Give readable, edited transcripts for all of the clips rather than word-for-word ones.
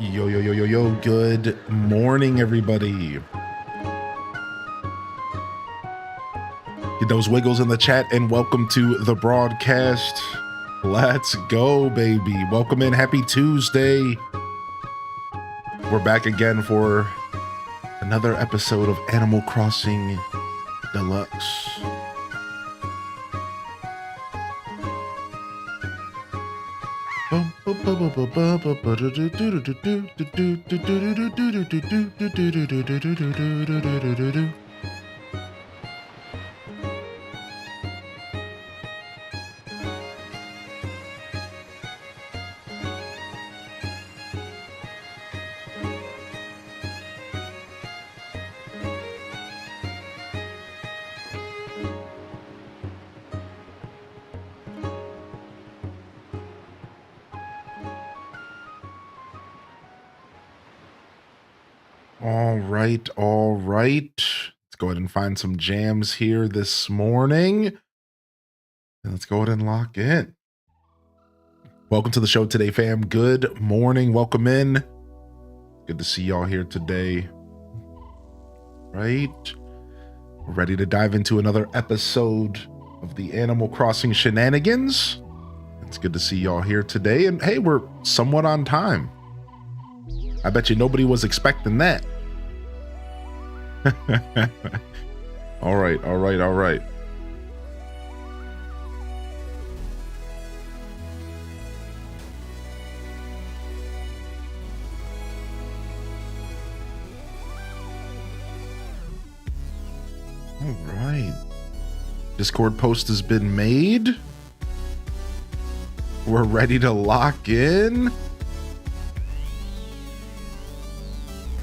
Yo, yo, yo, yo, yo, good morning, everybody. Get those wiggles in the chat and welcome to the broadcast. Let's go, baby. Welcome in. Happy Tuesday. We're back again for another episode of Animal Crossing Deluxe. All right. Let's go ahead and find some jams here this morning. And let's go ahead and lock in. Welcome to the show today, fam. Good morning. Welcome in. Good to see y'all here today. Right. We're ready to dive into another episode of the Animal Crossing shenanigans. It's good to see y'all here today. And hey, we're somewhat on time. I bet you nobody was expecting that. All right. All right. Discord post has been made. We're ready to lock in.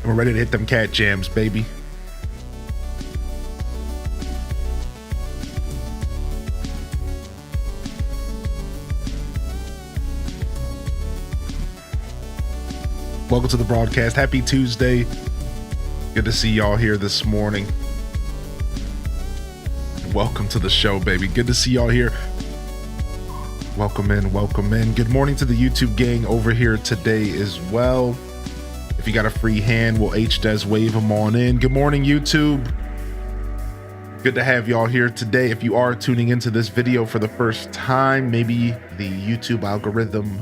We're ready to hit them cat jams, baby. Welcome to the broadcast. Happy Tuesday. Good to see y'all here this morning. Welcome to the show, baby. Good to see y'all here. Welcome in, welcome in. Good morning to the YouTube gang over here today as well. If you got a free hand, we'll HDES wave them on in. Good morning, YouTube. Good to have y'all here today. If you are tuning into this video for the first time, maybe the YouTube algorithm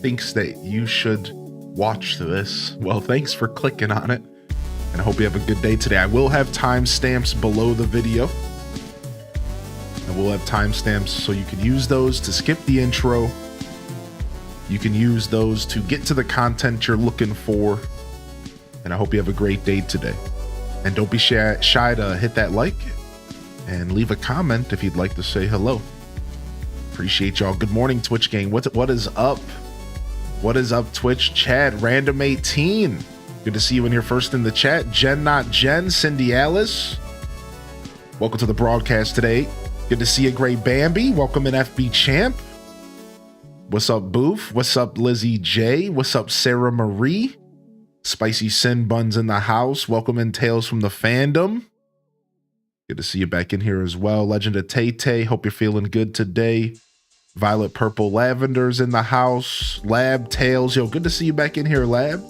thinks that you should watch this. Well, thanks for clicking on it. And I hope you have a good day today. I will have timestamps below the video. And we'll have timestamps so you can use those to skip the intro. You can use those to get to the content you're looking for. And I hope you have a great day today. And don't be shy to hit that like and leave a comment if you'd like to say hello. Appreciate y'all. Good morning, Twitch gang. What is up? What is up, Twitch? Chad, Random 18. Good to see you in here first in the chat. Jen Not Jen, Cindy Alice. Welcome to the broadcast today. Good to see you, Gray Bambi. Welcome in, FB Champ. What's up, Boof? What's up, Lizzie J? What's up, Sarah Marie? Spicy Sin Buns in the house. Welcome in, Tales from the Fandom. Good to see you back in here as well. Legend of Tay-Tay. Hope you're feeling good today. Violet Purple Lavender's in the house. Lab Tails. Yo, good to see you back in here, Lab.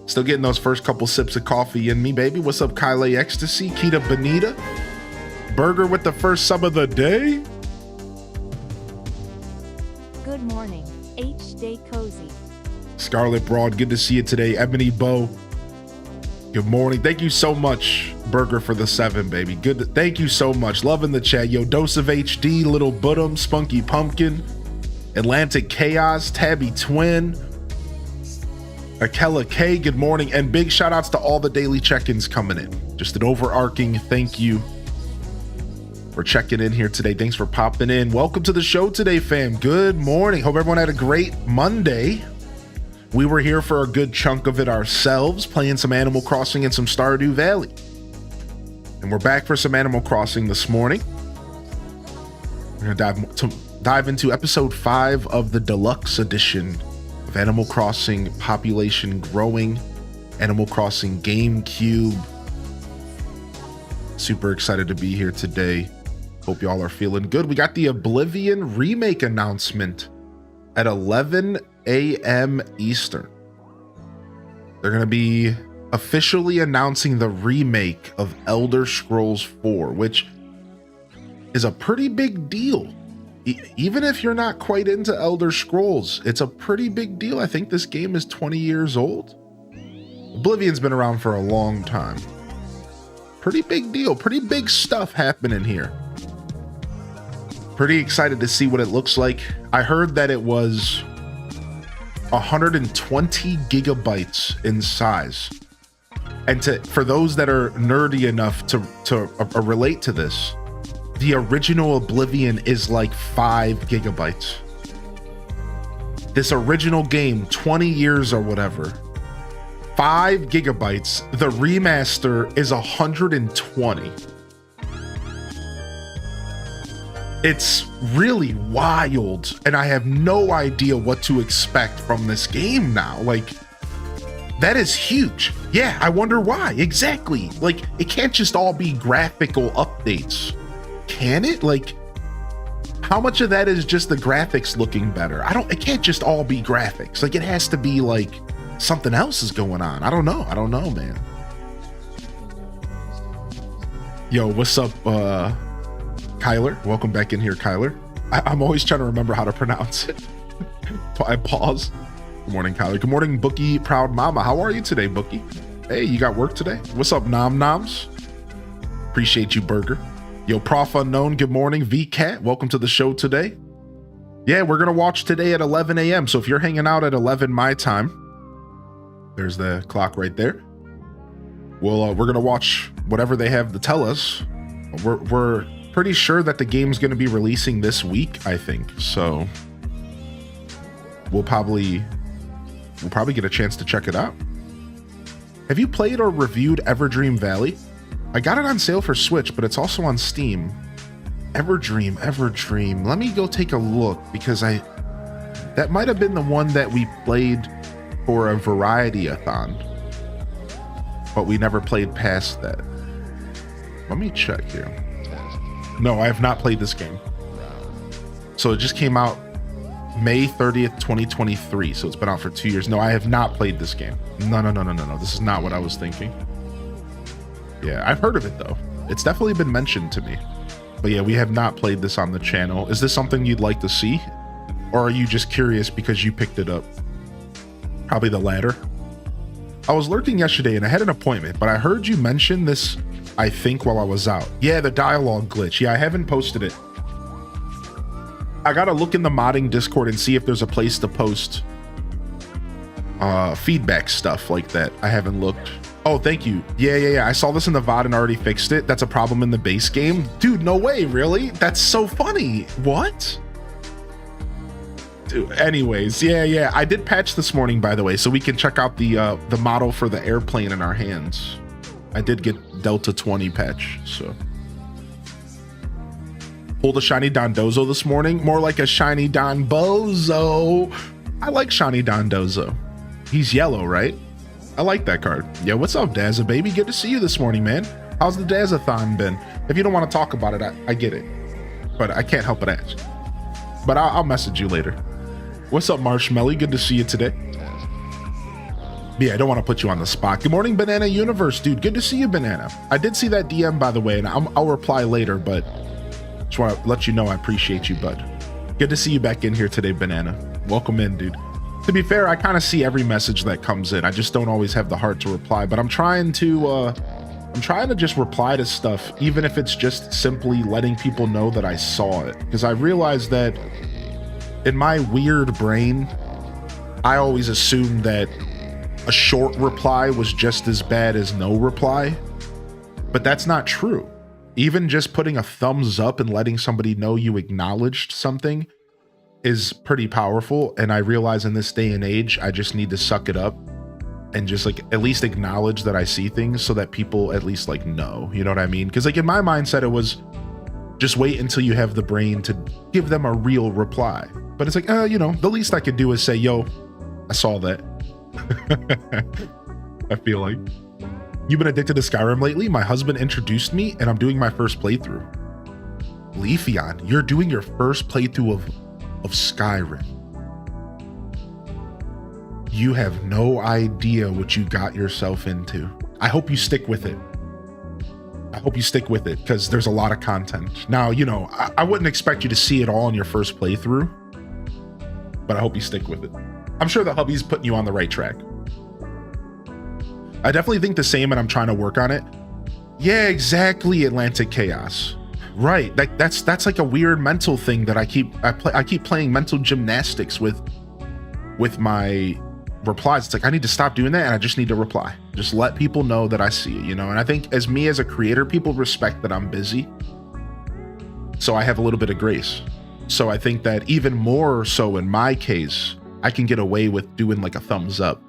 Still getting those first couple sips of coffee in me, baby. What's up, Kyle Ecstasy? Kita Bonita. Burger with the first sub of the day. Good morning, H-Day Cozy. Scarlet Broad, good to see you today. Ebony Bow. Good morning. Thank you so much, Burger, for the 7, baby. Good. Thank you so much. Loving the chat. Yo, Dose of HD, Little Budum, Spunky Pumpkin, Atlantic Chaos, Tabby Twin, Akela K, good morning. And big shout outs to all the daily check-ins coming in. Just an overarching thank you for checking in here today. Thanks for popping in. Welcome to the show today, fam. Good morning. Hope everyone had a great Monday. We were here for a good chunk of it ourselves, playing some Animal Crossing and some Stardew Valley. And we're back for some Animal Crossing this morning. We're going to dive into episode 5 of the Deluxe edition of Animal Crossing Population Growing, Animal Crossing GameCube. Super excited to be here today. Hope y'all are feeling good. We got the Oblivion remake announcement at 11 a.m. Eastern. They're going to be officially announcing the remake of Elder Scrolls 4, which is a pretty big deal. Even if you're not quite into Elder Scrolls, it's a pretty big deal. I think this game is 20 years old. Oblivion's been around for a long time. Pretty big deal. Pretty big stuff happening here. Pretty excited to see what it looks like. I heard that it was 120 gigabytes in size. And for those that are nerdy enough to relate to this, the original Oblivion is like 5 gigabytes. This original game, 20 years or whatever, 5 gigabytes. The remaster is 120. It's really wild, and I have no idea what to expect from this game now. Like, that is huge. Yeah, I wonder why. Exactly. Like, it can't just all be graphical updates. Can it? Like, how much of that is just the graphics looking better? It can't just all be graphics. Like, it has to be like something else is going on. I don't know, man. Yo, what's up, Kyler? Welcome back in here, Kyler. I'm always trying to remember how to pronounce it. I pause. Good morning, Kyler. Good morning, Bookie Proud Mama. How are you today, Bookie? Hey, you got work today? What's up, Nom Noms? Appreciate you, Burger. Yo, Prof Unknown, good morning. VCat, welcome to the show today. Yeah, we're gonna watch today at 11 a.m. So if you're hanging out at 11 my time, there's the clock right there. Well, we're gonna watch whatever they have to tell us. We're pretty sure that the game's gonna be releasing this week, I think. So we'll probably get a chance to check it out. Have you played or reviewed Everdream Valley? I got it on sale for Switch, but it's also on Steam. Everdream. Let me go take a look, because that might have been the one that we played for a variety-a-thon, but we never played past that. Let me check here. No, I have not played this game. So it just came out May 30th, 2023. So it's been out for 2 years. No, I have not played this game. No. This is not what I was thinking. Yeah, I've heard of it though. It's definitely been mentioned to me. But yeah, we have not played this on the channel. Is this something you'd like to see? Or are you just curious because you picked it up? Probably the latter. I was lurking yesterday and I had an appointment, but I heard you mention this, I think, while I was out. Yeah, the dialogue glitch. Yeah, I haven't posted it. I gotta look in the modding Discord and see if there's a place to post feedback stuff like that. I haven't looked. Oh, thank you. Yeah. I saw this in the VOD and already fixed it. That's a problem in the base game. Dude, no way, really? That's so funny. What? Dude, anyways, yeah. I did patch this morning, by the way, so we can check out the model for the airplane in our hands. I did get Delta 20 patch, so. Pulled a shiny Dondozo this morning. More like a shiny Donbozo. I like shiny Dondozo. He's yellow, right? I like that card. Yeah, what's up, Dazza baby? Good to see you this morning, man. How's the Dazzathon been? If you don't want to talk about it, I get it, but I can't help but ask. But I'll message you later. What's up, Marshmelly? Good to see you today. Yeah, I don't want to put you on the spot. Good morning, Banana Universe, dude. Good to see you, Banana. I did see that DM, by the way, and I'll reply later, but just want to let you know I appreciate you, bud. Good to see you back in here today, Banana. Welcome in, dude. To be fair, I kind of see every message that comes in. I just don't always have the heart to reply, but I'm trying to just reply to stuff, even if it's just simply letting people know that I saw it. Because I realized that in my weird brain, I always assumed that a short reply was just as bad as no reply, but that's not true. Even just putting a thumbs up and letting somebody know you acknowledged something is pretty powerful. And I realize in this day and age, I just need to suck it up and just like at least acknowledge that I see things so that people at least like know, you know what I mean? Because like in my mindset, it was just wait until you have the brain to give them a real reply. But it's like, you know, the least I could do is say, yo, I saw that. I feel like. You've been addicted to Skyrim lately? My husband introduced me and I'm doing my first playthrough. Leafeon, you're doing your first playthrough of Skyrim. You have no idea what you got yourself into. I hope you stick with it. I hope you stick with it because there's a lot of content. Now, you know, I wouldn't expect you to see it all in your first playthrough, but I hope you stick with it. I'm sure the hubby's putting you on the right track. I definitely think the same, and I'm trying to work on it. Yeah, exactly, Atlantic Chaos. Right, that's like a weird mental thing that I keep playing mental gymnastics with my replies. It's like I need to stop doing that, and I just need to reply. Just let people know that I see it, you know. And I think as me as a creator, people respect that I'm busy, so I have a little bit of grace. So I think that even more so in my case, I can get away with doing like a thumbs up.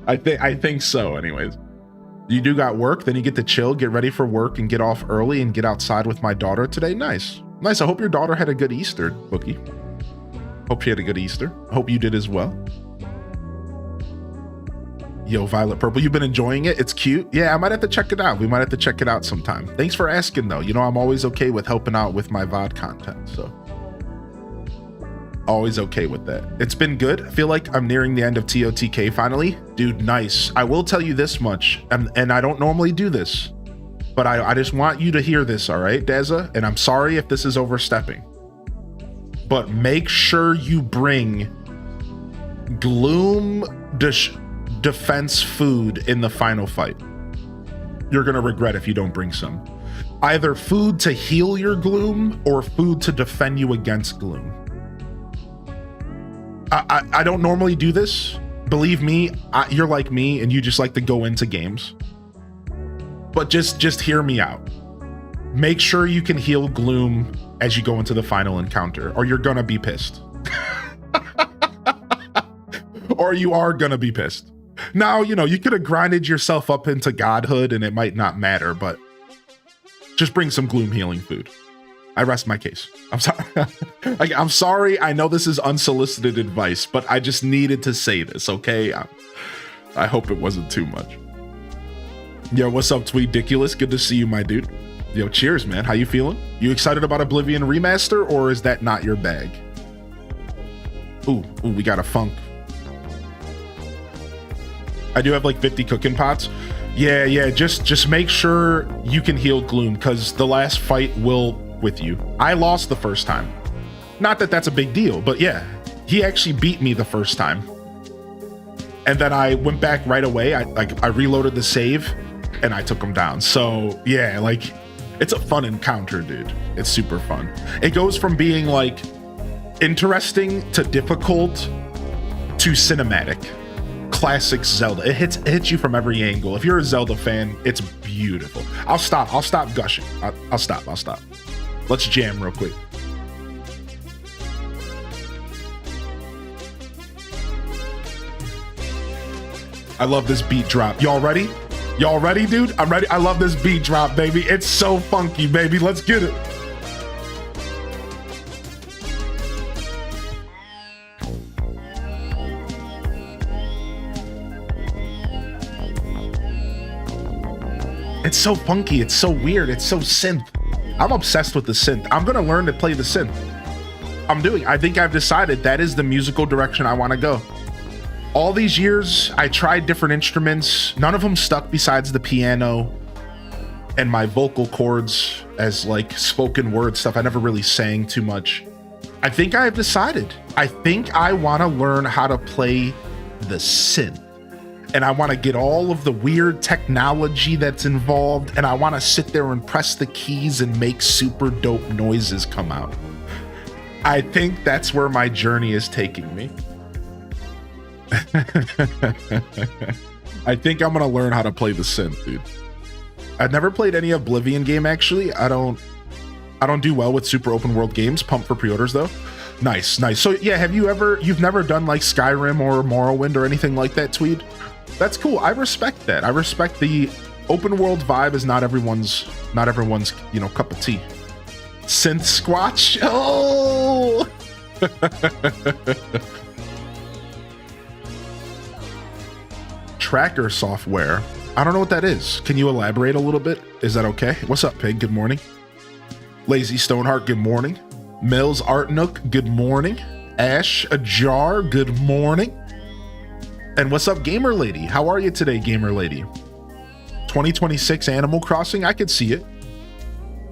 I think so. Anyways, you do got work, then you get to chill, get ready for work, and get off early and get outside with my daughter today. Nice. I hope your daughter had a good Easter, Bookie. Hope she had a good Easter. Hope you did as well. Yo, Violet Purple, you've been enjoying it? It's cute. Yeah, I might have to check it out. We might have to check it out sometime. Thanks for asking, though. You know, I'm always okay with helping out with my VOD content, so always okay with that. It's been good. I feel like I'm nearing the end of TOTK finally. Dude, nice. I will tell you this much, and I don't normally do this, but I just want you to hear this, all right, Daza? And I'm sorry if this is overstepping, but make sure you bring Gloom defense food in the final fight. You're gonna regret if you don't bring some. Either food to heal your Gloom or food to defend you against Gloom. I don't normally do this. Believe me, you're like me and you just like to go into games. But just hear me out. Make sure you can heal Gloom as you go into the final encounter, or you're gonna be pissed. Or you are gonna be pissed. Now, you know, you could have grinded yourself up into godhood and it might not matter, but just bring some Gloom healing food. I rest my case. I'm sorry. I'm sorry. I know this is unsolicited advice, but I just needed to say this, okay? I hope it wasn't too much. Yo, what's up, Tweediculous? Good to see you, my dude. Yo, cheers, man. How you feeling? You excited about Oblivion Remaster, or is that not your bag? Ooh, we got a funk. I do have like 50 cooking pots. Yeah, just make sure you can heal Gloom, because the last fight will with you. I lost the first time. Not that that's a big deal, but yeah, he actually beat me the first time. And then I went back right away. I reloaded the save and I took him down. So yeah, like it's a fun encounter, dude. It's super fun. It goes from being like interesting to difficult to cinematic. Classic Zelda. It hits you from every angle. If you're a Zelda fan, it's beautiful. I'll stop gushing. I'll stop. Let's jam real quick. I love this beat drop. Y'all ready? Y'all ready, dude? I'm ready. I love this beat drop, baby. It's so funky, baby. Let's get it. It's so funky. It's so weird. It's so synth. I'm obsessed with the synth. I'm gonna learn to play the synth. I think I've decided that is the musical direction I want to go. All these years, I tried different instruments. None of them stuck besides the piano and my vocal cords as like spoken word stuff. I never really sang too much. I think I've decided. I think I want to learn how to play the synth. And I want to get all of the weird technology that's involved, and I want to sit there and press the keys and make super dope noises come out. I think that's where my journey is taking me. I think I'm going to learn how to play the synth, dude. I've never played any Oblivion game, actually. I don't do well with super open world games. Pumped for pre-orders, though. Nice. So yeah, you've never done like Skyrim or Morrowind or anything like that, Tweed? That's cool. I respect that. I respect the open world vibe is not everyone's, you know, cup of tea. Synth Squatch. Oh! Tracker software. I don't know what that is. Can you elaborate a little bit? Is that okay? What's up, Pig? Good morning. Lazy Stoneheart, good morning. Mills Art Nook, good morning. Ash Ajar, good morning. And what's up, Gamer Lady? How are you today, Gamer Lady? 2026 Animal Crossing, I could see it.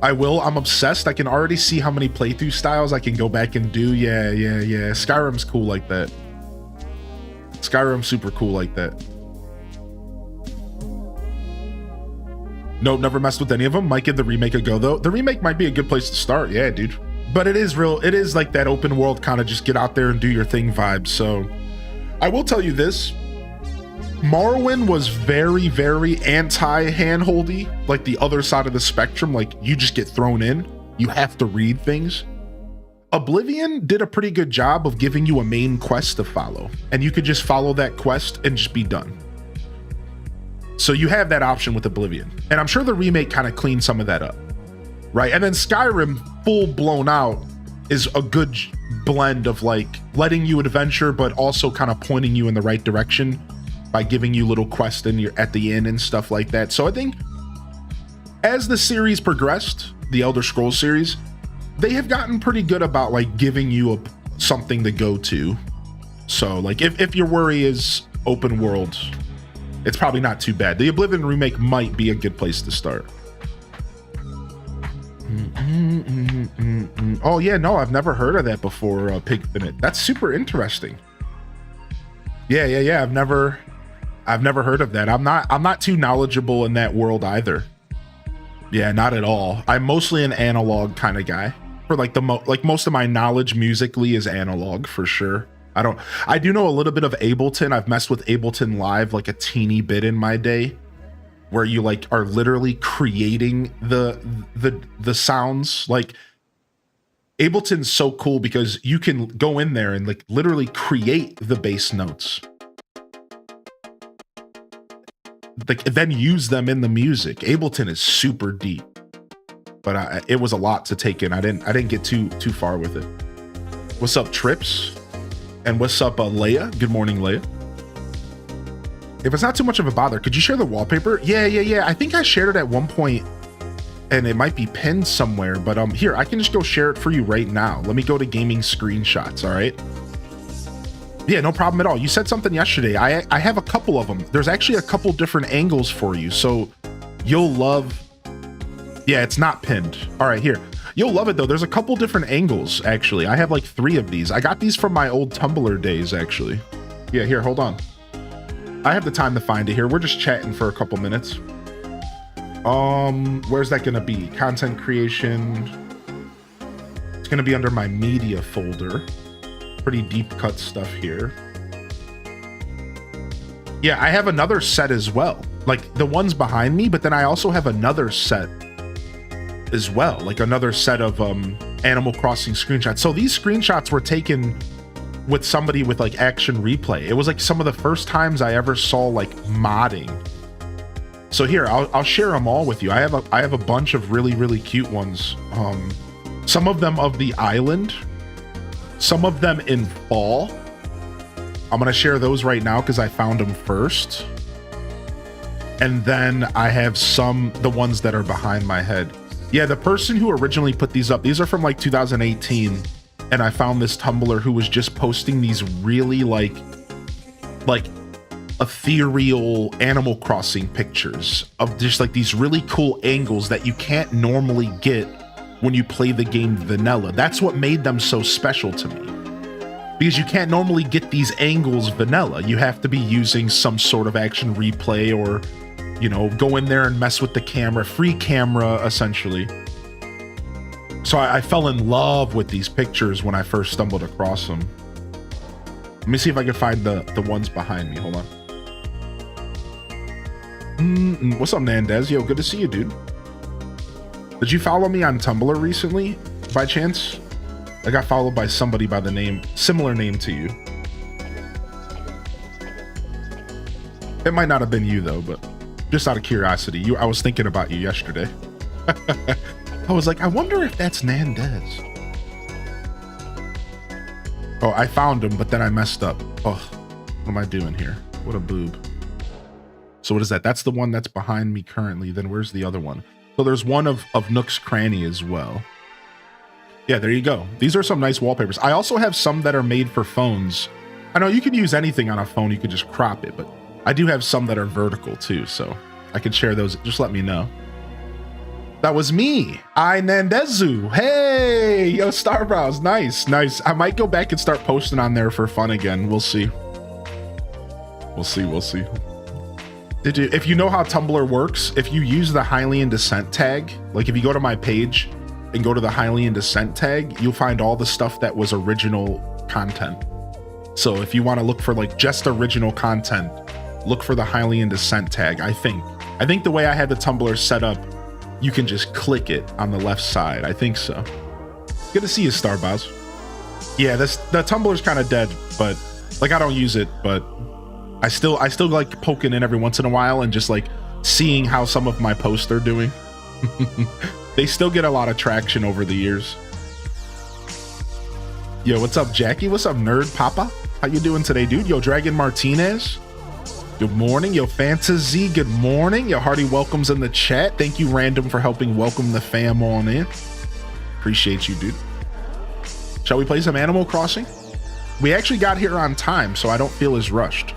I will. I'm obsessed. I can already see how many playthrough styles I can go back and do. Yeah. Skyrim's cool like that. Skyrim's super cool like that. Nope, never messed with any of them. Might give the remake a go though. The remake might be a good place to start. Yeah, dude. But it is real. It is like that open world kind of just get out there and do your thing vibe. So I will tell you this. Morrowind was very, very anti-handholdy, like the other side of the spectrum. Like you just get thrown in. You have to read things. Oblivion did a pretty good job of giving you a main quest to follow, and you could just follow that quest and just be done. So you have that option with Oblivion, and I'm sure the remake kind of cleaned some of that up, right? And then Skyrim, full blown out, is a good blend of like letting you adventure, but also kind of pointing you in the right direction by giving you little quests at the end and stuff like that. So I think as the series progressed, the Elder Scrolls series, they have gotten pretty good about like giving you something to go to. So like if your worry is open world, it's probably not too bad. The Oblivion remake might be a good place to start. Oh yeah, no, I've never heard of that before, Pigfinite. That's super interesting. Yeah. I've never heard of that. I'm not too knowledgeable in that world either. Yeah, not at all. I'm mostly an analog kind of guy. For like most of my knowledge musically is analog for sure. I do know a little bit of Ableton. I've messed with Ableton Live like a teeny bit in my day, where you like are literally creating the sounds. Like Ableton's so cool because you can go in there and like literally create the bass notes. Like then use them in the music. Ableton is super deep, but it was a lot to take in. I didn't get too far with it. What's up, Trips? And what's up, Leia? Good morning, Leia. If it's not too much of a bother, could you share the wallpaper? Yeah. I think I shared it at one point, and it might be pinned somewhere. But here, I can just go share it for you right now. Let me go to gaming screenshots. All right. Yeah, no problem at all. You said something yesterday. I have a couple of them. There's actually a couple different angles for you, so you'll love. Yeah, it's not pinned. All right, here. You'll love it though. There's a couple different angles actually. I have like 3 of these. I got these from my old Tumblr days actually. Yeah, here, hold on. I have the time to find it here. We're just chatting for a couple minutes. Where's that gonna be? Content creation. It's gonna be under my media folder. Pretty deep cut stuff here. Yeah, I have another set as well. Like the ones behind me, but then I also have another set as well. Like another set of Animal Crossing screenshots. So these screenshots were taken with somebody with like Action Replay. It was like some of the first times I ever saw like modding. So here, I'll share them all with you. I have a bunch of really cute ones. Some of them of the island, some of them in fall. I'm gonna share those right now because I found them first. And then I have the ones that are behind my head. Yeah, the person who originally put these up, these are from like 2018. And I found this Tumblr who was just posting these really like ethereal Animal Crossing pictures of just like these really cool angles that you can't normally get when you play the game vanilla. That's what made them so special to me. Because you can't normally get these angles vanilla. You have to be using some sort of Action Replay or, you know, go in there and mess with the camera, free camera essentially. So I fell in love with these pictures when I first stumbled across them. Let me see if I can find the ones behind me. Hold on. What's up, Nandez? Yo, good to see you, dude. Did you follow me on Tumblr recently, by chance? I got followed by somebody by the name, similar name to you. It might not have been you though, but just out of curiosity, I was thinking about you yesterday. I was like, I wonder if that's Nandez. Oh, I found him, but then I messed up. Oh, what am I doing here? What a boob. So what is that? That's the one that's behind me currently. Then where's the other one? So there's one of Nook's Cranny as well. Yeah, there you go. These are some nice wallpapers. I also have some that are made for phones I know you can use anything on a phone. You could just crop it, but I do have some that are vertical too, so I can share those. Just let me know. That was me. I Nandezu. Hey, yo, Starbrows. Nice, nice. I might go back and start posting on there for fun again. We'll see. We'll see. We'll see. If you know how Tumblr works, if you use the Hylian Descent tag, like if you go to my page and go to the Hylian Descent tag, you'll find all the stuff that was original content. So if you want to look for like just original content, look for the Hylian Descent tag. I think the way I had the Tumblr set up, you can just click it on the left side. I think so. Good to see you, Starboz. Yeah, the Tumblr's kind of dead, but like I don't use it, but I still like poking in every once in a while and just like seeing how some of my posts are doing. They still get a lot of traction over the years. Yo, what's up, Jackie? What's up, Nerd Papa? How you doing today, dude? Yo, Dragon Martinez. Good morning. Yo, Fantasy. Good morning. Yo, Hardy welcomes in the chat. Thank you, Random, for helping welcome the fam on in. Appreciate you, dude. Shall we play some Animal Crossing? We actually got here on time, so I don't feel as rushed.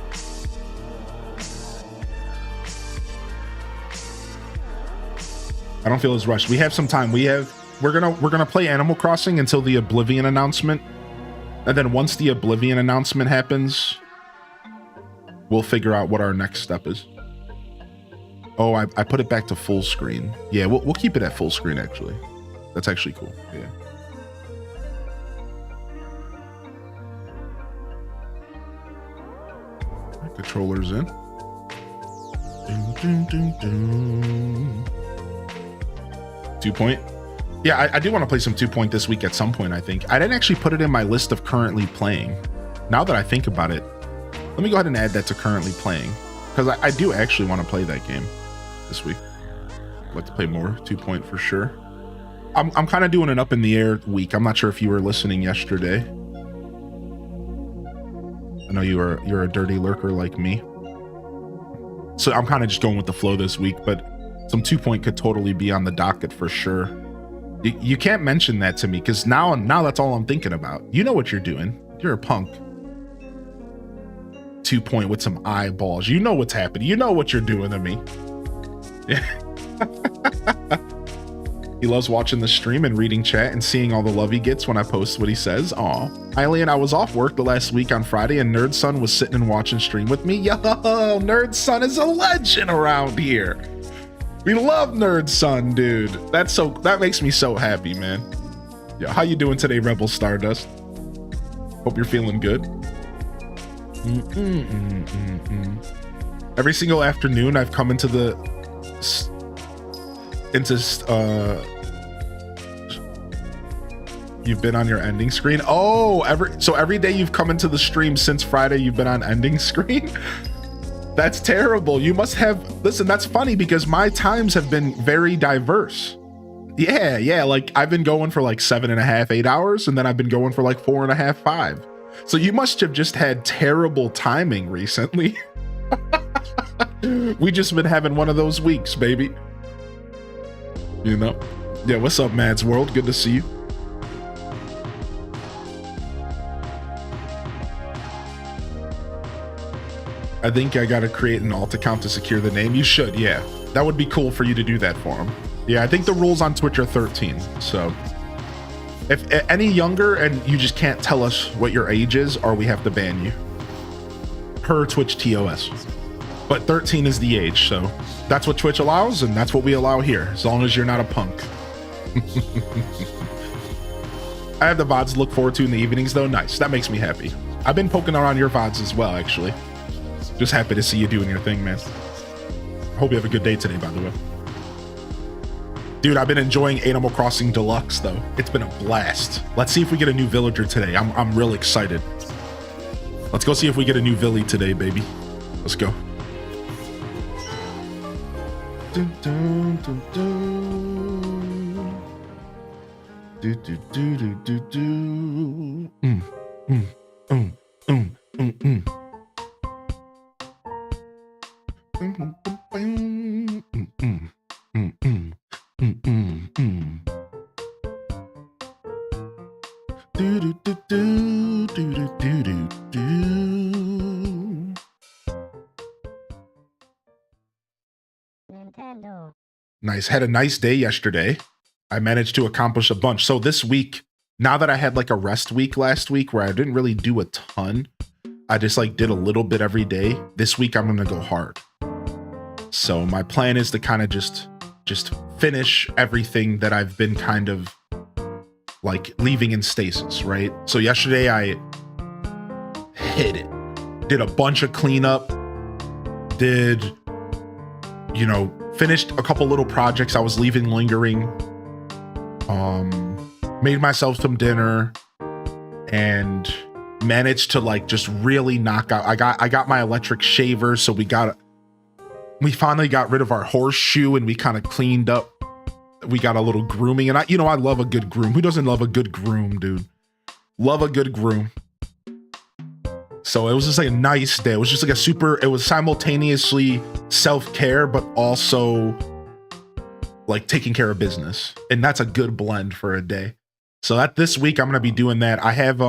I don't feel as rushed. We have some time. We're gonna play Animal Crossing until the Oblivion announcement, and then once the Oblivion announcement happens, we'll figure out what our next step is. Oh, I put it back to full screen. Yeah, we'll keep it at full screen. Actually, that's actually cool. Yeah. Controllers in. Dun, dun, dun, dun. 2 Point. Yeah, I do want to play some 2 Point this week at some point, I think. I didn't actually put it in my list of currently playing. Now that I think about it, let me go ahead and add that to currently playing, because I do actually want to play that game this week. I'd like to play more 2 Point for sure. I'm kind of doing an up in the air week. I'm not sure if you were listening yesterday. I know you're a dirty lurker like me. So I'm kind of just going with the flow this week, but some 2 Point could totally be on the docket for sure. You can't mention that to me, because now that's all I'm thinking about. You know what you're doing. You're a punk. 2 Point with some eyeballs. You know what's happening. You know what you're doing to me. Yeah. He loves watching the stream and reading chat and seeing all the love he gets when I post what he says. Aw. Eileen, I was off work the last week on Friday and Nerd Son was sitting and watching stream with me. Yo, Nerd Son is a legend around here. We love Nerd Son, dude. That makes me so happy, man. Yo, how you doing today, Rebel Stardust? Hope you're feeling good. Every single afternoon I've come into you've been on your ending screen. Oh, every day you've come into the stream since Friday, you've been on ending screen. That's terrible. You must have, listen, that's funny because my times have been very diverse. Yeah. Like I've been going for like 7.5, 8 hours, and then I've been going for like 4.5, 5. So you must have just had terrible timing recently. We just been having one of those weeks, baby. You know? Yeah, what's up, Mads World? Good to see you. I think I gotta create an alt account to secure the name. You should, yeah. That would be cool for you to do that for him. Yeah, I think the rules on Twitch are 13. So if any younger and you just can't tell us what your age is, or we have to ban you. Per Twitch TOS. But 13 is the age, so that's what Twitch allows, and that's what we allow here, as long as you're not a punk. I have the VODs to look forward to in the evenings, though. Nice. That makes me happy. I've been poking around your VODs as well, actually. Just happy to see you doing your thing, man. I hope you have a good day today, by the way. Dude, I've been enjoying Animal Crossing Deluxe, though. It's been a blast. Let's see if we get a new villager today. I'm real excited. Let's go see if we get a new Villy today, baby. Let's go. Dun, dun, dun, dun. Do, do, do, do, do, do. Do, do, do, do, do, do, do, do. Nice. Had a nice day yesterday. I managed to accomplish a bunch. So this week, now that I had like a rest week last week where I didn't really do a ton, I just like did a little bit every day. This week I'm gonna go hard. So my plan is to kind of just finish everything that I've been kind of like leaving in stasis, right? So yesterday I hit it. Did a bunch of cleanup. Did, you know, finished a couple little projects I was leaving lingering. Made myself some dinner and managed to like just really knock out. I got my electric shaver, so we finally got rid of our horseshoe and we kind of cleaned up. We got a little grooming, and I love a good groom. Who doesn't love a good groom, dude? Love a good groom. So it was just like a nice day. It was just like it was simultaneously self-care, but also like taking care of business. And that's a good blend for a day. So this week I'm going to be doing that. I have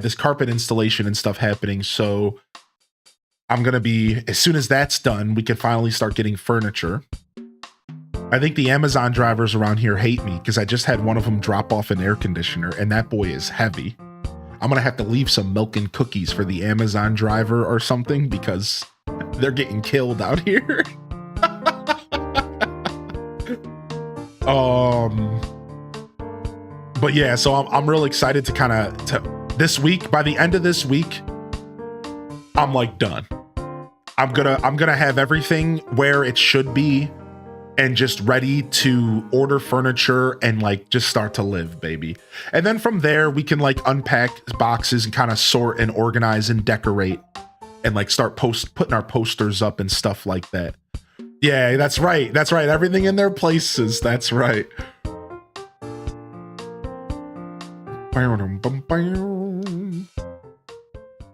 this carpet installation and stuff happening. So I'm going to be, as soon as that's done, we can finally start getting furniture. I think the Amazon drivers around here hate me because I just had one of them drop off an air conditioner and that boy is heavy. I'm going to have to leave some milk and cookies for the Amazon driver or something because they're getting killed out here. But yeah, so I'm real excited to this week, by the end of this week, I'm like done. I'm gonna have everything where it should be and just ready to order furniture and like just start to live, baby. And then from there we can like unpack boxes and kind of sort and organize and decorate and like start putting our posters up and stuff like that. Yeah, that's right. That's right. Everything in their places. That's right.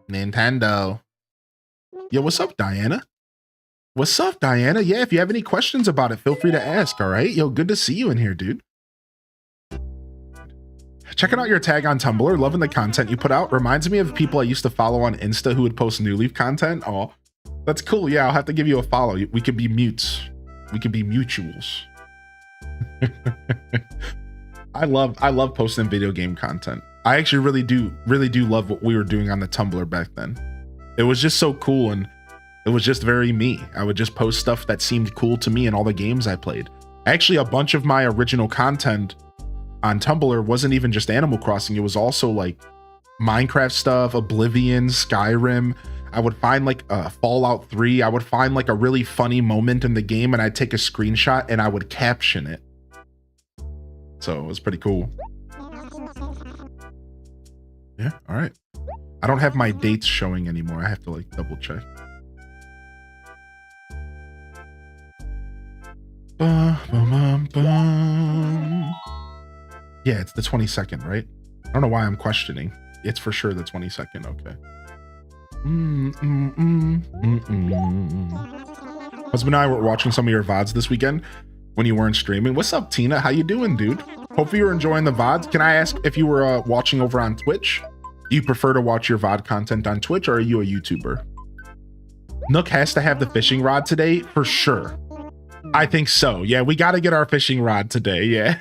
Nintendo. Yo, what's up, Diana? What's up, Diana? Yeah, if you have any questions about it, feel free to ask, all right? Yo, good to see you in here, dude. Checking out your tag on Tumblr, loving the content you put out. Reminds me of people I used to follow on Insta who would post New Leaf content. Oh, that's cool. Yeah, I'll have to give you a follow. We could be mutes. We could be mutuals. I love posting video game content. I actually really do love what we were doing on the Tumblr back then. It was just so cool, and it was just very me. I would just post stuff that seemed cool to me and all the games I played. Actually, a bunch of my original content on Tumblr wasn't even just Animal Crossing. It was also like Minecraft stuff, Oblivion, Skyrim. I would find like Fallout 3. I would find like a really funny moment in the game and I'd take a screenshot and I would caption it. So it was pretty cool. Yeah, all right. I don't have my dates showing anymore. I have to like double check. Yeah, it's the 22nd, right? I don't know why I'm questioning. It's for sure the 22nd. Okay. Husband and I were watching some of your VODs this weekend when you weren't streaming. What's up, Tina? How you doing, dude? Hopefully you're enjoying the VODs. Can I ask if you were watching over on Twitch? Do you prefer to watch your VOD content on Twitch, or are you a YouTuber? Nook has to have the fishing rod today, for sure. I think so. Yeah, we got to get our fishing rod today. Yeah.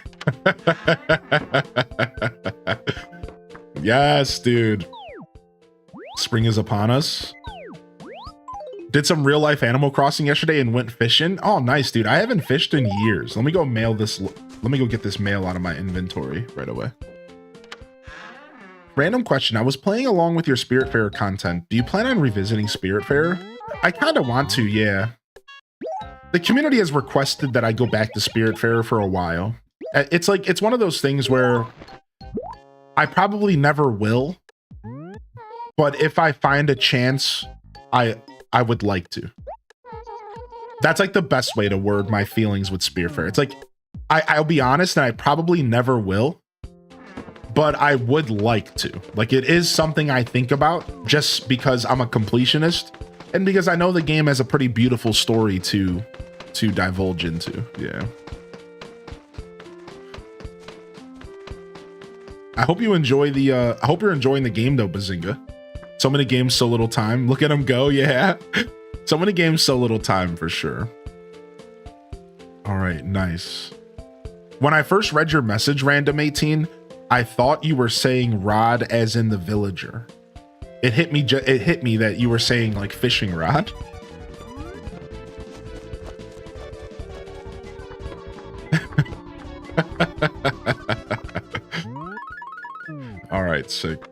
Yes, dude. Spring is upon us. Did some real life Animal Crossing yesterday and went fishing. Oh, nice, dude. I haven't fished in years. Let me go mail this. Let me go get this mail out of my inventory right away. Random question. I was playing along with your Spiritfarer content. Do you plan on revisiting Spiritfarer? I kind of want to, yeah. The community has requested that I go back to Spiritfarer for a while. It's like, it's one of those things where I probably never will, but if I find a chance, I would like to. That's like the best way to word my feelings with Spiritfarer. It's like, I'll be honest, and I probably never will, but I would like to. Like, it is something I think about just because I'm a completionist and because I know the game has a pretty beautiful story to divulge into. Yeah. I hope you enjoy the I hope you're enjoying the game though, Bazinga. So many games, so little time. Look at him go. Yeah. So many games, so little time, for sure. All right, nice. When I first read your message, Random 18, I thought you were saying rod as in the villager. It hit me that you were saying like fishing rod. All right, sick.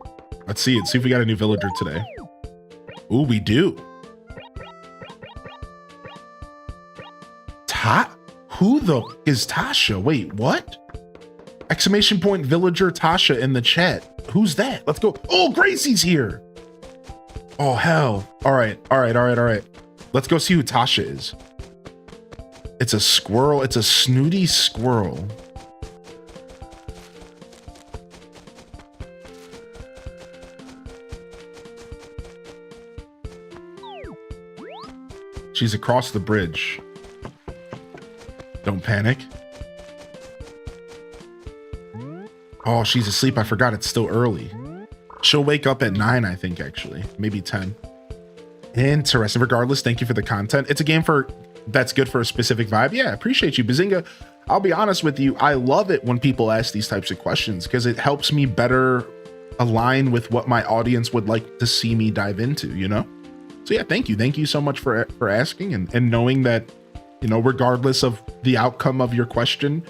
Let's see it. See if we got a new villager today. Ooh, we do. Who the is Tasha? Wait, what? Exclamation point villager Tasha in the chat. Who's that? Let's go. Oh, Gracie's here. Oh, hell. All right. Let's go see who Tasha is. It's a squirrel. It's a snooty squirrel. She's across the bridge. Don't panic. Oh, she's asleep. I forgot it's still early. She'll wake up at 9, I think, actually. Maybe 10. Interesting. Regardless, thank you for the content. It's a game that's good for a specific vibe. Yeah, appreciate you, Bazinga. I'll be honest with you. I love it when people ask these types of questions because it helps me better align with what my audience would like to see me dive into, you know? So yeah, thank you. Thank you so much for asking and knowing that, you know, regardless of the outcome of your question,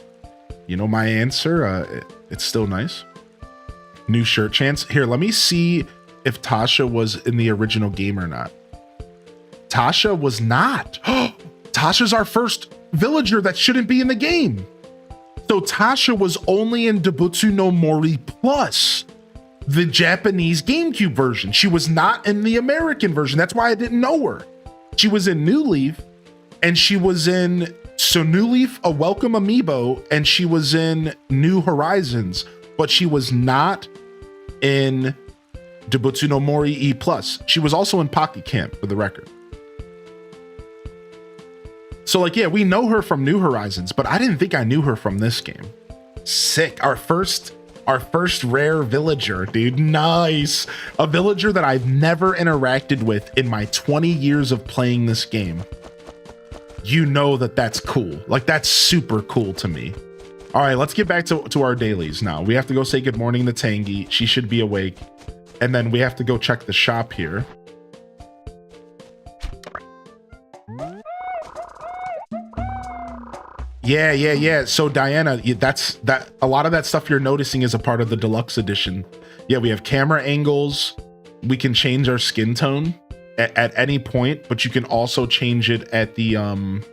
you know, my answer, it's still nice. New shirt chance. Here, let me see if Tasha was in the original game or not. Tasha was not. Tasha's our first villager that shouldn't be in the game. So Tasha was only in Debutsu no Mori Plus, the Japanese GameCube version. She was not in the American version. That's why I didn't know her. She was in New Leaf, and she was in New Leaf, a Welcome Amiibo, and she was in New Horizons, but she was not in Debutsu no Mori E+. She was also in Pocket Camp, for the record. So like, yeah, we know her from New Horizons, but I didn't think I knew her from this game. Sick. Our first rare villager, dude. Nice. A villager that I've never interacted with in my 20 years of playing this game. You know that's cool. Like, that's super cool to me. All right, let's get back to our dailies now. We have to go say good morning to Tangy. She should be awake. And then we have to go check the shop here. Yeah. So Diana, a lot of that stuff you're noticing is a part of the deluxe edition. Yeah, we have camera angles. We can change our skin tone at any point, but you can also change it at the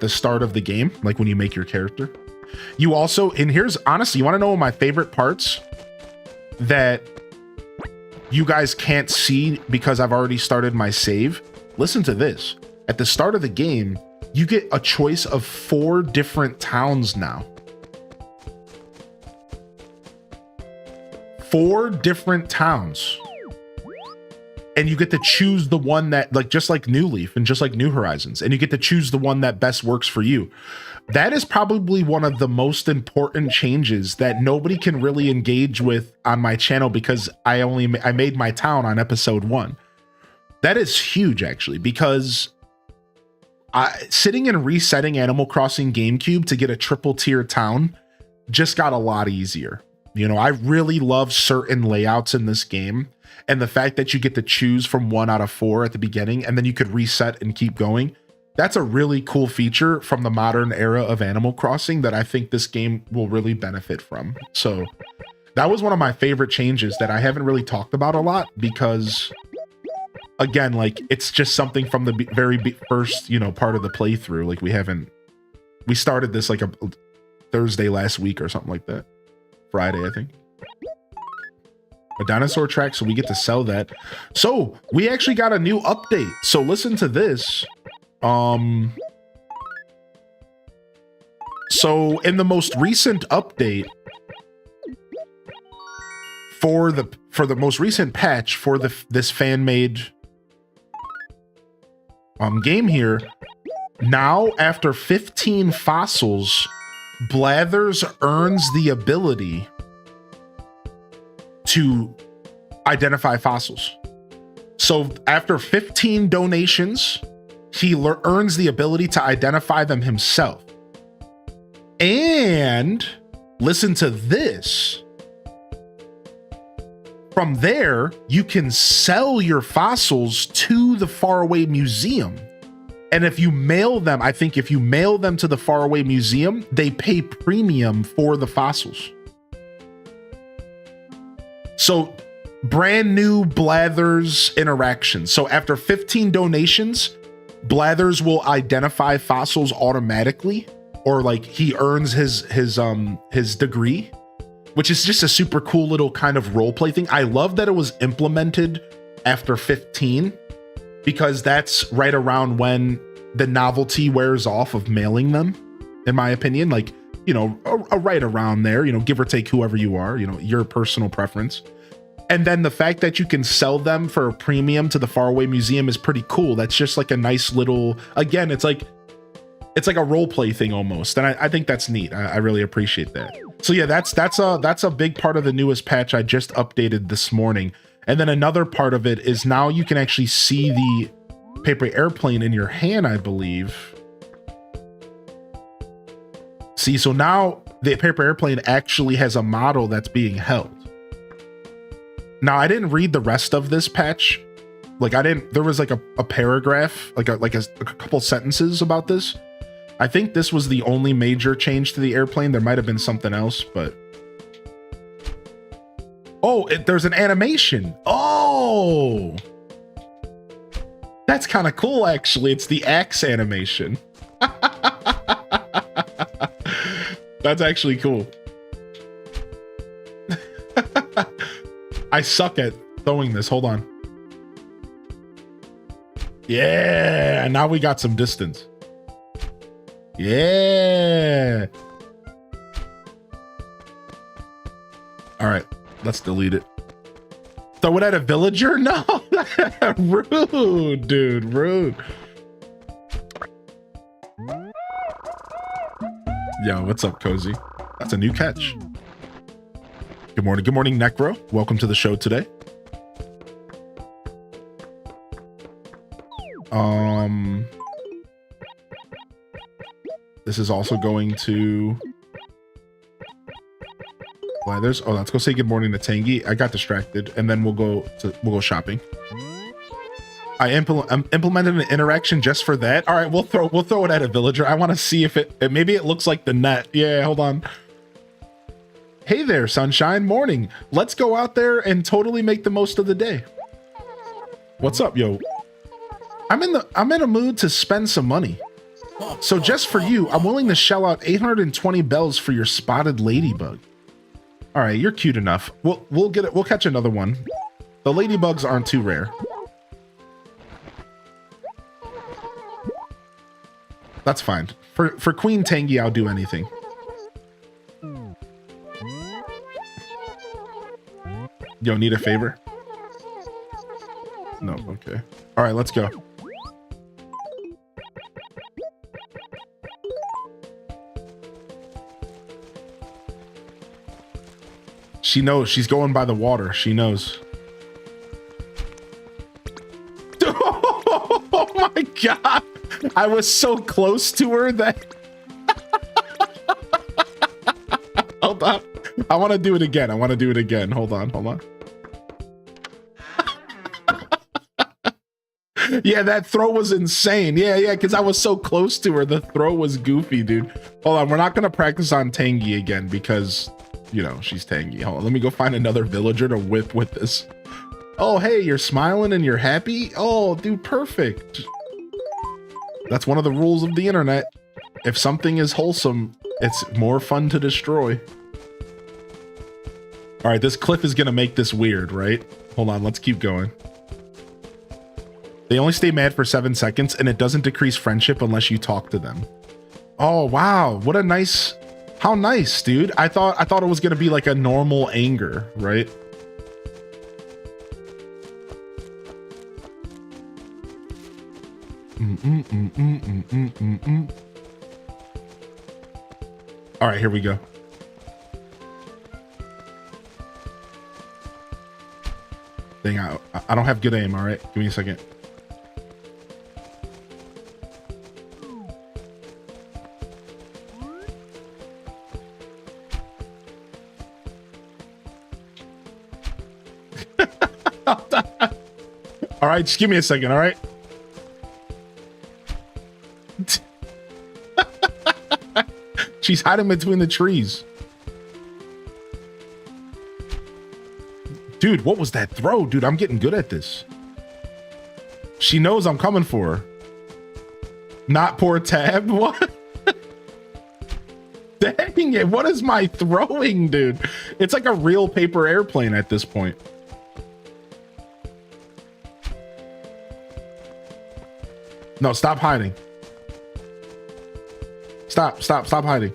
start of the game, like when you make your character. You also, and here's honestly, you want to know my favorite parts that you guys can't see because I've already started my save? Listen to this. At the start of the game, you get a choice of 4 different towns now. 4 different towns. And you get to choose the one that, like, just like New Leaf and just like New Horizons, and you get to choose the one that best works for you. That is probably one of the most important changes that nobody can really engage with on my channel because I made my town on episode 1. That is huge, actually, because sitting and resetting Animal Crossing GameCube to get a triple tier town just got a lot easier. You know, I really love certain layouts in this game, and the fact that you get to choose from 1 out of 4 at the beginning, and then you could reset and keep going. That's a really cool feature from the modern era of Animal Crossing that I think this game will really benefit from. So that was one of my favorite changes that I haven't really talked about a lot because, again, like, it's just something from the very first, you know, part of the playthrough. Like, we started this like a Thursday last week or something like that. Friday, I think. A dinosaur track, so we get to sell that. So we actually got a new update. So listen to this. So in the most recent update for the most recent patch for this fan-made game here, now after 15 fossils, Blathers earns the ability to identify fossils. So after 15 donations, he earns the ability to identify them himself. And listen to this. From there, you can sell your fossils to the faraway museum. And if you mail them, I think if you mail them to the faraway museum, they pay premium for the fossils. So brand new Blathers interaction. So after 15 donations, Blathers will identify fossils automatically, or like he earns his degree, which is just a super cool little kind of role play thing. I love that it was implemented after 15, because that's right around when the novelty wears off of mailing them, in my opinion. Like, you know, right around there, you know, give or take whoever you are, you know, your personal preference. And then the fact that you can sell them for a premium to the faraway museum is pretty cool. That's just like a nice little, again, it's like a role play thing almost. And I think that's neat. I really appreciate that. So yeah, that's a big part of the newest patch I just updated this morning. And then another part of it is now you can actually see the paper airplane in your hand, I believe. See, so now the paper airplane actually has a model that's being held. Now, I didn't read the rest of this patch. Like there was like a paragraph, like a couple sentences about this. I think this was the only major change to the airplane. There might have been something else, but. Oh, there's an animation. Oh, that's kind of cool, actually. It's the axe animation. That's actually cool. I suck at throwing this. Hold on. Yeah, now we got some distance. Yeah. All right, let's delete it. Throw it at a villager? No. Rude, dude, rude. Yo, what's up, Cozy? That's a new catch. Good morning, Necro. Welcome to the show today. This is also going to Blathers. Oh, let's go say good morning to Tangy. I got distracted, and then we'll go shopping. I implemented an interaction just for that. All right, we'll throw it at a villager. I want to see if maybe it looks like the net. Yeah, hold on. Hey there, sunshine. Morning. Let's go out there and totally make the most of the day. What's up, yo? I'm in a mood to spend some money. So just for you, I'm willing to shell out 820 bells for your spotted ladybug. All right, you're cute enough. We'll get it. We'll catch another one. The ladybugs aren't too rare. That's fine. For Queen Tangy, I'll do anything. Yo, need a favor? No, okay. All right, let's go. She knows. She's going by the water. She knows. Oh my God. I was so close to her that... Hold on. I want to do it again. Hold on. Yeah, that throw was insane. Yeah, because I was so close to her. The throw was goofy, dude. Hold on. We're not going to practice on Tangy again because, you know, she's Tangy. Hold on. Let me go find another villager to whip with this. Oh, hey, you're smiling and you're happy? Oh, dude, perfect. That's one of the rules of the internet. If something is wholesome, it's more fun to destroy. All right, this cliff is going to make this weird, right? Hold on, let's keep going. They only stay mad for 7 seconds, and it doesn't decrease friendship unless you talk to them. Oh, wow. What a nice... How nice, dude. I thought it was going to be like a normal anger, right? All right, here we go. Dang, I don't have good aim. All right, give me a second. All right, just give me a second, all right? She's hiding between the trees. Dude, what was that throw? Dude, I'm getting good at this. She knows I'm coming for her. Not poor Tab? What? Dang it, what is my throwing, dude? It's like a real paper airplane at this point. No, stop hiding. Stop hiding.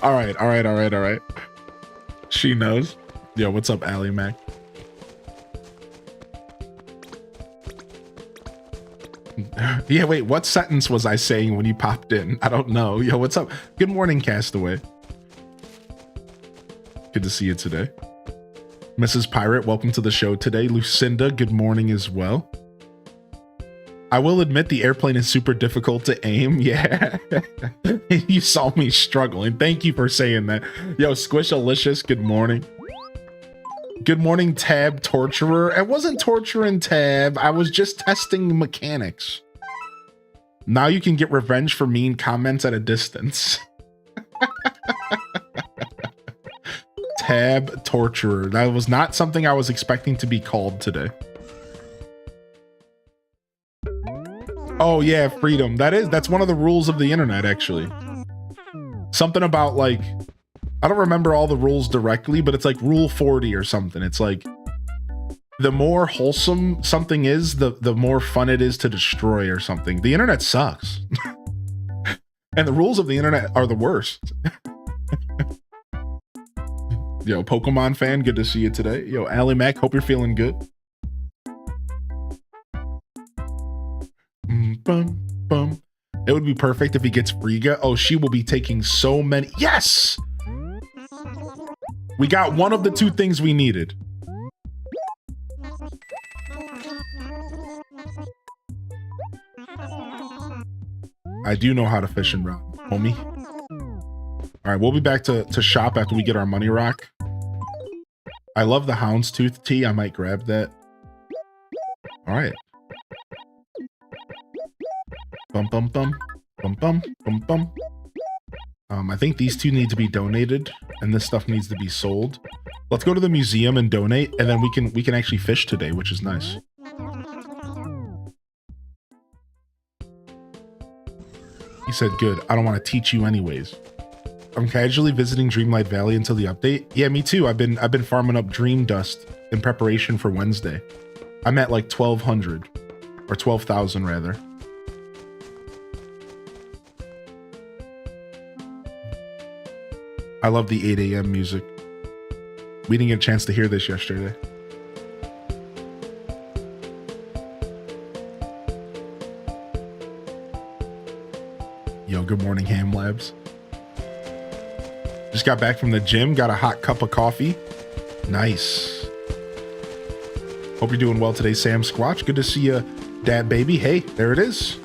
All right. She knows. Yo, what's up, Ally Mac? Yeah, wait, what sentence was I saying when you popped in? I don't know. Yo, what's up? Good morning, Castaway. Good to see you today. Mrs. Pirate, welcome to the show today. Lucinda, good morning as well. I will admit the airplane is super difficult to aim. Yeah. You saw me struggling. Thank you for saying that. Yo, Squishalicious, good morning. Good morning, Tab Torturer. I wasn't torturing Tab. I was just testing mechanics. Now you can get revenge for mean comments at a distance. Tab Torturer. That was not something I was expecting to be called today. Oh yeah, freedom. That's one of the rules of the internet, actually. Something about like, I don't remember all the rules directly, but it's like rule 40 or something. It's like the more wholesome something is, the more fun it is to destroy or something. The internet sucks. And the rules of the internet are the worst. Yo, Pokemon fan, good to see you today. Yo, Ally Mac, hope you're feeling good. It would be perfect if he gets Frigga. Oh, she will be taking so many. Yes! We got one of the two things we needed. I do know how to fish and rod, homie. All right, we'll be back to shop after we get our money rock. I love the Houndstooth tea. I might grab that. All right. Bum, bum, bum. Bum, bum, bum, bum. I think these two need to be donated, and this stuff needs to be sold. Let's go to the museum and donate, and then we can actually fish today, which is nice. He said, good. I don't want to teach you anyways. I'm casually visiting Dreamlight Valley until the update. Yeah, me too. I've been farming up dream dust in preparation for Wednesday. I'm at like 1,200 or 12,000 rather. I love the 8 a.m. music. We didn't get a chance to hear this yesterday. Yo, good morning, Ham Labs. Just got back from the gym, got a hot cup of coffee. Nice. Hope you're doing well today, Sam Squatch. Good to see you, Dad Baby. Hey, there it is.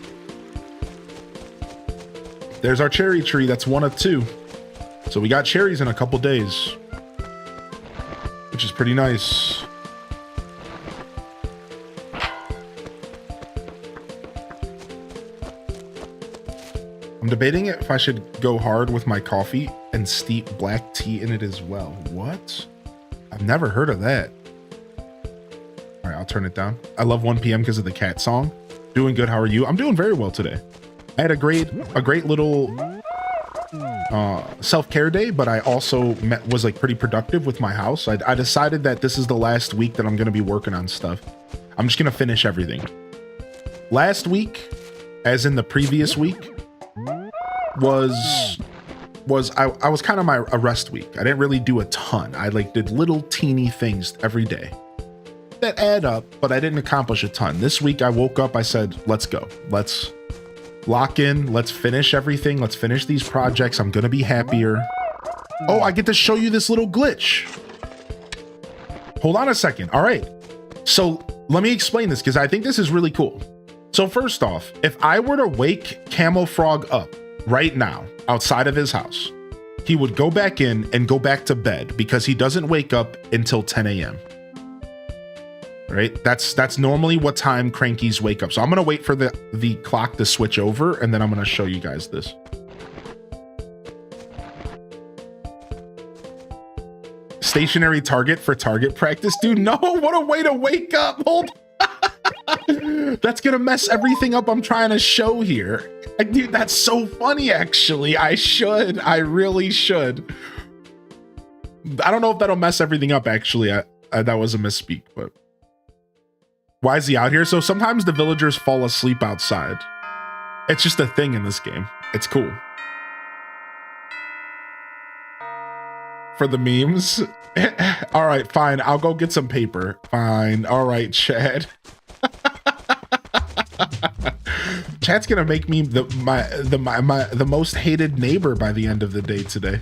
There's our cherry tree. That's one of two. So we got cherries in a couple days, which is pretty nice. I'm debating if I should go hard with my coffee and steep black tea in it as well. What? I've never heard of that. All right, I'll turn it down. I love 1 p.m. because of the cat song. Doing good. How are you? I'm doing very well today. I had a great little self-care day, but I also was like pretty productive with my house. I decided that this is the last week that I'm going to be working on stuff. I'm just going to finish everything. Last week, as in the previous week, was I was kind of a rest week. I didn't really do a ton. I like did little teeny things every day that add up, but I didn't accomplish a ton. This week I woke up, I said, let's go. Let's lock in. Let's finish everything. Let's finish these projects. I'm going to be happier. Oh, I get to show you this little glitch. Hold on a second. All right. So let me explain this because I think this is really cool. So first off, if I were to wake Camel Frog up right now outside of his house, he would go back in and go back to bed because he doesn't wake up until 10 a.m. Right? That's normally what time crankies wake up. So I'm gonna wait for the clock to switch over, and then I'm gonna show you guys this. Stationary target for target practice, dude. No, what a way to wake up. Hold on. That's gonna mess everything up I'm trying to show here. Dude, that's so funny, actually. I really should. I don't know if that'll mess everything up, actually. That was a misspeak, but why is he out here? So sometimes the villagers fall asleep outside. It's just a thing in this game. It's cool. For the memes. All right, fine. I'll go get some paper. Fine. All right, Chad. Chad's gonna make me the most hated neighbor by the end of the day today.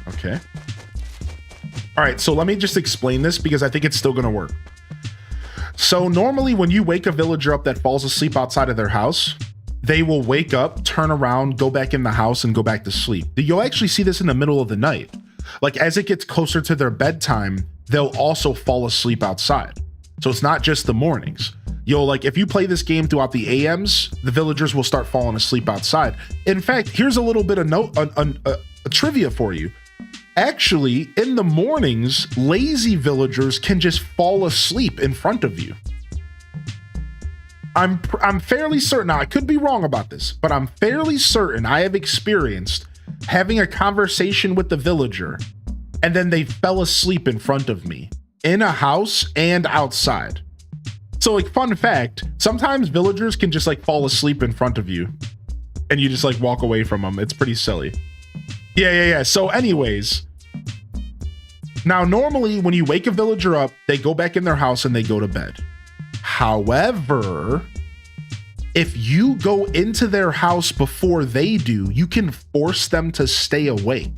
Okay. All right, so let me just explain this because I think it's still gonna work. So normally when you wake a villager up that falls asleep outside of their house, they will wake up, turn around, go back in the house, and go back to sleep. You'll actually see this in the middle of the night. Like as it gets closer to their bedtime, they'll also fall asleep outside. So it's not just the mornings. Like if you play this game throughout the AMs, the villagers will start falling asleep outside. In fact, here's a little bit of a trivia for you. Actually, in the mornings, lazy villagers can just fall asleep in front of you. I'm fairly certain, now I could be wrong about this, but I'm fairly certain I have experienced having a conversation with the villager and then they fell asleep in front of me in a house and outside. So like fun fact, sometimes villagers can just like fall asleep in front of you and you just like walk away from them. It's pretty silly. Yeah. So anyways, now normally when you wake a villager up, they go back in their house and they go to bed. However, if you go into their house before they do, you can force them to stay awake.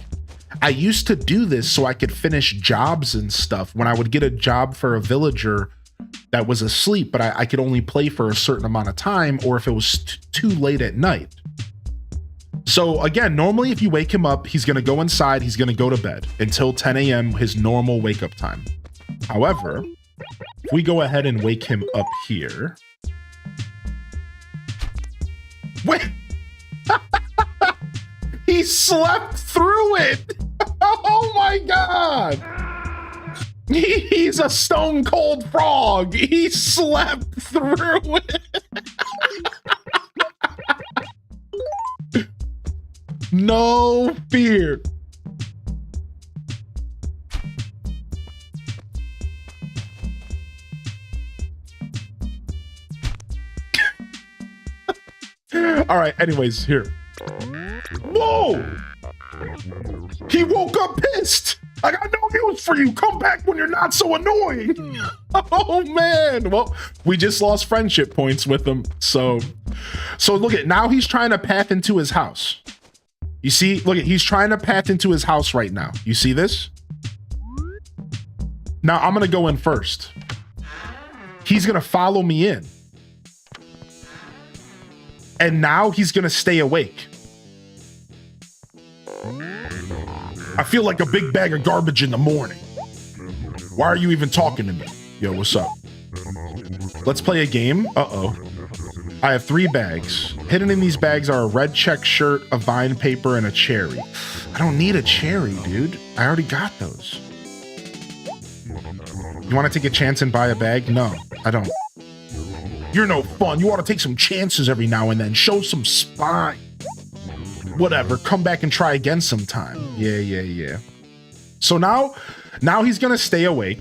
I used to do this so I could finish jobs and stuff. When I would get a job for a villager that was asleep, but I could only play for a certain amount of time, or if it was too late at night. So again, normally if you wake him up, he's gonna go inside, he's gonna go to bed until 10 a.m., his normal wake up time. However, if we go ahead and wake him up here. Wait, he slept through it. Oh my God. He's a stone cold frog. He slept through it. No fear. All right, anyways, here. Whoa! He woke up pissed. I got no news for you. Come back when you're not so annoying. Oh man. Well, we just lost friendship points with him. So look at, now he's trying to path into his house. You see, look at, he's trying to path into his house right now. You see this? Now I'm gonna go in first. He's gonna follow me in. And now he's gonna stay awake. I feel like a big bag of garbage in the morning. Why are you even talking to me? Yo, what's up? Let's play a game. Uh-oh. I have 3 bags. Hidden in these bags are a red check shirt, a vine paper, and a cherry. I don't need a cherry, dude. I already got those. You want to take a chance and buy a bag? No, I don't. You're no fun. You ought to take some chances every now and then. Show some spine. Whatever, come back and try again sometime. Yeah. So now he's gonna stay awake,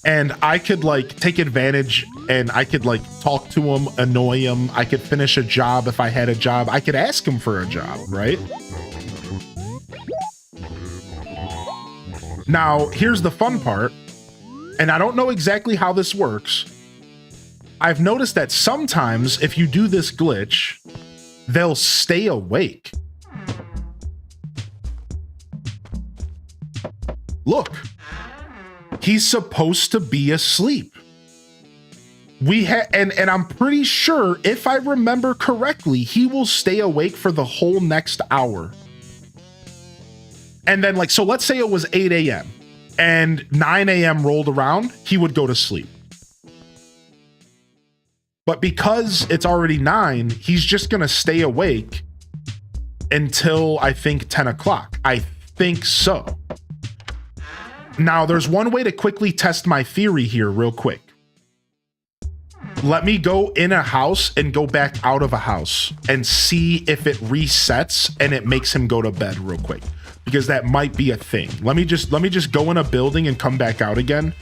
and I could like take advantage, and I could like talk to him, annoy him. I could finish a job if I had a job. I could ask him for a job, right? Now, here's the fun part, and I don't know exactly how this works. I've noticed that sometimes if you do this glitch, they'll stay awake. Look, he's supposed to be asleep. And I'm pretty sure, if I remember correctly, he will stay awake for the whole next hour. And then, like, so let's say it was 8 a.m. and 9 a.m. rolled around, he would go to sleep. But because it's already 9, he's just going to stay awake until, I think, 10 o'clock. I think so. Now, there's one way to quickly test my theory here real quick. Let me go in a house and go back out of a house and see if it resets and it makes him go to bed real quick, because that might be a thing. Let me just go in a building and come back out again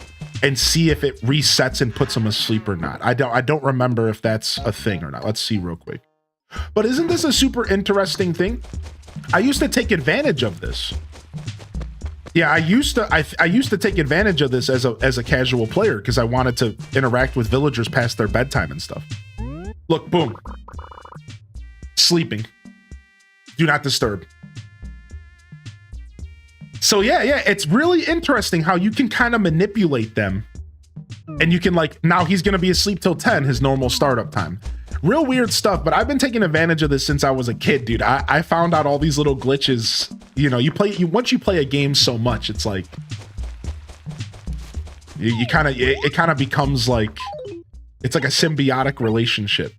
and see if it resets and puts him asleep or not. I don't remember if that's a thing or not. Let's see real quick. But isn't this a super interesting thing? I used to take advantage of this. Yeah, I used to take advantage of this as a casual player because I wanted to interact with villagers past their bedtime and stuff. Look, boom. Sleeping. Do not disturb. So yeah, it's really interesting how you can kind of manipulate them. And you can, like, now he's going to be asleep till 10, his normal startup time. Real weird stuff, but I've been taking advantage of this since I was a kid, dude. I found out all these little glitches. You know, once you play a game so much, it's like it kind of becomes like, it's like a symbiotic relationship.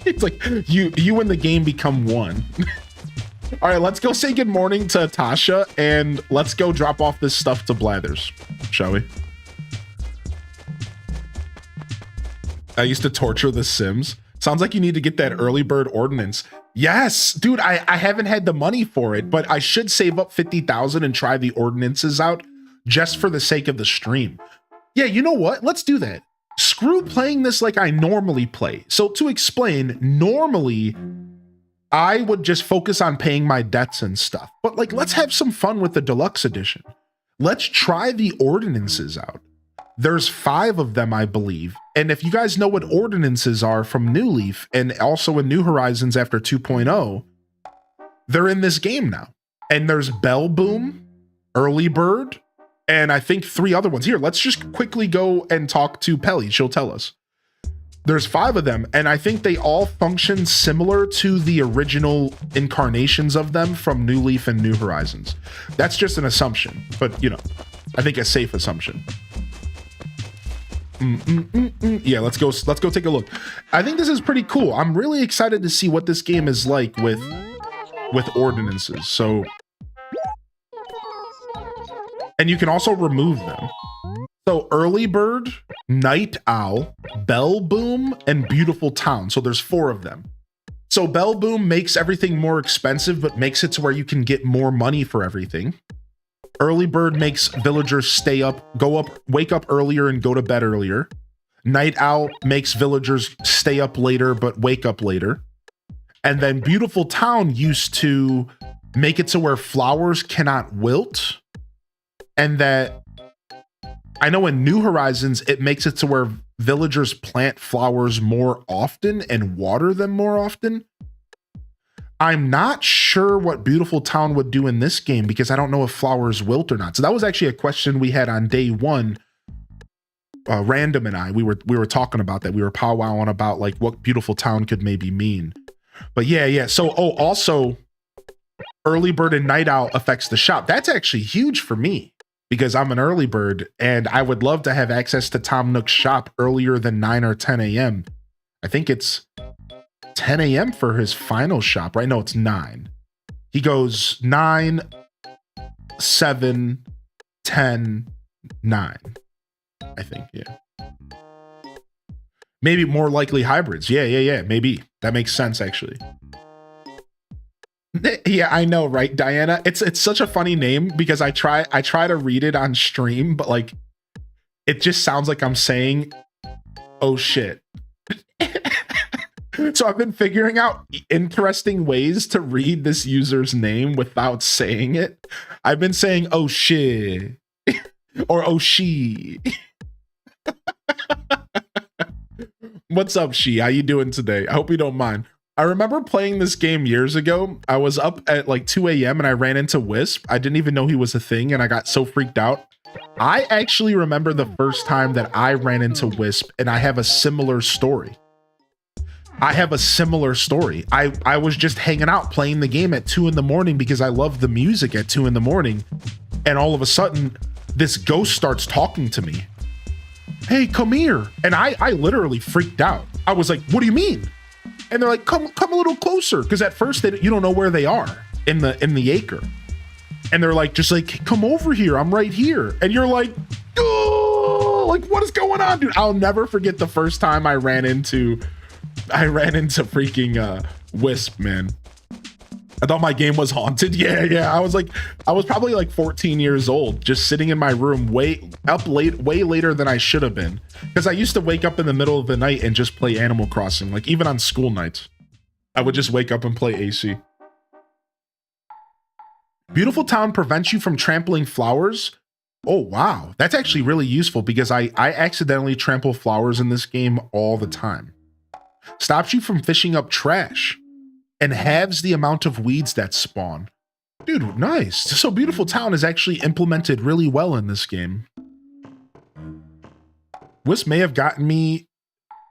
It's like you and the game become one. All right, let's go say good morning to Tasha and let's go drop off this stuff to Blathers, shall we? I used to torture the Sims. Sounds like you need to get that early bird ordinance. Yes, dude, I haven't had the money for it, but I should save up 50,000 and try the ordinances out just for the sake of the stream. Yeah, you know what? Let's do that. Screw playing this like I normally play. So to explain, normally I would just focus on paying my debts and stuff. But like, let's have some fun with the deluxe edition. Let's try the ordinances out. There's 5 of them, I believe. And if you guys know what ordinances are from New Leaf and also in New Horizons after 2.0, they're in this game now. And there's Bell Boom, Early Bird, and I think 3 other ones. Here, let's just quickly go and talk to Pelly. She'll tell us. There's 5 of them, and I think they all function similar to the original incarnations of them from New Leaf and New Horizons. That's just an assumption, but, you know, I think a safe assumption. Yeah, let's go take a look. I think this is pretty cool. I'm really excited to see what this game is like with ordinances. So, and you can also remove them. So Early Bird, Night Owl, Bell Boom, and Beautiful Town. So there's 4 of them. So Bell Boom makes everything more expensive, but makes it to where you can get more money for everything. Early Bird makes villagers wake up earlier and go to bed earlier. Night Owl makes villagers stay up later but wake up later. And then Beautiful Town used to make it to where flowers cannot wilt. And that, I know in New Horizons, it makes it to where villagers plant flowers more often and water them more often. I'm not sure what Beautiful Town would do in this game because I don't know if flowers wilt or not. So that was actually a question we had on day 1. Random and I, we were talking about that. We were powwowing about like what Beautiful Town could maybe mean. But yeah. So, also Early Bird and Night Owl affects the shop. That's actually huge for me because I'm an early bird and I would love to have access to Tom Nook's shop earlier than 9 or 10 a.m. I think it's 10 a.m. for his final shop, right? No, it's 9. He goes 9, 7, 10, 9. I think, yeah. Maybe more likely hybrids. Yeah. Maybe. That makes sense, actually. Yeah, I know, right, Diana? It's such a funny name because I try to read it on stream, but like it just sounds like I'm saying, oh shit. So I've been figuring out interesting ways to read this user's name without saying it. I've been saying, oh shit, or oh she. What's up, she? How you doing today? I hope you don't mind. I remember playing this game years ago. I was up at like 2 a.m. and I ran into Wisp. I didn't even know he was a thing and I got so freaked out. I actually remember the first time that I ran into Wisp, and I have a similar story. I was just hanging out playing the game at 2 in the morning because I love the music at 2 in the morning. And all of a sudden, this ghost starts talking to me. Hey, come here. And I literally freaked out. I was like, what do you mean? And they're like, come a little closer. Because at first you don't know where they are in the acre. And they're like, just like, come over here. I'm right here. And you're like, oh, like, what is going on, dude? I'll never forget the first time I ran into freaking Wisp, man. I thought my game was haunted. Yeah. I was probably like 14 years old, just sitting in my room way later than I should have been. Because I used to wake up in the middle of the night and just play Animal Crossing. Like even on school nights, I would just wake up and play AC. Beautiful town prevents you from trampling flowers. Oh, wow. That's actually really useful because I accidentally trample flowers in this game all the time. Stops you from fishing up trash and halves the amount of weeds that spawn. Dude, nice. So Beautiful Town is actually implemented really well in this game. Wisp may have gotten me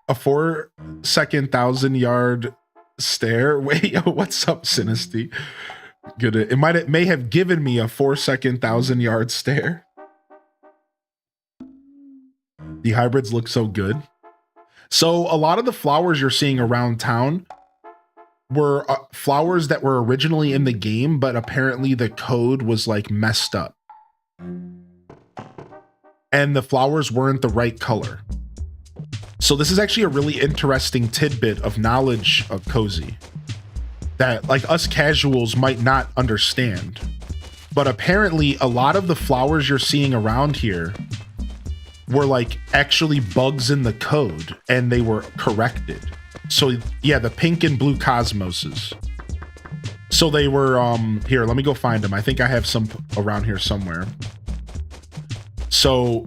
a 4-second 1,000-yard stare. Wait, what's up, Sinisty? Good. It may have given me a 4-second 1,000-yard stare. The hybrids look so good. So a lot of the flowers you're seeing around town were flowers that were originally in the game, but apparently the code was like messed up. And the flowers weren't the right color. So this is actually a really interesting tidbit of knowledge of Cozy that like us casuals might not understand. But apparently a lot of the flowers you're seeing around here were like actually bugs in the code and they were corrected. So yeah, the pink and blue cosmoses. So they were, here, let me go find them. I think I have some around here somewhere. So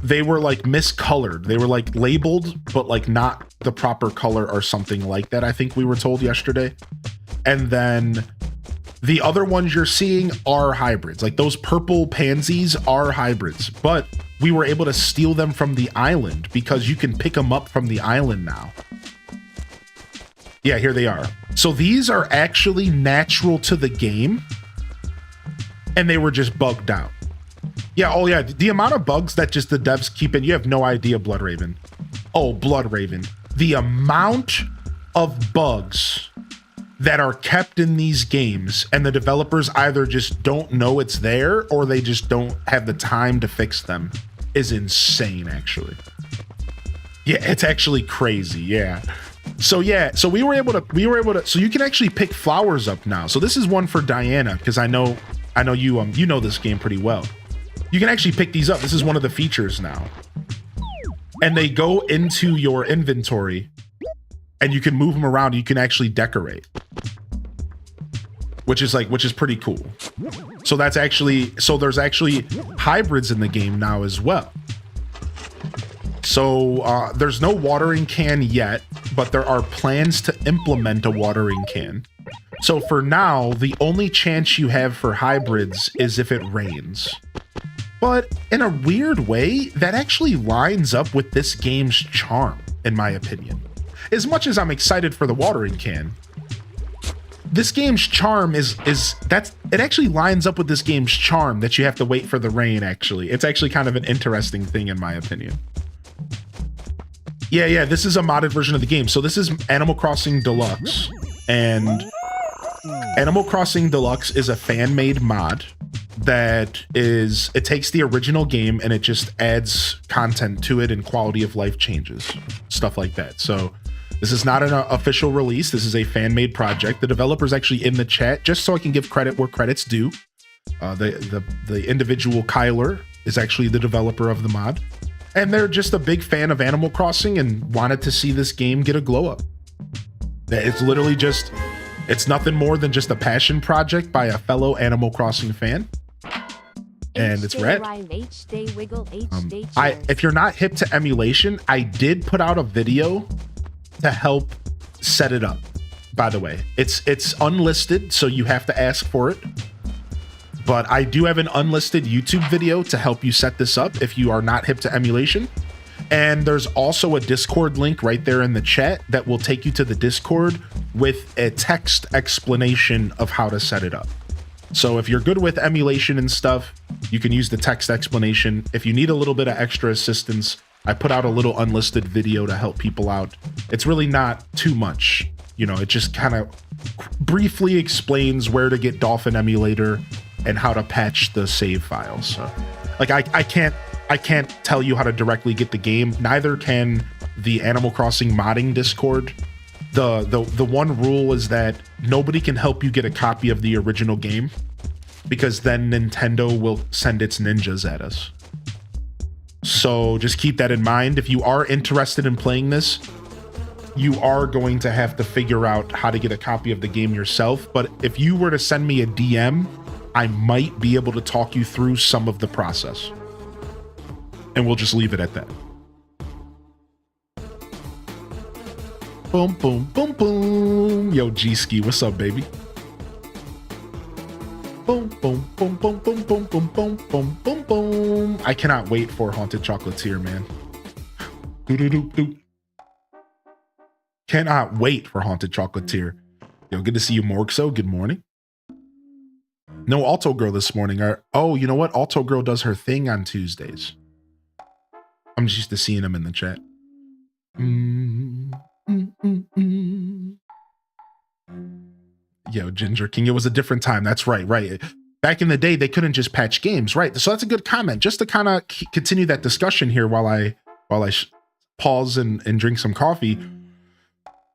they were like miscolored. They were like labeled, but like not the proper color or something like that. I think we were told yesterday. And then the other ones you're seeing are hybrids. Like those purple pansies are hybrids, but we were able to steal them from the island because you can pick them up from the island now. Yeah, here they are. So these are actually natural to the game and they were just bugged out. Yeah, oh yeah, the amount of bugs that just the devs keep in, you have no idea, Bloodraven. Oh, Bloodraven. The amount of bugs that are kept in these games and the developers either just don't know it's there or they just don't have the time to fix them is insane, actually. Yeah, it's actually crazy, yeah. So yeah, so we were able to, so you can actually pick flowers up now. So this is one for Diana, because I know you know this game pretty well. You can actually pick these up. This is one of the features now. And they go into your inventory and you can move them around. You can actually decorate, which is pretty cool. So that's actually, so there's actually hybrids in the game now as well. So there's no watering can yet, but there are plans to implement a watering can. So for now, the only chance you have for hybrids is if it rains. But in a weird way, that actually lines up with this game's charm, in my opinion. As much as I'm excited for the watering can, this game's charm it actually lines up with this game's charm that you have to wait for the rain, actually. It's actually kind of an interesting thing, in my opinion. Yeah, this is a modded version of the game. So this is Animal Crossing Deluxe. And Animal Crossing Deluxe is a fan-made mod that it takes the original game and it just adds content to it and quality of life changes, stuff like that. So this is not an official release. This is a fan-made project. The developer's actually in the chat, just so I can give credit where credit's due. The individual Kyler is actually the developer of the mod. And they're just a big fan of Animal Crossing and wanted to see this game get a glow up. It's literally just, it's nothing more than just a passion project by a fellow Animal Crossing fan. And it's red. If you're not hip to emulation, I did put out a video to help set it up. by the way. It's unlisted, so you have to ask for it. But I do have an unlisted YouTube video to help you set this up if you are not hip to emulation. And there's also a Discord link right there in the chat that will take you to the Discord with a text explanation of how to set it up. So if you're good with emulation and stuff, you can use the text explanation. If you need a little bit of extra assistance, I put out a little unlisted video to help people out. It's really not too much. You know, it just kind of briefly explains where to get Dolphin Emulator and how to patch the save files. So, like, I can't tell you how to directly get the game. Neither can the Animal Crossing modding Discord. The one rule is that nobody can help you get a copy of the original game, because then Nintendo will send its ninjas at us. So just keep that in mind. If you are interested in playing this, you are going to have to figure out how to get a copy of the game yourself. But if you were to send me a DM, I might be able to talk you through some of the process. And we'll just leave it at that. Boom, boom, boom, boom. Yo, G-Ski, what's up, baby? Boom, boom, boom, boom, boom, boom, boom, boom, boom, boom, boom. I cannot wait for Haunted Chocolatier, man. Doo-doo-doo-doo. Cannot wait for Haunted Chocolatier. Yo, good to see you, Morgso. Good morning. No Alto Girl this morning. Oh, you know what? Alto Girl does her thing on Tuesdays. I'm just used to seeing them in the chat. Yo, Ginger King, it was a different time. That's right. Back in the day, they couldn't just patch games, right? So that's a good comment. Just to kind of continue that discussion here while I pause and drink some coffee.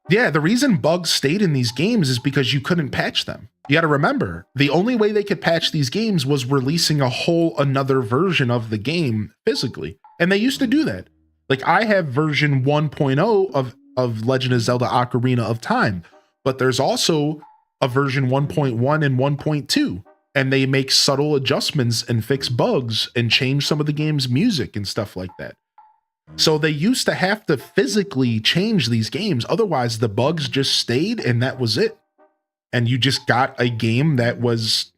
Yeah, the reason bugs stayed in these games is because you couldn't patch them. You got to remember, the only way they could patch these games was releasing a whole another version of the game physically. And they used to do that. Like, I have version 1.0 of Legend of Zelda Ocarina of Time, but there's also a version 1.1 and 1.2, and they make subtle adjustments and fix bugs and change some of the game's music and stuff like that. So they used to have to physically change these games. Otherwise, the bugs just stayed and that was it. And you just got a game that was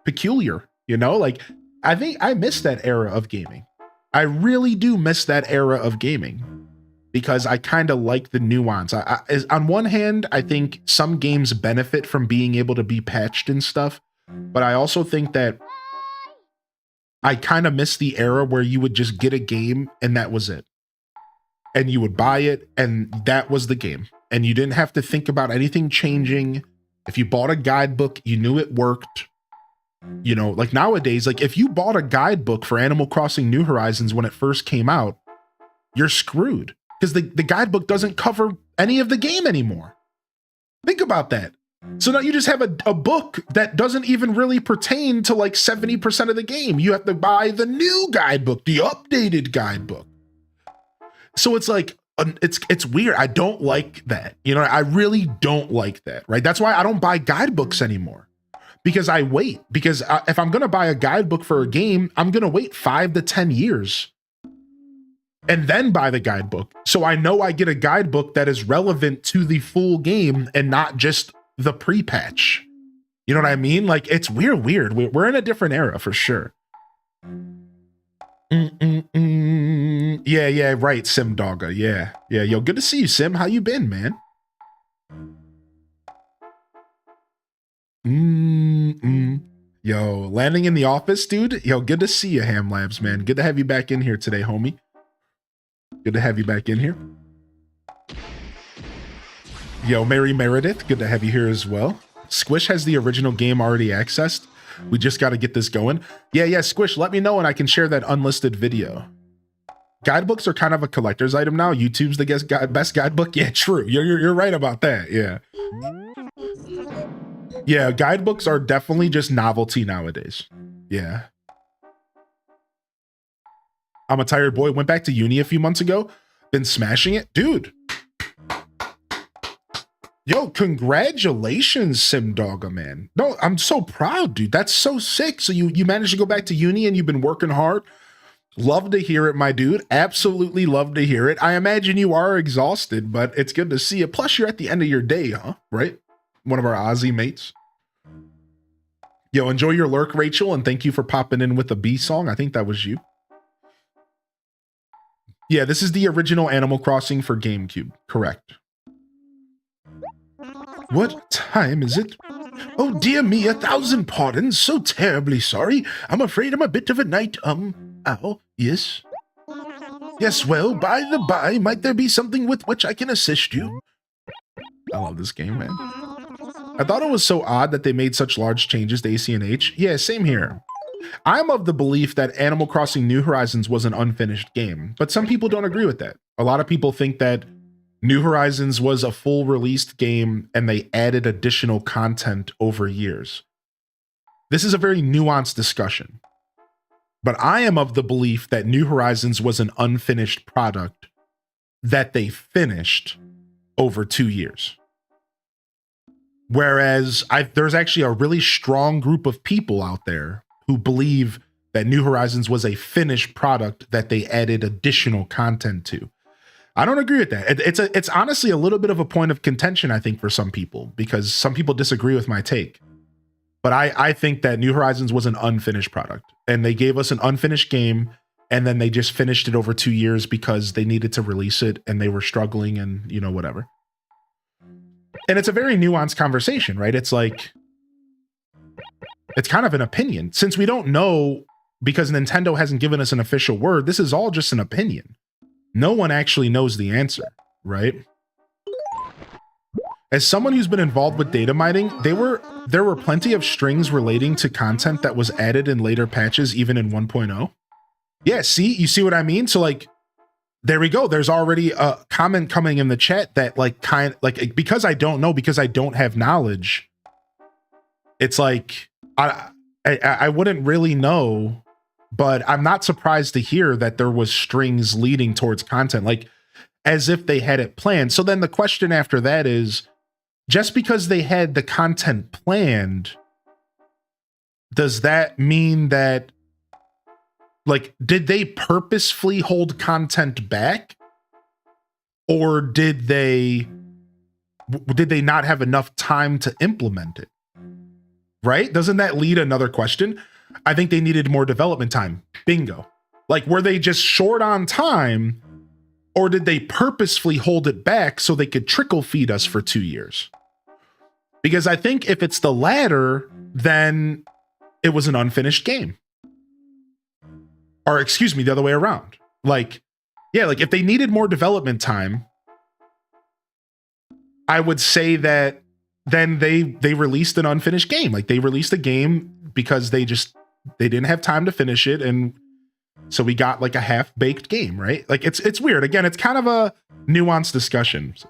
peculiar, you know? Like, I think I miss that era of gaming. I really do miss that era of gaming because I kind of like the nuance. On one hand, I think some games benefit from being able to be patched and stuff, but I also think that I kind of miss the era where you would just get a game and that was it. And you would buy it and that was the game. And you didn't have to think about anything changing. If you bought a guidebook, you knew it worked. You know, like nowadays, like if you bought a guidebook for Animal Crossing New Horizons when it first came out, you're screwed because the guidebook doesn't cover any of the game anymore. Think about that. So now you just have a book that doesn't even really pertain to like 70% of the game. You have to buy the new guidebook, the updated guidebook. So it's like, it's weird. I don't like that. You know, I really don't like that, right? That's why I don't buy guidebooks anymore. Because I wait. Because if I'm going to buy a guidebook for a game, I'm going to wait 5 to 10 years and then buy the guidebook. So I know I get a guidebook that is relevant to the full game and not just the pre-patch. You know what I mean? Like, it's weird. We're in a different era for sure. Yeah, right, Sim Dogga. Yeah. Yo, good to see you, Sim. How you been, man? Yo, landing in the office, dude. Yo, good to see you, Ham Labs, man. Good to have you back in here today, homie. Good to have you back in here. Yo, Mary Meredith, good to have you here as well. Squish has the original game already accessed. We just got to get this going. Yeah, Squish, let me know and I can share that unlisted video. Guidebooks are kind of a collector's item now. YouTube's the best guidebook. Yeah, true. You're right about that. Yeah. Yeah, guidebooks are definitely just novelty nowadays. Yeah. I'm a tired boy. Went back to uni a few months ago. Been smashing it. Dude. Yo, congratulations, Sim Dogga, man. No, I'm so proud, dude. That's so sick. So you managed to go back to uni and you've been working hard. Love to hear it, my dude. Absolutely love to hear it. I imagine you are exhausted, but it's good to see you. Plus, you're at the end of your day, huh? Right? One of our Aussie mates. Yo, enjoy your lurk, Rachel, and thank you for popping in with a B song. I think that was you. Yeah, this is the original Animal Crossing for GameCube. Correct. What time is it? Oh, dear me, 1,000 pardons. So terribly sorry. I'm afraid I'm a bit of a night, ow, yes? Yes, well, by the by, might there be something with which I can assist you? I love this game, man. I thought it was so odd that they made such large changes to ACNH. Yeah, same here. I'm of the belief that Animal Crossing New Horizons was an unfinished game, but some people don't agree with that. A lot of people think that New Horizons was a full released game and they added additional content over years. This is a very nuanced discussion, but I am of the belief that New Horizons was an unfinished product that they finished over 2 years. Whereas there's actually a really strong group of people out there who believe that New Horizons was a finished product that they added additional content to. I don't agree with that. It's honestly a little bit of a point of contention, I think, for some people, because some people disagree with my take. But I think that New Horizons was an unfinished product, and they gave us an unfinished game, and then they just finished it over 2 years because they needed to release it and they were struggling and, you know, whatever. And it's a very nuanced conversation, right? It's like, it's kind of an opinion. Since we don't know, because Nintendo hasn't given us an official word, this is all just an opinion. No one actually knows the answer, right? As someone who's been involved with data mining, there were plenty of strings relating to content that was added in later patches, even in 1.0. Yeah, see, you see what I mean? So like, there we go. There's already a comment coming in the chat that because I don't know, because I don't have knowledge, it's like, I wouldn't really know, but I'm not surprised to hear that there was strings leading towards content, like as if they had it planned. So then the question after that is, just because they had the content planned, does that mean that, like, did they purposefully hold content back? Or did they not have enough time to implement it? Right? Doesn't that lead another question? I think they needed more development time. Bingo. Like, were they just short on time, or did they purposefully hold it back so they could trickle feed us for 2 years? Because I think if it's the latter, then it was an unfinished game. Or excuse me, the other way around. Like, yeah, like if they needed more development time, I would say that then they released an unfinished game. Like, they released a game because they didn't have time to finish it, and so we got like a half-baked game, right? Like, it's weird. Again, it's kind of a nuanced discussion. So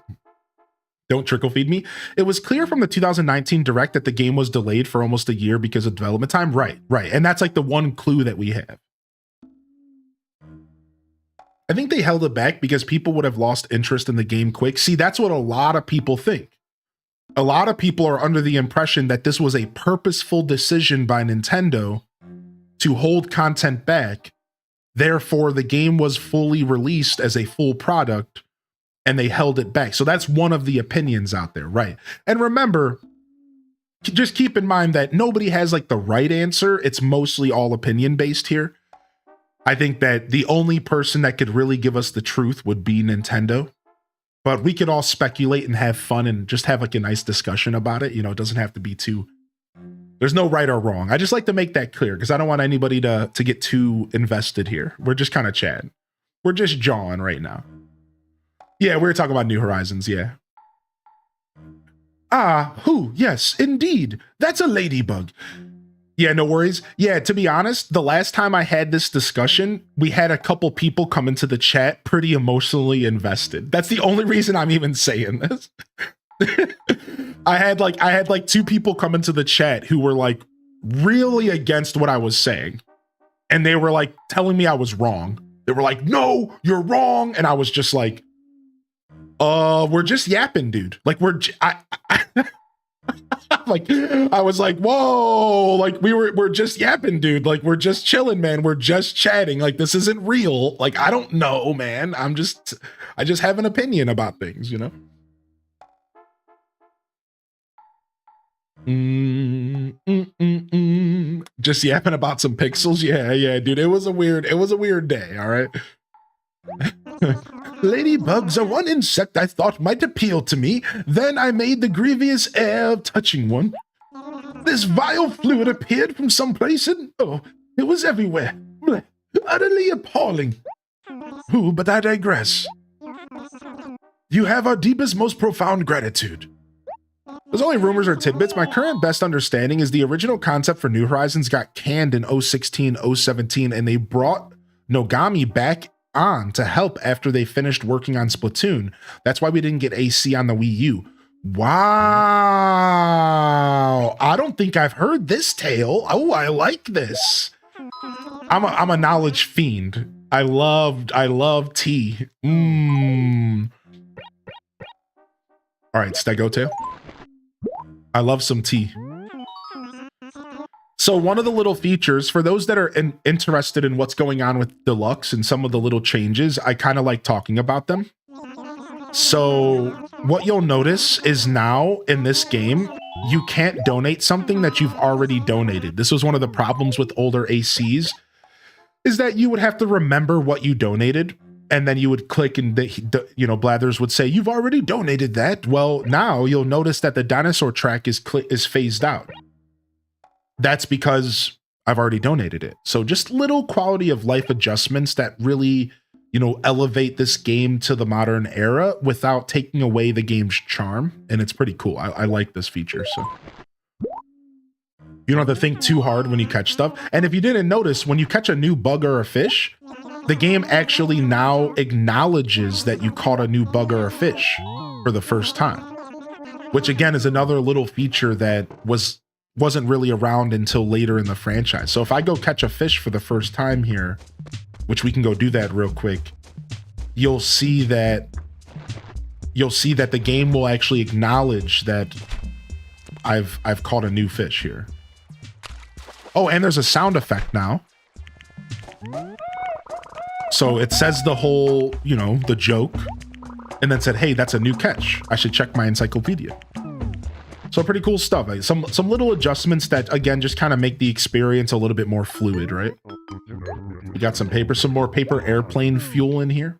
don't trickle feed me. It was clear from the 2019 Direct that the game was delayed for almost a year because of development time. Right. And that's like the one clue that we have. I think they held it back because people would have lost interest in the game quick. See, that's what a lot of people think. A lot of people are under the impression that this was a purposeful decision by Nintendo to hold content back. Therefore, the game was fully released as a full product and they held it back. So that's one of the opinions out there, right? And remember, just keep in mind that nobody has like the right answer. It's mostly all opinion based here. I think that the only person that could really give us the truth would be Nintendo, but we could all speculate and have fun and just have like a nice discussion about it. You know, it doesn't have to be there's no right or wrong. I just like to make that clear because I don't want anybody to get too invested here. We're just kind of chatting. We're just jawing right now. Yeah, we were talking about New Horizons. Yeah. Yes, indeed. That's a ladybug. Yeah, no worries. Yeah, to be honest, the last time I had this discussion, we had a couple people come into the chat pretty emotionally invested. That's the only reason I'm even saying this. I had like 2 people come into the chat who were like really against what I was saying. And they were like telling me I was wrong. They were like, "No, you're wrong." And I was just like, we're just yapping, dude. Like Like, I was like, whoa, like we're just yapping, dude. Like, we're just chilling, man. We're just chatting. Like, this isn't real. Like, I don't know, man. I just have an opinion about things, you know? Just yapping about some pixels. Yeah, dude. It was a weird day, all right? Ladybugs are one insect I thought might appeal to me. Then I made the grievous error of touching one. This vile fluid appeared from someplace and, oh, it was everywhere. Blech. Utterly appalling. Who, but I digress. You have our deepest, most profound gratitude. There's only rumors or tidbits. My current best understanding is the original concept for New Horizons got canned in 016, 017, and they brought Nogami back on to help after they finished working on Splatoon. That's why we didn't get AC on the Wii U. Wow. I don't think I've heard this tale. Oh, I like this. I'm a knowledge fiend. I love tea. All right, Stego tail. I love some tea. So one of the little features, for those that are interested in what's going on with Deluxe and some of the little changes, I kind of like talking about them. So what you'll notice is now in this game, you can't donate something that you've already donated. This was one of the problems with older ACs, is that you would have to remember what you donated. And then you would click and Blathers would say, you've already donated that. Well, now you'll notice that the dinosaur track is phased out. That's because I've already donated it. So just little quality of life adjustments that really, elevate this game to the modern era without taking away the game's charm. And it's pretty cool. I like this feature. So you don't have to think too hard when you catch stuff. And if you didn't notice, when you catch a new bug or a fish, the game actually now acknowledges that you caught a new bug or a fish for the first time, which again is another little feature that wasn't really around until later in the franchise. So if I go catch a fish for the first time here, which we can go do that real quick, you'll see that the game will actually acknowledge that I've caught a new fish here. Oh, and there's a sound effect now. So it says the whole, the joke, and then said, hey, that's a new catch. I should check my encyclopedia. So pretty cool stuff. Some little adjustments that, again, just kind of make the experience a little bit more fluid, right? We got some more paper airplane fuel in here.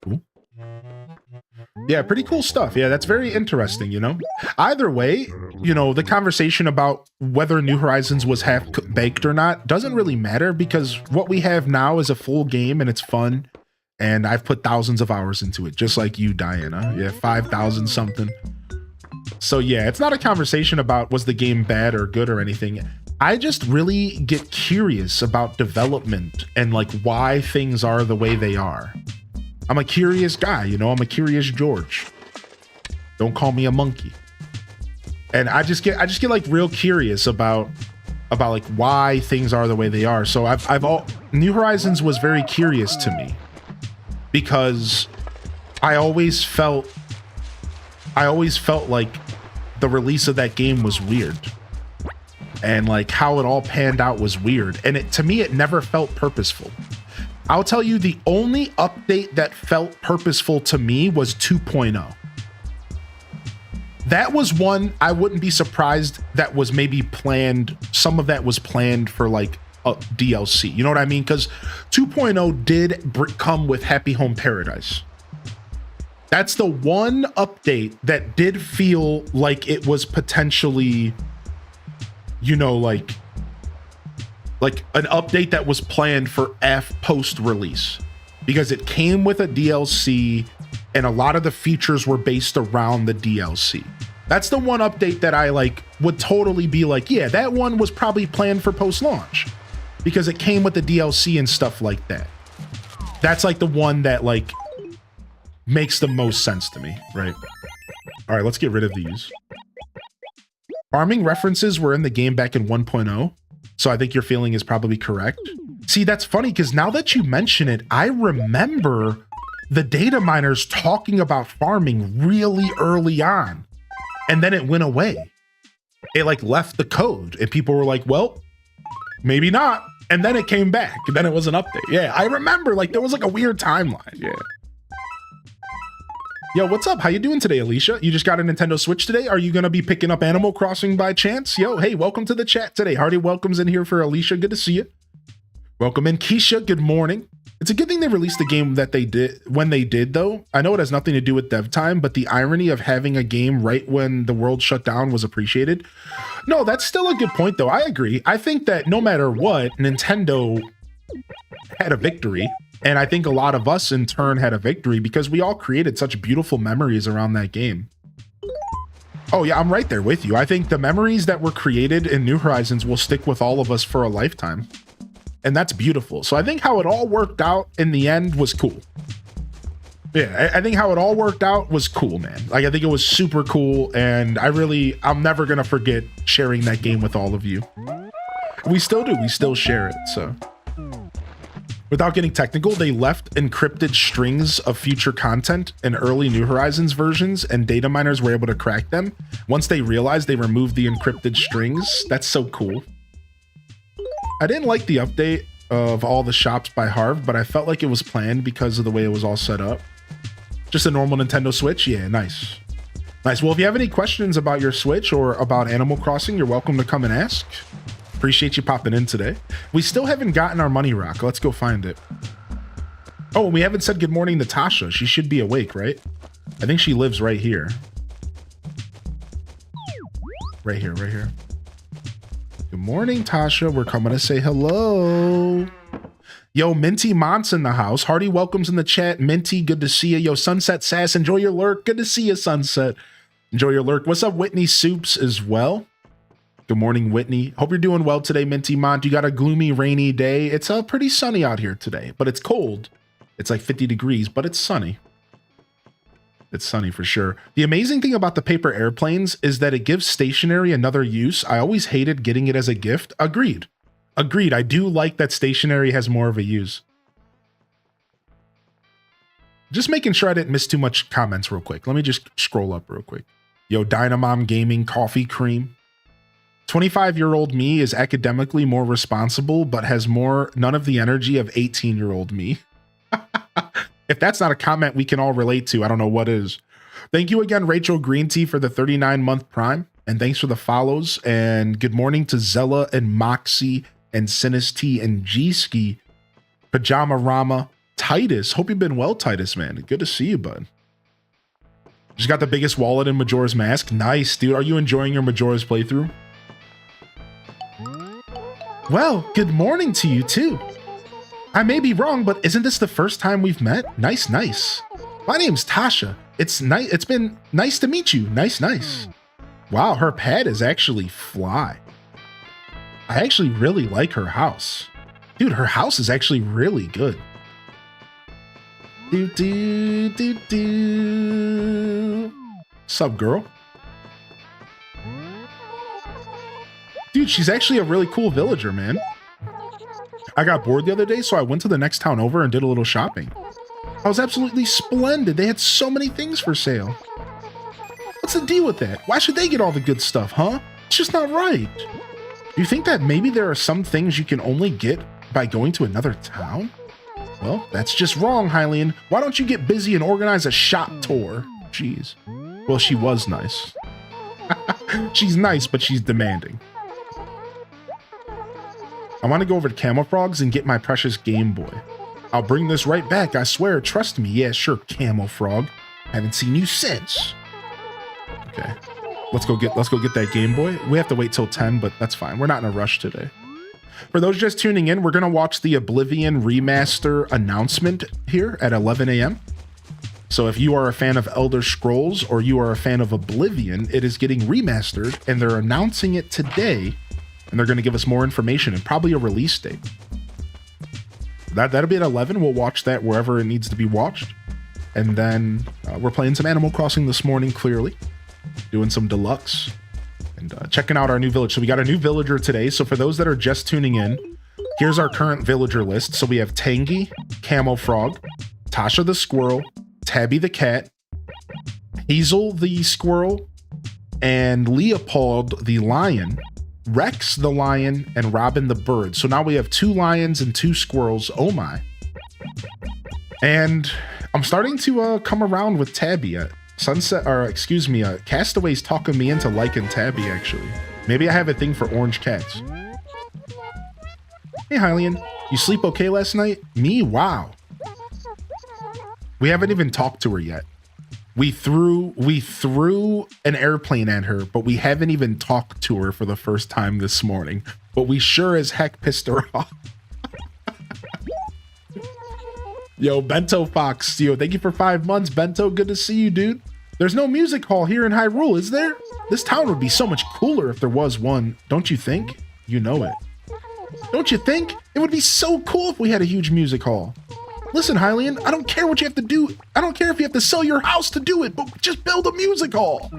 Cool. Yeah, pretty cool stuff. Yeah, that's very interesting, Either way, the conversation about whether New Horizons was half-baked or not doesn't really matter, because what we have now is a full game and it's fun, and I've put thousands of hours into it, just like you, Diana. Yeah, 5,000 something. So yeah, it's not a conversation about was the game bad or good or anything. I just really get curious about development and like why things are the way they are. I'm a curious guy, I'm a curious George. Don't call me a monkey. And I just get like real curious about like why things are the way they are. So New Horizons was very curious to me, because I always felt like the release of that game was weird, and like how it all panned out was weird, and to me it never felt purposeful. I'll tell you, the only update that felt purposeful to me was 2.0. That was one I wouldn't be surprised that was maybe planned. Some of that was planned for like a DLC. You know what I mean? Because 2.0 did come with Happy Home Paradise. That's the one update that did feel like it was potentially, like an update that was planned for post-release, because it came with a DLC and a lot of the features were based around the DLC. That's the one update that I would totally be like, yeah, that one was probably planned for post-launch, because it came with the DLC and stuff like that. That's like the one that makes the most sense to me, right? All right, let's get rid of these. Farming references were in the game back in 1.0, so I think your feeling is probably correct. See, that's funny, because now that you mention it, I remember the data miners talking about farming really early on. and then it went away. It like left the code and people were like, well, maybe not. And then it came back and then it was an update. Yeah, I remember like there was like a weird timeline. Yeah. Yo, what's up? How you doing today, Alicia? You just got a Nintendo Switch today? Are you going to be picking up Animal Crossing by chance? Yo, hey, welcome to the chat today. Hearty welcomes in here for Alicia. Good to see you. Welcome in, Keisha. Good morning. It's a good thing they released the game that they did when they did, though. I know it has nothing to do with dev time, but the irony of having a game right when the world shut down was appreciated. No, that's still a good point, though. I agree. I think that no matter what, Nintendo had a victory. And I think a lot of us in turn had a victory because we all created such beautiful memories around that game. Oh yeah, I'm right there with you. I think the memories that were created in New Horizons will stick with all of us for a lifetime. And that's beautiful. So I think how it all worked out in the end was cool. Yeah, I think how it all worked out was cool, man. Like, I think it was super cool. And I'm never going to forget sharing that game with all of you. We still do. We still share it. So without getting technical, they left encrypted strings of future content in early New Horizons versions, and data miners were able to crack them. Once they realized, they removed the encrypted strings. That's so cool. I didn't like the update of all the shops by Harv, but I felt like it was planned because of the way it was all set up. Just a normal Nintendo Switch? Yeah, nice. Nice. Well, if you have any questions about your Switch or about Animal Crossing, you're welcome to come and ask. Appreciate you popping in today. We still haven't gotten our money rock. Let's go find it. Oh, we haven't said good morning to Tasha. She should be awake, right? I think she lives right here. Right here, right here. Good morning, Tasha. We're coming to say hello. Yo, Minty Mont's in the house. Hearty welcomes in the chat. Minty, good to see you. Yo, Sunset Sass, enjoy your lurk. Good to see you, Sunset. Enjoy your lurk. What's up, Whitney Soups as well? Good morning, Whitney. Hope you're doing well today, Minty Mont. You got a gloomy, rainy day. It's pretty sunny out here today, but it's cold. It's like 50 degrees, but it's sunny. It's sunny for sure. The amazing thing about the paper airplanes is that it gives stationery another use. I always hated getting it as a gift. Agreed. Agreed. I do like that stationery has more of a use. Just making sure I didn't miss too much comments real quick. Let me just scroll up real quick. Yo, Dynamom Gaming, Coffee Cream. 25-year-old me is academically more responsible, but has none of the energy of 18-year-old me. If that's not a comment we can all relate to, I don't know what is. Thank you again, Rachel Green Tea, for the 39-month Prime. And thanks for the follows. And good morning to Zella and Moxie and Sinis T and G-Ski. Pajama Rama. Titus. Hope you've been well, Titus, man. Good to see you, bud. Just got the biggest wallet in Majora's Mask. Nice, dude. Are you enjoying your Majora's playthrough? Well, good morning to you, too. I may be wrong, but isn't this the first time we've met? Nice, nice. My name's Tasha. It's been nice to meet you. Nice, nice. Wow, her pet is actually fly. I actually really like her house. Dude, her house is actually really good. Do, do, do, do. Sup, girl? Dude, she's actually a really cool villager, man. I got bored the other day, so I went to the next town over and did a little shopping. I was absolutely splendid. They had so many things for sale. What's the deal with that? Why should they get all the good stuff, huh? It's just not right. Do you think that maybe there are some things you can only get by going to another town? Well, that's just wrong, Hylian. Why don't you get busy and organize a shop tour? Jeez. Well, she was nice. She's nice, but she's demanding. I want to go over to Camofrogs and get my precious Game Boy. I'll bring this right back, I swear. Trust me. Yeah, sure, Camofrog. Haven't seen you since. Okay. Let's go get that Game Boy. We have to wait till 10, but that's fine. We're not in a rush today. For those just tuning in, we're going to watch the Oblivion Remaster announcement here at 11 a.m. So if you are a fan of Elder Scrolls or you are a fan of Oblivion, it is getting remastered, and they're announcing it today. And they're going to give us more information and probably a release date. That'll be at 11. We'll watch that wherever it needs to be watched. And then we're playing some Animal Crossing this morning, clearly. Doing some Deluxe. And checking out our new village. So we got a new villager today. So for those that are just tuning in, here's our current villager list. So we have Tangy, Camofrog, Tasha the Squirrel, Tabby the Cat, Hazel the Squirrel, and Leopold the lion, Rex the lion, and Robin the bird. So now we have 2 lions and 2 squirrels. Oh my. And I'm starting to come around with Tabby. Castaway's talking me into liking Tabby, actually. Maybe I have a thing for orange cats. Hey, Hylian. You sleep okay last night? Me? Wow. We haven't even talked to her yet. We threw an airplane at her, but we haven't even talked to her for the first time this morning. But we sure as heck pissed her off. Yo, Bento Fox, yo, thank you for 5 months, Bento. Good to see you, dude. There's no music hall here in Hyrule, is there? This town would be so much cooler if there was one, don't you think? You know it. Don't you think? It would be so cool if we had a huge music hall. Listen, Hylian, I don't care what you have to do. I don't care if you have to sell your house to do it, but just build a music hall.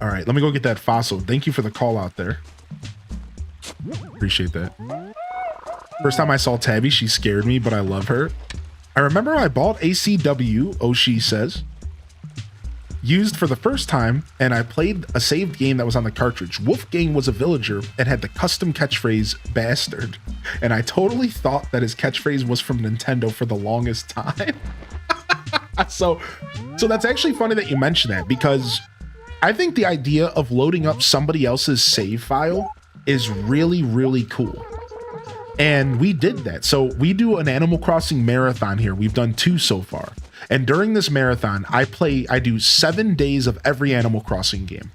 All right, let me go get that fossil. Thank you for the call out there. Appreciate that. First time I saw Tabby, she scared me, but I love her. I remember I bought ACW, Oshi says, used for the first time, and I played a saved game that was on the cartridge. Wolfgang was a villager and had the custom catchphrase, bastard. And I totally thought that his catchphrase was from Nintendo for the longest time. So that's actually funny that you mentioned that, because I think the idea of loading up somebody else's save file is really, really cool. And we did that. So we do an Animal Crossing marathon here. We've done 2 so far. And during this marathon, I do 7 days of every Animal Crossing game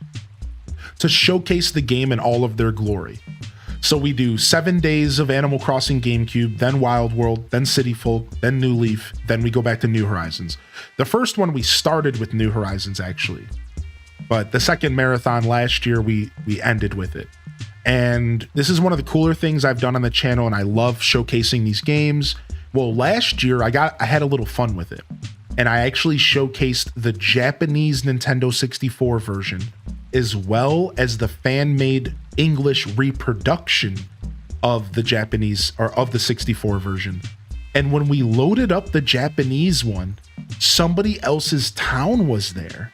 to showcase the game in all of their glory. So we do 7 days of Animal Crossing GameCube, then Wild World, then City Folk, then New Leaf, then we go back to New Horizons. The first one we started with New Horizons, actually. But the second marathon last year, we ended with it. And this is one of the cooler things I've done on the channel, and I love showcasing these games. Well, last year I had a little fun with it, and I actually showcased the Japanese Nintendo 64 version, as well as the fan-made English reproduction of the Japanese, or of the 64 version. And when we loaded up the Japanese one, somebody else's town was there.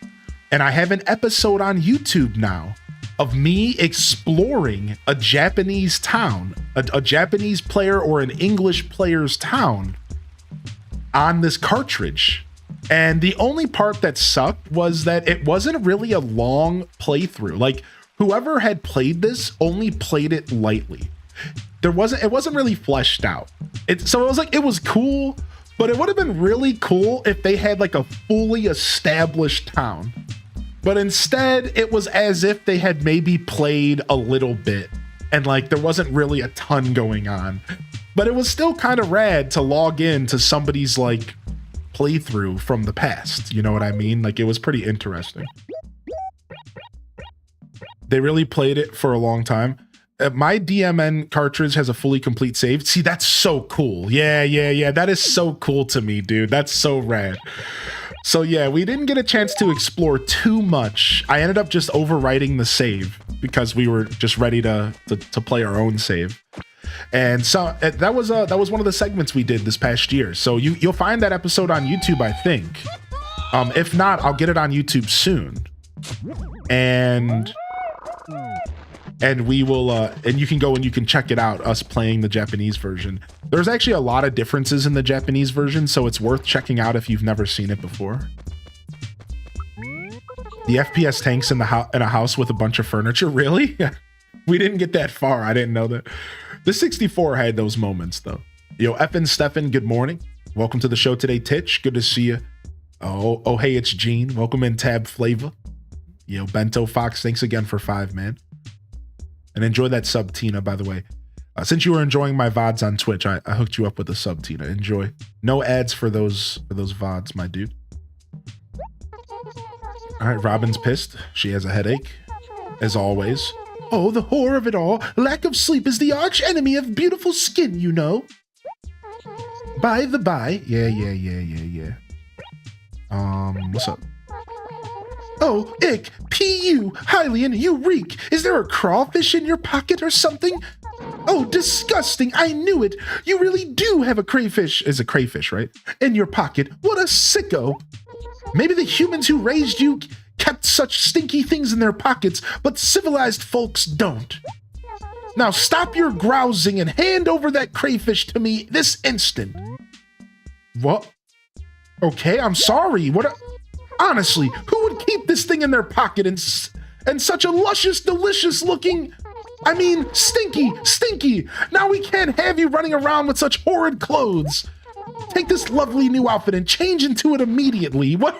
And I have an episode on YouTube now of me exploring a Japanese town, a Japanese player or an English player's town on this cartridge. And the only part that sucked was that it wasn't really a long playthrough. Like, whoever had played this only played it lightly. It wasn't really fleshed out. So it was like, it was cool, but it would have been really cool if they had like a fully established town. But instead, it was as if they had maybe played a little bit and like there wasn't really a ton going on. But it was still kind of rad to log in to somebody's like playthrough from the past. You know what I mean? Like, it was pretty interesting. They really played it for a long time. My DMN cartridge has a fully complete save. See, that's so cool. Yeah. That is so cool to me, dude. That's so rad. So yeah, we didn't get a chance to explore too much. I ended up just overwriting the save because we were just ready to play our own save. And so that was one of the segments we did this past year. So you'll find that episode on YouTube, I think. If not, I'll get it on YouTube soon. And we will, and you can go and you can check it out, us playing the Japanese version. There's actually a lot of differences in the Japanese version, so it's worth checking out if you've never seen it before. The FPS tanks in a house with a bunch of furniture, really? We didn't get that far, I didn't know that. The 64 had those moments, though. Yo, Effin Stefan, good morning. Welcome to the show today, Titch. Good to see you. Oh, hey, it's Gene. Welcome in, Tab Flavor. Yo, Bento Fox, thanks again for 5, man. And enjoy that sub, Tina, by the way. Since you were enjoying my VODs on Twitch, I hooked you up with a sub, Tina. Enjoy. No ads for those VODs, my dude. All right, Robin's pissed. She has a headache, as always. Oh, the horror of it all. Lack of sleep is the arch enemy of beautiful skin, you know. By the by. Yeah. What's up? Oh, ick, P.U., Hylian, you reek. Is there a crawfish in your pocket or something? Oh, disgusting, I knew it. You really do have a crayfish, is a crayfish, right? In your pocket. What a sicko. Maybe the humans who raised you kept such stinky things in their pockets, but civilized folks don't. Now stop your grousing and hand over that crayfish to me this instant. What? Okay, I'm sorry. Honestly, who would keep this thing in their pocket and such a luscious, delicious looking... I mean, stinky. Now we can't have you running around with such horrid clothes. Take this lovely new outfit and change into it immediately. What?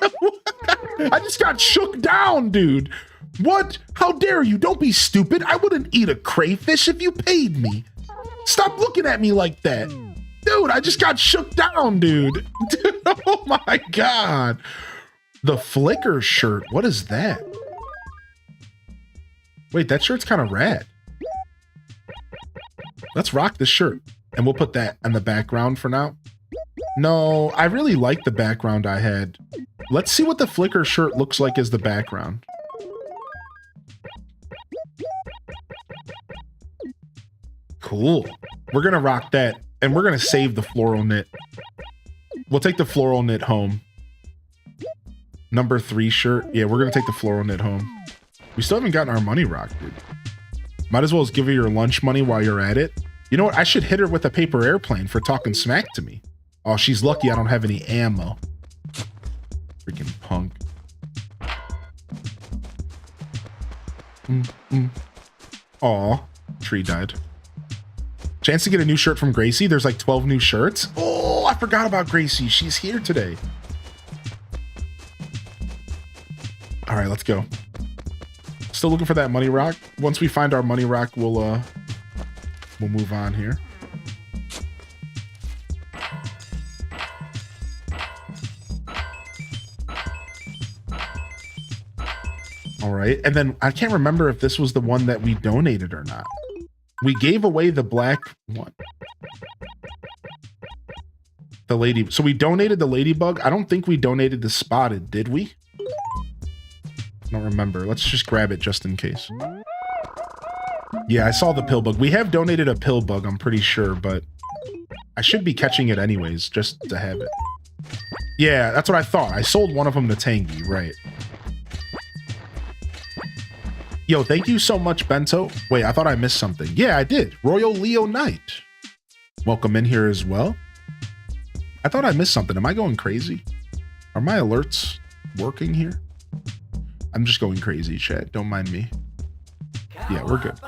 I just got shook down, dude. What? How dare you? Don't be stupid. I wouldn't eat a crayfish if you paid me. Stop looking at me like that. Dude, I just got shook down, dude. Dude, oh my God. The Flicker shirt. What is that? Wait, that shirt's kind of rad. Let's rock this shirt. And we'll put that in the background for now. No, I really like the background I had. Let's see what the Flicker shirt looks like as the background. Cool. We're going to rock that. And we're going to save the floral knit. We'll take the floral knit home. Number 3 shirt. Yeah, we're going to take the floral knit home. We still haven't gotten our money rocked, dude. Might as well give her your lunch money while you're at it. You know what? I should hit her with a paper airplane for talking smack to me. Oh, she's lucky I don't have any ammo. Freaking punk. Aw, tree died. Chance to get a new shirt from Gracie. There's like 12 new shirts. Oh, I forgot about Gracie. She's here today. All right, let's go. Still looking for that money rock. Once we find our money rock, we'll move on here. All right, and then I can't remember if this was the one that we donated or not. We gave away the black one. The lady. So we donated the ladybug. I don't think we donated the spotted, did we? I don't remember. Let's just grab it just in case. Yeah, I saw the pill bug. We have donated a pill bug, I'm pretty sure, but I should be catching it anyways, just to have it. Yeah, that's what I thought. I sold one of them to Tangy, right. Yo, thank you so much, Bento. Wait, I thought I missed something. Yeah, I did. Royal Leo Knight. Welcome in here as well. I thought I missed something. Am I going crazy? Are my alerts working here? I'm just going crazy, chat. Don't mind me. Yeah, we're good.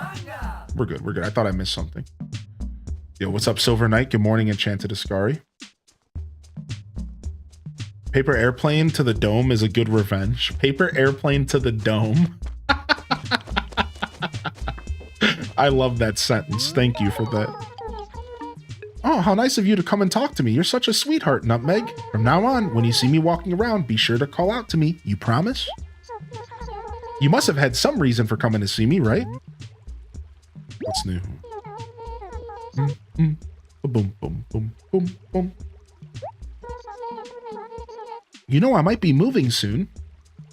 We're good. We're good. I thought I missed something. Yo, what's up, Silver Knight? Good morning, Enchanted Ascari. Paper airplane to the dome is a good revenge. Paper airplane to the dome. I love that sentence. Thank you for that. Oh, how nice of you to come and talk to me. You're such a sweetheart, Nutmeg. From now on, when you see me walking around, be sure to call out to me. You promise? You must have had some reason for coming to see me, right? What's new? Boom, boom, boom, boom, boom. You know, I might be moving soon.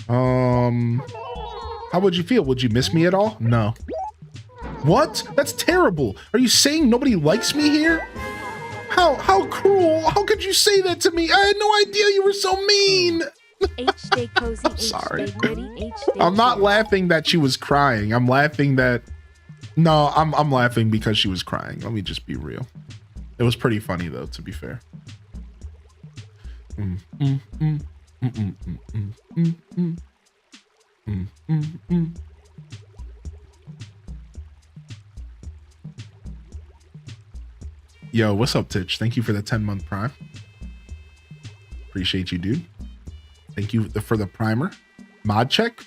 How would you feel? Would you miss me at all? No. What? That's terrible. Are you saying nobody likes me here? How cruel. How could you say that to me? I had no idea you were so mean. H-Day Cozy, I'm sorry. H-Day Gritty, H-Day I'm not Gritty. laughing that she was crying. I'm laughing that... No, I'm laughing because she was crying. Let me just be real. It was pretty funny, though, to be fair. Yo, what's up, Titch? Thank you for the 10-month prime. Appreciate you, dude. Thank you for the primer. Mod check?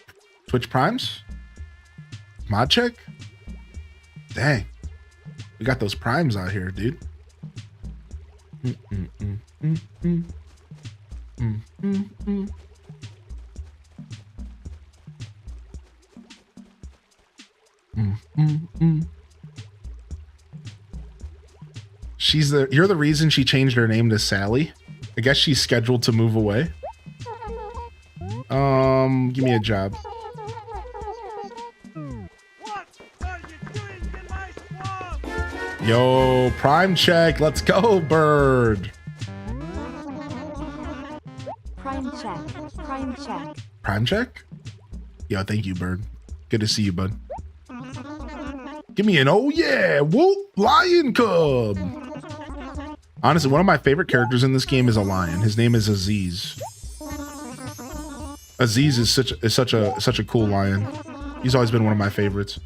Twitch primes? Mod check? Dang. We got those primes out here, dude. You're the reason she changed her name to Sally. I guess she's scheduled to move away. Give me a job. What are you doing in my swamp? Yo, prime check. Let's go, bird. Prime check. Prime check. Prime check? Yeah, thank you, Bird. Good to see you, bud. Give me an oh yeah, whoop, lion cub. Honestly, one of my favorite characters in this game is a lion. His name is Aziz. Aziz is such a cool lion. He's always been one of my favorites.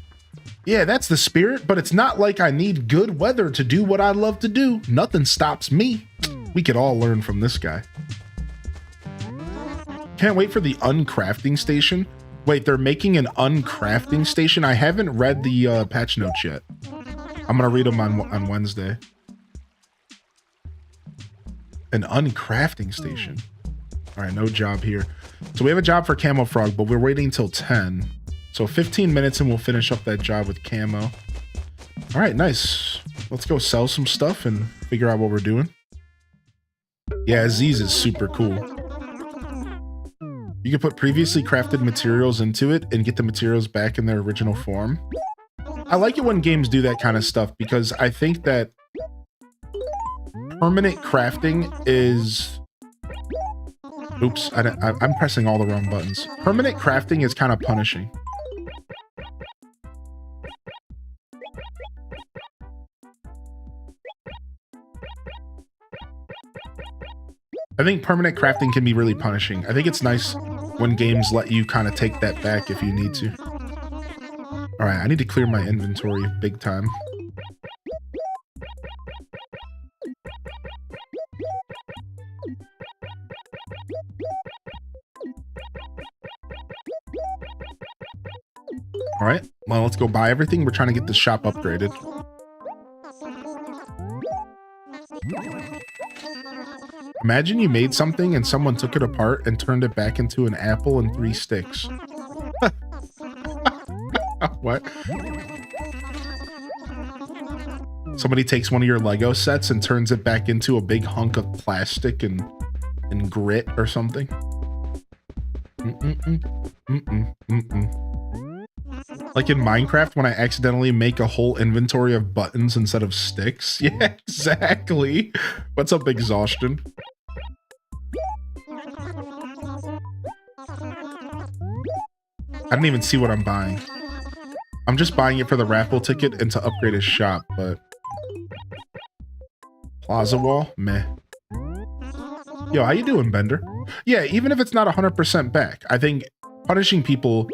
Yeah, that's the spirit, but it's not like I need good weather to do what I love to do. Nothing stops me. We could all learn from this guy. Can't wait for the uncrafting station. Wait, they're making an uncrafting station? I haven't read the patch notes yet. I'm gonna read them on Wednesday. An uncrafting station. All right, no job here. So we have a job for Camo Frog, but we're waiting till 10. So 15 minutes and we'll finish up that job with Camo. All right, nice. Let's go sell some stuff and figure out what we're doing. Yeah, Aziz is super cool. You can put previously crafted materials into it and get the materials back in their original form. I like it when games do that kind of stuff because I think that permanent crafting is... Oops, I'm pressing all the wrong buttons. Permanent crafting is kind of punishing. I think permanent crafting can be really punishing. I think it's nice when games let you kind of take that back if you need to. All right, I need to clear my inventory big time. All right, well, let's go buy everything. We're trying to get the shop upgraded. Imagine you made something and someone took it apart and turned it back into an apple and 3 sticks. What? Somebody takes one of your Lego sets and turns it back into a big hunk of plastic and grit or something. Like in Minecraft when I accidentally make a whole inventory of buttons instead of sticks. Yeah, exactly. What's up, Exhaustion? I didn't even see what I'm buying. I'm just buying it for the raffle ticket and to upgrade his shop, but... Plaza wall? Meh. Yo, how you doing, Bender? Yeah, even if it's not 100% back, I think punishing people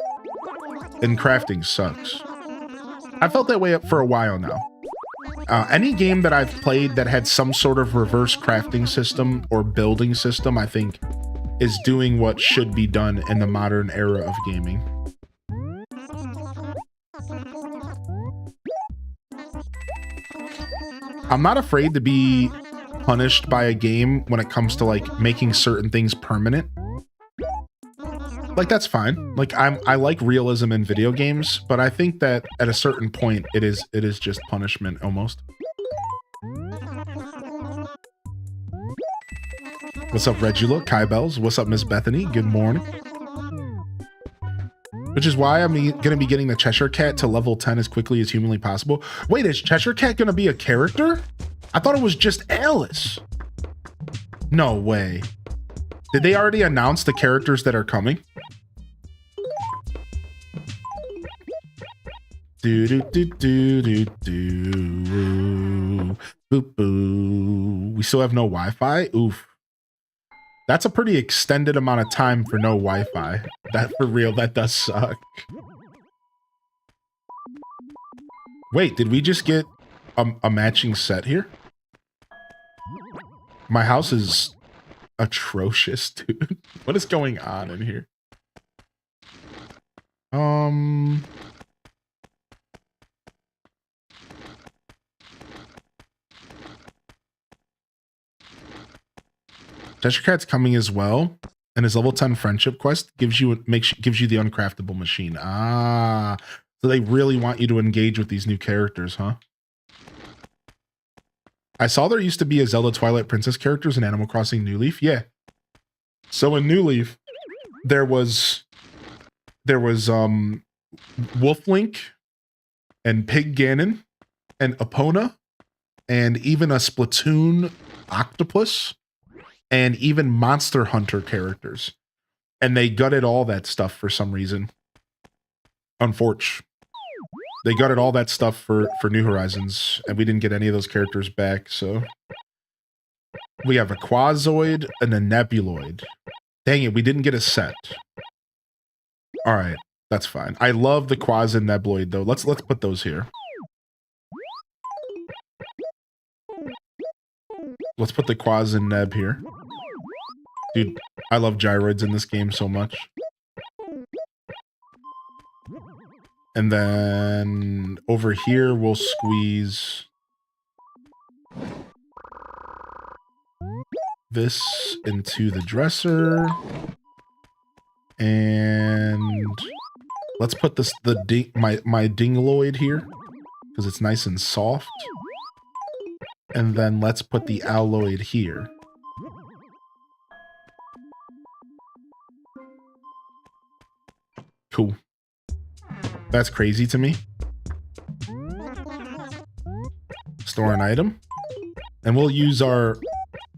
in crafting sucks. I felt that way for a while now. Any game that I've played that had some sort of reverse crafting system or building system, I think, is doing what should be done in the modern era of gaming. I'm not afraid to be punished by a game when it comes to like making certain things permanent. Like that's fine. Like I like realism in video games, but I think that at a certain point it is just punishment almost. What's up, Regula? Kai Bells. What's up, Miss Bethany? Good morning. Which is why I'm going to be getting the Cheshire Cat to level 10 as quickly as humanly possible. Wait, is Cheshire Cat going to be a character? I thought it was just Alice. No way. Did they already announce the characters that are coming? Do do do do do do. Boop boo. We still have no Wi-Fi? Oof. That's a pretty extended amount of time for no Wi-Fi. That for real, that does suck. Wait, did we just get a matching set here? My house is atrocious, dude. What is going on in here? Cheshire Cat's coming as well, and his level 10 friendship quest gives you gives you the uncraftable machine. Ah, so they really want you to engage with these new characters, huh? I saw there used to be a Zelda Twilight Princess characters in Animal Crossing New Leaf. Yeah. So in New Leaf, there was Wolf Link and Pig Ganon and Epona and even a Splatoon octopus. And even Monster Hunter characters. And they gutted all that stuff for some reason. Unfortunately. They gutted all that stuff for New Horizons, and we didn't get any of those characters back, so... We have a Quazoid and a Nebuloid. Dang it, we didn't get a set. Alright, that's fine. I love the Quaz and Nebuloid, though. Let's put those here. Let's put the Quaz and Neb here. Dude, I love gyroids in this game so much. And then over here, we'll squeeze this into the dresser. And let's put this my Dingloid here because it's nice and soft. And then let's put the Alloid here. Cool. That's crazy to me. Store an item. And we'll use our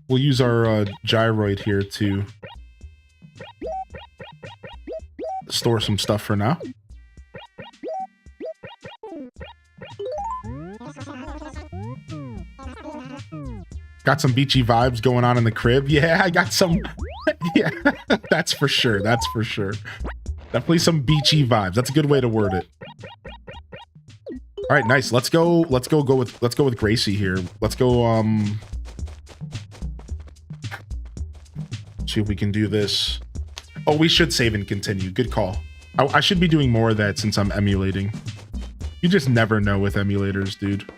gyroid here to store some stuff for now. Got some beachy vibes going on in the crib. Yeah, I got some. Yeah, that's for sure. That's for sure. Definitely some beachy vibes. That's a good way to word it. All right, nice. Let's go with Gracie here. Let's go see if we can do this. Oh, we should save and continue. Good call. I should be doing more of that since I'm emulating. You just never know with emulators, dude.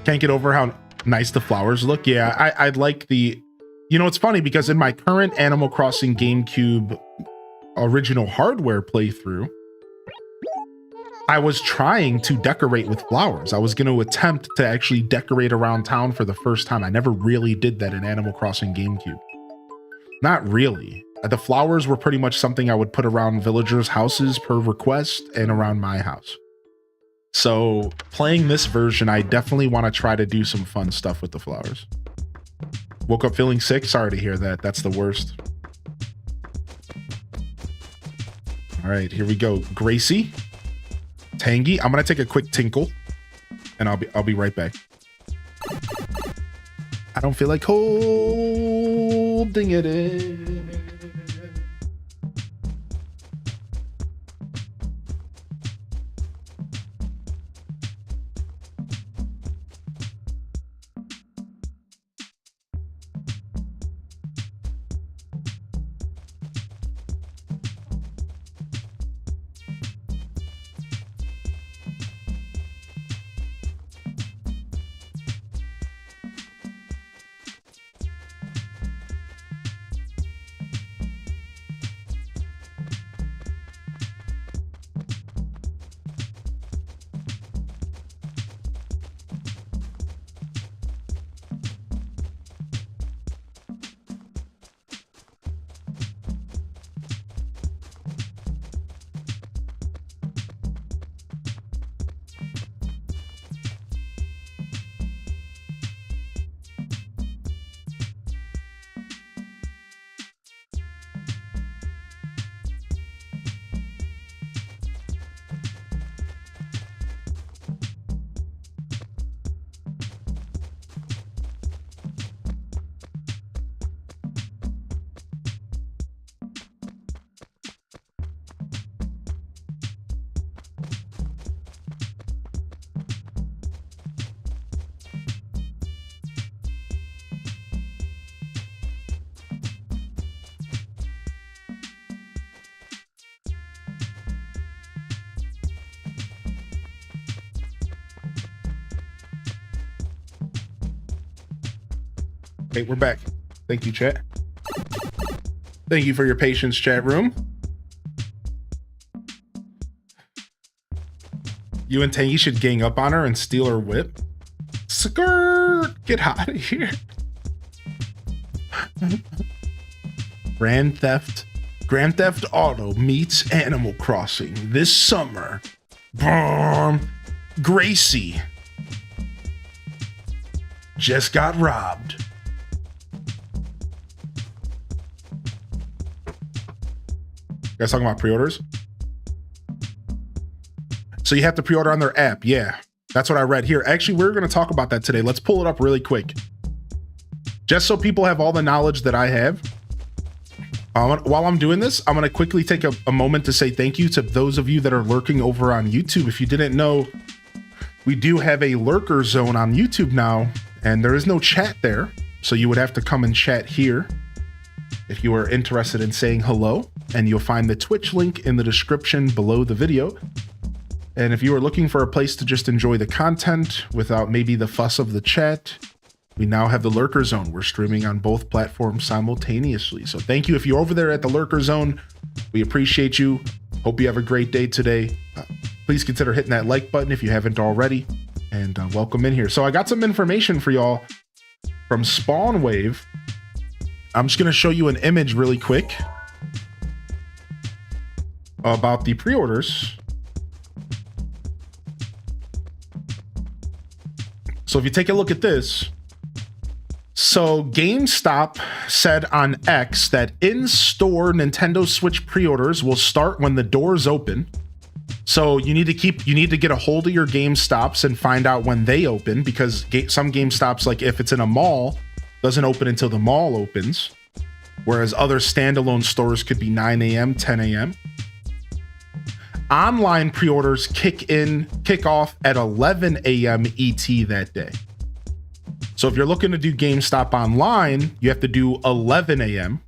Can't get over how nice the flowers look. Yeah, I'd like the... You know, it's funny because in my current Animal Crossing GameCube original hardware playthrough, I was trying to decorate with flowers. I was going to attempt to actually decorate around town for the first time. I never really did that in Animal Crossing GameCube. Not really. The flowers were pretty much something I would put around villagers' houses per request and around my house. So playing this version, I definitely want to try to do some fun stuff with the flowers. Woke up feeling sick. Sorry to hear that. That's the worst. All right, here we go. Gracie, Tangy. I'm gonna take a quick tinkle, and I'll be right back. I don't feel like holding it in. Okay, we're back. Thank you, chat. Thank you for your patience, chat room. You and Tangy should gang up on her and steal her whip. Skirt! Get out of here. Grand Theft Auto meets Animal Crossing this summer. Gracie just got robbed. guys talking about pre-orders? So you have to pre-order on their app. Yeah, that's what I read here. Actually, we're going to talk about that today. Let's pull it up really quick. Just so people have all the knowledge that I have. While I'm doing this, I'm going to quickly take a moment to say thank you to those of you that are lurking over on YouTube. If you didn't know, we do have a lurker zone on YouTube now, and there is no chat there. So you would have to come and chat here if you are interested in saying hello, and you'll find the Twitch link in the description below the video. And if you are looking for a place to just enjoy the content without maybe the fuss of the chat, we now have the Lurker Zone. We're streaming on both platforms simultaneously. So thank you if you're over there at the Lurker Zone. We appreciate you. Hope you have a great day today. Please consider hitting that like button if you haven't already. And welcome in here. So I got some information for y'all from SpawnWave. I'm just going to show you an image really quick about the pre-orders. So if you take a look at this, so GameStop said on X that in-store Nintendo Switch pre-orders will start when the doors open. So you need to get a hold of your GameStops and find out when they open, because some GameStops, like if it's in a mall, doesn't open until the mall opens, whereas other standalone stores could be 9 a.m., 10 a.m. Online pre-orders kick off at 11 a.m. ET that day. So if you're looking to do GameStop online, you have to do 11 a.m.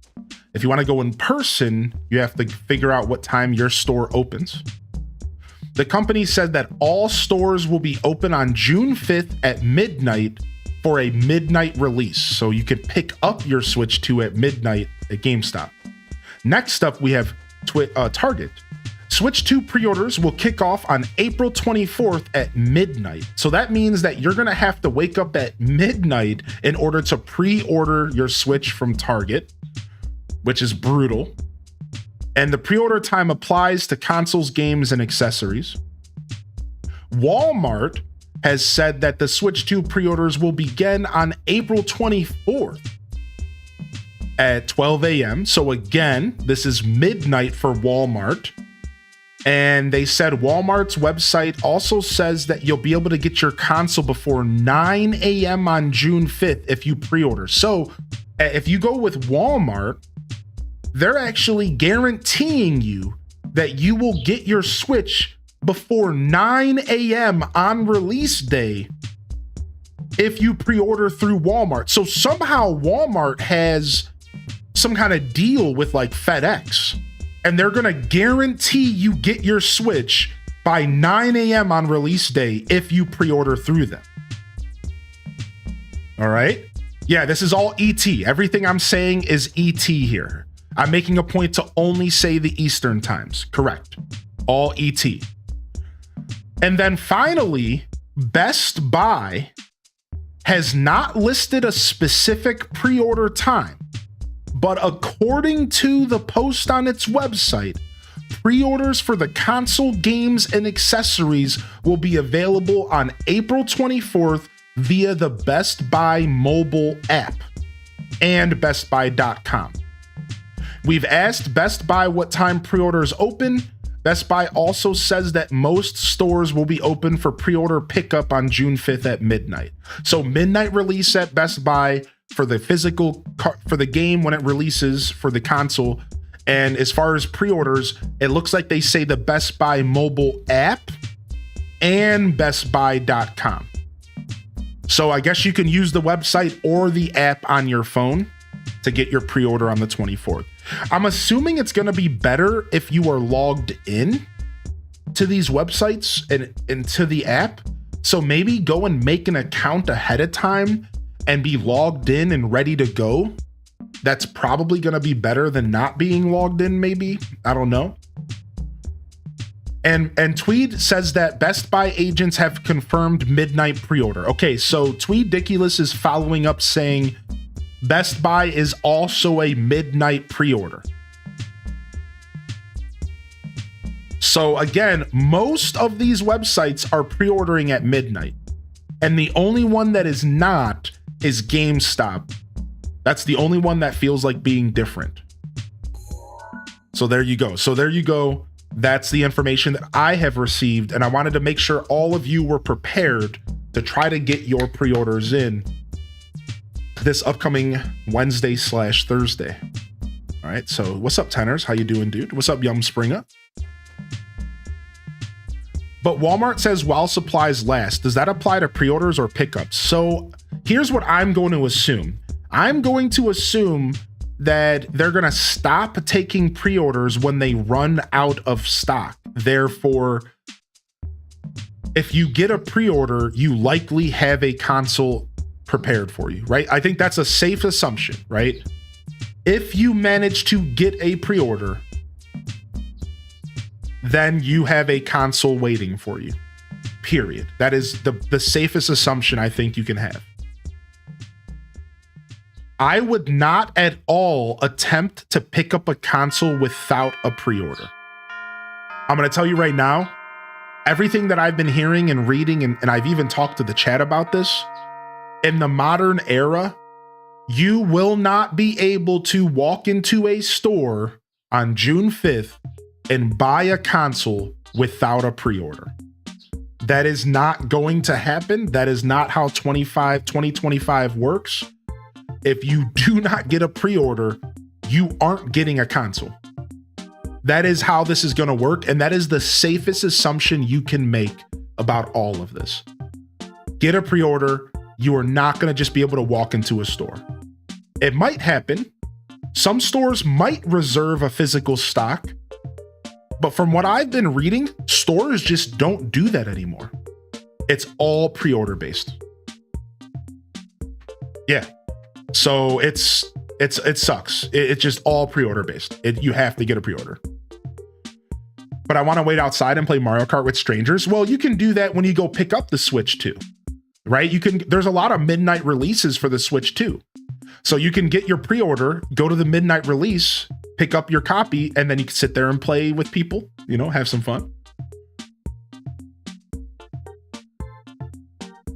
If you want to go in person, you have to figure out what time your store opens. The company said that all stores will be open on June 5th at midnight for a midnight release. So you could pick up your Switch 2 at midnight at GameStop. Next up, we have Target. Switch 2 pre-orders will kick off on April 24th at midnight. So that means that you're going to have to wake up at midnight in order to pre-order your Switch from Target, which is brutal. And the pre-order time applies to consoles, games, and accessories. Walmart has said that the Switch 2 pre-orders will begin on April 24th at 12 a.m. So again, this is midnight for Walmart. And they said Walmart's website also says that you'll be able to get your console before 9 a.m. on June 5th if you pre-order. So if you go with Walmart, they're actually guaranteeing you that you will get your Switch before 9 a.m. on release day if you pre-order through Walmart. So somehow Walmart has some kind of deal with like FedEx, and they're going to guarantee you get your Switch by 9 a.m. on release day if you pre-order through them. All right? Yeah, this is all ET. Everything I'm saying is ET here. I'm making a point to only say the Eastern times. Correct. All ET. And then finally, Best Buy has not listed a specific pre-order time. But according to the post on its website, pre-orders for the console, games, and accessories will be available on April 24th via the Best Buy mobile app and bestbuy.com. We've asked Best Buy what time pre-orders open. Best Buy also says that most stores will be open for pre-order pickup on June 5th at midnight. So midnight release at Best Buy for the for the game when it releases for the console. And as far as pre-orders, it looks like they say the Best Buy mobile app and bestbuy.com. So I guess you can use the website or the app on your phone to get your pre-order on the 24th. I'm assuming it's going to be better if you are logged in to these websites and to the app. So maybe go and make an account ahead of time and be logged in and ready to go. That's probably going to be better than not being logged in, maybe. I don't know. And Tweed says that Best Buy agents have confirmed midnight pre-order. Okay, so Tweediculous is following up saying Best Buy is also a midnight pre-order. So again, most of these websites are pre-ordering at midnight. And the only one that is not is GameStop. That's the only one that feels like being different. So there you go. So there you go. That's the information that I have received. And I wanted to make sure all of you were prepared to try to get your pre-orders in this upcoming Wednesday/Thursday. All right. So what's up, Tenors? How you doing, dude? What's up, Yum Springer? But Walmart says while supplies last. Does that apply to pre-orders or pickups? So here's what I'm going to assume. I'm going to assume that they're going to stop taking pre-orders when they run out of stock. Therefore, if you get a pre-order, you likely have a console prepared for you, right? I think that's a safe assumption, right? If you manage to get a pre-order, then you have a console waiting for you, period. That is the safest assumption I think you can have. I would not at all attempt to pick up a console without a pre-order. I'm going to tell you right now, everything that I've been hearing and reading, and I've even talked to the chat about this, in the modern era, you will not be able to walk into a store on June 5th and buy a console without a pre-order. That is not going to happen. That is not how 2025 works. If you do not get a pre-order, you aren't getting a console. That is how this is going to work. And that is the safest assumption you can make about all of this. Get a pre-order. You are not going to just be able to walk into a store. It might happen. Some stores might reserve a physical stock. But from what I've been reading, stores just don't do that anymore. It's all pre-order based. Yeah. So it sucks. It's just all pre-order based. You have to get a pre-order. But I want to wait outside and play Mario Kart with strangers. Well, you can do that when you go pick up the Switch 2, right? There's a lot of midnight releases for the Switch 2. So you can get your pre-order, go to the midnight release, pick up your copy, and then you can sit there and play with people, have some fun.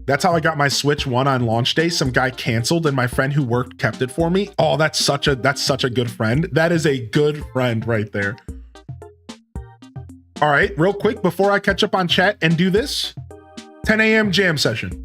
That's how I got my Switch 1 on launch day. Some guy canceled and my friend who worked kept it for me. Oh, that's such a good friend. That is a good friend right there. All right, real quick before I catch up on chat and do this, 10 a.m. jam session.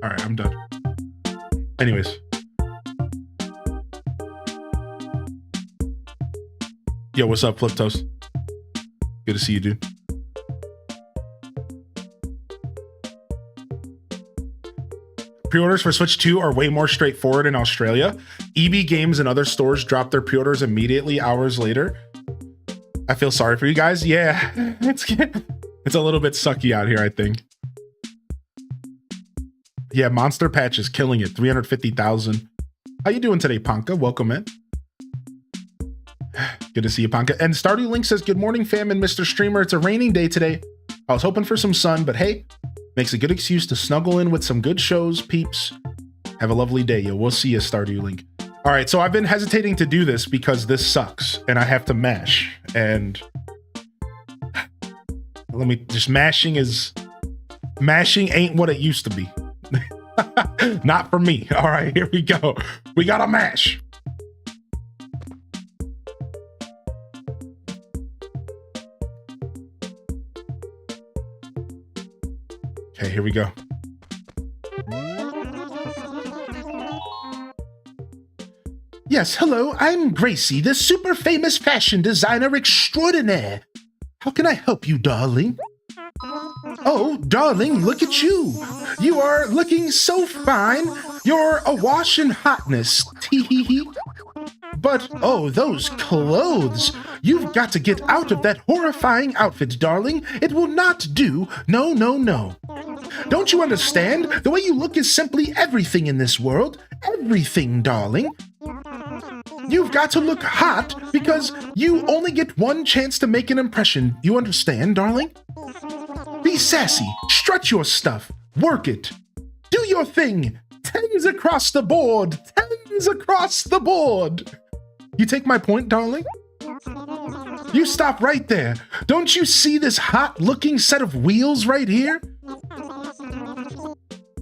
All right, I'm done. Anyways. Yo, what's up, Flip Toast? Good to see you, dude. Pre-orders for Switch 2 are way more straightforward in Australia. EB Games and other stores drop their pre-orders immediately hours later. I feel sorry for you guys. Yeah, it's a little bit sucky out here, I think. Yeah, Monster Patch is killing it. 350,000. How you doing today, Panka? Welcome in. Good to see you, Panka. And Stardew Link says, good morning, fam and Mr. Streamer. It's a raining day today. I was hoping for some sun, but hey, makes a good excuse to snuggle in with some good shows, peeps. Have a lovely day, yo. We'll see you, Stardew Link. All right, so I've been hesitating to do this because this sucks and I have to mash. And mashing ain't what it used to be. Not for me. All right, here we go. We gotta mash. Okay, here we go. Yes, hello, I'm Gracie, the super famous fashion designer extraordinaire. How can I help you, darling? Oh, darling, look at you. You are looking so fine. You're awash in hotness. Tee hee hee. But, oh, those clothes. You've got to get out of that horrifying outfit, darling. It will not do. No, no, no. Don't you understand? The way you look is simply everything in this world. Everything, darling. You've got to look hot because you only get one chance to make an impression. You understand, darling? Be sassy. Strut your stuff. Work it. Do your thing. Tens across the board. Tens across the board. You take my point, darling? You stop right there. Don't you see this hot-looking set of wheels right here?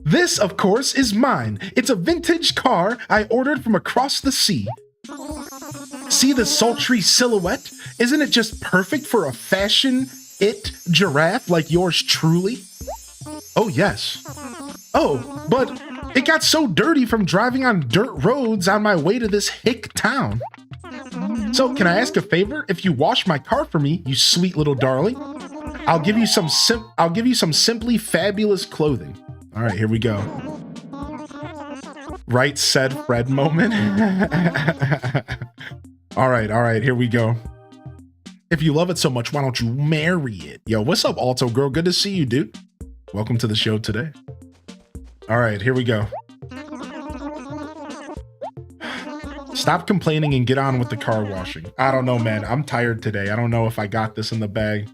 This, of course, is mine. It's a vintage car I ordered from across the sea. See the sultry silhouette? Isn't it just perfect for a fashion-it giraffe like yours truly? Oh, yes. Oh, but it got so dirty from driving on dirt roads on my way to this hick town. So, can I ask a favor? If you wash my car for me, you sweet little darling, I'll give you some simply fabulous clothing. All right, here we go. Right said Fred moment. All right, here we go. If you love it so much, why don't you marry it? Yo, what's up, Alto Girl? Good to see you, dude. Welcome to the show today. All right, here we go. Stop complaining and get on with the car washing. I don't know, man. I'm tired today. I don't know if I got this in the bag.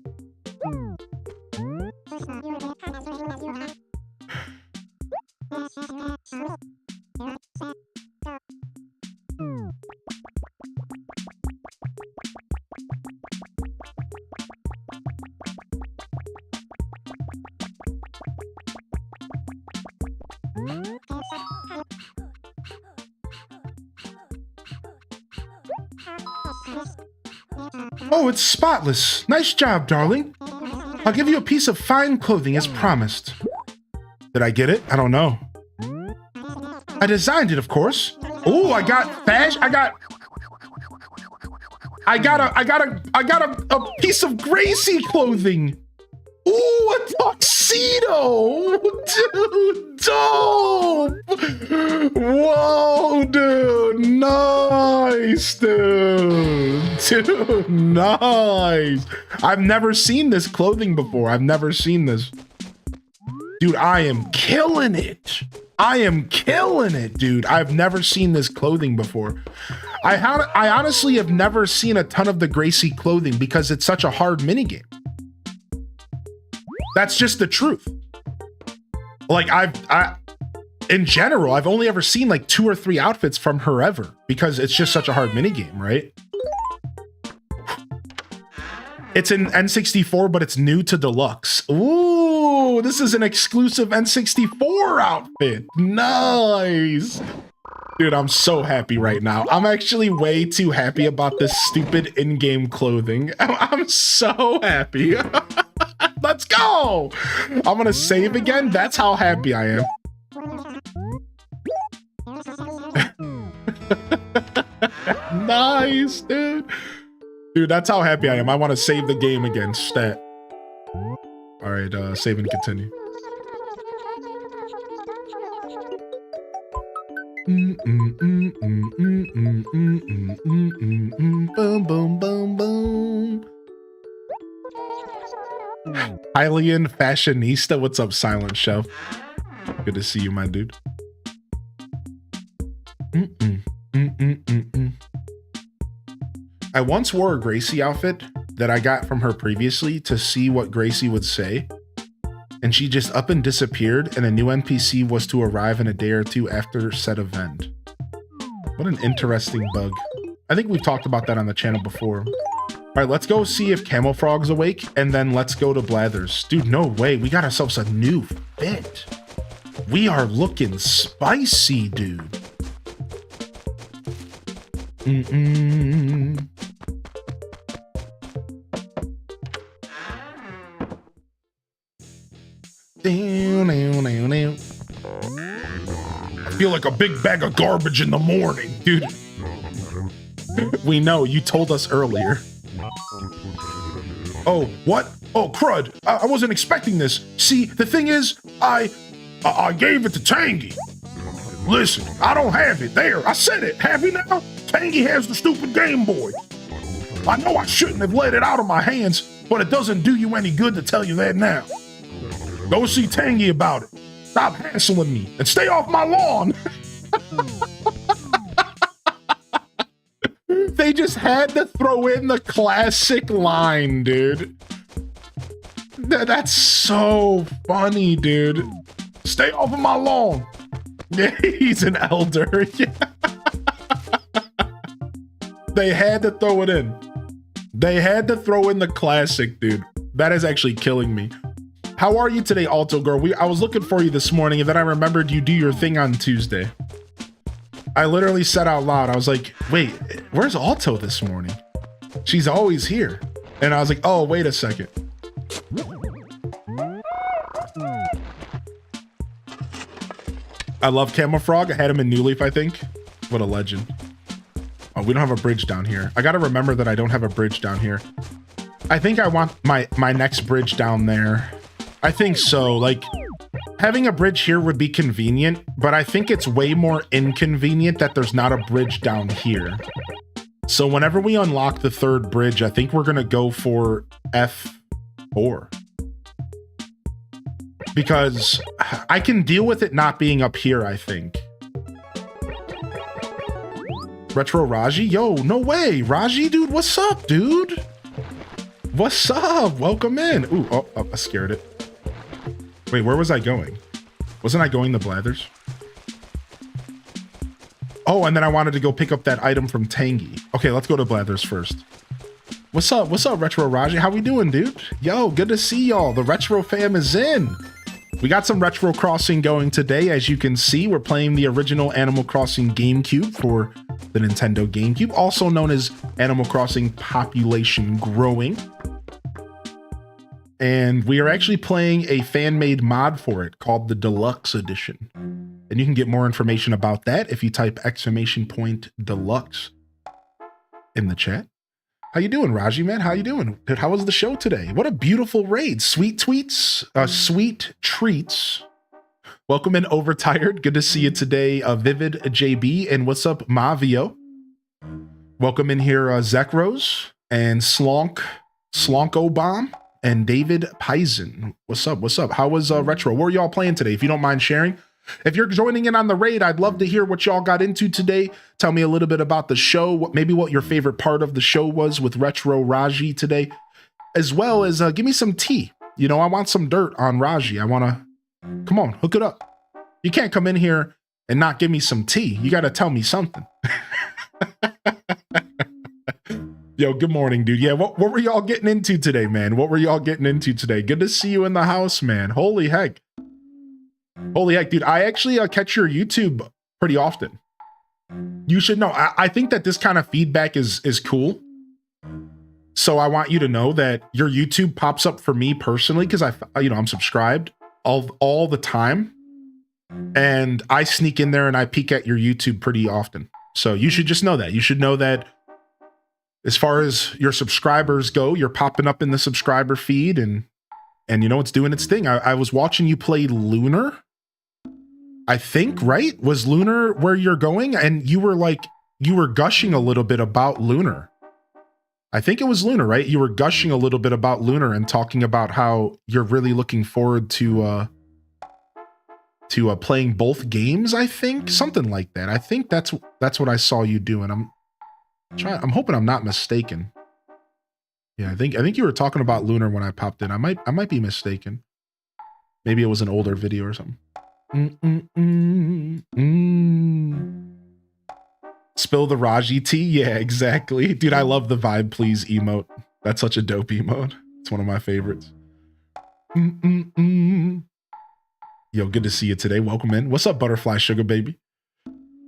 Oh, it's spotless. Nice job, darling. I'll give you a piece of fine clothing as promised. Did I get it? I don't know. I designed it, of course. Oh, I got fashion. I got a piece of Gracie clothing. Ooh, a tuxedo. Dude, dope. Whoa, dude. Nice, dude. Dude, nice. I've never seen this clothing before. I've never seen this. Dude, I am killing it. I am killing it, dude. I've never seen this clothing before. I honestly have never seen a ton of the Gracie clothing because it's such a hard minigame. That's just the truth. Like in general, I've only ever seen like 2 or 3 outfits from her ever because it's just such a hard minigame, right? It's in N64, but it's new to Deluxe. Ooh, this is an exclusive N64 outfit. Nice. Dude, I'm so happy right now. I'm actually way too happy about this stupid in-game clothing. I'm so happy. Let's go. I'm gonna save again. That's how happy I am. Nice, dude. Dude, that's how happy I am. I want to save the game again. Stat. All right, save and continue. Boom, boom, boom, boom. Hylian Fashionista. What's up, Silent Chef? Good to see you, my dude. I once wore a Gracie outfit that I got from her previously to see what Gracie would say, and she just up and disappeared, and a new NPC was to arrive in a day or 2 after said event. What an interesting bug. I think we've talked about that on the channel before. All right, let's go see if Camo Frog's awake, and then let's go to Blathers. Dude, no way. We got ourselves a new fit. We are looking spicy, dude. I feel like a big bag of garbage in the morning, dude. We know, you told us earlier. Oh, what? Oh, crud. I wasn't expecting this. See, the thing is, I gave it to Tangy. Listen, I don't have it. There, I said it. Happy now? Tangy has the stupid Game Boy. I know I shouldn't have let it out of my hands, but it doesn't do you any good to tell you that now. Go see Tangy about it. Stop hassling me and stay off my lawn. They just had to throw in the classic line, dude. That's so funny, dude. Stay off of my lawn. Yeah, he's an elder. Yeah. They had to throw it in. They had to throw in the classic, dude. That is actually killing me. How are you today, Alto Girl? I was looking for you this morning, and then I remembered you do your thing on Tuesday. I literally said out loud, I was like, wait, where's Alto this morning? She's always here. And I was like, oh, wait a second. I love Camel Frog. I had him in New Leaf, I think. What a legend. Oh, we don't have a bridge down here. I gotta remember that I don't have a bridge down here. I think I want my next bridge down there. I think so. Like, having a bridge here would be convenient, but I think it's way more inconvenient that there's not a bridge down here. So whenever we unlock the third bridge, I think we're gonna go for F4. Because I can deal with it not being up here, I think. Retro Raji? Yo, no way. Raji, dude, what's up, dude? What's up? Welcome in. Ooh, oh, I scared it. Wait, where was I going? Wasn't I going to Blathers? Oh, and then I wanted to go pick up that item from Tangy. Okay, let's go to Blathers first. What's up? What's up, Retro Raji? How we doing, dude? Yo, good to see y'all. The Retro fam is in. We got some Retro Crossing going today. As you can see, we're playing the original Animal Crossing GameCube for the Nintendo GameCube, also known as Animal Crossing Population Growing. And we are actually playing a fan-made mod for it called the Deluxe Edition. And you can get more information about that if you type !Deluxe in the chat. How you doing, Raji, man? How you doing? Dude, how was the show today? What a beautiful raid. Sweet tweets, sweet treats. Welcome in, Overtired. Good to see you today, Vivid JB. And what's up, Mavio? Welcome in here, Zekros and Slonko Bomb and David Pisen. What's up? What's up? How was Retro? What were y'all playing today? If you don't mind sharing. If you're joining in on the raid, I'd love to hear what y'all got into today. Tell me a little bit about the show, maybe what your favorite part of the show was with Retro Raji today, as well as give me some tea. You know, I want some dirt on Raji. I want to, come on, hook it up. You can't come in here and not give me some tea. You got to tell me something. Yo, good morning, dude. Yeah, what were y'all getting into today, man? What were y'all getting into today? Good to see you in the house, man. Holy heck. Holy heck, dude. I actually catch your YouTube pretty often. You should know. I think that this kind of feedback is cool. So I want you to know that your YouTube pops up for me personally because I'm subscribed all the time. And I sneak in there and I peek at your YouTube pretty often. So you should just know that. You should know that as far as your subscribers go, you're popping up in the subscriber feed and you know, it's doing its thing. I was watching you play Lunar. I think, right? Was Lunar where you're going? And you were gushing a little bit about Lunar. I think it was Lunar, right? You were gushing a little bit about Lunar and talking about how you're really looking forward to playing both games, I think. Something like that. I think that's what I saw you doing. I'm hoping I'm not mistaken. Yeah, I think you were talking about Lunar when I popped in. I might be mistaken. Maybe it was an older video or something. Spill the Raji tea? Yeah, exactly. Dude, I love the Vibe Please emote. That's such a dope emote. It's one of my favorites. Yo, good to see you today. Welcome in. What's up, Butterfly Sugar Baby?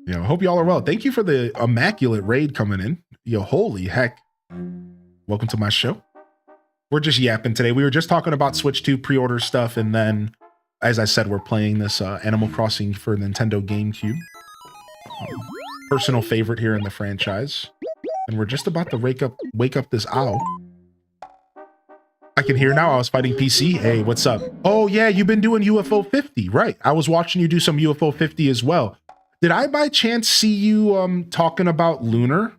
Yo, hope y'all are well. Thank you for the immaculate raid coming in. Yo, holy heck. Welcome to my show. We're just yapping today. We were just talking about Switch 2 pre-order stuff, and then, as I said, we're playing this Animal Crossing for Nintendo GameCube. Personal favorite here in the franchise. And we're just about to wake up this owl. I can hear now. I was fighting PC. Hey, what's up? Oh yeah, you've been doing UFO 50, right? I was watching you do some UFO 50 as well. Did I by chance see you talking about Lunar?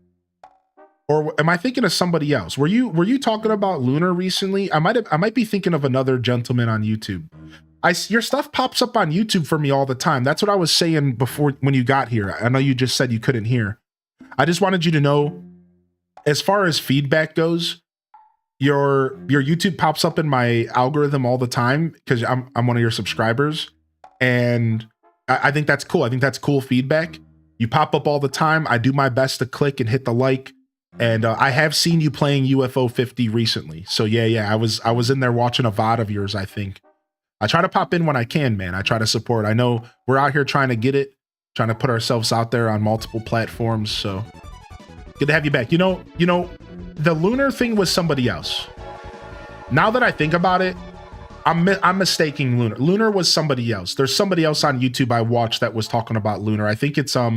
Or am I thinking of somebody else? Were you talking about Lunar recently? I might be thinking of another gentleman on YouTube. Your stuff pops up on YouTube for me all the time. That's what I was saying before when you got here. I know you just said you couldn't hear. I just wanted you to know, as far as feedback goes, your YouTube pops up in my algorithm all the time because I'm one of your subscribers, and I think that's cool. I think that's cool feedback. You pop up all the time. I do my best to click and hit the like, and I have seen you playing UFO 50 recently. So yeah, I was in there watching a VOD of yours. I think I try to pop in when I can, man. I try to support. I know we're out here trying to get it, trying to put ourselves out there on multiple platforms. So good to have you back. You know, the Lunar thing was somebody else. Now that I think about it, I'm mistaking Lunar. Lunar was somebody else. There's somebody else on YouTube I watched that was talking about Lunar. I think it's I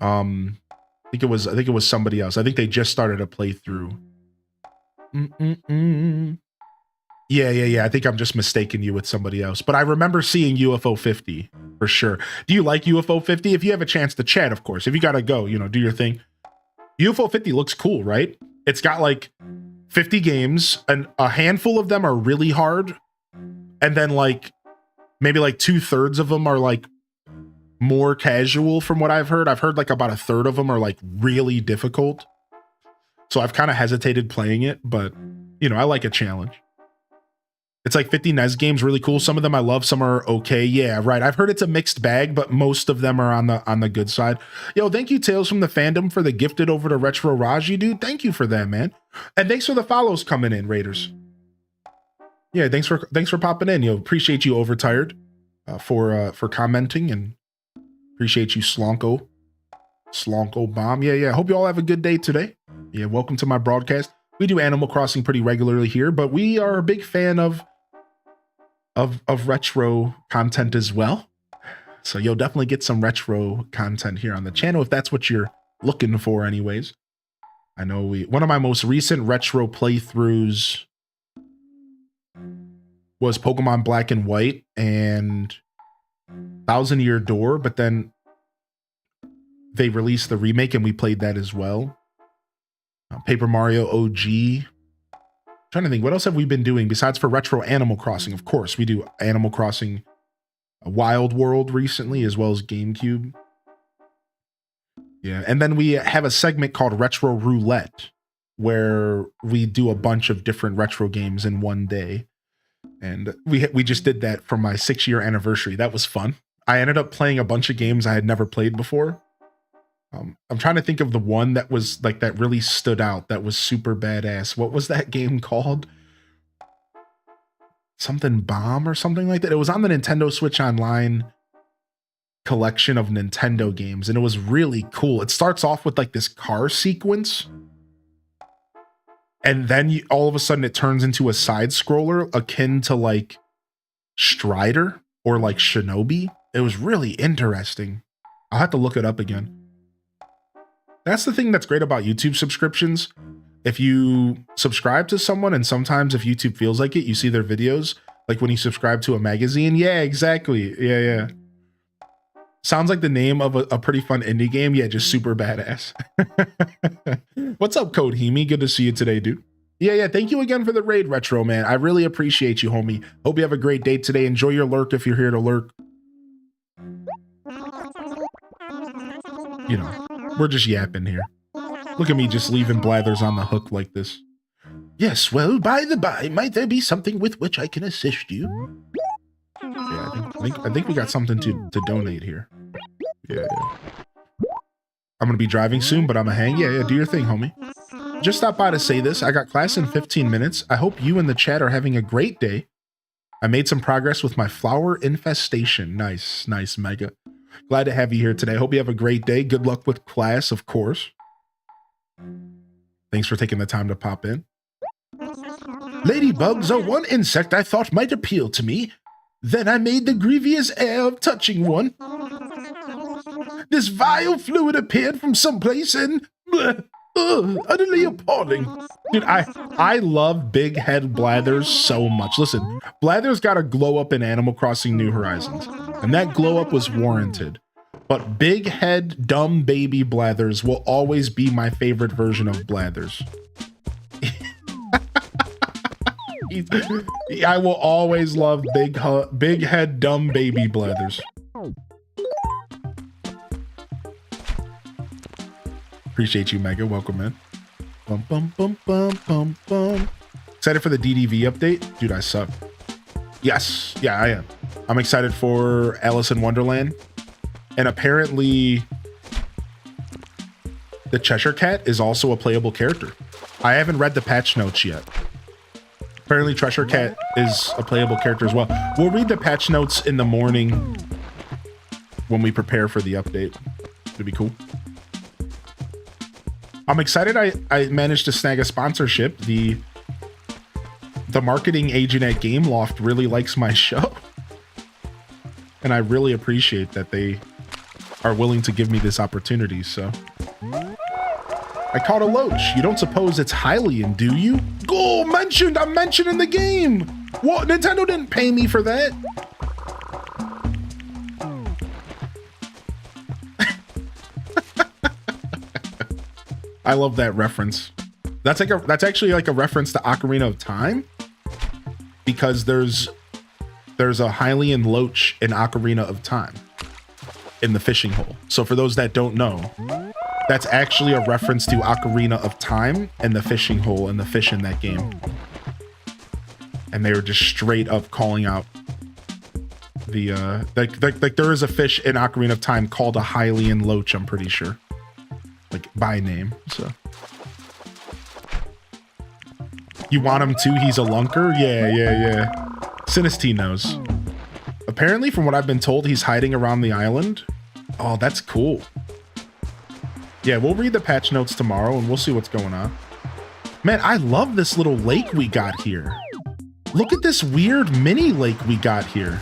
think it was somebody else. I think they just started a playthrough. Yeah. I think I'm just mistaking you with somebody else. But I remember seeing UFO 50 for sure. Do you like UFO 50? If you have a chance to chat, of course. If you gotta go, do your thing. UFO 50 looks cool, right? It's got like 50 games, and a handful of them are really hard, and then like maybe like 2/3 of them are like more casual from what I've heard. I've heard like about 1/3 of them are like really difficult. So I've kind of hesitated playing it, but I like a challenge. It's like 50 NES games, really cool. Some of them I love, some are okay. Yeah, right. I've heard it's a mixed bag, but most of them are on the good side. Yo, thank you, Tales from the Fandom, for the gifted over to Retro Raji, dude. Thank you for that, man. And thanks for the follows coming in, Raiders. Yeah, thanks for popping in. Appreciate you, Overtired, for commenting, and appreciate you, Slonko Bomb. Yeah. Hope you all have a good day today. Yeah, welcome to my broadcast. We do Animal Crossing pretty regularly here, but we are a big fan of retro content as well. So you'll definitely get some retro content here on the channel if that's what you're looking for anyways. I know one of my most recent retro playthroughs was Pokemon Black and White and Thousand Year Door, but then they released the remake and we played that as well. Paper Mario OG. Trying to think, what else have we been doing besides for retro Animal Crossing? Of course, we do Animal Crossing Wild World recently, as well as GameCube. Yeah, and then we have a segment called Retro Roulette, where we do a bunch of different retro games in one day. And we just did that for my 6-year anniversary. That was fun. I ended up playing a bunch of games I had never played before. I'm trying to think of the one that was like that really stood out, that was super badass. What was that game called? Something Bomb or something like that. It was on the Nintendo Switch Online collection of Nintendo games, and it was really cool. It starts off with like this car sequence, and then all of a sudden it turns into a side scroller akin to like Strider or like Shinobi. It was really interesting. I'll have to look it up again. That's the thing that's great about YouTube subscriptions. If you subscribe to someone, and sometimes if YouTube feels like it, you see their videos, like when you subscribe to a magazine. Yeah, exactly. Yeah. Sounds like the name of a pretty fun indie game. Yeah, just super badass. What's up, Code Hemi? Good to see you today, dude. Yeah. Thank you again for the raid, Retro, man. I really appreciate you, homie. Hope you have a great day today. Enjoy your lurk if you're here to lurk. We're just yapping here. Look at me just leaving Blathers on the hook like this. Yes, well, by the by, might there be something with which I can assist you? Yeah, I think we got something to donate here. Yeah. I'm gonna be driving soon, but I'm gonna hang. Yeah, do your thing, homie. Just stop by to say this. I got class in 15 minutes. I hope you and the chat are having a great day. I made some progress with my flower infestation. Nice, Mega. Glad to have you here today. Hope you have a great day. Good luck with class, of course. Thanks for taking the time to pop in. Ladybugs are one insect I thought might appeal to me. Then I made the grievous error of touching one. This vile fluid appeared from someplace and... bleh. Utterly appalling. Dude, I love big head Blathers so much. Listen, Blathers got a glow up in Animal Crossing New Horizons, and that glow up was warranted. But big head dumb baby Blathers will always be my favorite version of Blathers. I will always love big head dumb baby Blathers. Appreciate you, Mega. Welcome in. Bum, bum, bum, bum, bum, bum. Excited for the DDV update? Dude, I suck. Yes. Yeah, I am. I'm excited for Alice in Wonderland. And apparently, the Cheshire Cat is also a playable character. I haven't read the patch notes yet. Apparently, Cheshire Cat is a playable character as well. We'll read the patch notes in the morning when we prepare for the update. It'd be cool. I'm excited I managed to snag a sponsorship. The marketing agent at Gameloft really likes my show. And I really appreciate that they are willing to give me this opportunity, so. I caught a loach. You don't suppose it's Hylian, do you? Oh, mentioned! I'm mentioned in the game! What? Nintendo didn't pay me for that. I love that reference. That's actually like a reference to Ocarina of Time, because there's a Hylian loach in Ocarina of Time in the fishing hole. So for those that don't know, that's actually a reference to Ocarina of Time and the fishing hole and the fish in that game. And they were just straight up calling out the like there is a fish in Ocarina of Time called a Hylian loach, I'm pretty sure. Like by name, so. You want him to? He's a lunker? Yeah. Sinistee knows. Apparently, from what I've been told, he's hiding around the island. Oh, that's cool. Yeah, we'll read the patch notes tomorrow and we'll see what's going on. Man, I love this little lake we got here. Look at this weird mini lake we got here.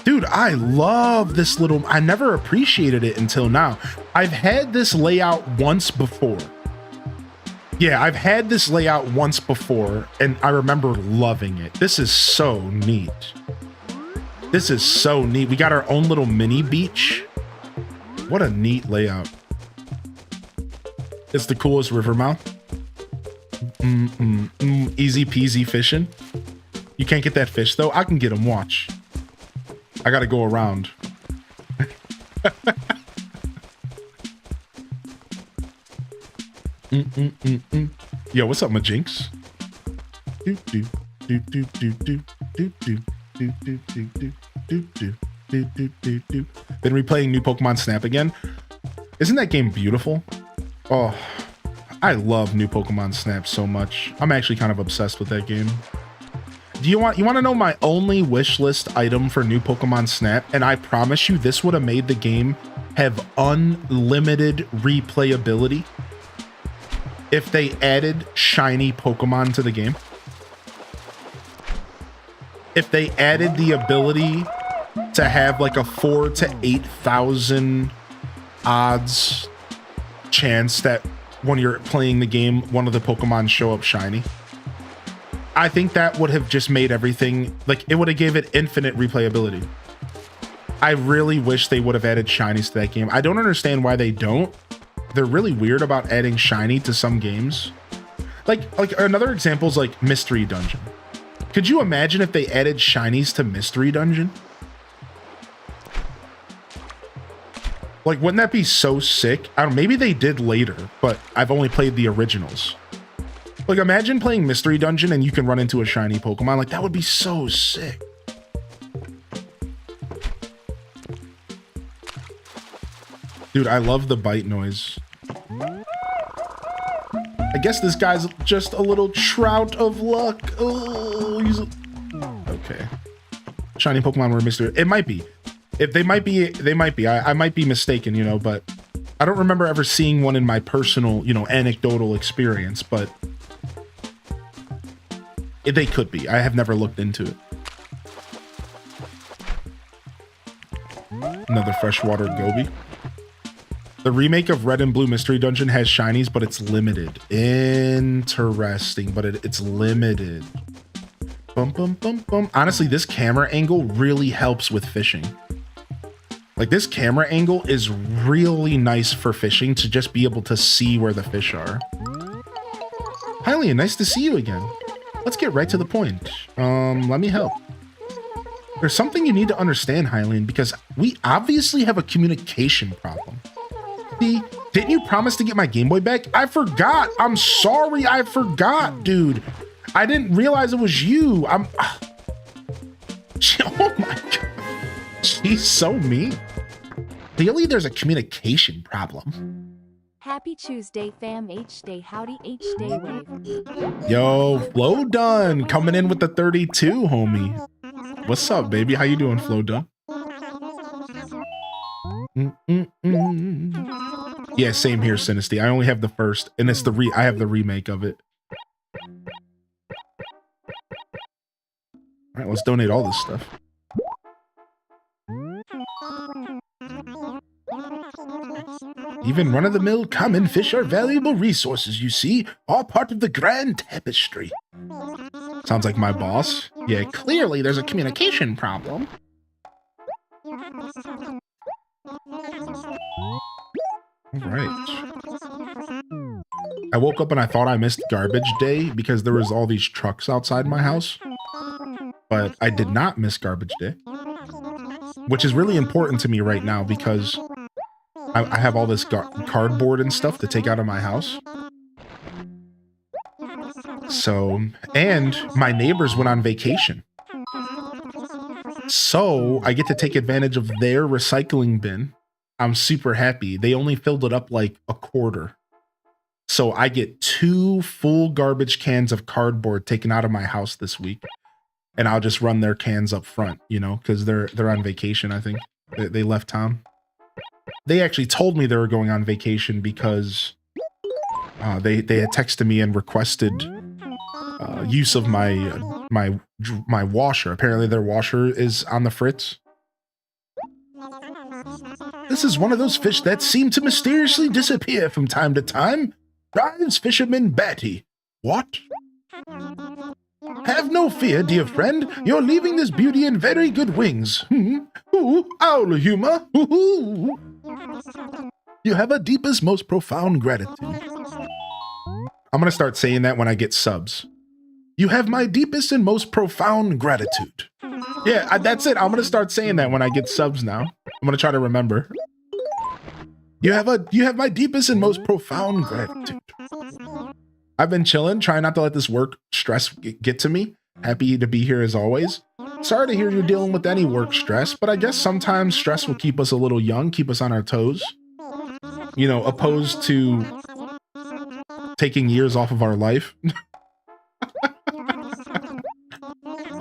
Dude, I love this little... I never appreciated it until now. I've had this layout once before. Yeah, I've had this layout once before, and I remember loving it. This is so neat. This is so neat. We got our own little mini beach. What a neat layout. It's the coolest river mouth. Easy peasy fishing. You can't get that fish, though. I can get him, watch. I gotta go around. Yo, what's up, Majinx? Been replaying new Pokemon Snap again. Isn't that game beautiful? Oh, I love new Pokemon Snap so much. I'm actually kind of obsessed with that game. You want to know my only wish list item for new Pokemon Snap? And I promise you, this would have made the game have unlimited replayability if they added shiny Pokemon to the game. If they added the ability to have like a 4,000 to 8,000 odds chance that when you're playing the game, one of the Pokemon show up shiny. I think that would have just made everything, like, it would have gave it infinite replayability. I really wish they would have added shinies to that game. I don't understand why they don't. They're really weird about adding shiny to some games. Like another example is like Mystery Dungeon. Could you imagine if they added shinies to Mystery Dungeon? Like, wouldn't that be so sick? I don't know, maybe they did later, but I've only played the originals. Like, imagine playing Mystery Dungeon and you can run into a shiny Pokemon. Like, that would be so sick. Dude, I love the bite noise. I guess this guy's just a little trout of luck. Oh, he's... Okay. Shiny Pokemon were Mystery... It might be. If they might be, they might be. I might be mistaken, you know, but I don't remember ever seeing one in my personal, you know, anecdotal experience, but... They could be. I have never looked into it. Another freshwater Goby. The remake of Red and Blue Mystery Dungeon has shinies, but it's limited. Interesting, but it's limited. Bum, bum, bum, bum. Honestly, this camera angle really helps with fishing. Like, this camera angle is really nice for fishing, to just be able to see where the fish are. Hylian, nice to see you again. Let's get right to the point. Let me help. There's something you need to understand, Hylian, because we obviously have a communication problem. See, didn't you promise to get my Game Boy back? I forgot. I'm sorry. I forgot, dude. I didn't realize it was you. Oh my God. She's so mean. Clearly, there's a communication problem. Happy Tuesday, fam. H-Day, howdy, H-Day wave. Yo, Flo Done coming in with the 32, homie. What's up, baby? How you doing, Flo Done? Yeah, same here, Sinisty. I only have the first, and it's I have the remake of it. All right, let's donate all this stuff. Even run-of-the-mill common fish are valuable resources, you see, all part of the grand tapestry. Sounds like my boss. Yeah, clearly there's a communication problem. All right. I woke up and I thought I missed garbage day because there was all these trucks outside my house, but I did not miss garbage day, which is really important to me right now because I have all this cardboard and stuff to take out of my house. So, and my neighbors went on vacation. So I get to take advantage of their recycling bin. I'm super happy. They only filled it up like a quarter. So I get 2 full garbage cans of cardboard taken out of my house this week. And I'll just run their cans up front, you know, because they're on vacation, I think. They left town. They actually told me they were going on vacation because they had texted me and requested use of my washer. Apparently their washer is on the fritz. This is one of those fish that seem to mysteriously disappear from time to time. Drives fisherman Batty. What? Have no fear, dear friend. You're leaving this beauty in very good wings. Ooh, owl humor. Ooh. You have a deepest, most profound gratitude. I'm gonna start saying that when I get subs. You have my deepest and most profound gratitude. Yeah, that's it. I'm gonna start saying that when I get subs now. I'm gonna try to remember. You have my deepest and most profound gratitude. I've been chilling, trying not to let this work stress get to me. Happy to be here as always. Sorry to hear you're dealing with any work stress, but I guess sometimes stress will keep us a little young, keep us on our toes. You know, opposed to taking years off of our life.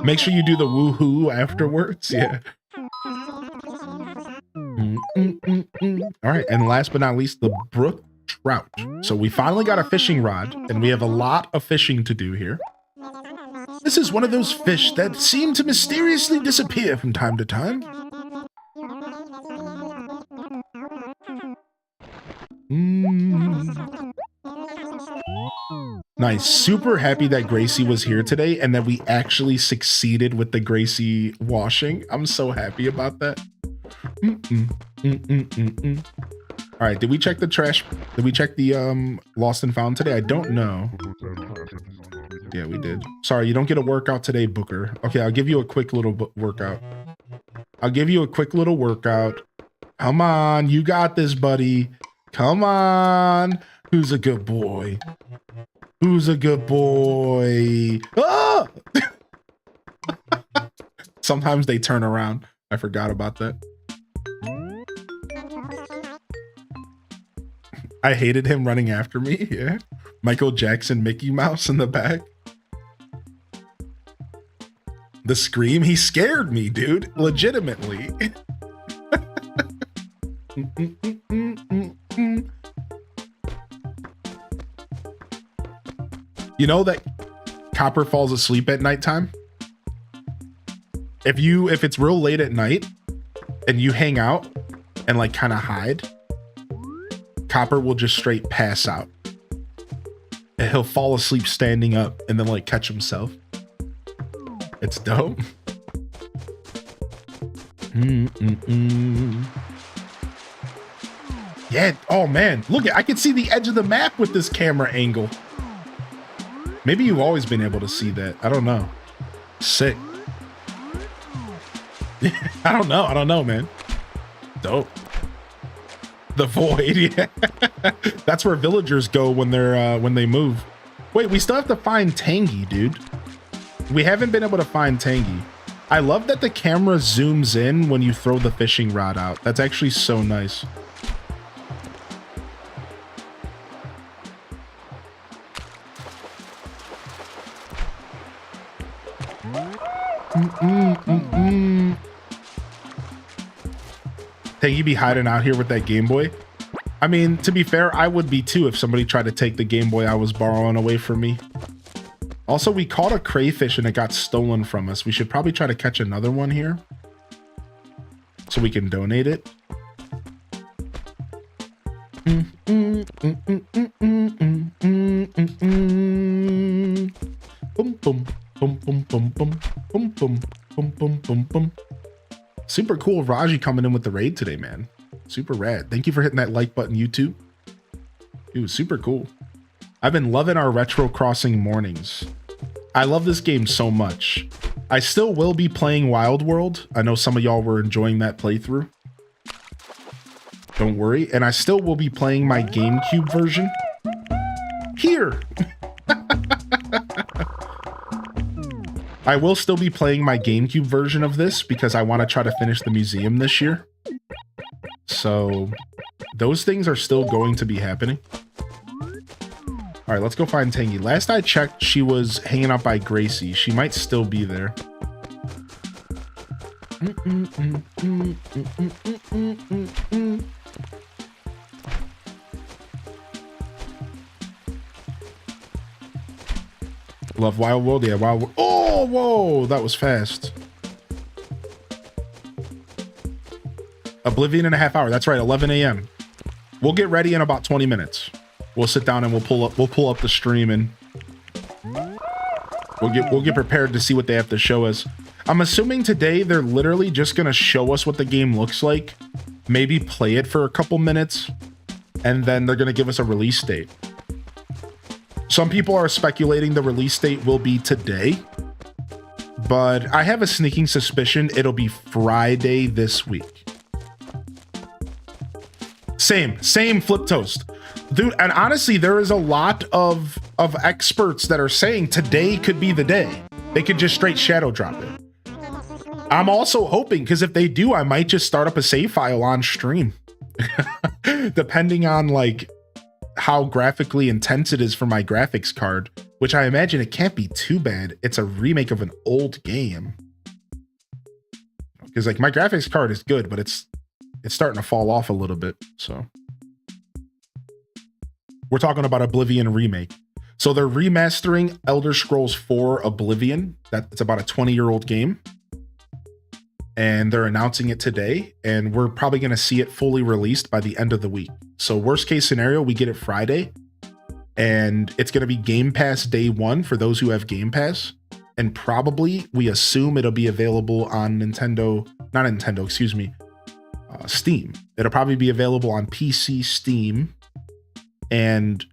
Make sure you do the woohoo afterwards. Yeah. All right, and last but not least, the brook trout. So we finally got a fishing rod, and we have a lot of fishing to do here. This is one of those fish that seem to mysteriously disappear from time to time. Nice. Super happy that Gracie was here today and that we actually succeeded with the Gracie washing. I'm so happy about that. All right, did we check the trash? Did we check the lost and found today? I don't know. Yeah, we did. Sorry, you don't get a workout today, Booker. Okay, I'll give you a quick little workout. I'll give you a quick little workout. Come on, you got this, buddy. Come on. Who's a good boy? Who's a good boy? Ah! Sometimes they turn around. I forgot about that. I hated him running after me. Yeah. Michael Jackson, Mickey Mouse in the back. The scream, he scared me, dude. Legitimately. You know that Copper falls asleep at nighttime? If it's real late at night and you hang out and like kind of hide, Copper will just straight pass out. And he'll fall asleep standing up and then like catch himself. It's dope. Yeah. Oh man, look, I can see the edge of the map with this camera angle. Maybe you've always been able to see that. I don't know. Sick. I don't know, man. Dope. The void, yeah. That's where villagers go when they're when they move. Wait, we still have to find Tangy, dude. We haven't been able to find Tangy. I love that the camera zooms in when you throw the fishing rod out. That's actually so nice. Tangy be hiding out here with that Game Boy. I mean, to be fair, I would be too if somebody tried to take the Game Boy I was borrowing away from me. Also, we caught a crayfish and it got stolen from us. We should probably try to catch another one here so we can donate it. Boom, boom, boom, boom, boom, boom, boom, boom, boom, boom, boom, boom. Super cool, Raji coming in with the raid today, man. Super rad. Thank you for hitting that like button, YouTube. It was super cool. I've been loving our Retro Crossing mornings. I love this game so much. I still will be playing Wild World. I know some of y'all were enjoying that playthrough. Don't worry. And I still will be playing my GameCube version. Here! I will still be playing my GameCube version of this because I want to try to finish the museum this year. So those things are still going to be happening. All right, let's go find Tangy. Last I checked, she was hanging out by Gracie. She might still be there. Love Wild World. Yeah, Wild World. Oh, whoa, that was fast. Oblivion in a half hour. That's right, 11 a.m. We'll get ready in about 20 minutes. We'll sit down and we'll pull up the stream and we'll get prepared to see what they have to show us. I'm assuming today they're literally just gonna show us what the game looks like, maybe play it for a couple minutes, and then they're gonna give us a release date. Some people are speculating the release date will be today, but I have a sneaking suspicion it'll be Friday this week. Same Flip Toast. Dude, and honestly, there is a lot of experts that are saying today could be the day. They could just straight shadow drop it. I'm also hoping, because if they do, I might just start up a save file on stream. Depending on like how graphically intense it is for my graphics card, which I imagine it can't be too bad. It's a remake of an old game. Because like my graphics card is good, but it's starting to fall off a little bit, so. We're talking about Oblivion Remake. So they're remastering Elder Scrolls 4 Oblivion. It's about a 20-year-old game. And they're announcing it today. And we're probably going to see it fully released by the end of the week. So worst case scenario, we get it Friday. And it's going to be Game Pass day one for those who have Game Pass. And probably, we assume it'll be available on Steam. It'll probably be available on PC, Steam, and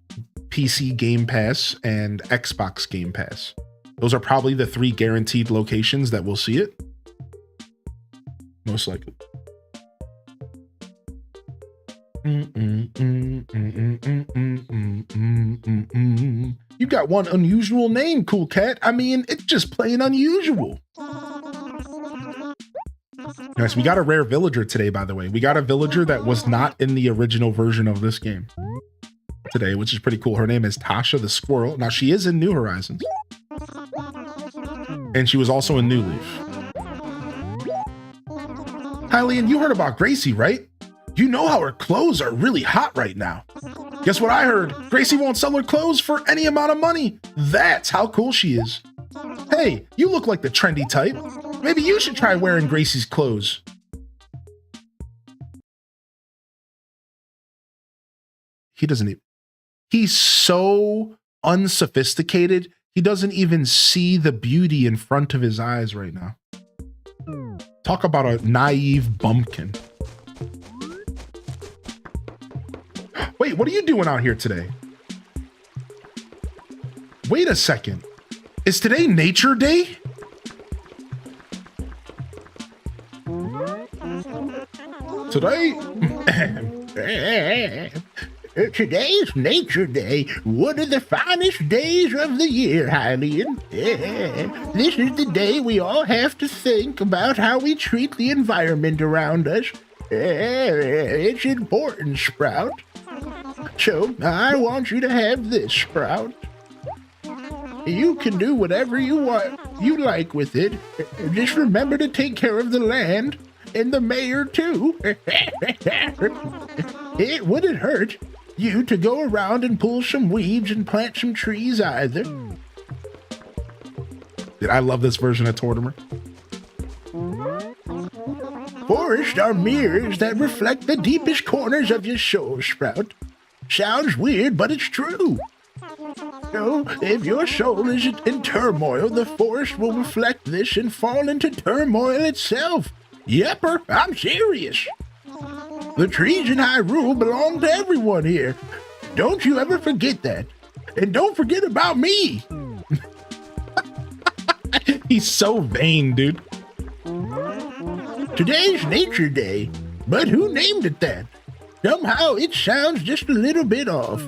PC Game Pass and Xbox Game Pass. Those are probably the 3 guaranteed locations that we'll see it. Most likely. You got one unusual name, Cool Cat. I mean, it's just plain unusual. Nice. We got a rare villager today, by the way. We got a villager that was not in the original version of this game today, which is pretty cool. Her name is Tasha the Squirrel. Now, she is in New Horizons. And she was also in New Leaf. Hi, Leon, you heard about Gracie, right? You know how her clothes are really hot right now. Guess what I heard? Gracie won't sell her clothes for any amount of money. That's how cool she is. Hey, you look like the trendy type. Maybe you should try wearing Gracie's clothes. he doesn't even, he's so unsophisticated. He doesn't even see the beauty in front of his eyes right now. Talk about a naive bumpkin. Wait, what are you doing out here today? Wait a second. Is today Nature Day? Today's Nature Day, one of the finest days of the year, Hylian. This is the day we all have to think about how we treat the environment around us. It's important, Sprout. So, I want you to have this, Sprout. You can do whatever you like with it. Just remember to take care of the land and the mayor, too. It wouldn't hurt you to go around and pull some weeds and plant some trees either. Dude, I love this version of Tortimer. Forests are mirrors that reflect the deepest corners of your soul, Sprout. Sounds weird, but it's true. So, if your soul is in turmoil, the forest will reflect this and fall into turmoil itself. Yepper, I'm serious. The trees in Hyrule belong to everyone here. Don't you ever forget that. And don't forget about me. He's so vain, dude. Today's Nature Day, but who named it that? Somehow it sounds just a little bit off.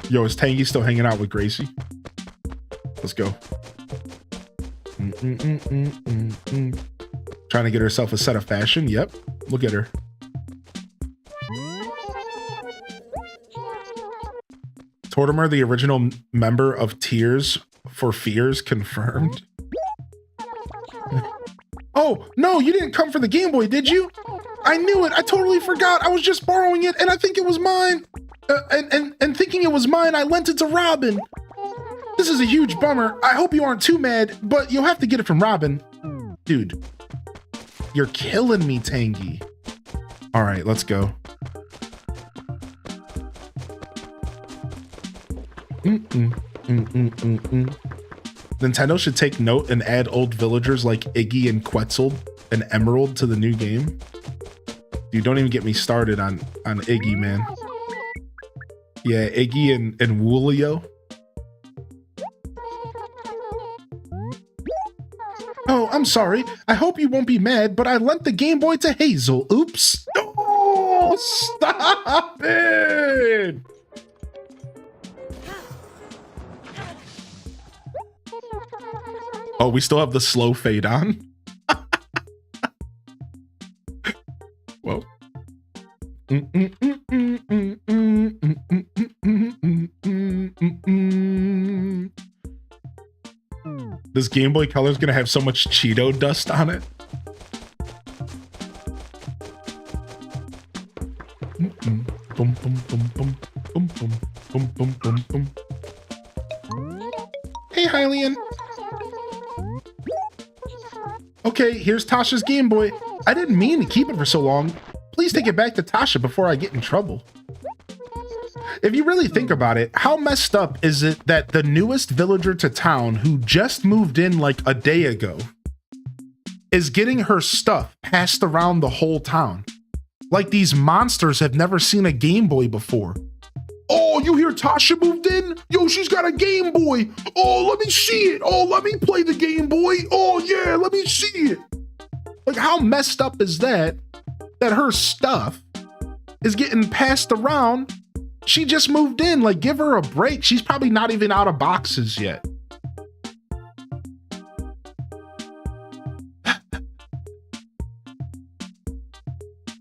Yo, is Tangy still hanging out with Gracie? Let's go. Trying to get herself a set of fashion. Yep. Look at her. Tortimer, the original member of Tears for Fears, confirmed. Oh, no, you didn't come for the Game Boy, did you? I knew it. I totally forgot. I was just borrowing it, and I think it was mine. And thinking it was mine, I lent it to Robin. This is a huge bummer. I hope you aren't too mad, but you'll have to get it from Robin. Dude, you're killing me, Tangy. All right, let's go. Nintendo should take note and add old villagers like Iggy and Quetzal and Emerald to the new game. Dude, don't even get me started on Iggy, man. Yeah, Iggy and Woolio. Oh, I'm sorry. I hope you won't be mad, but I lent the Game Boy to Hazel. Oops. Oh, stop it! Oh, we still have the slow fade on. Whoa. This Game Boy Color is gonna have so much Cheeto dust on it. Boom, boom, boom, boom, boom, boom, boom, boom, boom, boom. Hey, Hylian. Okay, here's Tasha's Game Boy. I didn't mean to keep it for so long. Please take it back to Tasha before I get in trouble. If you really think about it, how messed up is it that the newest villager to town, who just moved in like a day ago, is getting her stuff passed around the whole town? Like these monsters have never seen a Game Boy before. Oh, you hear Tasha moved in? Yo, she's got a Game Boy. Oh, let me see it. Oh, let me play the Game Boy. Oh, yeah, let me see it. Like, how messed up is that her stuff is getting passed around? She just moved in. Like, give her a break. She's probably not even out of boxes yet.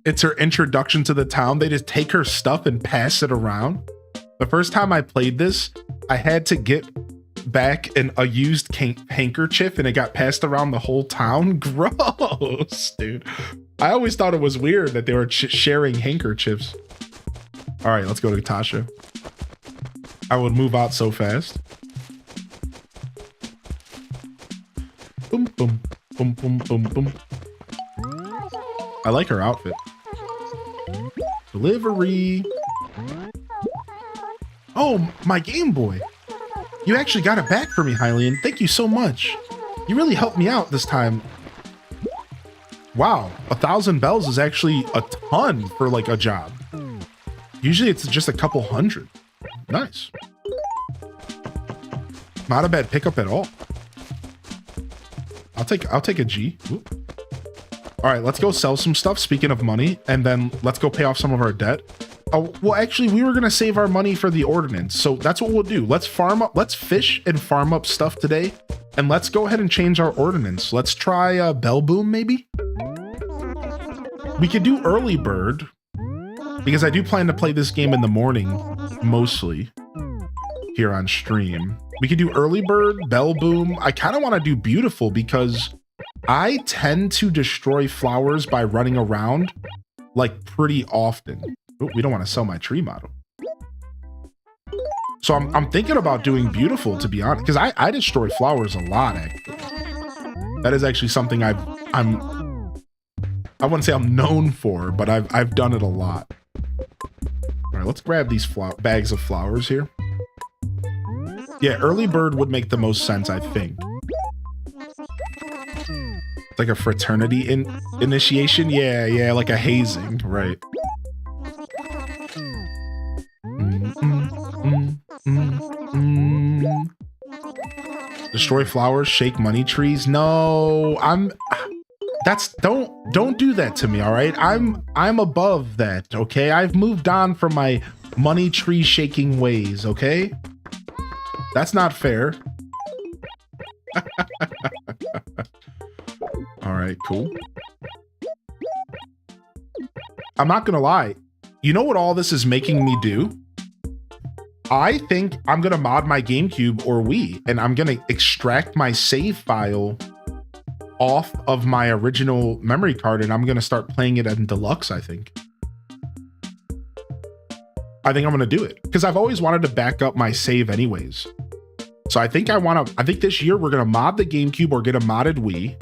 It's her introduction to the town. They just take her stuff and pass it around. The first time I played this, I had to get back a used handkerchief and it got passed around the whole town. Gross, dude. I always thought it was weird that they were sharing handkerchiefs. All right, let's go to Tasha. I would move out so fast. boom, boom, boom, boom. I like her outfit. Delivery. Oh, my Game Boy. You actually got it back for me, Hylian. Thank you so much. You really helped me out this time. Wow, 1,000 bells is actually a ton for like a job. Usually it's just a couple hundred. Nice. Not a bad pickup at all. I'll take a G. Ooh. All right, let's go sell some stuff, speaking of money, and then let's go pay off some of our debt. Oh, well, actually, we were gonna save our money for the ordinance, so that's what we'll do. Let's farm up, let's fish and farm up stuff today, and let's go ahead and change our ordinance. Let's try Bell Boom, maybe? We could do Early Bird, because I do plan to play this game in the morning, mostly, here on stream. We could do Early Bird, Bell Boom. I kind of want to do Beautiful, because I tend to destroy flowers by running around, like, pretty often. Oh, we don't want to sell my tree model. So I'm thinking about doing Beautiful, to be honest, because I destroy flowers a lot, actually. That is actually something I wouldn't say I'm known for, but I've done it a lot. All right, let's grab these bags of flowers here. Yeah, Early Bird would make the most sense, I think. It's like a fraternity initiation. Yeah, like a hazing, right? Destroy flowers, shake money trees. No, don't do that to me, all right? I'm above that, okay? I've moved on from my money tree shaking ways, okay? That's not fair. All right, cool. I'm not gonna lie. You know what all this is making me do? I think I'm gonna mod my GameCube or Wii, and I'm gonna extract my save file off of my original memory card, and I'm gonna start playing it in Deluxe, I think. I think I'm gonna do it, because I've always wanted to back up my save anyways. So I think this year we're gonna mod the GameCube or get a modded Wii.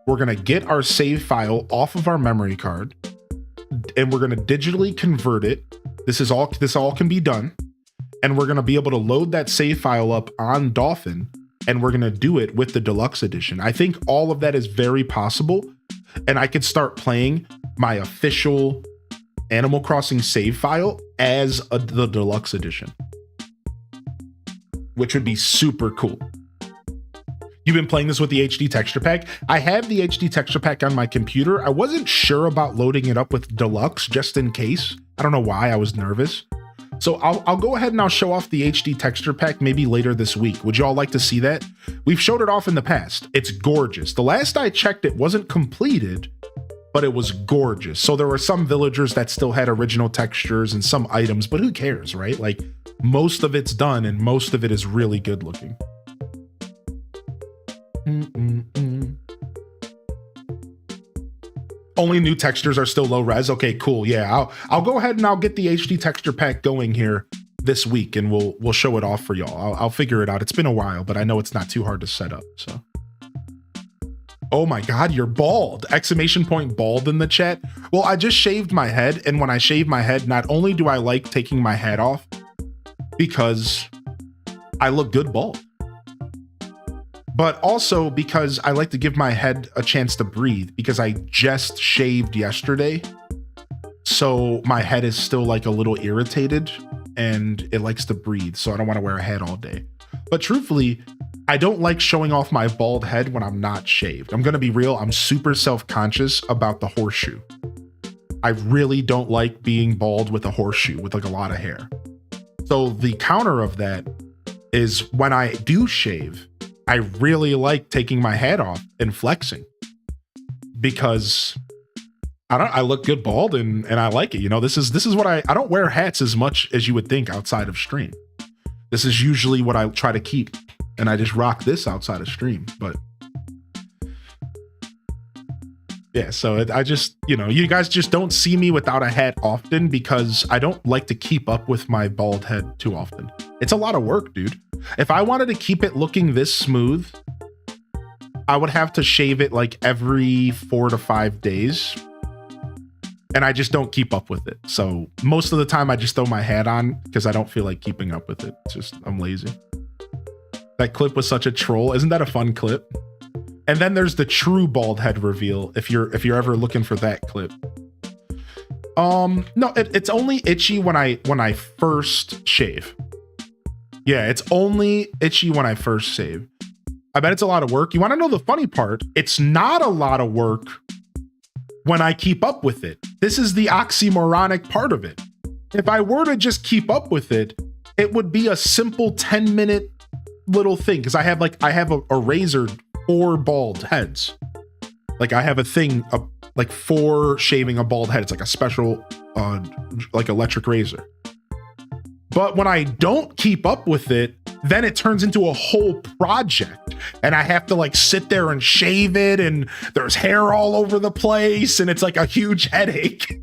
We're gonna get our save file off of our memory card, and we're gonna digitally convert it. This all can be done. And we're gonna be able to load that save file up on Dolphin, and we're gonna do it with the Deluxe edition. I think all of that is very possible, and I could start playing my official Animal Crossing save file as the Deluxe edition, which would be super cool. You've been playing this with the HD texture pack? I have the HD texture pack on my computer. I wasn't sure about loading it up with Deluxe just in case. I don't know why, I was nervous. So I'll go ahead and I'll show off the HD texture pack maybe later this week. Would y'all like to see that? We've showed it off in the past. It's gorgeous. The last I checked, it wasn't completed, but it was gorgeous. So there were some villagers that still had original textures and some items, but who cares, right? Like, most of it's done and most of it is really good looking. Only new textures are still low res. Okay, cool. Yeah, I'll go ahead and I'll get the HD texture pack going here this week, and we'll show it off for y'all. I'll figure it out. It's been a while, but I know it's not too hard to set up. So, oh my God, you're bald! Exclamation point bald in the chat. Well, I just shaved my head, and when I shave my head, not only do I like taking my hat off because I look good bald, but also because I like to give my head a chance to breathe, because I just shaved yesterday. So my head is still like a little irritated and it likes to breathe. So I don't want to wear a hat all day. But truthfully, I don't like showing off my bald head when I'm not shaved. I'm going to be real. I'm super self-conscious about the horseshoe. I really don't like being bald with a horseshoe with like a lot of hair. So the counter of that is when I do shave, I really like taking my hat off and flexing, because I look good bald and I like it. You know, this is what I don't wear hats as much as you would think outside of stream. This is usually what I try to keep, and I just rock this outside of stream. But yeah, so I just, you know, you guys just don't see me without a hat often because I don't like to keep up with my bald head too often. It's a lot of work, dude. If I wanted to keep it looking this smooth, I would have to shave it like every 4 to 5 days. And I just don't keep up with it. So most of the time I just throw my hat on because I don't feel like keeping up with it. It's just, I'm lazy. That clip was such a troll. Isn't that a fun clip? And then there's the true bald head reveal if you're ever looking for that clip. No, it's only itchy when I first shave. Yeah, it's only itchy when I first shave. I bet it's a lot of work. You want to know the funny part? It's not a lot of work when I keep up with it. This is the oxymoronic part of it. If I were to just keep up with it, it would be a simple 10-minute little thing because I have a razor for bald heads. Like I have a thing like for shaving a bald head. It's like a special like electric razor. But when I don't keep up with it, then it turns into a whole project and I have to like sit there and shave it and there's hair all over the place and it's like a huge headache.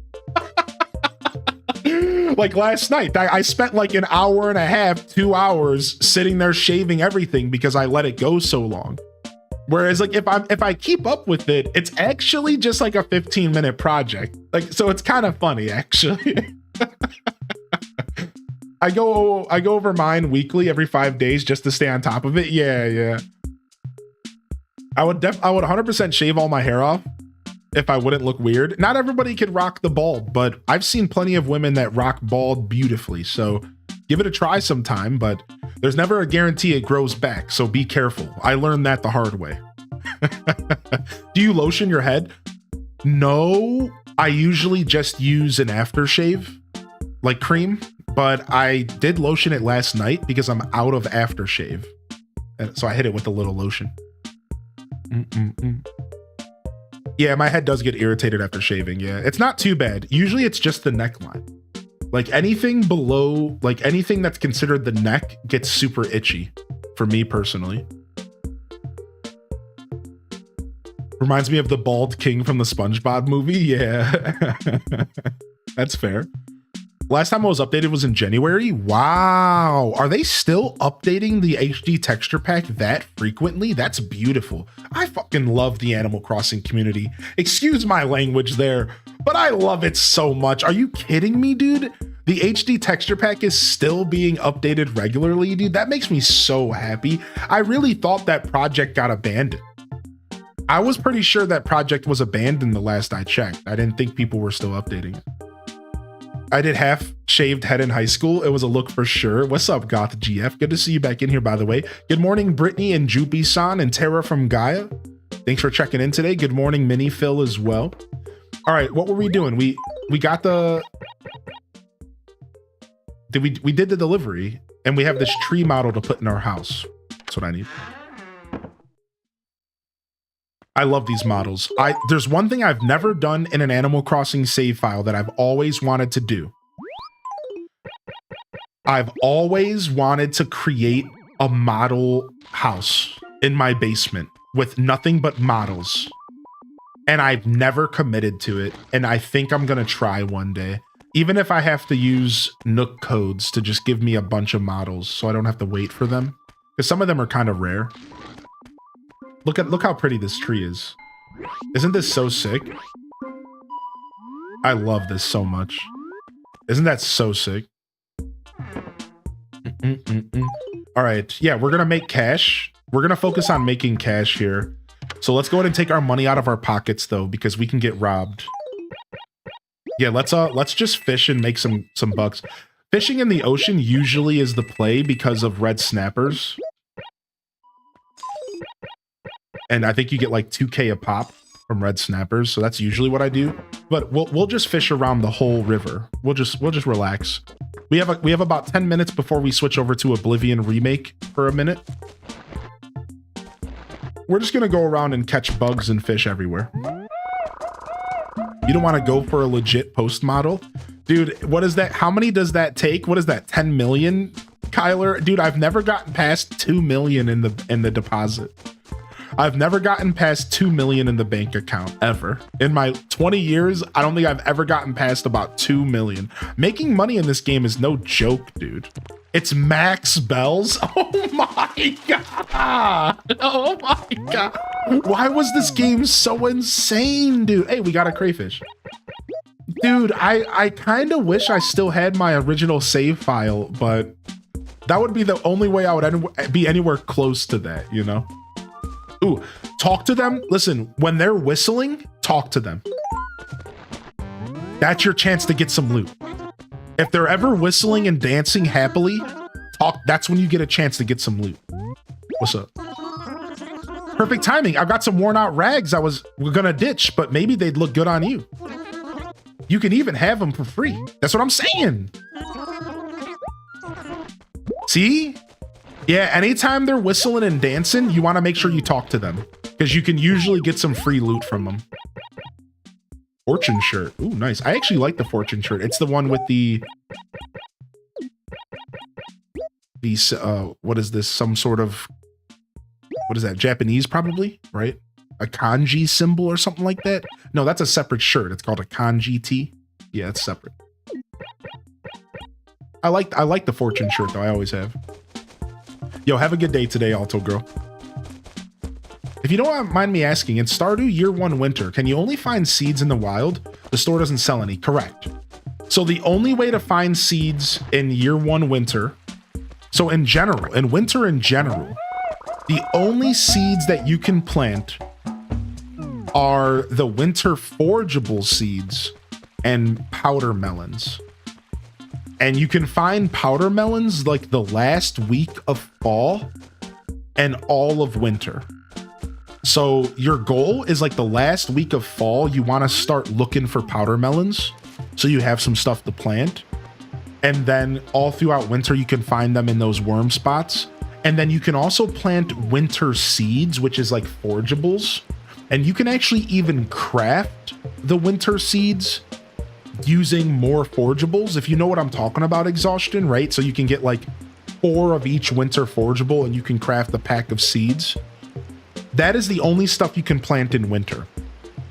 Like last night, I spent like an hour and a half, 2 hours sitting there shaving everything because I let it go so long. Whereas like if I keep up with it, it's actually just like a 15-minute project. Like, so it's kind of funny actually. I go over mine weekly every 5 days just to stay on top of it. Yeah. I would 100% shave all my hair off if I wouldn't look weird. Not everybody can rock the bald, but I've seen plenty of women that rock bald beautifully. So give it a try sometime, but there's never a guarantee it grows back. So be careful. I learned that the hard way. Do you lotion your head? No, I usually just use an aftershave, like cream. But I did lotion it last night because I'm out of aftershave. And so I hit it with a little lotion. Yeah, my head does get irritated after shaving. Yeah, it's not too bad. Usually it's just the neckline. Like anything below, like anything that's considered the neck gets super itchy for me personally. Reminds me of the bald king from the SpongeBob movie. Yeah, that's fair. Last time I was updated was in January. Wow. Are they still updating the HD texture pack that frequently? That's beautiful. I fucking love the Animal Crossing community. Excuse my language there, but I love it so much. Are you kidding me, dude? The HD texture pack is still being updated regularly, dude. That makes me so happy. I really thought that project got abandoned. I was pretty sure that project was abandoned the last I checked. I didn't think people were still updating it. I did half shaved head in high school. It was a look for sure. What's up, Goth GF? Good to see you back in here, by the way. Good morning, Brittany and Jupi-san and Tara from Gaia. Thanks for checking in today. Good morning, Mini Phil as well. All right, what were we doing? We got the... We did the delivery and we have this tree model to put in our house. That's what I need. I love these models. There's one thing I've never done in an Animal Crossing save file that I've always wanted to do. I've always wanted to create a model house in my basement with nothing but models. And I've never committed to it. And I think I'm gonna try one day. Even if I have to use Nook codes to just give me a bunch of models so I don't have to wait for them. Because some of them are kind of rare. Look how pretty this tree is. Isn't this so sick? I love this so much. Isn't that so sick? All right, yeah, we're gonna make cash. We're gonna focus on making cash here. So let's go ahead and take our money out of our pockets though, because we can get robbed. Yeah, let's just fish and make some bucks. Fishing in the ocean usually is the play because of red snappers. And I think you get like 2K a pop from red snappers, so that's usually what I do. But we'll just fish around the whole river. We'll just relax. We have about 10 minutes before we switch over to Oblivion Remake for a minute. We're just gonna go around and catch bugs and fish everywhere. You don't want to go for a legit post model, dude. What is that? How many does that take? What is that? 10 million, Kyler? Dude, I've never gotten past 2 million in the deposit. I've never gotten past 2 million in the bank account ever. In my 20 years, I don't think I've ever gotten past about 2 million. Making money in this game is no joke, dude. It's max bells. Oh my God. Oh my God. Why was this game so insane, dude? Hey, we got a crayfish. Dude, I kind of wish I still had my original save file, but that would be the only way I would be anywhere close to that, you know? Ooh, talk to them. Listen, when they're whistling, talk to them. That's your chance to get some loot. If they're ever whistling and dancing happily, that's when you get a chance to get some loot. What's up? Perfect timing. I've got some worn out rags we're gonna ditch, but maybe they'd look good on you. You can even have them for free. That's what I'm saying. See? Yeah, anytime they're whistling and dancing, you want to make sure you talk to them because you can usually get some free loot from them. Fortune shirt. Ooh, nice. I actually like the fortune shirt. It's the one with what is this? Some sort of, what is that? Japanese probably, right? A kanji symbol or something like that. No, that's a separate shirt. It's called a kanji tee. Yeah, it's separate. I like the fortune shirt though. I always have. Yo, have a good day today, Alto Girl. If you don't mind me asking, in Stardew Year 1 Winter, can you only find seeds in the wild? The store doesn't sell any. Correct. So the only way to find seeds in Year 1 Winter, so in general, in winter in general, the only seeds that you can plant are the winter forageable seeds and powder melons. And you can find powder melons like the last week of fall and all of winter. So your goal is like the last week of fall, you want to start looking for powder melons so you have some stuff to plant. And then all throughout winter, you can find them in those worm spots. And then you can also plant winter seeds, which is like forageables. And you can actually even craft the winter seeds using more forageables, if you know what I'm talking about, Exhaustion, right? So you can get like 4 of each winter forageable and you can craft a pack of seeds. That is the only stuff you can plant in winter.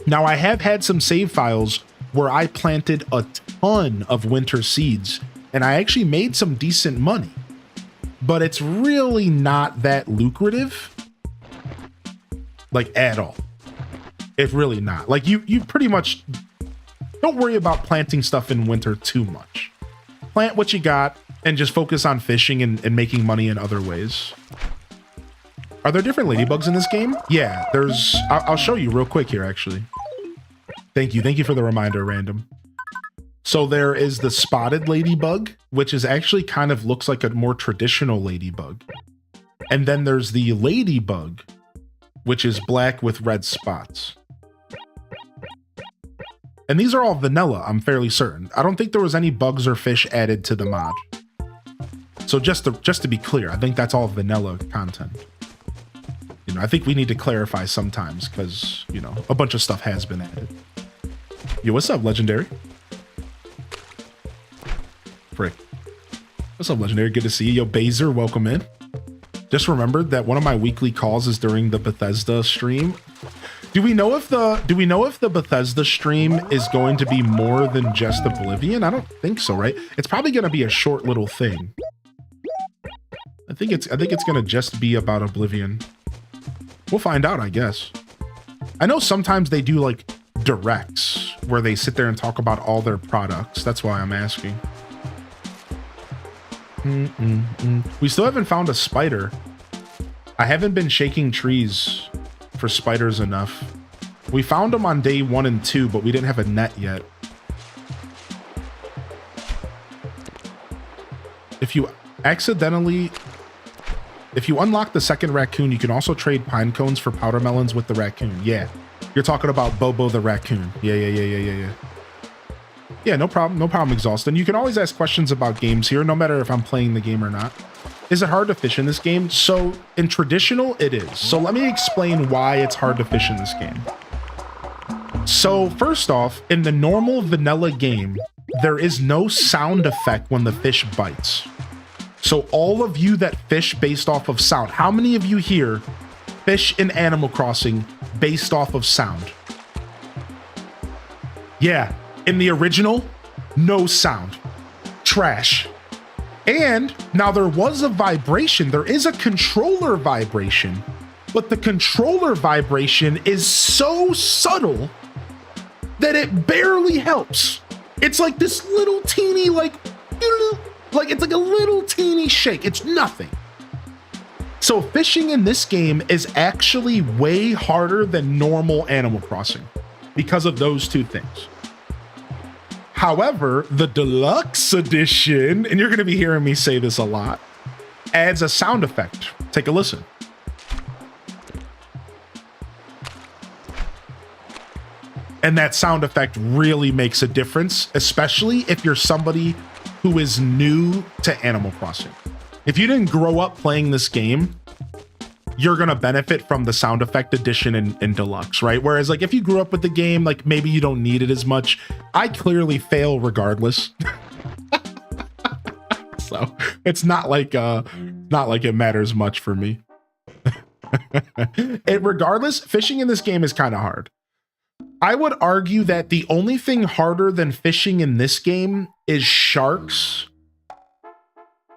Now, I have had some save files where I planted a ton of winter seeds and I actually made some decent money, but it's really not that lucrative, like at all. It's really not. Like you pretty much don't worry about planting stuff in winter too much. Plant what you got and just focus on fishing and making money in other ways. Are there different ladybugs in this game? Yeah, I'll show you real quick here, actually. Thank you for the reminder, Random. So there is the spotted ladybug, which is actually kind of looks like a more traditional ladybug. And then there's the ladybug, which is black with red spots. And these are all vanilla, I'm fairly certain. I don't think there was any bugs or fish added to the mod. So just to be clear, I think that's all vanilla content. You know, I think we need to clarify sometimes because, you know, a bunch of stuff has been added. Yo, what's up, Legendary? Frick. What's up, Legendary? Good to see you. Yo, Baser, welcome in. Just remembered that one of my weekly calls is during the Bethesda stream. Do we know if the Bethesda stream is going to be more than just Oblivion? I don't think so, right? It's probably going to be a short little thing. I think it's going to just be about Oblivion. We'll find out, I guess. I know sometimes they do like directs where they sit there and talk about all their products. That's why I'm asking. We still haven't found a spider. I haven't been shaking trees for spiders enough. We found them on day 1 and 2, but we didn't have a net yet. If you unlock the second raccoon, you can also trade pine cones for powder melons with the raccoon. Yeah, you're talking about Bobo the raccoon. Yeah. Yeah, no problem, Exhaust. And you can always ask questions about games here, no matter if I'm playing the game or not. Is it hard to fish in this game? So in traditional, it is. So let me explain why it's hard to fish in this game. So first off, in the normal vanilla game, there is no sound effect when the fish bites. So all of you that fish based off of sound, how many of you here fish in Animal Crossing based off of sound. Yeah, in the original, no sound. Trash. And now there was a vibration. There is a controller vibration, but the controller vibration is so subtle that it barely helps. It's like this little teeny, like it's like a little teeny shake. It's nothing. So fishing in this game is actually way harder than normal Animal Crossing because of those two things. However, the Deluxe edition, and you're going to be hearing me say this a lot, adds a sound effect. Take a listen. And that sound effect really makes a difference, especially if you're somebody who is new to Animal Crossing. If you didn't grow up playing this game, you're going to benefit from the sound effect edition in Deluxe, right? Whereas like if you grew up with the game, like maybe you don't need it as much. I clearly fail regardless. So it's not like it matters much for me. Regardless, fishing in this game is kind of hard. I would argue that the only thing harder than fishing in this game is sharks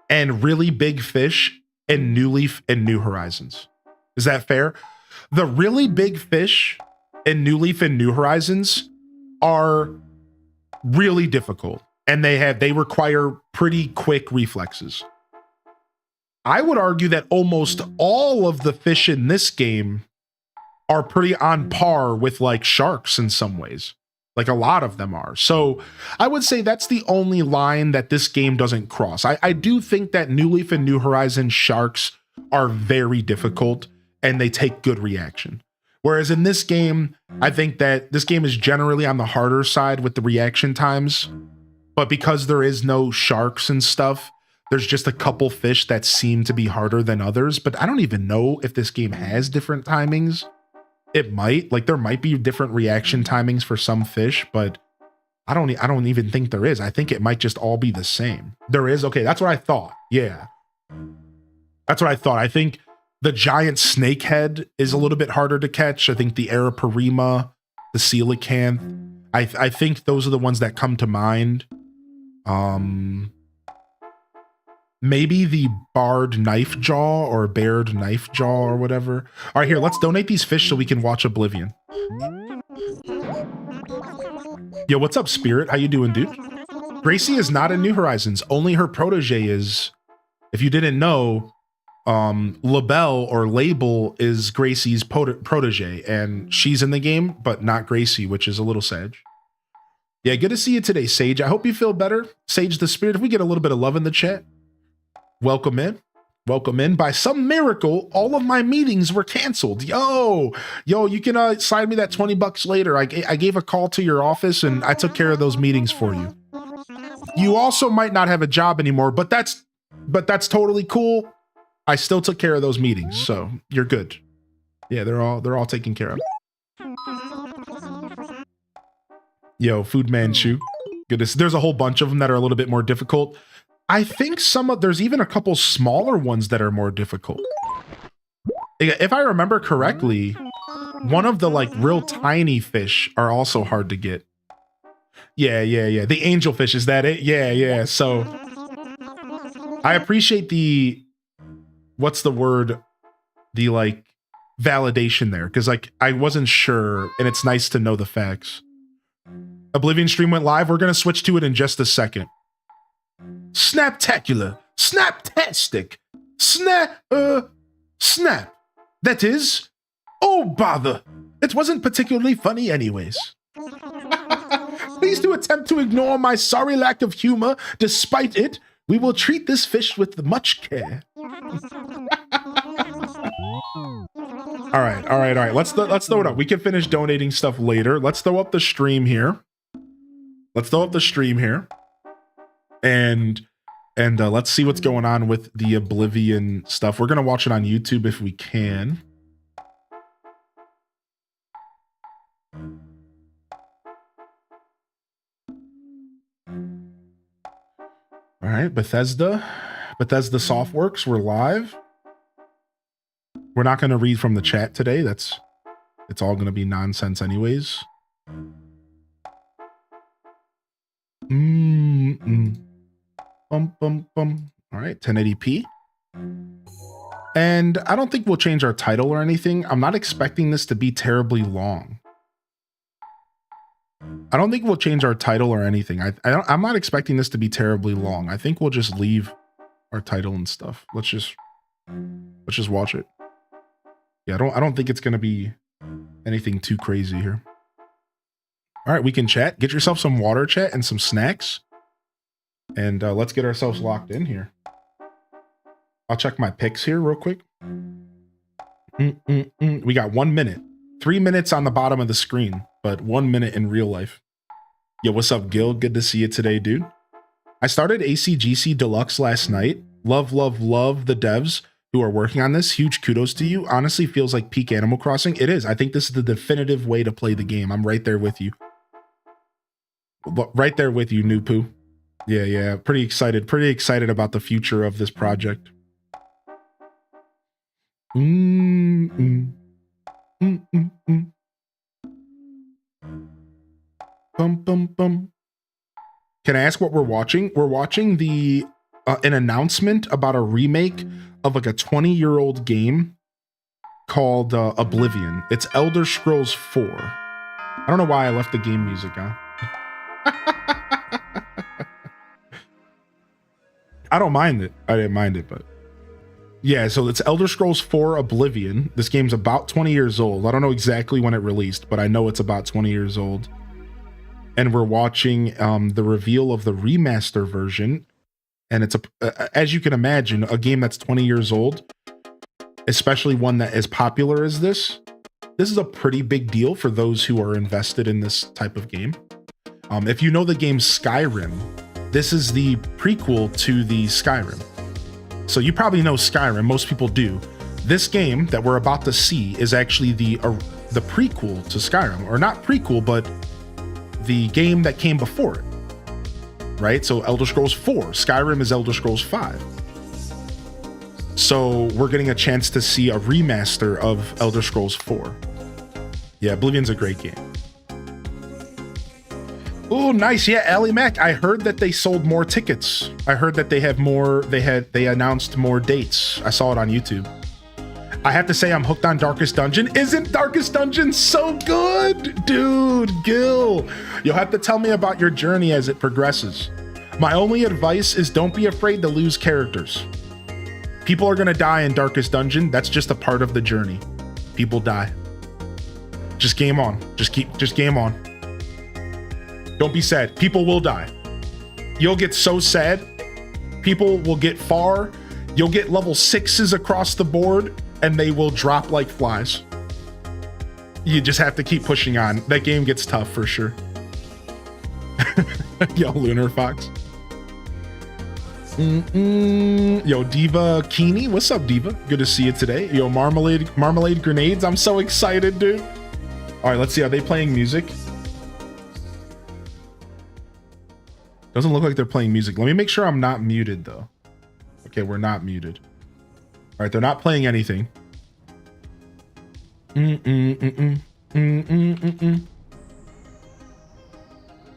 and really big fish in New Leaf and New Horizons. Is that fair? The really big fish in New Leaf and New Horizons are really difficult, and they require pretty quick reflexes. I would argue that almost all of the fish in this game are pretty on par with like sharks in some ways. Like a lot of them are. So I would say that's the only line that this game doesn't cross. I do think that New Leaf and New Horizons sharks are very difficult and they take good reaction. Whereas in this game, I think that this game is generally on the harder side with the reaction times. But because there is no sharks and stuff, there's just a couple fish that seem to be harder than others. But I don't even know if this game has different timings. It might, like there might be different reaction timings for some fish, but I don't even think there is. I think it might just all be the same. There is? Okay, that's what I thought. Yeah. That's what I thought. I think the giant snakehead is a little bit harder to catch. I think the Araparima, the coelacanth, I think those are the ones that come to mind. Maybe the barred knife jaw or bared knife jaw or whatever. All right, here, let's donate these fish so we can watch Oblivion. Yo, what's up, Spirit? How you doing, dude? Gracie is not in New Horizons. Only her protege is. If you didn't know, Labelle or Label is Gracie's protege, and she's in the game, but not Gracie, which is a little sad. Yeah, good to see you today, Sage. I hope you feel better. Sage the Spirit, if we get a little bit of love in the chat. Welcome in. Welcome in. By some miracle, all of my meetings were canceled. Yo, you can slide me that $20 later. I gave a call to your office and I took care of those meetings for you. You also might not have a job anymore, but that's totally cool. I still took care of those meetings, so you're good. Yeah, they're all taken care of. Yo, Food Man Shoe. Goodness, there's a whole bunch of them that are a little bit more difficult. I think there's even a couple smaller ones that are more difficult. If I remember correctly, one of the like real tiny fish are also hard to get. Yeah. The angelfish, is that it? Yeah. So I appreciate what's the word? The like validation there. Cause like I wasn't sure and it's nice to know the facts. Oblivion stream went live. We're going to switch to it in just a second. Snaptacular, snaptastic, snap. That is, oh bother, it wasn't particularly funny anyways. Please do attempt to ignore my sorry lack of humor. Despite it, we will treat this fish with much care. All right. Let's throw it up. We can finish donating stuff later. Let's throw up the stream here. And let's see what's going on with the Oblivion stuff. We're going to watch it on YouTube if we can. All right, Bethesda Softworks, we're live. We're not going to read from the chat today. It's all going to be nonsense anyways. Bum, bum, bum. All right, 1080p. And I don't think we'll change our title or anything. I'm not expecting this to be terribly long. I don't think we'll change our title or anything. I'm not expecting this to be terribly long. I think we'll just leave our title and stuff. Let's just watch it. Yeah, I don't think it's gonna be anything too crazy here. All right, we can chat. Get yourself some water, chat, and some snacks. And let's get ourselves locked in here. I'll check my picks here real quick. We got 1 minute. 3 minutes on the bottom of the screen, but 1 minute in real life. Yo, what's up, Gil? Good to see you today, dude. I started ACGC Deluxe last night. Love, love, love the devs who are working on this. Huge kudos to you. Honestly, feels like peak Animal Crossing. It is. I think this is the definitive way to play the game. I'm right there with you. Right there with you, Nupu. Yeah. Pretty excited about the future of this project. Bum, bum, bum. Can I ask what we're watching? We're watching an announcement about a remake of like a 20-year-old game called Oblivion. It's Elder Scrolls 4. I don't know why I left the game music on. I don't mind it. I didn't mind it, but yeah, so it's Elder Scrolls 4 Oblivion. This game's about 20 years old. I don't know exactly when it released, but I know it's about 20 years old. And we're watching the reveal of the remaster version. And it's, as you can imagine, a game that's 20 years old, especially one that is popular as this is a pretty big deal for those who are invested in this type of game. If you know the game Skyrim, this is the prequel to the Skyrim. So you probably know Skyrim, most people do. This game that we're about to see is actually the prequel to Skyrim, or not prequel, but the game that came before it, right? So Elder Scrolls 4, Skyrim is Elder Scrolls 5. So we're getting a chance to see a remaster of Elder Scrolls 4. Yeah, Oblivion's a great game. Oh, nice. Yeah, Ally Mac. I heard that they sold more tickets. I heard that they have more. They announced more dates. I saw it on YouTube. I have to say I'm hooked on Darkest Dungeon. Isn't Darkest Dungeon so good? Dude, Gil, you'll have to tell me about your journey as it progresses. My only advice is don't be afraid to lose characters. People are gonna die in Darkest Dungeon. That's just a part of the journey. People die. Just game on. Just game on. Don't be sad. People will die. You'll get so sad. People will get far. You'll get level 6s across the board, and they will drop like flies. You just have to keep pushing on. That game gets tough for sure. Yo, Lunar Fox. Yo, Diva Keeney. What's up, Diva? Good to see you today. Yo, Marmalade Grenades. I'm so excited, dude. All right, let's see. Are they playing music? Doesn't look like they're playing music. Let me make sure I'm not muted, though. Okay, we're not muted. All right, they're not playing anything.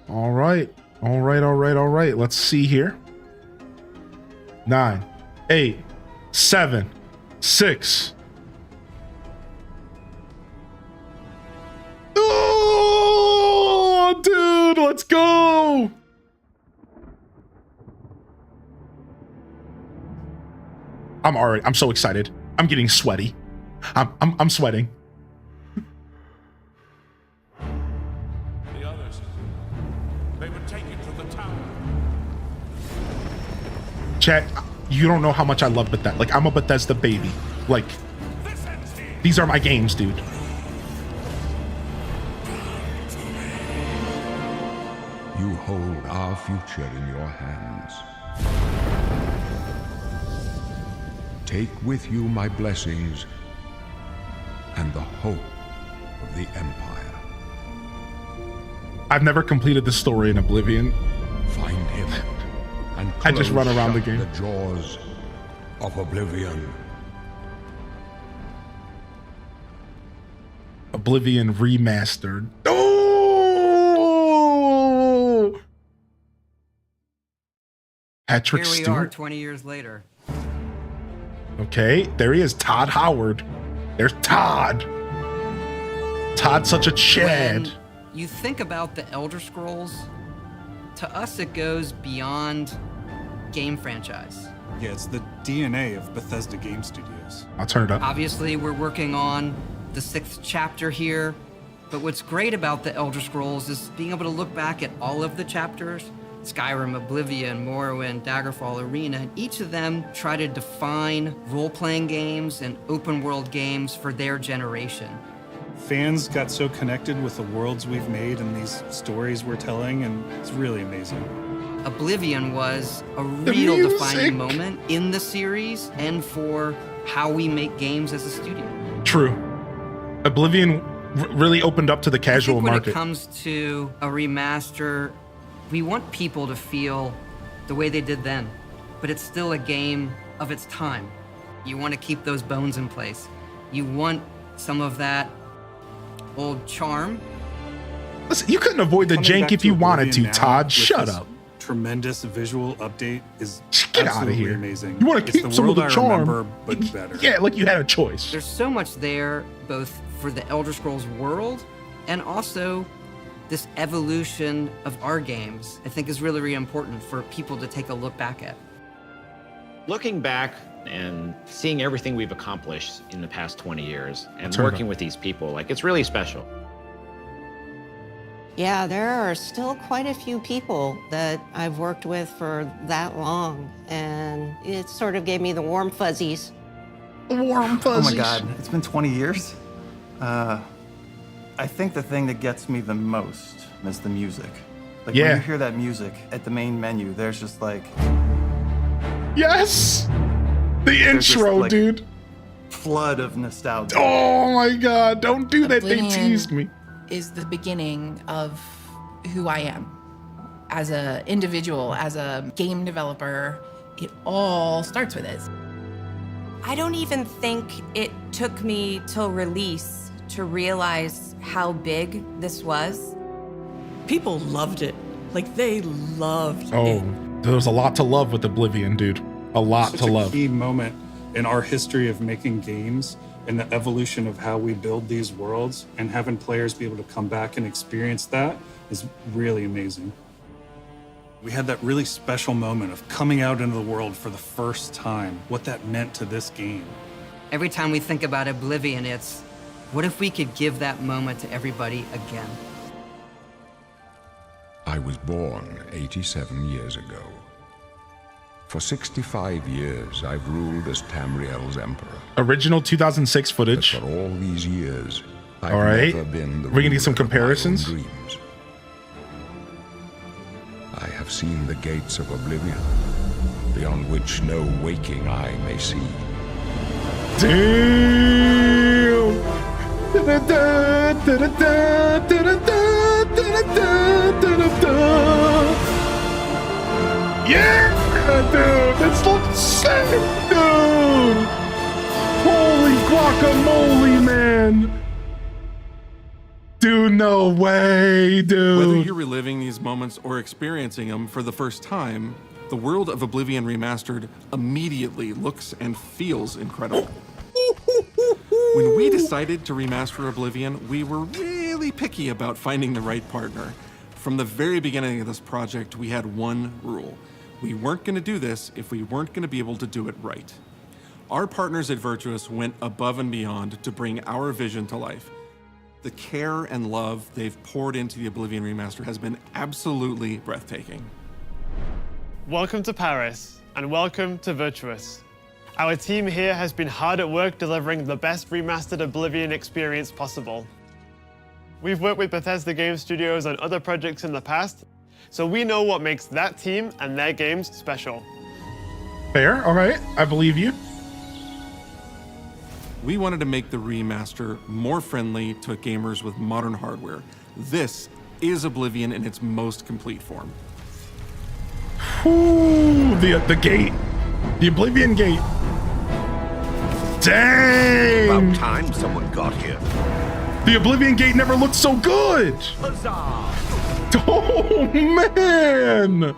All right. Let's see here. 9, 8, 7, 6. Oh, dude, let's go. I'm so excited. I'm getting sweaty. I'm sweating. The others, they would take you to the tower. Chat, you don't know how much I love Bethesda. Like, I'm a Bethesda baby. Like, these are my games, dude. You hold our future in your hands. Take with you my blessings and the hope of the Empire. I've never completed the story in Oblivion. Find him and I just run around the shut game. The jaws of Oblivion. Oblivion Remastered. Oh! Patrick Here we Stewart. are 20 years later. Okay, there he is, Todd Howard. There's Todd. Todd's such a Chad. When you think about the Elder Scrolls, to us it goes beyond game franchise. Yeah, it's the DNA of Bethesda Game Studios. I'll turn it up. Obviously, we're working on the 6th chapter here, but what's great about the Elder Scrolls is being able to look back at all of the chapters, Skyrim, Oblivion, Morrowind, Daggerfall, Arena, and each of them try to define role-playing games and open-world games for their generation. Fans got so connected with the worlds we've made and these stories we're telling, and it's really amazing. Oblivion was a real defining moment in the series and for how we make games as a studio. True. Oblivion really opened up to the casual I think when market. it comes to a remaster, we want people to feel the way they did then, but it's still a game of its time. You want to keep those bones in place. You want some of that old charm. Listen, you couldn't avoid the Coming jank back if to you wanted to, Oblivion now Todd. with Shut this up. Tremendous visual update is Get out of absolutely here. amazing. You want It's to keep the some of world the charm. I remember, but better. Yeah, like you had a choice. There's so much there, both for the Elder Scrolls world and also this evolution of our games, I think is really, really important for people to take a look back at. Looking back and seeing everything we've accomplished in the past 20 years and Turn it working up. with these people, like, it's really special. Yeah, there are still quite a few people that I've worked with for that long, and it sort of gave me the warm fuzzies. Warm Oh fuzzies. my God, it's been 20 years? I think the thing that gets me the most is the music. Like Yeah. when you hear that music at the main menu, there's just like Yes! The There's intro, this, like, dude. flood of nostalgia. Oh my God, don't do that. They Oblivion teased me. is the beginning of who I am as an individual, as a game developer. It all starts with it. I don't even think it took me till release to realize how big this was. People loved it. Like, they loved Oh, it. there was a lot to love with Oblivion, dude. A lot Such to a love. key moment in our history of making games and the evolution of how we build these worlds, and having players be able to come back and experience that is really amazing. We had that really special moment of coming out into the world for the first time, what that meant to this game. Every time we think about Oblivion, it's what if we could give that moment to everybody again? I was born 87 years ago. For 65 years, I've ruled as Tamriel's emperor. Original 2006 But footage. for all these years, I've All right. never been the We're gonna get some ruler of my own comparisons. dreams. I have seen the gates of Oblivion, beyond which no waking eye may see. Damn! Yeah, dude, this looks sick, dude. Holy guacamole, man. Dude, no way, dude. Whether you're reliving these moments or experiencing them for the first time, the world of Oblivion Remastered immediately looks and feels incredible. When we decided to remaster Oblivion, we were really picky about finding the right partner. From the very beginning of this project, we had one rule. We weren't going to do this if we weren't going to be able to do it right. Our partners at Virtuous went above and beyond to bring our vision to life. The care and love they've poured into the Oblivion Remaster has been absolutely breathtaking. Welcome to Paris, and welcome to Virtuous. Our team here has been hard at work delivering the best remastered Oblivion experience possible. We've worked with Bethesda Game Studios on other projects in the past, so we know what makes that team and their games special. Fair, all right, I believe you. We wanted to make the remaster more friendly to gamers with modern hardware. This is Oblivion in its most complete form. Ooh, the gate. The Oblivion gate. Dang! About time someone got here. The Oblivion gate never looked so good. Oh, man.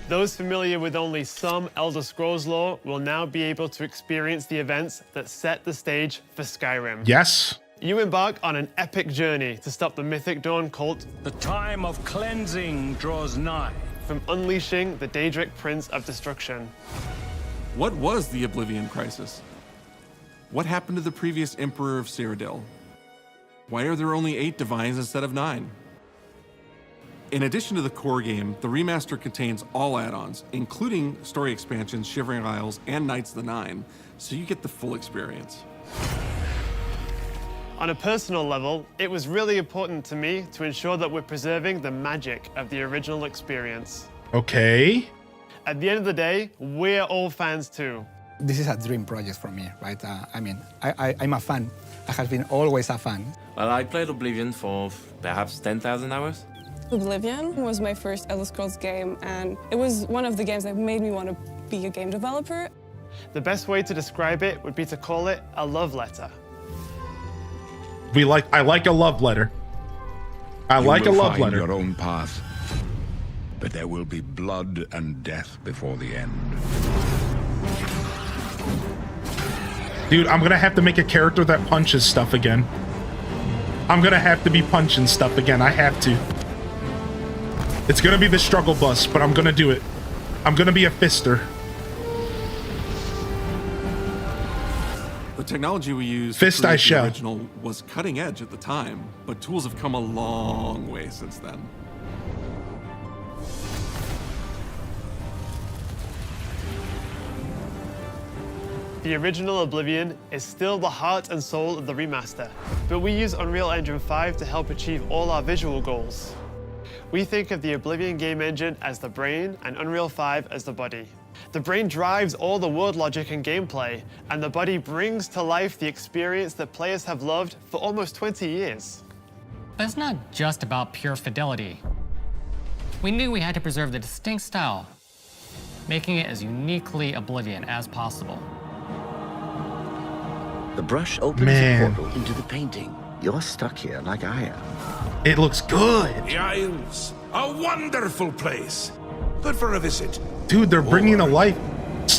Those familiar with only some Elder Scrolls lore will now be able to experience the events that set the stage for Skyrim. Yes. You embark on an epic journey to stop the Mythic Dawn cult. The time of cleansing draws nigh. From unleashing the Daedric Prince of Destruction. What was the Oblivion Crisis? What happened to the previous Emperor of Cyrodiil? Why are there only 8 divines instead of 9? In addition to the core game, the remaster contains all add-ons, including story expansions, Shivering Isles, and Knights of the Nine, so you get the full experience. On a personal level, it was really important to me to ensure that we're preserving the magic of the original experience. Okay. At the end of the day, we're all fans too. This is a dream project for me, right? I'm a fan. I have been always a fan. Well, I played Oblivion for perhaps 10,000 hours. Oblivion was my first Elder Scrolls game, and it was one of the games that made me want to be a game developer. The best way to describe it would be to call it a love letter. I like a love letter. I like a love letter. Your own path, but there will be blood and death before the end. Dude, I'm gonna have to make a character that punches stuff again. I'm gonna have to be punching stuff again. I have to. It's gonna be the struggle bus, but I'm gonna do it. I'm gonna be a fister. The technology we used Fist to I create shall. the original was cutting edge at the time, but tools have come a long way since then. The original Oblivion is still the heart and soul of the remaster, but we use Unreal Engine 5 to help achieve all our visual goals. We think of the Oblivion game engine as the brain and Unreal 5 as the body. The brain drives all the world logic and gameplay, and the body brings to life the experience that players have loved for almost 20 years. But it's not just about pure fidelity. We knew we had to preserve the distinct style, making it as uniquely Oblivion as possible. The brush opens the portal into the painting. You're stuck here like I am. It looks good. The Isles, a wonderful place. Good for a visit. Dude, they're bringing to life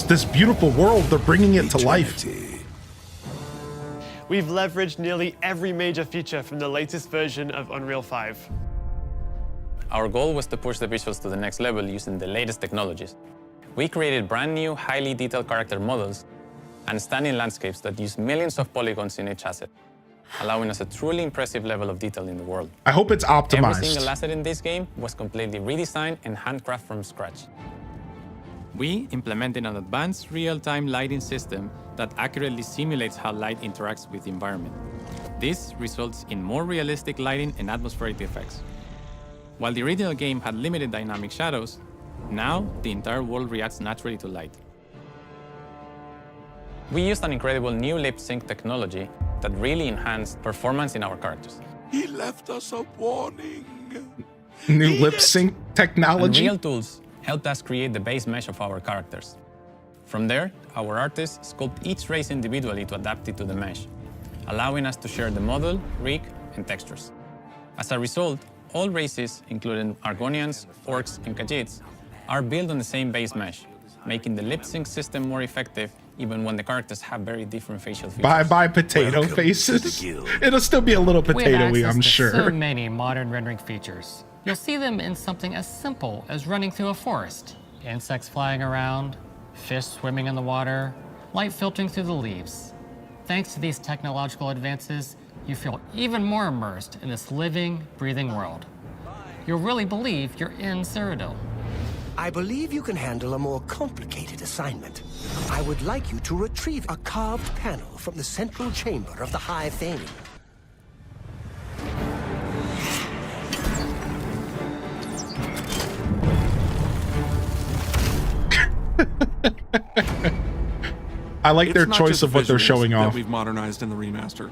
this beautiful world. They're bringing it to life. We've leveraged nearly every major feature from the latest version of Unreal 5. Our goal was to push the visuals to the next level using the latest technologies. We created brand new, highly detailed character models and stunning landscapes that use millions of polygons in each asset, allowing us a truly impressive level of detail in the world. I hope it's optimized. Every single asset in this game was completely redesigned and handcrafted from scratch. We implemented an advanced real-time lighting system that accurately simulates how light interacts with the environment. This results in more realistic lighting and atmospheric effects. While the original game had limited dynamic shadows, now the entire world reacts naturally to light. We used an incredible new lip sync technology that really enhanced performance in our characters. He left us a warning. New lip sync technology. Unreal tools helped us create the base mesh of our characters. From there, our artists sculpt each race individually to adapt it to the mesh, allowing us to share the model, rig, and textures. As a result, all races, including Argonians, Orcs, and Khajiits, are built on the same base mesh, making the lip sync system more effective even when the characters have very different facial features. Bye-bye potato faces. It'll still be a little potatoey, I'm sure. So many modern rendering features. You'll see them in something as simple as running through a forest. Insects flying around, fish swimming in the water, light filtering through the leaves. Thanks to these technological advances, you feel even more immersed in this living, breathing world. You'll really believe you're in Cyrodiil. I believe you can handle a more complicated assignment. I would like you to retrieve a carved panel from the central chamber of the High Thane. I like their It's not choice just of what they're visuals showing that off. we've modernized in the remaster.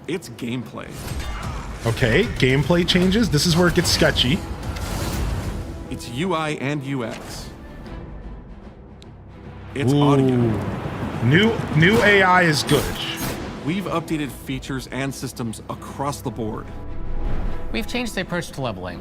It's gameplay. Okay, gameplay changes. This is where it gets sketchy. It's UI and UX. It's Ooh. audio. New AI is good. We've updated features and systems across the board. We've changed the approach to leveling,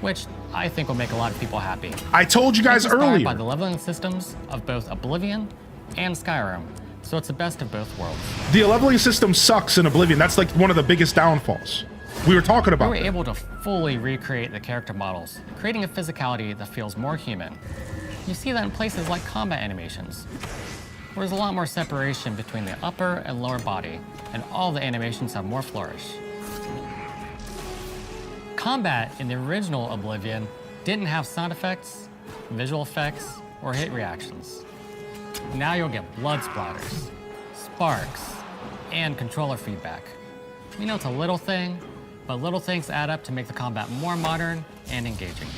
which I think will make a lot of people happy. I told you guys Inspired earlier. by the leveling systems of both Oblivion and Skyrim, so it's the best of both worlds. The leveling system sucks in Oblivion. That's like one of the biggest downfalls. We were talking about We were that. able to fully recreate the character models, creating a physicality that feels more human. You see that in places like combat animations, where there's a lot more separation between the upper and lower body, and all the animations have more flourish. Combat in the original Oblivion didn't have sound effects, visual effects, or hit reactions. Now you'll get blood splatters, sparks, and controller feedback. You know, it's a little thing, but little things add up to make the combat more modern and engaging.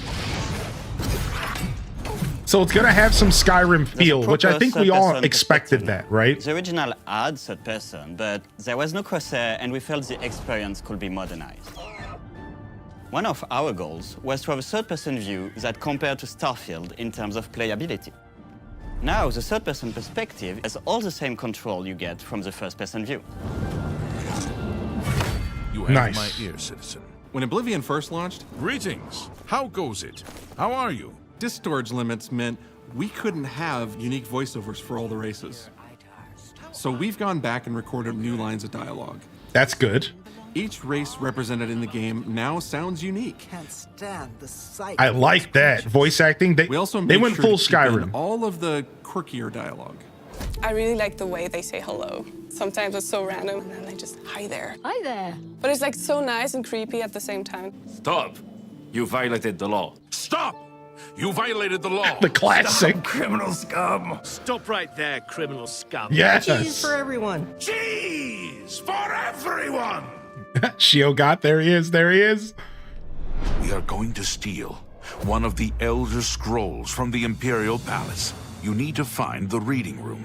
So it's gonna have some Skyrim feel, which I think we all expected that, right? The original had third person, but there was no crosshair, and we felt the experience could be modernized. One of our goals was to have a third-person view that compared to Starfield in terms of playability. Now, the third-person perspective has all the same control you get from the first-person view. You Nice. my ear, citizen. When Oblivion first launched, Greetings. How goes it? How are you? disk storage limits meant we couldn't have unique voiceovers for all the races. So we've gone back and recorded new lines of dialogue. That's good. Each race represented in the game now sounds unique. Can't stand the sight. I like that. Voice acting, they went full Skyrim. All of the quirkier dialogue. I really like the way they say hello. Sometimes it's so random, and then they just, hi there. Hi there. But it's like so nice and creepy at the same time. Stop. You violated the law. Stop! You violated the law. The classic. Stop, criminal scum. Stop right there, criminal scum. Yes. Cheese for everyone. Cheese for everyone. Shio got, there he is, there he is. We are going to steal one of the Elder Scrolls from the Imperial Palace. You need to find the reading room.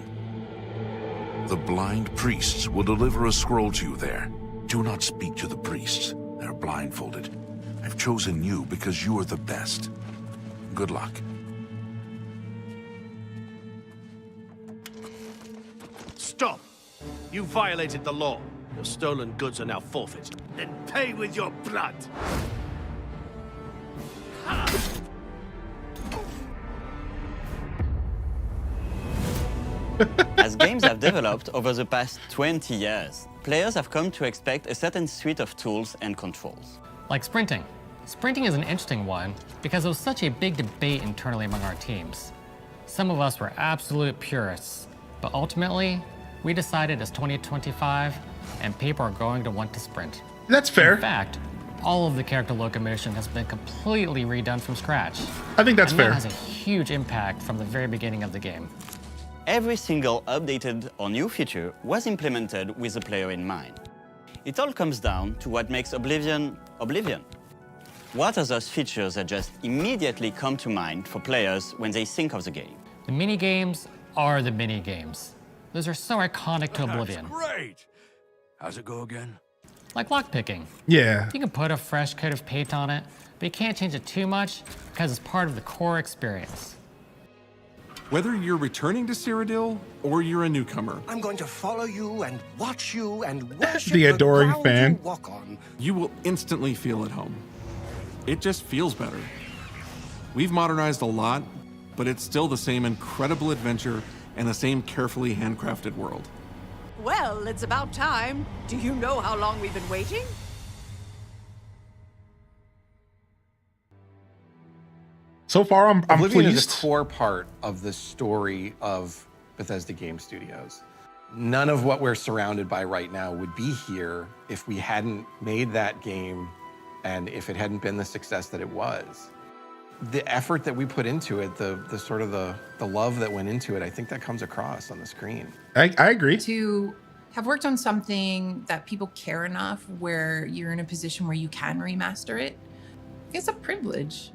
The blind priests will deliver a scroll to you there. Do not speak to the priests. They're blindfolded. I've chosen you because you are the best. Good luck. Stop. You violated the law. Your stolen goods are now forfeit. Then pay with your blood. As games have developed over the past 20 years, players have come to expect a certain suite of tools and controls. Like sprinting. Sprinting is an interesting one because it was such a big debate internally among our teams. Some of us were absolute purists, but ultimately, we decided it's 2025 and people are going to want to sprint. That's fair. In fact, all of the character locomotion has been completely redone from scratch. I think that's and fair. That has a huge impact from the very beginning of the game. Every single updated or new feature was implemented with the player in mind. It all comes down to what makes Oblivion, Oblivion. What are those features that just immediately come to mind for players when they think of the game? The mini-games are the mini-games. Those are so iconic to Oblivion. Great. How's it go again? Like lockpicking. Yeah. You can put a fresh coat of paint on it, but you can't change it too much because it's part of the core experience. Whether you're returning to Cyrodiil or you're a newcomer, I'm going to follow you and watch you and worship The adoring ground fan. you walk on. you will instantly feel at home. It just feels better. We've modernized a lot, but it's still the same incredible adventure and the same carefully handcrafted world. Well, it's about time. Do you know how long we've been waiting? So far, I'm Oblivion pleased. is a core part of the story of Bethesda Game Studios. None of what we're surrounded by right now would be here if we hadn't made that game and if it hadn't been the success that it was. The effort that we put into it, the sort of the love that went into it, I think that comes across on the screen. I agree. To have worked on something that people care enough where you're in a position where you can remaster it, it's a privilege.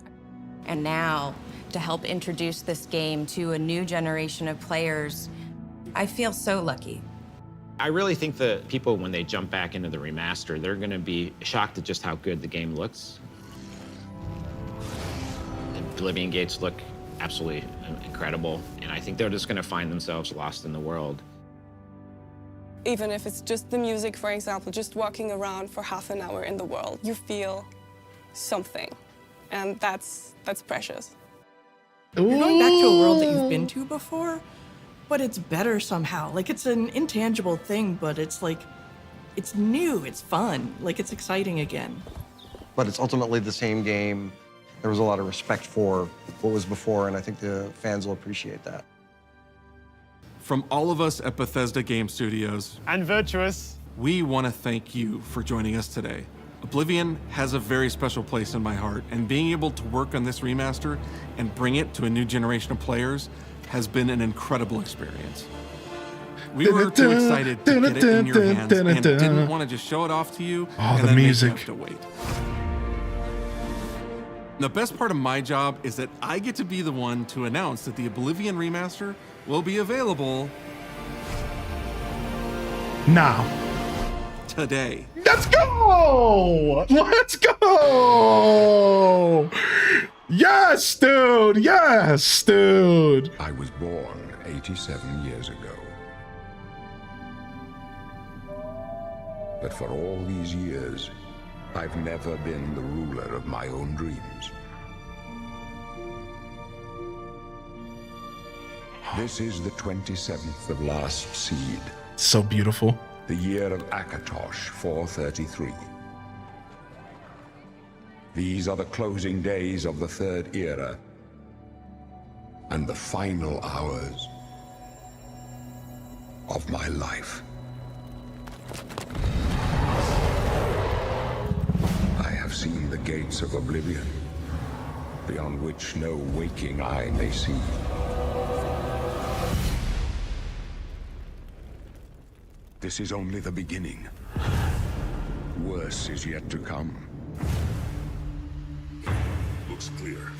And now, to help introduce this game to a new generation of players, I feel so lucky. I really think that people, when they jump back into the remaster, they're going to be shocked at just how good the game looks. The Oblivion gates look absolutely incredible, and I think they're just going to find themselves lost in the world. Even if it's just the music, for example, just walking around for half an hour in the world, you feel something, and that's precious. You're going back to a world that you've been to before, but it's better somehow. Like, it's an intangible thing, but it's like, it's new, it's fun, like it's exciting again. But it's ultimately the same game. There was a lot of respect for what was before, and I think the fans will appreciate that. From all of us at Bethesda Game Studios and Virtuous, we want to thank you for joining us today. Oblivion has a very special place in my heart, and being able to work on this remaster and bring it to a new generation of players has been an incredible experience. We were too excited to get it in your hands and didn't want to just show it off to you and then make you have to wait. The best part of my job is that I get to be the one to announce that the Oblivion remaster will be available now. Today. Let's go! Let's go! Yes, dude! Yes, dude! I was born 87 years ago. But for all these years, I've never been the ruler of my own dreams. This is the 27th of last seed. So beautiful. The year of Akatosh 433. These are the closing days of the Third Era and the final hours of my life. I have seen the gates of Oblivion, beyond which no waking eye may see. This is only the beginning. Worse is yet to come. Looks clear.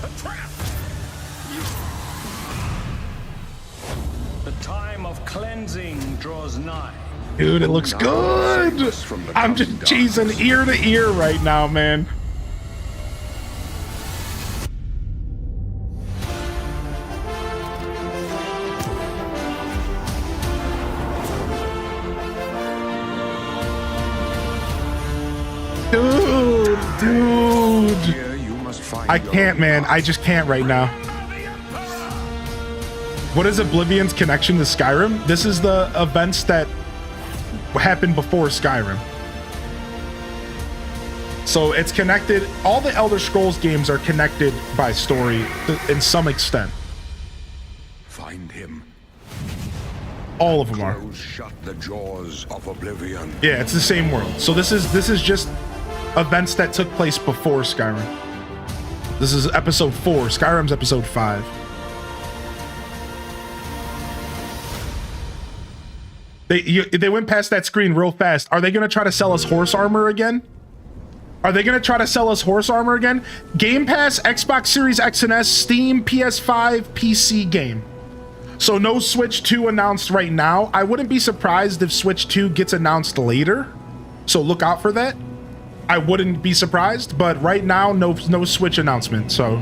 A trap! The time of cleansing draws nigh. Dude, it looks good! I'm just cheesing ear to ear right now, man. Dude. I can't, man. I just can't right now. What is Oblivion's connection to Skyrim? This is the events that happened before Skyrim. So it's connected. All the Elder Scrolls games are connected by story in some extent. Find him. All of them are. Close shut the jaws of Oblivion. Yeah, it's the same world. So this is just events that took place before Skyrim. This is episode 4. Skyrim's episode 5. They went past that screen real fast. Are they going to try to sell us horse armor again? Are they going to try to sell us horse armor again? Game Pass, Xbox Series X and S, Steam, PS5, PC game. So no Switch 2 announced right now. I wouldn't be surprised if Switch 2 gets announced later. So look out for that. I wouldn't be surprised, but right now, no Switch announcement, so.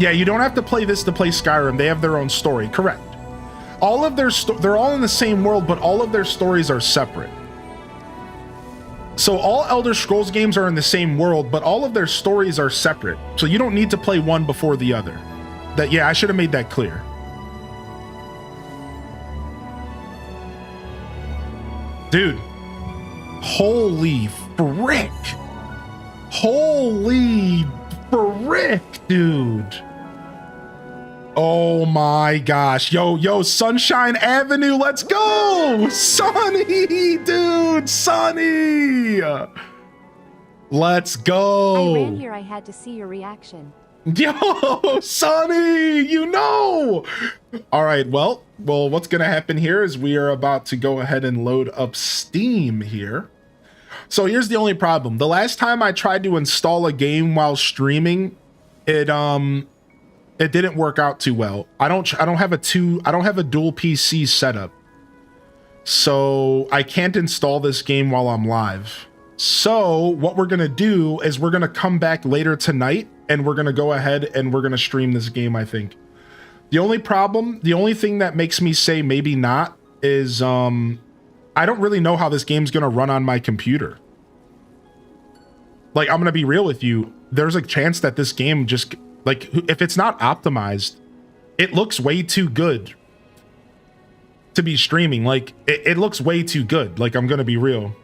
Yeah, you don't have to play this to play Skyrim. They have their own story, correct. All of their they're all in the same world, but all of their stories are separate. So all Elder Scrolls games are in the same world, but all of their stories are separate. So you don't need to play one before the other. Yeah, I should have made that clear. Dude. Holy frick. Holy frick, dude. Oh my gosh. Yo, Sunshine Avenue, let's go! Sunny, dude, Sunny! Let's go! I ran here, I had to see your reaction. Yo, Sonny, you know! All right, well, what's gonna happen here is we are about to go ahead and load up Steam here. So here's the only problem. The last time I tried to install a game while streaming, it didn't work out too well. I don't have a dual PC setup. So I can't install this game while I'm live. So what we're gonna do is we're gonna come back later tonight and we're gonna go ahead and we're gonna stream this game, I think. The only problem, the only thing that makes me say maybe not is I don't really know how this game's gonna run on my computer. Like, I'm gonna be real with you. There's a chance that this game just, like, if it's not optimized, it looks way too good to be streaming. Like, it looks way too good. Like, I'm gonna be real.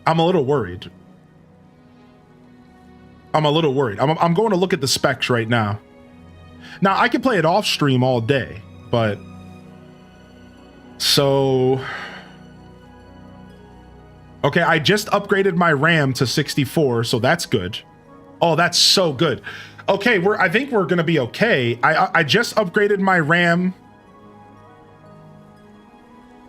I'm a little worried. I'm going to look at the specs right now. Now, I can play it off stream all day, but so okay, I just upgraded my RAM to 64, so that's good. Oh, that's so good. Okay, I think we're gonna be okay. I just upgraded my RAM.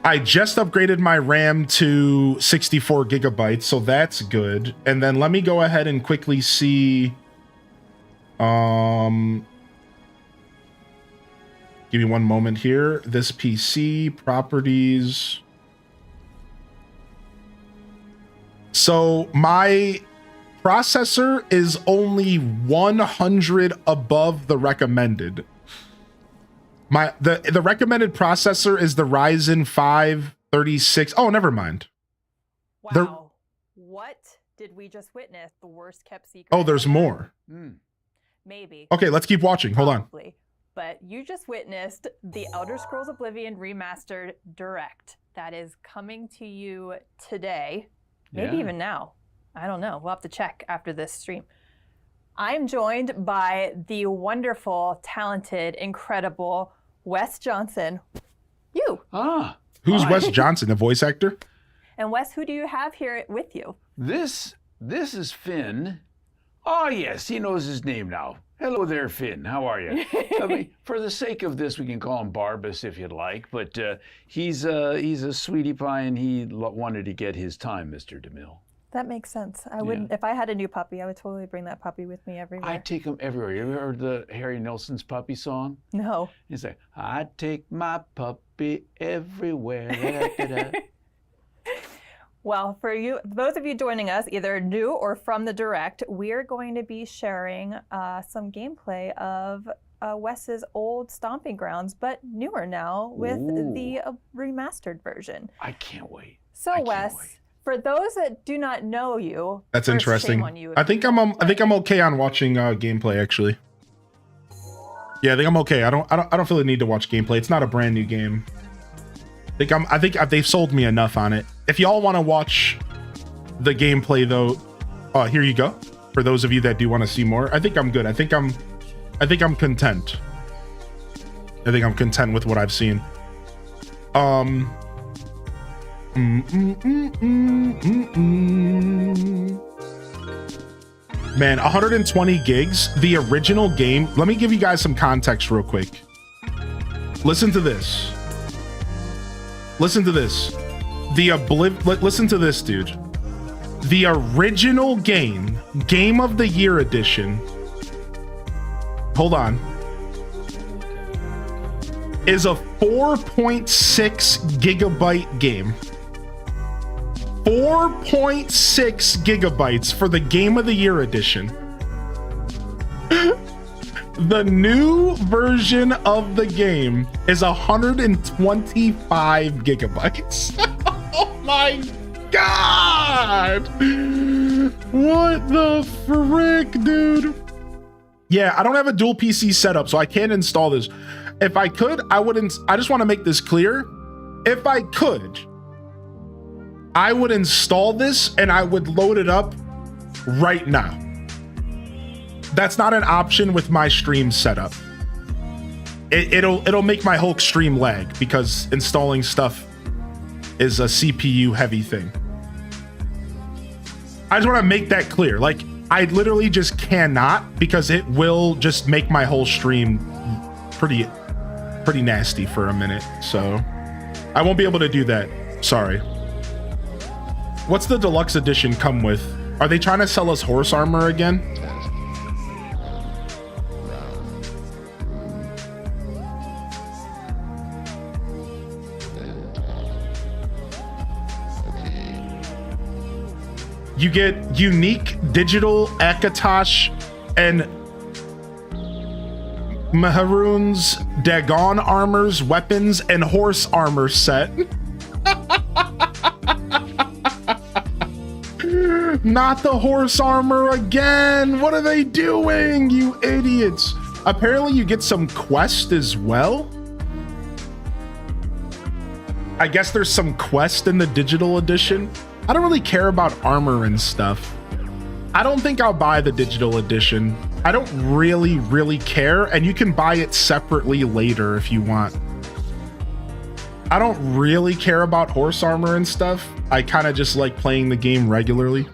I just upgraded my RAM to 64 gigabytes, so that's good. And then let me go ahead and quickly see. Give me one moment here. This PC properties. So my processor is only 100 above the recommended. The recommended processor is the Ryzen 5 36. Oh, never mind. Wow. What did we just witness? The worst kept secret. Oh, there's more. Maybe. Okay, let's keep watching. Hold on. Probably. But you just witnessed the Elder Scrolls Oblivion Remastered Direct. That is coming to you today. Maybe even now. I don't know. We'll have to check after this stream. I'm joined by the wonderful, talented, incredible Wes Johnson. You. Who's Wes Johnson, the voice actor? And Wes, who do you have here with you? This is Finn. Oh, yes, he knows his name now. Hello there, Finn. How are you? I mean, for the sake of this, we can call him Barbas if you'd like, but he's a sweetie pie, and he wanted to get his time, Mr. DeMille. That makes sense. I wouldn't, if I had a new puppy, I would totally bring that puppy with me everywhere. I take him everywhere. You ever heard the Harry Nilsson's puppy song? No. He's like, I take my puppy everywhere. Da-da-da-da. Well, for you, those of you joining us, either new or from the Direct, we're going to be sharing some gameplay of Wes's old stomping grounds, but newer now with the remastered version. I can't wait. So, Wes, for those that do not know you, That's first, interesting. shame on you. I think I'm okay on watching gameplay actually. Yeah, I think I'm okay. I don't feel the need to watch gameplay. It's not a brand new game. I think they've sold me enough on it. If y'all want to watch the gameplay though, here you go. For those of you that do want to see more, I think I'm good. I think I'm content. I think I'm content with what I've seen. Man, 120 gigs, the original game. Let me give you guys some context real quick. Listen to this. Listen to this. Listen to this, dude. The original game, Game of the Year edition. Hold on. Is a 4.6 gigabyte game. 4.6 gigabytes for the Game of the Year edition. The new version of the game is 125 gigabytes. Oh my god! What the frick, dude? Yeah, I don't have a dual PC setup, so I can't install this. If I could, I wouldn't. I just want to make this clear. If I could, I would install this and I would load it up right now. That's not an option with my stream setup. It'll make my whole stream lag because installing stuff is a CPU heavy thing. I just want to make that clear. Like, I literally just cannot, because it will just make my whole stream pretty nasty for a minute. So I won't be able to do that. Sorry. What's the deluxe edition come with? Are they trying to sell us horse armor again? You get unique digital Akatosh and Maharoon's Dagon armors, weapons, and horse armor set. Not the horse armor again. What are they doing, you idiots? Apparently you get some quest as well. I guess there's some quest in the digital edition. I don't really care about armor and stuff. I don't think I'll buy the digital edition. I don't really care, and you can buy it separately later if you want. I don't really care about horse armor and stuff. I kind of just like playing the game regularly.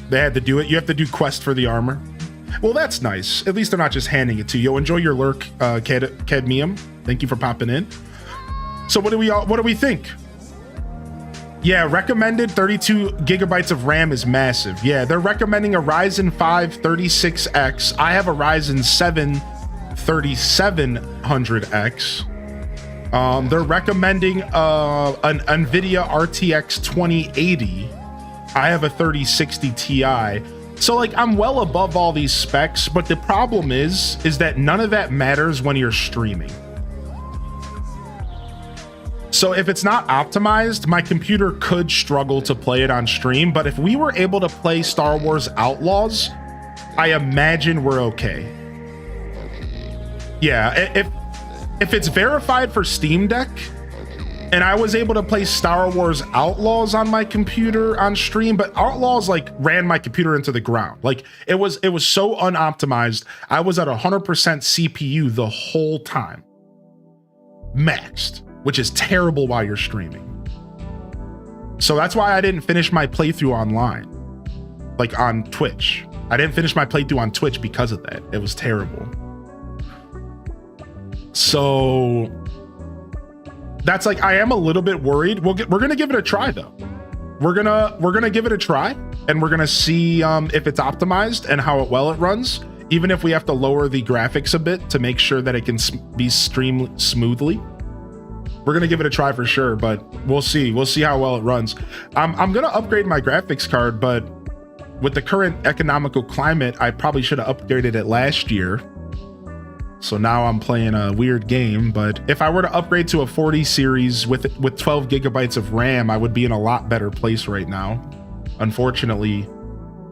They had to do it. You have to do quest for the armor. Well, that's nice. At least they're not just handing it to you. Enjoy your lurk, Cadmium. Thank you for popping in. So what do we think? Yeah, recommended 32 gigabytes of RAM is massive. Yeah, they're recommending a Ryzen 5 36X. I have a Ryzen 7 3700X. They're recommending an NVIDIA RTX 2080. I have a 3060 Ti. So like I'm well above all these specs, but the problem is that none of that matters when you're streaming. So if it's not optimized, my computer could struggle to play it on stream, but if we were able to play Star Wars Outlaws, I imagine we're okay. Yeah, if it's verified for Steam Deck, and I was able to play Star Wars Outlaws on my computer on stream, but Outlaws like ran my computer into the ground. Like it was so unoptimized. I was at 100% CPU the whole time, maxed, which is terrible while you're streaming. So that's why I didn't finish my playthrough online, like on Twitch. I didn't finish my playthrough on Twitch because of that. It was terrible. So that's like, I am a little bit worried. We're gonna give it a try though. We're gonna give it a try, and we're gonna see if it's optimized and how well it runs, even if we have to lower the graphics a bit to make sure that it can be streamed smoothly. We're gonna give it a try for sure, but we'll see how well it runs. I'm gonna upgrade my graphics card, but with the current economical climate, I probably should have upgraded it last year. So now I'm playing a weird game, but if I were to upgrade to a 40 series with 12 gigabytes of RAM, I would be in a lot better place right now. Unfortunately,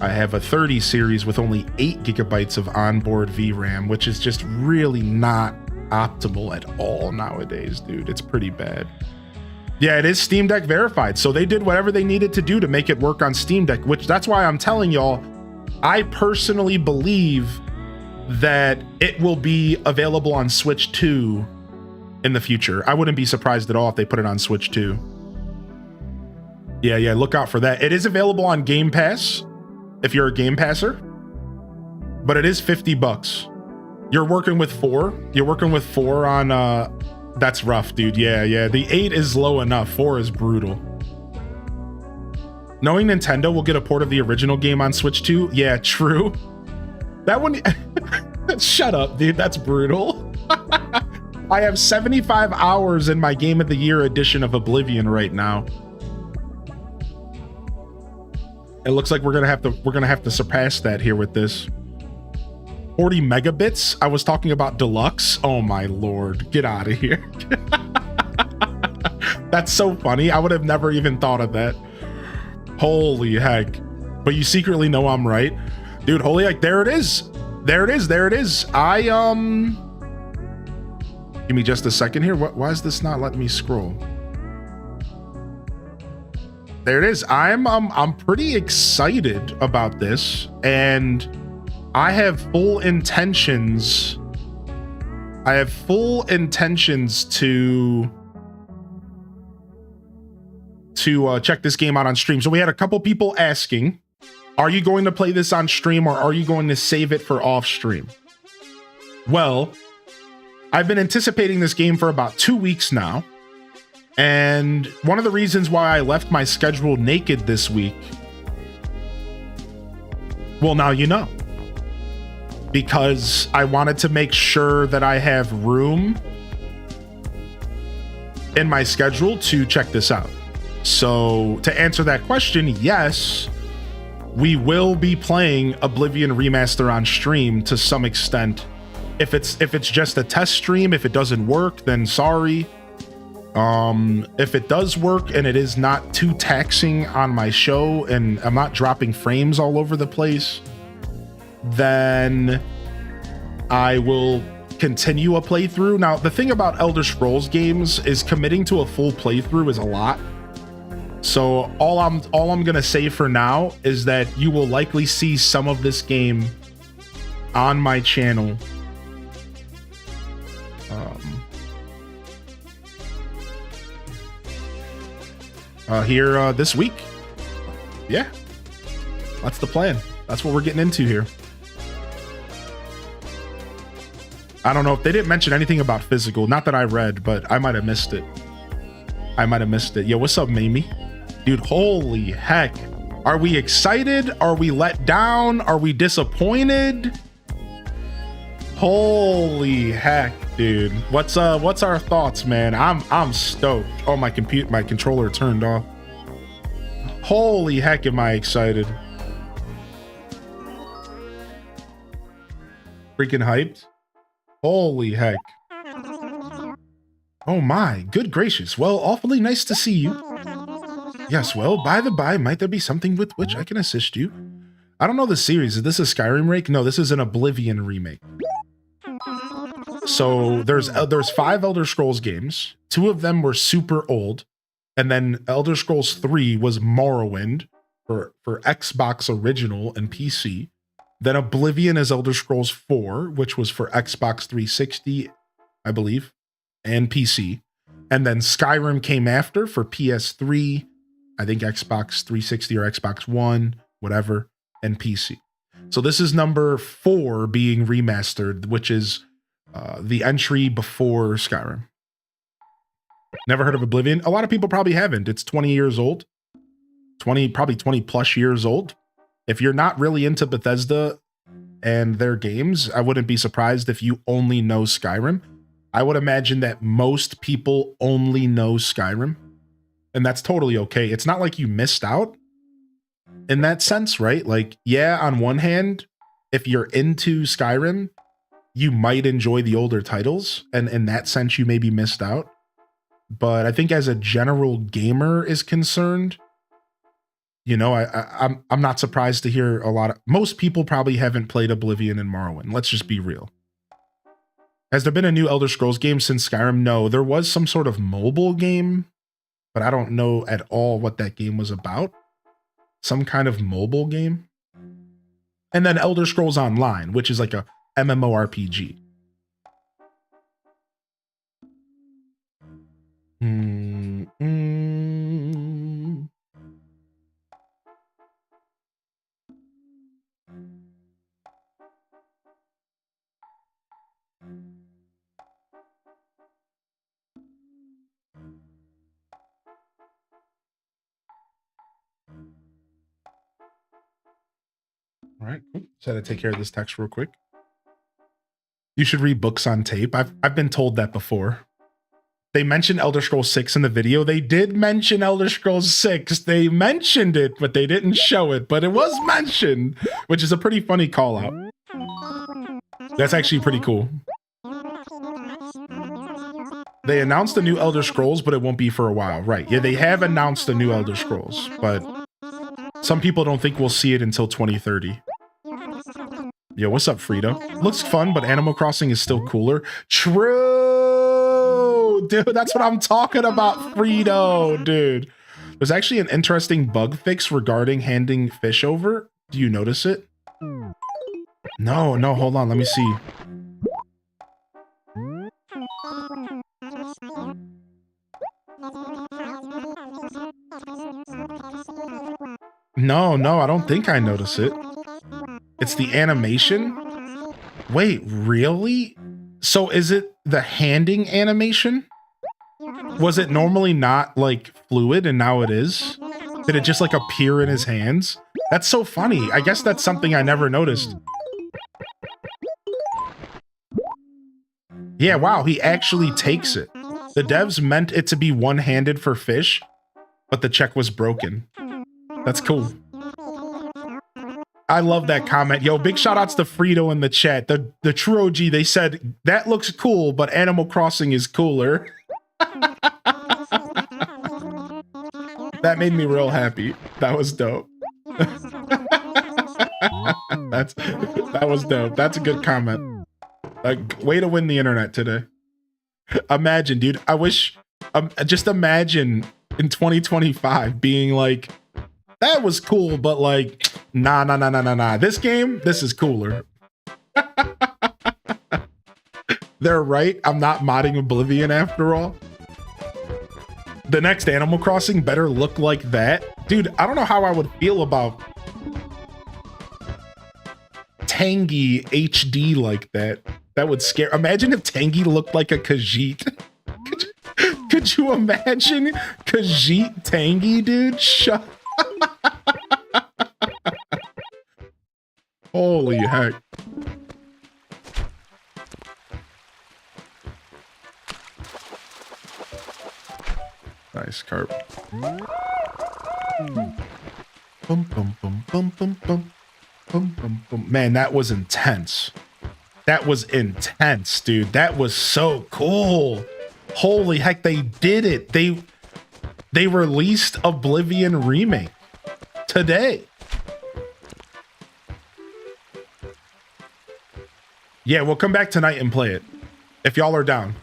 I have a 30 series with only 8 gigabytes of onboard VRAM, which is just really not optimal at all nowadays, dude. It's pretty bad. Yeah, it is Steam Deck verified, so they did whatever they needed to do to make it work on Steam Deck, which that's why I'm telling y'all, I personally believe that it will be available on Switch 2 in the future. I wouldn't be surprised at all if they put it on Switch 2. Yeah, look out for that. It is available on Game Pass if you're a Game Passer, but it is $50. You're working with 4. You're working with 4 on that's rough, dude. Yeah. The 8 is low enough. 4 is brutal. Knowing Nintendo will get a port of the original game on Switch 2. Yeah, true. That one, shut up, dude. That's brutal. I have 75 hours in my Game of the Year edition of Oblivion right now. It looks like we're gonna have to surpass that here with this. 40 megabits. I was talking about Deluxe. Oh my lord, get out of here. That's so funny. I would have never even thought of that. Holy heck. But you secretly know I'm right. Dude, holy heck, there it is. There it is. Give me just a second here. Why is this not letting me scroll? There it is. I'm pretty excited about this, and I have full intentions. to check this game out on stream. So we had a couple people asking, are you going to play this on stream or are you going to save it for off stream? Well, I've been anticipating this game for about 2 weeks now. And one of the reasons why I left my schedule naked this week, well, now you know. Because I wanted to make sure that I have room in my schedule to check this out. So to answer that question, yes, we will be playing Oblivion Remaster on stream to some extent If it's just a test stream, if it doesn't work, then sorry. If it does work and it is not too taxing on my show and I'm not dropping frames all over the place, then I will continue a playthrough. Now, the thing about Elder Scrolls games is committing to a full playthrough is a lot. So all I'm gonna say for now is that you will likely see some of this game on my channel. Here this week. Yeah, that's the plan. That's what we're getting into here. I don't know if they didn't mention anything about physical. Not that I read, but I might have missed it. Yo, what's up, Mamie? Dude, holy heck. Are we excited? Are we let down? Are we disappointed? Holy heck, dude. What's our thoughts, man? I'm stoked. Oh, my controller turned off. Holy heck, am I excited. Freaking hyped. Holy heck. Oh my, good gracious. Well, awfully nice to see you. Yes, well, by the by, might there be something with which I can assist you? I don't know the series. Is this a Skyrim remake? No, this is an Oblivion remake. So there's 5 Elder Scrolls games. 2 of them were super old. And then Elder Scrolls 3 was Morrowind for Xbox original and PC. Then Oblivion is Elder Scrolls 4, which was for Xbox 360, I believe, and PC. And then Skyrim came after for PS3, I think Xbox 360 or Xbox One, whatever, and PC. So this is number 4 being remastered, which is the entry before Skyrim. Never heard of Oblivion? A lot of people probably haven't. It's 20 years old. Probably 20 plus years old. If you're not really into Bethesda and their games, I wouldn't be surprised if you only know Skyrim. I would imagine that most people only know Skyrim, and that's totally okay. It's not like you missed out in that sense, right? Like, yeah, on one hand, if you're into Skyrim, you might enjoy the older titles, and in that sense, you maybe missed out. But I think as a general gamer is concerned, you know, I'm not surprised to hear most people probably haven't played Oblivion and Morrowind. Let's just be real. Has there been a new Elder Scrolls game since Skyrim? No, there was some sort of mobile game, but I don't know at all what that game was about. Some kind of mobile game. And then Elder Scrolls Online, which is like a MMORPG. All right, cool. Just had to take care of this text real quick. You should read books on tape. I've been told that before. They mentioned Elder Scrolls 6 in the video. They did mention Elder Scrolls 6. They mentioned it, but they didn't show it. But it was mentioned, which is a pretty funny call out. That's actually pretty cool. They announced a new Elder Scrolls, but it won't be for a while. Right. Yeah, they have announced a new Elder Scrolls, but some people don't think we'll see it until 2030. Yo, what's up, Frito? Looks fun, but Animal Crossing is still cooler. True! Dude, that's what I'm talking about, Frito, dude. There's actually an interesting bug fix regarding handing fish over. Do you notice it? No, hold on. Let me see. No, I don't think I notice it. It's the animation? Wait, really? So is it the handing animation? Was it normally not like fluid and now it is? Did it just like appear in his hands? That's so funny. I guess that's something I never noticed. Yeah, wow, he actually takes it. The devs meant it to be one-handed for fish, but the check was broken. That's cool. I love that comment. Yo, big shout outs to Frito in the chat. The true OG, they said, that looks cool, but Animal Crossing is cooler. That made me real happy. That was dope. That was dope. That's a good comment. Like, way to win the internet today. Imagine, dude. I wish, just imagine in 2025 being like, that was cool, but like, nah. This game, this is cooler. They're right. I'm not modding Oblivion after all. The next Animal Crossing better look like that. Dude, I don't know how I would feel about Tangy HD like that. That would scare. Imagine if Tangy looked like a Khajiit. Could you imagine Khajiit Tangy, dude? Shut. Holy heck. Nice carp. Bum, bum, bum, bum, bum, bum, bum, bum, bum. Man, that was intense. That was intense, dude. That was so cool. Holy heck, they did it. They released Oblivion Remake today. Yeah, we'll come back tonight and play it if y'all are down.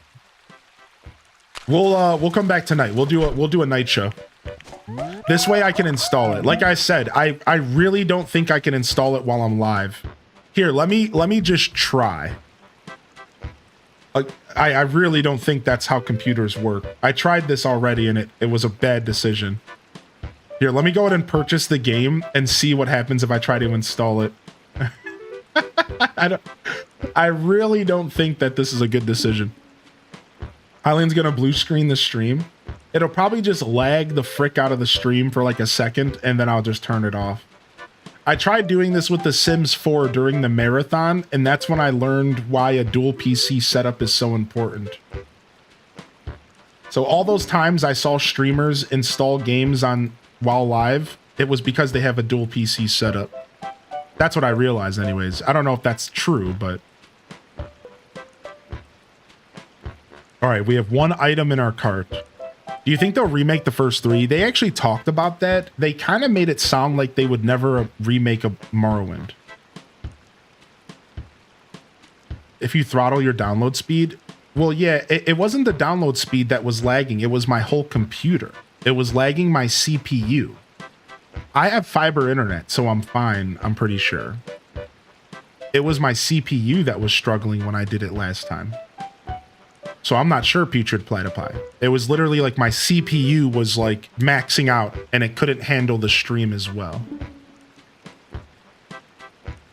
We'll come back tonight. We'll do a night show. This way I can install it. Like I said, I really don't think I can install it while I'm live. Here, let me just try. I really don't think that's how computers work. I tried this already and it was a bad decision. Here, let me go ahead and purchase the game and see what happens if I try to install it. I really don't think that this is a good decision. Eileen's gonna blue screen the stream. It'll probably just lag the frick out of the stream for like a second and then I'll just turn it off. I tried doing this with The Sims 4 during the marathon, and that's when I learned why a dual PC setup is so important. So all those times I saw streamers install games while live, it was because they have a dual PC setup. That's what I realized anyways. I don't know if that's true, but... All right, we have one item in our cart. Do you think they'll remake the first 3? They actually talked about that. They kind of made it sound like they would never remake a Morrowind. If you throttle your download speed, well, yeah, it wasn't the download speed that was lagging. It was my whole computer. It was lagging my CPU. I have fiber internet, so I'm fine, I'm pretty sure. It was my CPU that was struggling when I did it last time. So I'm not sure, Putrid Platypi. It was literally like my CPU was like maxing out and it couldn't handle the stream as well.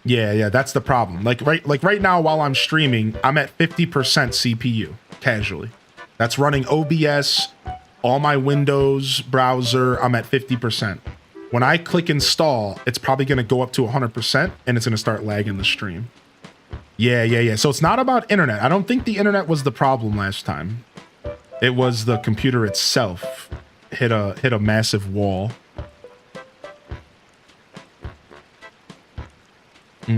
Yeah, that's the problem. Like right now while I'm streaming, I'm at 50% CPU casually. That's running OBS, all my Windows browser, I'm at 50%. When I click install, it's probably gonna go up to 100% and it's gonna start lagging the stream. Yeah. So it's not about internet. I don't think the internet was the problem last time. It was the computer itself hit a massive wall. All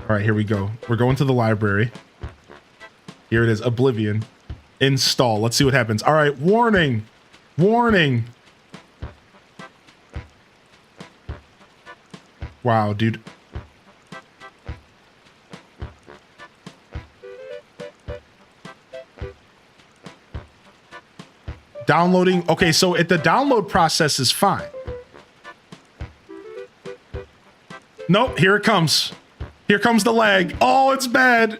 right, here we go. We're going to the library. Here it is, Oblivion. Install. Let's see what happens. All right, warning. Wow, dude. Downloading. Okay, so the download process is fine. Nope, here it comes. Here comes the lag. Oh, it's bad.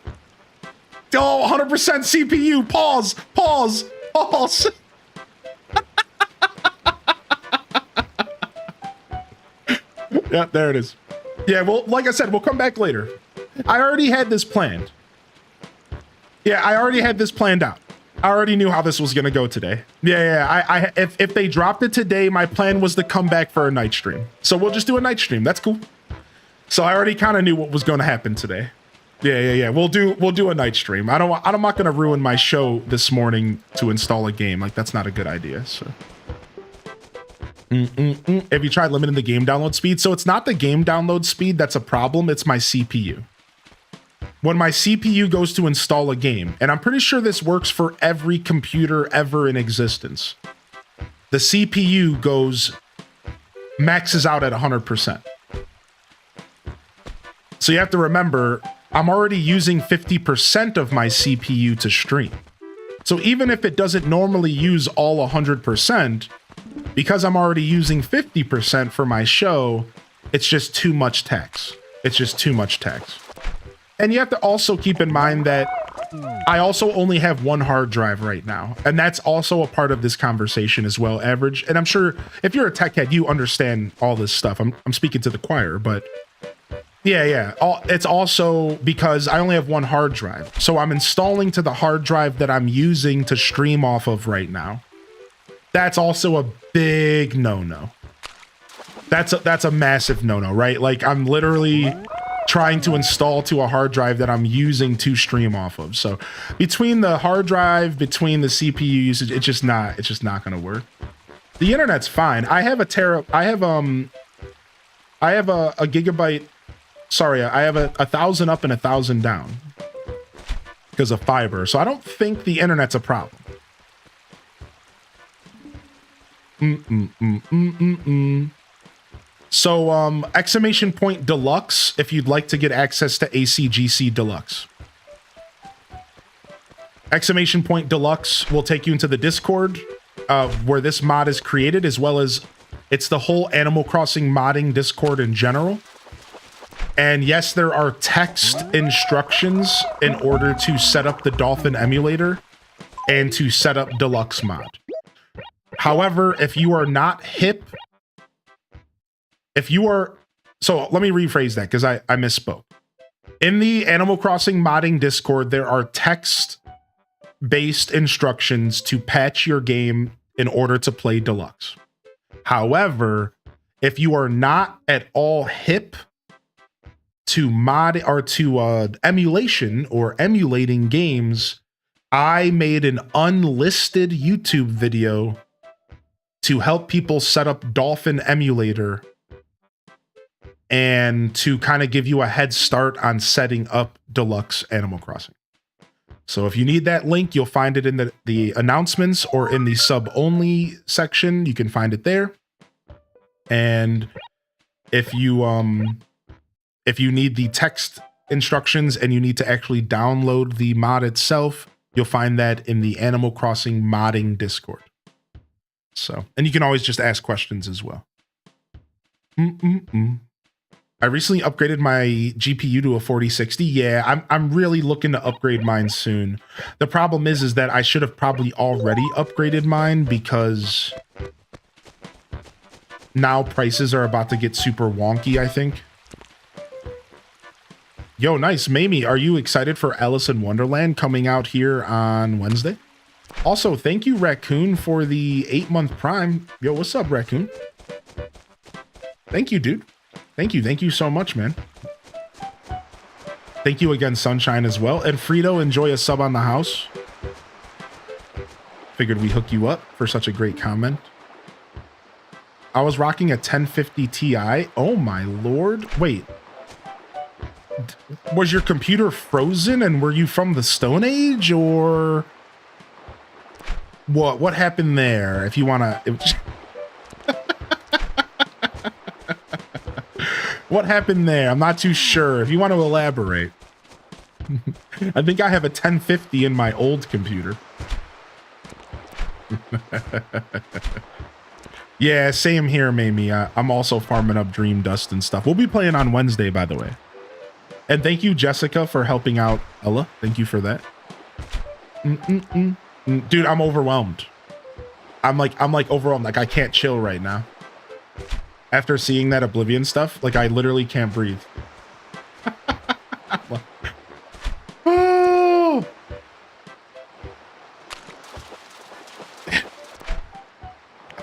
Oh, 100% CPU. Pause. Yeah, there it is. Yeah, well, like I said, we'll come back later. I already had this planned. Yeah, I already had this planned out. I already knew how this was gonna go today. Yeah. If they dropped it today, my plan was to come back for a night stream. So we'll just do a night stream. That's cool. So I already kind of knew what was going to happen today. Yeah. We'll do a night stream. I'm not gonna ruin my show this morning to install a game. Like, that's not a good idea. So Have you tried limiting the game download speed? So it's not the game download speed that's a problem, it's my CPU. When my CPU goes to install a game, and I'm pretty sure this works for every computer ever in existence, the CPU maxes out at 100%. So you have to remember, I'm already using 50% of my CPU to stream. So even if it doesn't normally use all 100%, because I'm already using 50% for my show, it's just too much tax. It's just too much tax. And you have to also keep in mind that I also only have one hard drive right now. And that's also a part of this conversation as well, Average. And I'm sure if you're a tech head, you understand all this stuff. I'm speaking to the choir, but yeah. It's also because I only have one hard drive. So I'm installing to the hard drive that I'm using to stream off of right now. That's also a big no-no. That's a massive no-no, right? Like I'm literally trying to install to a hard drive that I'm using to stream off of. So between the hard drive, between the CPU usage, it's just not gonna work. The internet's fine. I have a gigabyte. Sorry, I have a 1,000 up and 1,000 down because of fiber. So I don't think the internet's a problem. So exclamation point Deluxe if you'd like to get access to ACGC Deluxe. Exclamation point Deluxe will take you into the Discord where this mod is created, as well as it's the whole Animal Crossing modding Discord in general. And yes, there are text instructions in order to set up the Dolphin emulator and to set up Deluxe mod. However, if you are not hip, so let me rephrase that because I misspoke. In the Animal Crossing modding Discord, there are text-based instructions to patch your game in order to play Deluxe. However, if you are not at all hip to mod or to emulation or emulating games, I made an unlisted YouTube video to help people set up Dolphin emulator and to kind of give you a head start on setting up Deluxe Animal Crossing. So if you need that link, you'll find it in the announcements or in the sub-only section. You can find it there. And if you need the text instructions and you need to actually download the mod itself, you'll find that in the Animal Crossing modding Discord. So, and you can always just ask questions as well. I recently upgraded my GPU to a 4060. Yeah, I'm really looking to upgrade mine soon. The problem is that I should have probably already upgraded mine because now prices are about to get super wonky, I think. Yo, nice. Mamie, are you excited for Alice in Wonderland coming out here on Wednesday? Also, thank you, Raccoon, for the 8-month Prime. Yo, what's up, Raccoon? Thank you, dude. Thank you so much, man. Thank you again, Sunshine, as well. And Frito, enjoy a sub on the house. Figured we hook you up for such a great comment. I was rocking a 1050 Ti. Oh, my lord. Wait. Was your computer frozen and were you from the Stone Age or what happened there? If you want to what happened there? I'm not too sure. If you want to elaborate. I think I have a 1050 in my old computer. Yeah, same here, Mamie. I'm also farming up Dream Dust and stuff. We'll be playing on Wednesday, by the way. And thank you, Jessica, for helping out Ella. Thank you for that. Dude, I'm overwhelmed. I'm like overwhelmed. Like I can't chill right now. After seeing that Oblivion stuff, like I literally can't breathe. Oh!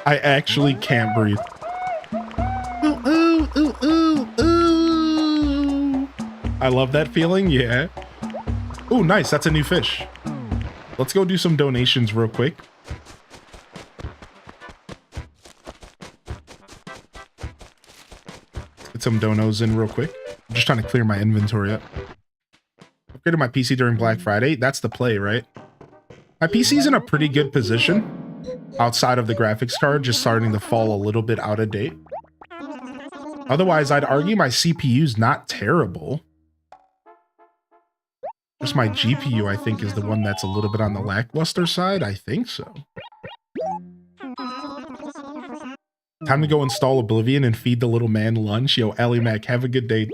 I actually can't breathe. Ooh, ooh, ooh, ooh, ooh. I love that feeling, yeah. Ooh, nice, that's a new fish. Let's go do some donations real quick. sneak some donos in real quick. I'm just trying to clear my inventory up. Upgraded my PC during Black Friday. That's the play, right? My PC's in a pretty good position outside of the graphics card, just starting to fall a little bit out of date. Otherwise, I'd argue my CPU's not terrible. Just my GPU, I think, is the one that's a little bit on the lackluster side. I think so. Time to go install Oblivion and feed the little man lunch. Yo, Ellie Mac, have a good day.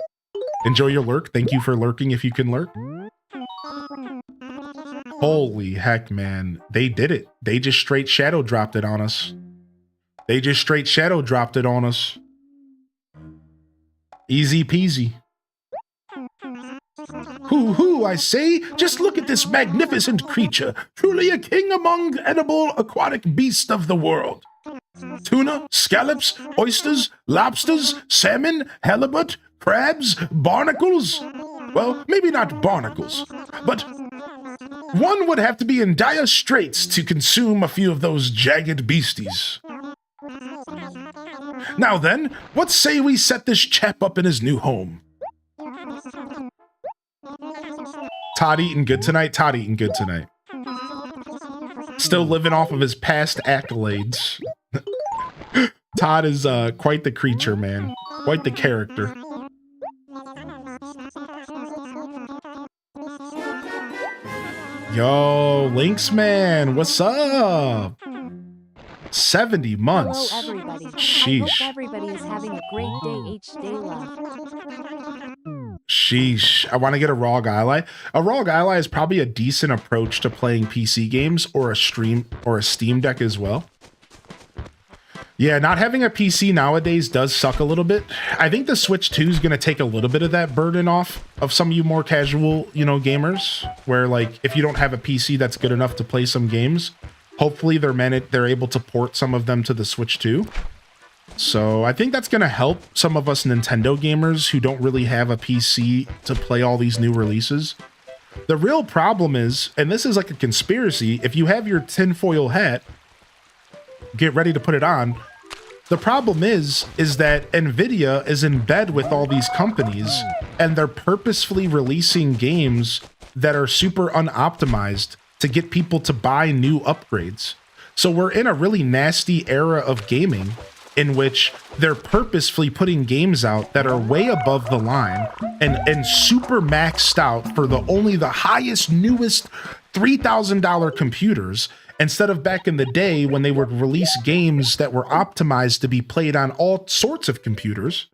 Enjoy your lurk. Thank you for lurking if you can lurk. Holy heck, man. They did it. They just straight shadow dropped it on us. They just straight shadow dropped it on us. Easy peasy. Hoo hoo, I say, just look at this magnificent creature. Truly a king among edible aquatic beasts of the world. Tuna, scallops, oysters, lobsters, salmon, halibut, crabs, barnacles. Well, maybe not barnacles, but one would have to be in dire straits to consume a few of those jagged beasties. Now then, what say we set this chap up in his new home? Todd eating good tonight? Todd eating good tonight. Still living off of his past accolades. Todd is quite the creature, man. Quite the character. Yo, Lynx man, what's up? 70 months. Hello, everybody. Sheesh. I hope everybody is having a great day each day, love. Sheesh. I want to get a ROG Ally. A ROG Ally is probably a decent approach to playing PC games or a Steam Deck as well. Yeah, not having a PC nowadays does suck a little bit. I think the Switch 2 is going to take a little bit of that burden off of some of you more casual, gamers, where like if you don't have a PC that's good enough to play some games, hopefully they're able to port some of them to the Switch 2. So I think that's going to help some of us Nintendo gamers who don't really have a PC to play all these new releases. The real problem is, and this is like a conspiracy, if you have your tinfoil hat, get ready to put it on. The problem is that Nvidia is in bed with all these companies and they're purposefully releasing games that are super unoptimized to get people to buy new upgrades. So we're in a really nasty era of gaming in which they're purposefully putting games out that are way above the line and super maxed out for only the highest, newest $3,000 computers, instead of back in the day when they would release games that were optimized to be played on all sorts of computers.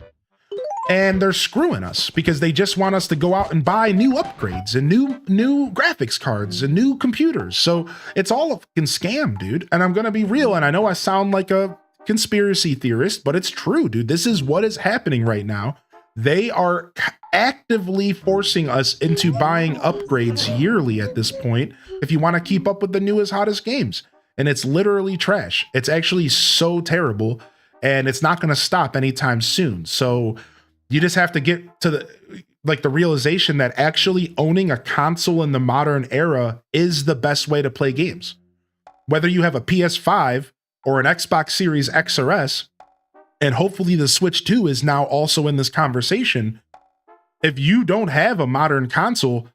And they're screwing us because they just want us to go out and buy new upgrades and new graphics cards and new computers. So it's all a fucking scam, dude. And I'm going to be real. And I know I sound like a conspiracy theorist, but it's true, dude. This is what is happening right now. They are actively forcing us into buying upgrades yearly at this point if you want to keep up with the newest, hottest games. And it's literally trash. It's actually so terrible, and it's not going to stop anytime soon. So you just have to get to the realization that actually owning a console in the modern era is the best way to play games. Whether you have a PS5 or an Xbox Series X or S, and hopefully the Switch 2 is now also in this conversation. If you don't have a modern console,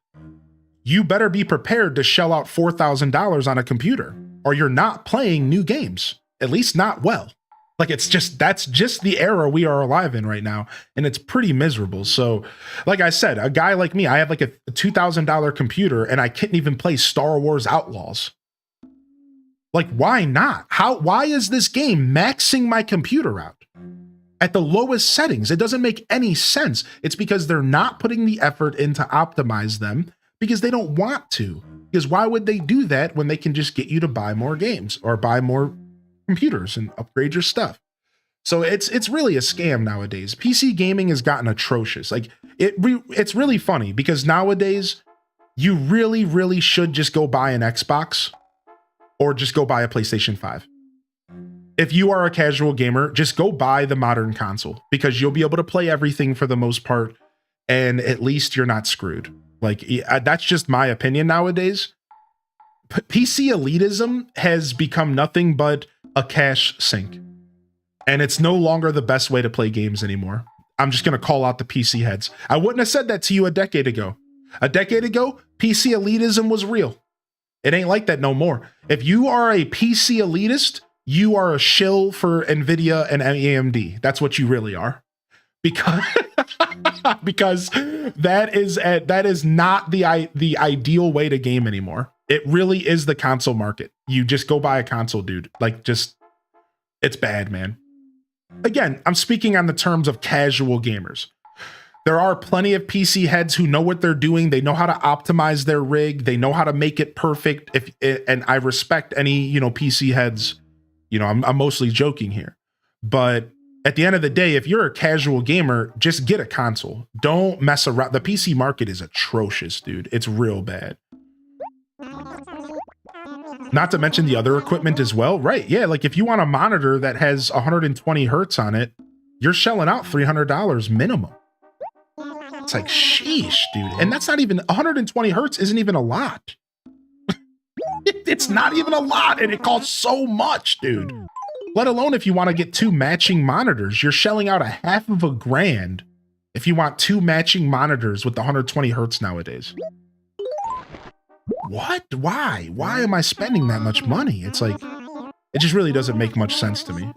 you better be prepared to shell out $4,000 on a computer, or you're not playing new games, at least not well. Like that's just the era we are alive in right now, and it's pretty miserable. So, like I said, a guy like me, I have like a $2,000 computer, and I couldn't even play Star Wars Outlaws. Like, why not? Why is this game maxing my computer out at the lowest settings? It doesn't make any sense. It's because they're not putting the effort in to optimize them because they don't want to. Because why would they do that when they can just get you to buy more games or buy more computers and upgrade your stuff? So it's really a scam nowadays. PC gaming has gotten atrocious. Like it's really funny because nowadays you really, really should just go buy an Xbox or just go buy a PlayStation 5. If you are a casual gamer, just go buy the modern console because you'll be able to play everything for the most part, and at least you're not screwed. Like, that's just my opinion nowadays. PC elitism has become nothing but a cash sink, and it's no longer the best way to play games anymore. I'm just going to call out the PC heads. I wouldn't have said that to you a decade ago. A decade ago, PC elitism was real. It ain't like that no more. If you are a PC elitist, you are a shill for NVIDIA and AMD. That's what you really are. Because because that is not the ideal way to game anymore. It really is the console market. You just go buy a console, dude. Like, just, it's bad, man. Again, I'm speaking on the terms of casual gamers. There are plenty of PC heads who know what they're doing. They know how to optimize their rig. They know how to make it perfect. And I respect any, PC heads. I'm mostly joking here. But at the end of the day, if you're a casual gamer, just get a console. Don't mess around. The PC market is atrocious, dude. It's real bad. Not to mention the other equipment as well. Right. Yeah. Like if you want a monitor that has 120 hertz on it, you're shelling out $300 minimum. It's like, sheesh, dude. And that's not even 120 hertz isn't even a lot. It's not even a lot. And it costs so much, dude. Let alone if you want to get 2 matching monitors, you're shelling out $500,000 if you want 2 matching monitors with the 120 hertz nowadays. What? Why? Why am I spending that much money? It's like, it just really doesn't make much sense to me.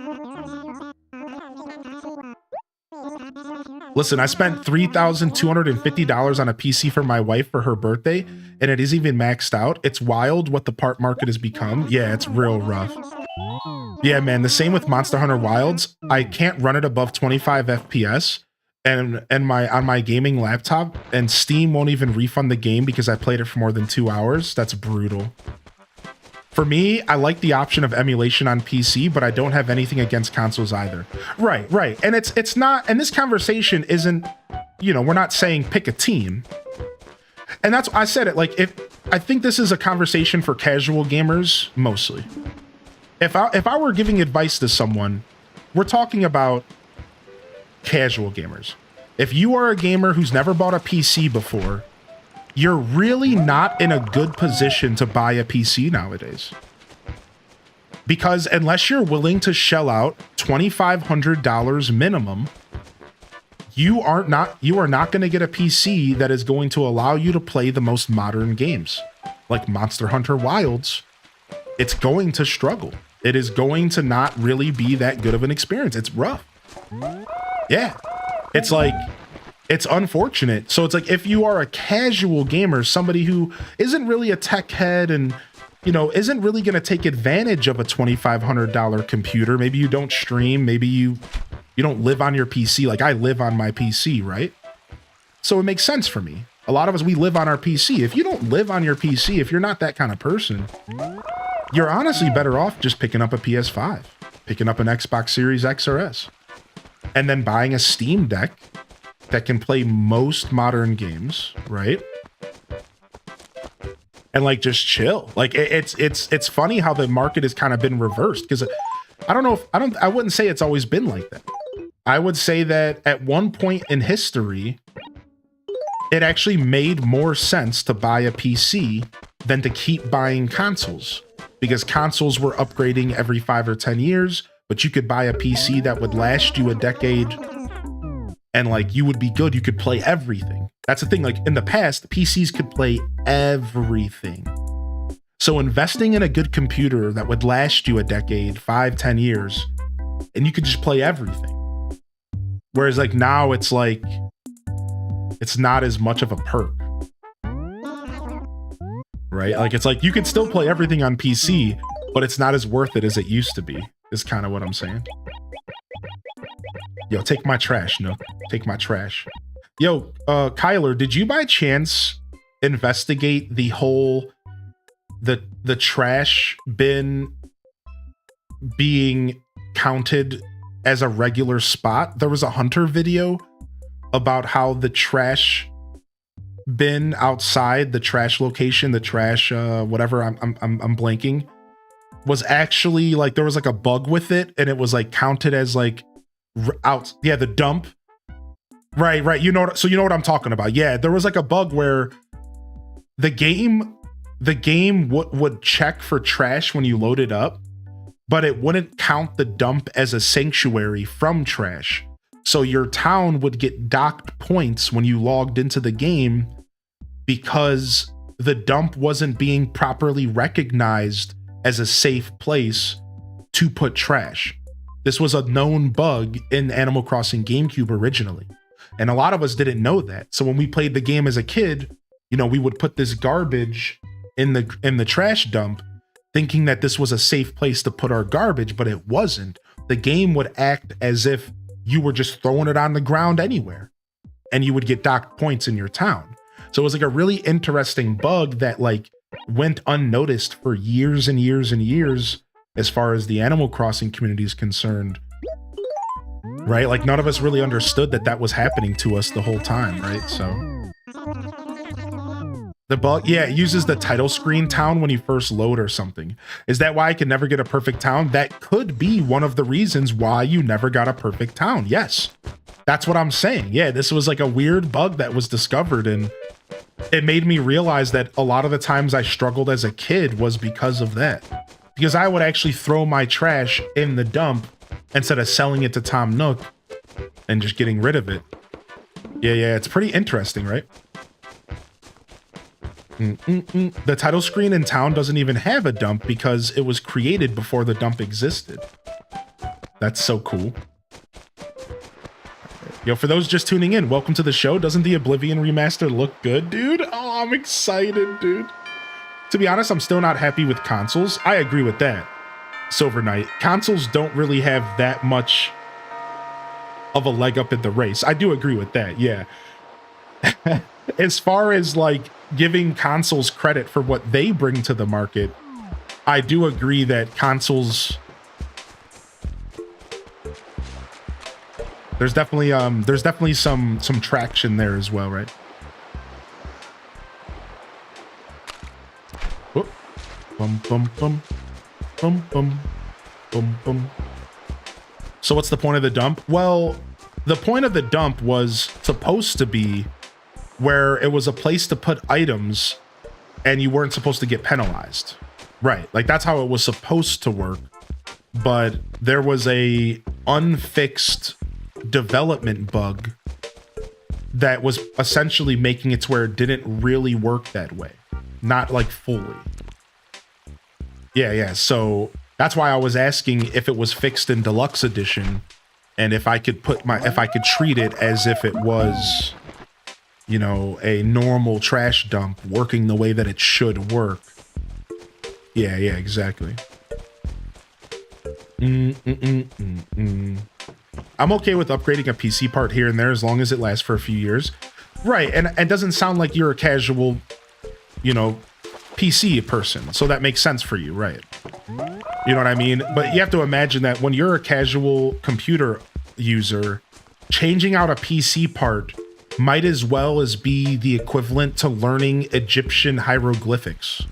Listen, I spent $3,250 on a PC for my wife for her birthday, and it is even maxed out. It's wild what the part market has become. Yeah, it's real rough. Yeah, man, the same with Monster Hunter Wilds. I can't run it above 25 FPS and on my gaming laptop, and Steam won't even refund the game because I played it for more than 2 hours. That's brutal. For me, I like the option of emulation on PC, but I don't have anything against consoles either. Right. And it's not, and this conversation isn't, we're not saying pick a team. And that's, I said it, like, I think this is a conversation for casual gamers mostly. If I were giving advice to someone, we're talking about casual gamers. If you are a gamer who's never bought a PC before, you're really not in a good position to buy a PC nowadays. Because unless you're willing to shell out $2,500 minimum, you are not going to get a PC that is going to allow you to play the most modern games. Like Monster Hunter Wilds, it's going to struggle. It is going to not really be that good of an experience. It's rough. Yeah. It's like, it's unfortunate. So it's like, if you are a casual gamer, somebody who isn't really a tech head and, isn't really going to take advantage of a $2,500 computer. Maybe you don't stream. Maybe you don't live on your PC. Like I live on my PC, right? So it makes sense for me. A lot of us, we live on our PC. If you don't live on your PC, if you're not that kind of person, you're honestly better off just picking up a PS5, picking up an Xbox Series X or S, and then buying a Steam Deck that can play most modern games, right? And like just chill. Like it's funny how the market has kind of been reversed, because I wouldn't say it's always been like that. I would say that at one point in history, it actually made more sense to buy a PC than to keep buying consoles, because consoles were upgrading every 5 or 10 years, but you could buy a PC that would last you a decade and like you would be good. You could play everything. That's the thing. Like in the past, PCs could play everything. So investing in a good computer that would last you a decade, 5, 10 years, and you could just play everything. Whereas like now it's like, it's not as much of a perk. Right? Like it's like you can still play everything on PC, but it's not as worth it as it used to be, is kind of what I'm saying. Yo, take my trash, no. Take my trash. Yo, Kyler, did you by chance investigate the whole the trash bin being counted as a regular spot? There was a Hunter video about how the trash bin outside the trash location, the trash whatever, I'm blanking, was actually like, there was like a bug with it, and it was like counted as like out, yeah, the dump. Right. So you know what I'm talking about. Yeah, there was like a bug where the game would check for trash when you load it up, but it wouldn't count the dump as a sanctuary from trash. So your town would get docked points when you logged into the game because the dump wasn't being properly recognized as a safe place to put trash. This was a known bug in Animal Crossing GameCube originally. And a lot of us didn't know that. So when we played the game as a kid, you know, we would put this garbage in the trash dump thinking that this was a safe place to put our garbage, but it wasn't. The game would act as if you were just throwing it on the ground anywhere and you would get docked points in your town. So it was like a really interesting bug that like went unnoticed for years and years and years as far as the Animal Crossing community is concerned, right? Like none of us really understood that that was happening to us the whole time, right? So the bug, yeah, it uses the title screen town when you first load or something. Is that why I can never get a perfect town? That could be one of the reasons why you never got a perfect town. Yes, that's what I'm saying. Yeah, this was like a weird bug that was discovered, and it made me realize that a lot of the times I struggled as a kid was because of that. Because I would actually throw my trash in the dump instead of selling it to Tom Nook and just getting rid of it. Yeah, it's pretty interesting, right? The title screen in town doesn't even have a dump because it was created before the dump existed. That's so cool. Yo, for those just tuning in, welcome to the show. Doesn't the Oblivion remaster look good, dude? Oh, I'm excited, dude. To be honest, I'm still not happy with consoles. I agree with that, Silver Knight. Consoles don't really have that much of a leg up in the race. I do agree with that, yeah. As far as like giving consoles credit for what they bring to the market, I do agree that consoles, there's definitely some traction there as well, right? Whoop. Bum bum bum bum bum bum bum. So what's the point of the dump? Well, the point of the dump was supposed to be where it was a place to put items and you weren't supposed to get penalized. Right, like that's how it was supposed to work. But there was a unfixed development bug that was essentially making it to where it didn't really work that way. Not like fully. Yeah, so that's why I was asking if it was fixed in Deluxe Edition and if I could treat it as if it was, you know, a normal trash dump working the way that it should work. Yeah, exactly. I'm okay with upgrading a PC part here and there as long as it lasts for a few years. Right, and it doesn't sound like you're a casual, you know, PC person, so that makes sense for you, right? You know what I mean? But you have to imagine that when you're a casual computer user, changing out a PC part might as well as be the equivalent to learning Egyptian hieroglyphics.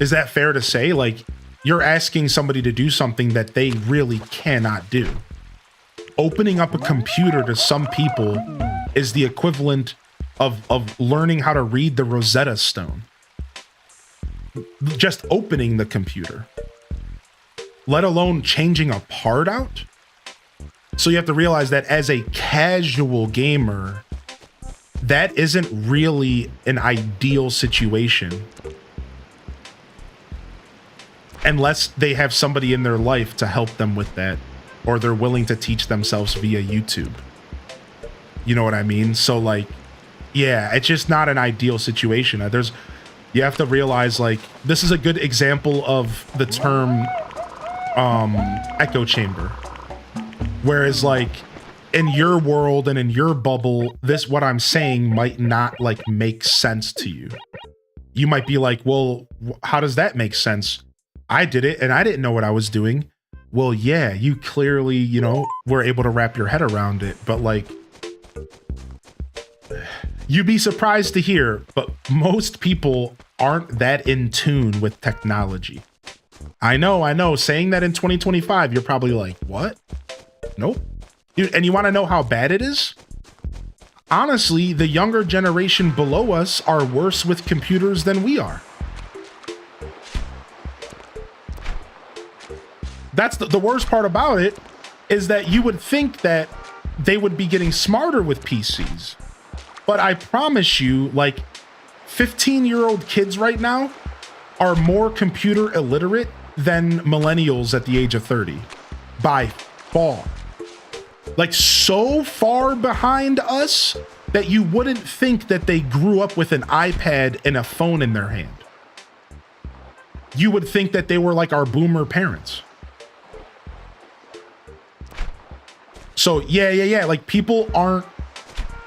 Is that fair to say? Like, you're asking somebody to do something that they really cannot do. Opening up a computer to some people is the equivalent of learning how to read the Rosetta Stone. Just opening the computer, let alone changing a part out. So you have to realize that as a casual gamer, that isn't really an ideal situation. Unless they have somebody in their life to help them with that, or they're willing to teach themselves via YouTube. You know what I mean? So like, yeah, it's just not an ideal situation. You have to realize, like, this is a good example of the term echo chamber. Whereas like in your world and in your bubble, what I'm saying might not like make sense to you. You might be like, well, how does that make sense? I did it and I didn't know what I was doing. Well, yeah, you clearly, you know, were able to wrap your head around it, but like, you'd be surprised to hear, but most people aren't that in tune with technology. I know. Saying that in 2025, you're probably like, what? Nope. And you want to know how bad it is? Honestly, the younger generation below us are worse with computers than we are. That's the worst part about it is that you would think that they would be getting smarter with PCs. But I promise you, like 15-year-old kids right now are more computer illiterate than millennials at the age of 30 by far. Like so far behind us that you wouldn't think that they grew up with an iPad and a phone in their hand. You would think that they were like our boomer parents. So yeah. Like people aren't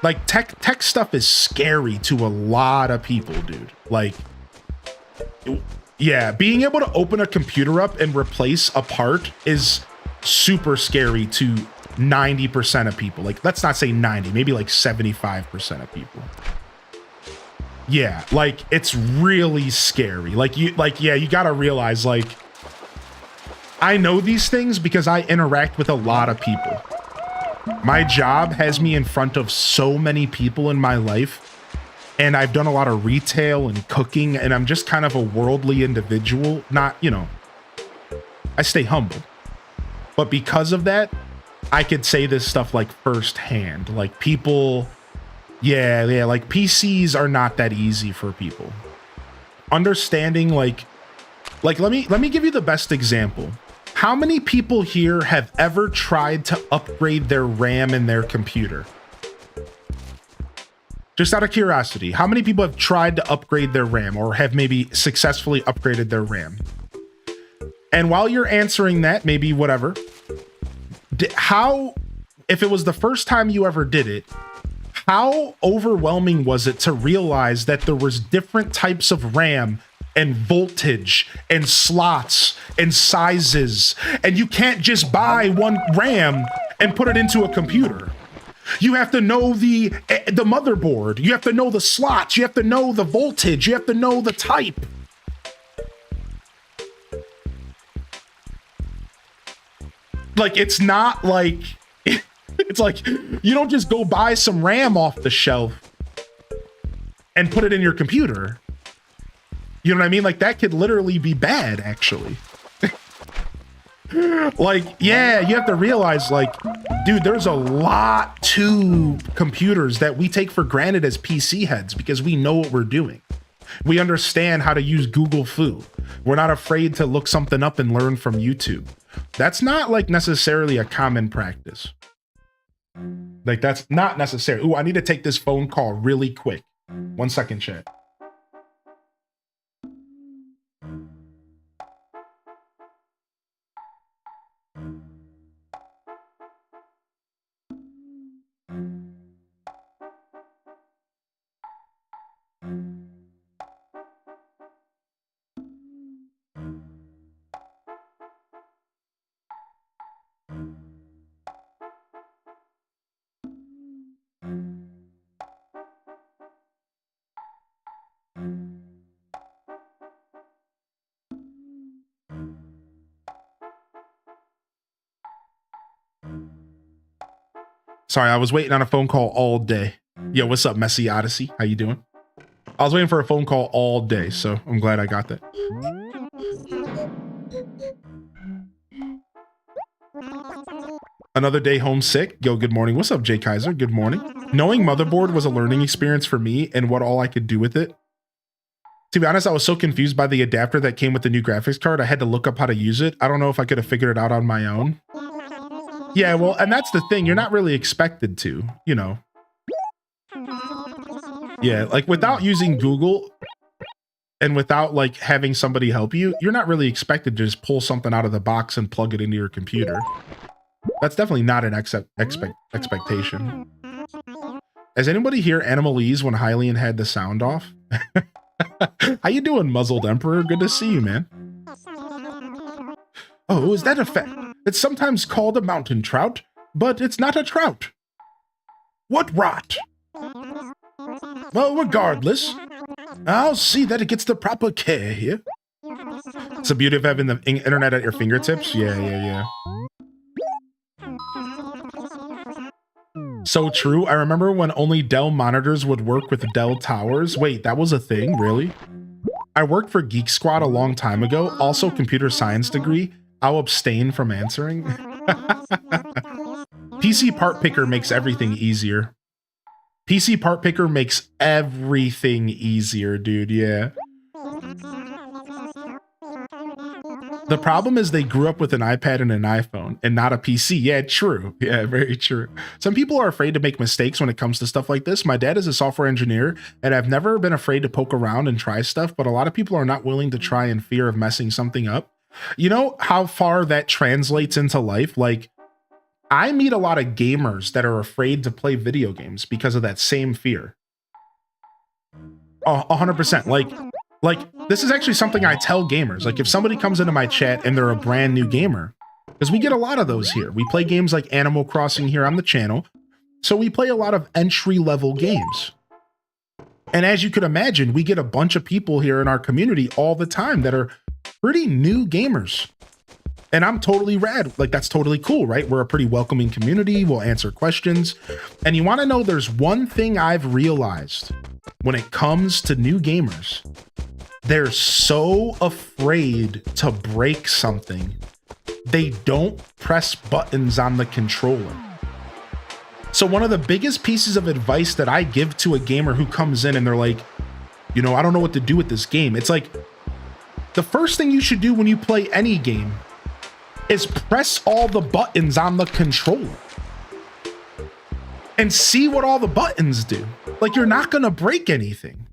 like tech stuff is scary to a lot of people, dude. Like, yeah, being able to open a computer up and replace a part is super scary to 90% of people. Like, let's not say 90, maybe like 75% of people. Yeah, like it's really scary. You gotta realize, like, I know these things because I interact with a lot of people. My job has me in front of so many people in my life, and I've done a lot of retail and cooking, and I'm just kind of a worldly individual. Not, you know, I stay humble. But because of that, I could say this stuff like firsthand. Like people, yeah, like PCs are not that easy for people. Understanding like let me give you the best example. How many people here have ever tried to upgrade their RAM in their computer? Just out of curiosity, how many people have tried to upgrade their RAM or have maybe successfully upgraded their RAM? And while you're answering that, maybe whatever, if it was the first time you ever did it, how overwhelming was it to realize that there was different types of RAM and voltage and slots and sizes, and you can't just buy one RAM and put it into a computer? You have to know the motherboard, you have to know the slots, you have to know the voltage, you have to know the type. Like, it's not like, it's like, you don't just go buy some RAM off the shelf and put it in your computer. You know what I mean? Like, that could literally be bad, actually. Like, yeah, you have to realize, like, dude, there's a lot to computers that we take for granted as PC heads because we know what we're doing. We understand how to use Google Foo. We're not afraid to look something up and learn from YouTube. That's not like necessarily a common practice. Like, that's not necessary. Ooh, I need to take this phone call really quick. 1 second, chat. Sorry, I was waiting on a phone call all day. Yo, what's up, Messy Odyssey? How you doing? I was waiting for a phone call all day, so I'm glad I got that. Another day homesick. Yo, good morning. What's up, Jay Kaiser? Good morning. Knowing Motherboard was a learning experience for me and what all I could do with it. To be honest, I was so confused by the adapter that came with the new graphics card. I had to look up how to use it. I don't know if I could have figured it out on my own. Yeah, well, and that's the thing. You're not really expected to, you know. Yeah, like without using Google and without like having somebody help you, you're not really expected to just pull something out of the box and plug it into your computer. That's definitely not an expectation. Has anybody here Animalese when Hylian had the sound off? How you doing, Muzzled Emperor? Good to see you, man. Oh, is that a fact? It's sometimes called a mountain trout, but it's not a trout. What rot? Well, regardless, I'll see that it gets the proper care here. It's the beauty of having the internet at your fingertips. Yeah. So true. I remember when only Dell monitors would work with Dell towers. Wait, that was a thing? Really? I worked for Geek Squad a long time ago. Also computer science degree. I'll abstain from answering. PC Part Picker makes everything easier. PC Part Picker makes everything easier, dude. Yeah. The problem is they grew up with an iPad and an iPhone and not a PC. Yeah, true. Yeah, very true. Some people are afraid to make mistakes when it comes to stuff like this. My dad is a software engineer, and I've never been afraid to poke around and try stuff, but a lot of people are not willing to try in fear of messing something up. You know how far that translates into life? Like, I meet a lot of gamers that are afraid to play video games because of that same fear. 100%. Like, this is actually something I tell gamers. Like, if somebody comes into my chat and they're a brand new gamer, because we get a lot of those here. We play games like Animal Crossing here on the channel. So we play a lot of entry-level games. And as you could imagine, we get a bunch of people here in our community all the time that are pretty new gamers. And I'm totally rad. Like, that's totally cool, right? We're a pretty welcoming community. We'll answer questions. And you want to know, there's one thing I've realized when it comes to new gamers. They're so afraid to break something. They don't press buttons on the controller. So one of the biggest pieces of advice that I give to a gamer who comes in and they're like, you know, I don't know what to do with this game. It's like, the first thing you should do when you play any game is press all the buttons on the controller and see what all the buttons do. Like, you're not gonna break anything.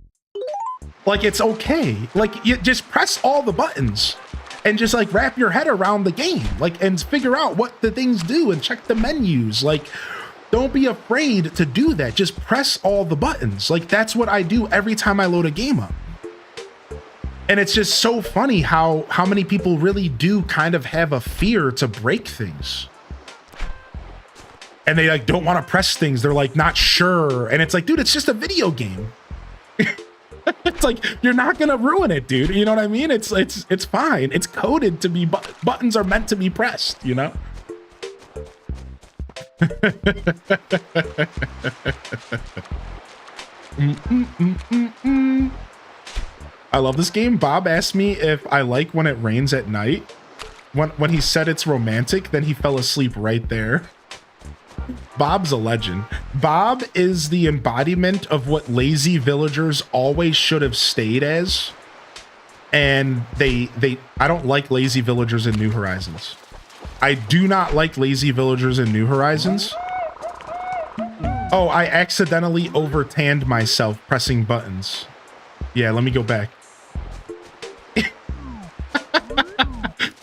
Like, it's okay. Like, you just press all the buttons and just like wrap your head around the game, like, and figure out what the things do and check the menus. Like, don't be afraid to do that. Just press all the buttons. Like, that's what I do every time I load a game up. And it's just so funny how many people really do kind of have a fear to break things. And they like don't want to press things. They're like not sure. And it's like, dude, it's just a video game. It's like, you're not gonna ruin it, dude. You know what I mean? It's fine. It's coded to be, buttons are meant to be pressed, you know? I love this game. Bob asked me if I like when it rains at night. When he said it's romantic, then he fell asleep right there. Bob's a legend. Bob is the embodiment of what lazy villagers always should have stayed as. And I don't like lazy villagers in New Horizons. I do not like lazy villagers in New Horizons. Oh, I accidentally over-tanned myself pressing buttons. Yeah, let me go back.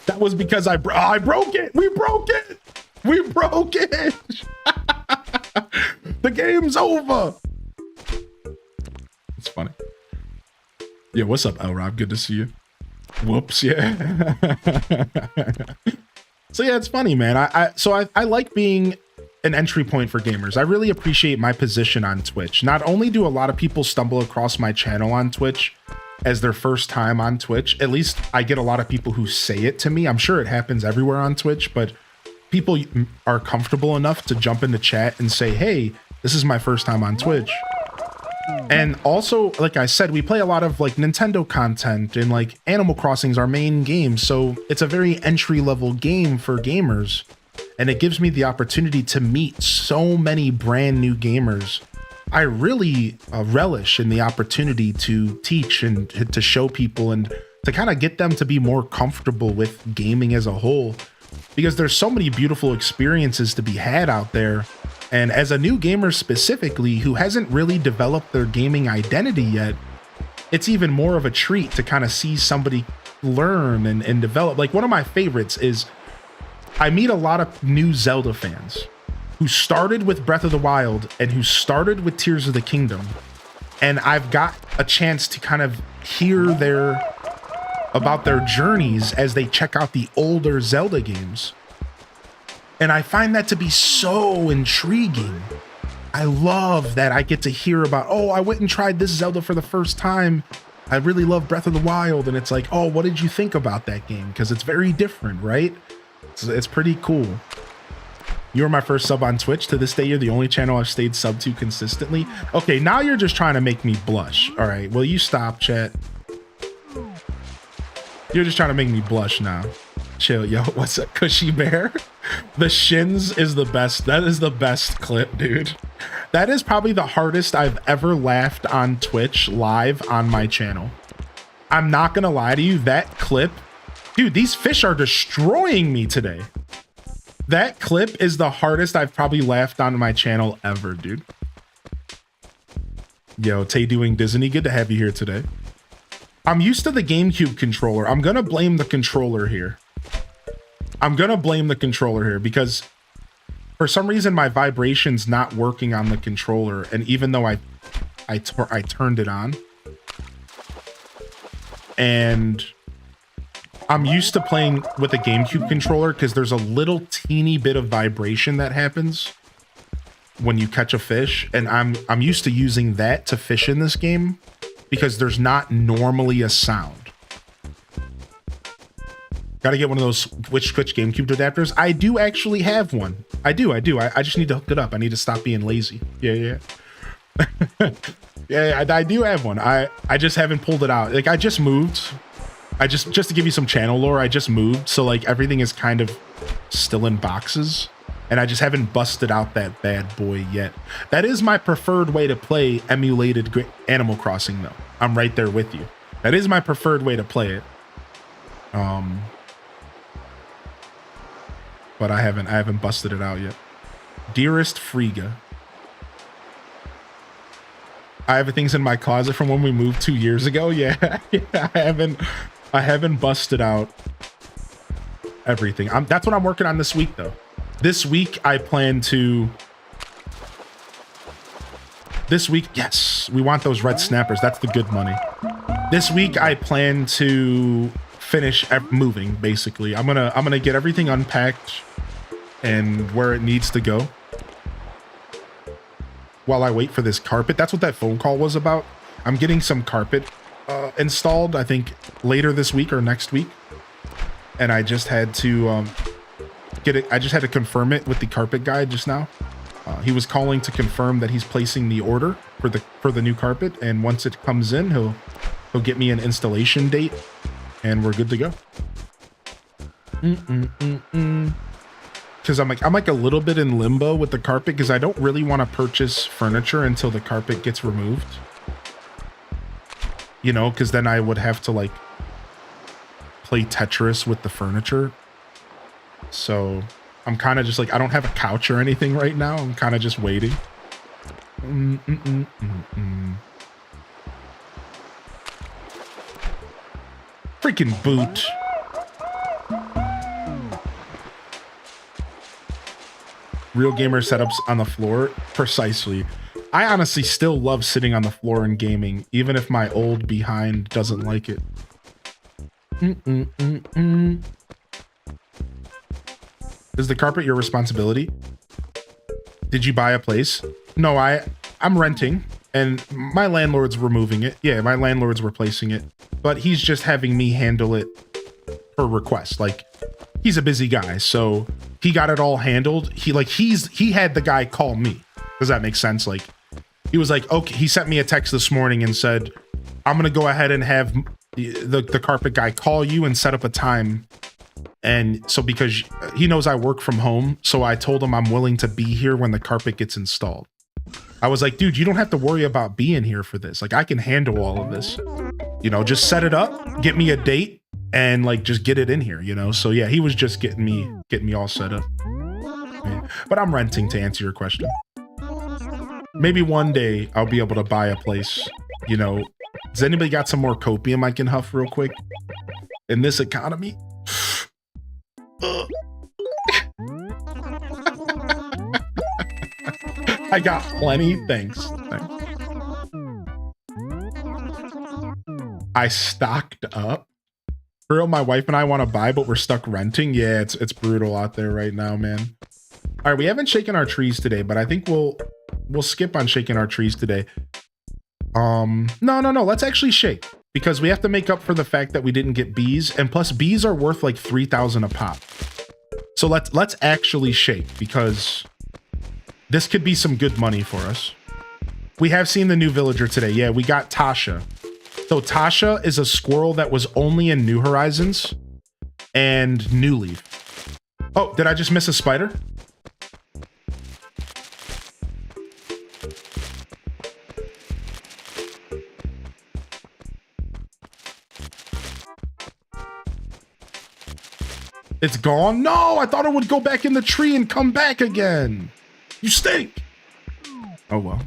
That was because I broke it. We broke it. We broke it. The game's over. It's funny. Yeah, what's up, L Rob? Good to see you. Whoops, yeah. So yeah, it's funny, man. I like being an entry point for gamers. I really appreciate my position on Twitch. Not only do a lot of people stumble across my channel on Twitch as their first time on Twitch, at least I get a lot of people who say it to me. I'm sure it happens everywhere on Twitch, but people are comfortable enough to jump into chat and say, hey, this is my first time on Twitch. And also, like I said, we play a lot of like Nintendo content, and like Animal Crossing's our main game. So it's a very entry-level game for gamers. And it gives me the opportunity to meet so many brand new gamers. I really relish in the opportunity to teach and to show people and to kind of get them to be more comfortable with gaming as a whole, because there's so many beautiful experiences to be had out there. And as a new gamer specifically who hasn't really developed their gaming identity yet, it's even more of a treat to kind of see somebody learn and develop. Like, one of my favorites is I meet a lot of new Zelda fans who started with Breath of the Wild and who started with Tears of the Kingdom. And I've got a chance to kind of hear about their journeys as they check out the older Zelda games. And I find that to be so intriguing. I love that I get to hear about, oh, I went and tried this Zelda for the first time. I really love Breath of the Wild. And it's like, oh, what did you think about that game? Because it's very different, right? It's pretty cool. You were my first sub on Twitch. To this day, you're the only channel I've stayed sub to consistently. Okay, now you're just trying to make me blush. All right, will you stop, chat? You're just trying to make me blush now. Chill, yo. What's up, Cushy Bear? The shins is the best. That is the best clip, dude. That is probably the hardest I've ever laughed on Twitch live on my channel. I'm not gonna lie to you, that clip, dude, these fish are destroying me today. That clip is the hardest I've probably laughed on my channel ever, dude. Yo, Tay doing Disney, good to have you here today. I'm used to the GameCube controller. I'm gonna blame the controller here. Because for some reason my vibration's not working on the controller, and even though I turned it on, and I'm used to playing with a GameCube controller because there's a little teeny bit of vibration that happens when you catch a fish, and I'm used to using that to fish in this game because there's not normally a sound. Gotta get one of those Twitch GameCube adapters. I do actually have one. I do. I just need to hook it up. I need to stop being lazy. Yeah. Yeah, I do have one. I just haven't pulled it out. Like, I just moved. Just to give you some channel lore, I just moved. So like everything is kind of still in boxes, and I just haven't busted out that bad boy yet. That is my preferred way to play emulated Animal Crossing though. I'm right there with you. That is my preferred way to play it. But I haven't busted it out yet. Dearest Friga. I have things in my closet from when we moved 2 years ago. Yeah, I haven't busted out everything. That's what I'm working on this week though. This week I plan to. Yes, we want those red snappers. That's the good money. This week I plan to finish moving. Basically, I'm gonna get everything unpacked and where it needs to go while I wait for this carpet. That's what that phone call was about. I'm getting some carpet installed, I think later this week or next week, and I just had to get it. I just had to confirm it with the carpet guy just now. He was calling to confirm that he's placing the order for the new carpet, and once it comes in, he'll get me an installation date, and we're good to go. Because I'm like a little bit in limbo with the carpet because I don't really want to purchase furniture until the carpet gets removed. You know, because then I would have to like play Tetris with the furniture. So I'm kind of just like, I don't have a couch or anything right now. I'm kind of just waiting. Freaking boot. Real gamer setups on the floor. Precisely. I honestly still love sitting on the floor and gaming, even if my old behind doesn't like it. Is the carpet your responsibility? Did you buy a place? No, I'm renting, and my landlord's removing it. Yeah, my landlord's replacing it, but he's just having me handle it per request. Like, he's a busy guy, so he got it all handled. He had the guy call me. Does that make sense? Like, he was like, okay, he sent me a text this morning and said, I'm gonna go ahead and have the carpet guy call you and set up a time. And so because he knows I work from home, so I told him I'm willing to be here when the carpet gets installed. I was like, dude, you don't have to worry about being here for this. Like, I can handle all of this. You know, just set it up, get me a date, and like just get it in here, you know? So yeah, he was just getting me all set up. Yeah. But I'm renting, to answer your question. Maybe one day I'll be able to buy a place, you know. Does anybody got some more copium I can huff real quick? In this economy? I got plenty, thanks. I stocked up. Girl, my wife and I want to buy, but we're stuck renting. Yeah, it's brutal out there right now, man. All right, we haven't shaken our trees today, but I think we'll skip on shaking our trees today. No. Let's actually shake, because we have to make up for the fact that we didn't get bees, and plus bees are worth like 3,000 a pop. So let's actually shake, because this could be some good money for us. We have seen the new villager today. Yeah, we got Tasha. So Tasha is a squirrel that was only in New Horizons and New Leaf. Oh, did I just miss a spider? It's gone? No, I thought it would go back in the tree and come back again. You stink. Oh, well.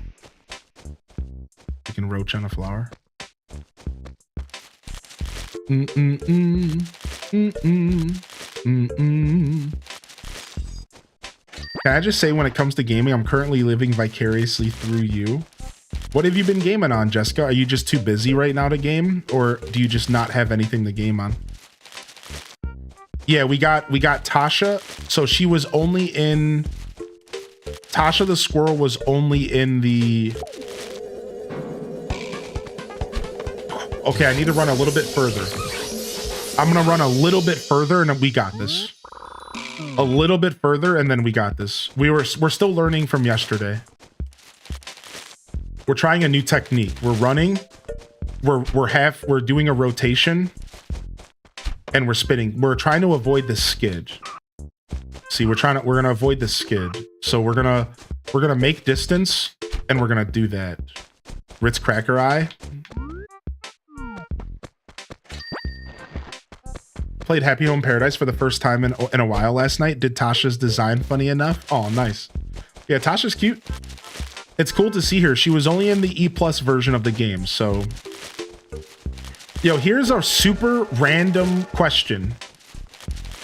You can roach on a flower. Can I just say, when it comes to gaming, I'm currently living vicariously through you. What have you been gaming on, Jessica? Are you just too busy right now to game? Or do you just not have anything to game on? Yeah, we got Tasha. So she was only in... Tasha the squirrel was only in the... Okay, I need to run a little bit further. I'm gonna run a little bit further and then we got this. A little bit further and then we got this. We're still learning from yesterday. We're trying a new technique. We're running. We're doing a rotation. And we're spinning. We're trying to avoid the skid. See, we're gonna avoid the skid. So we're gonna make distance and we're gonna do that. Ritz Cracker Eye. Played Happy Home Paradise for the first time in a while last night. Did Tasha's design funny enough? Oh, nice. Yeah, Tasha's cute. It's cool to see her. She was only in the E+ version of the game, so... Yo, here's a super random question.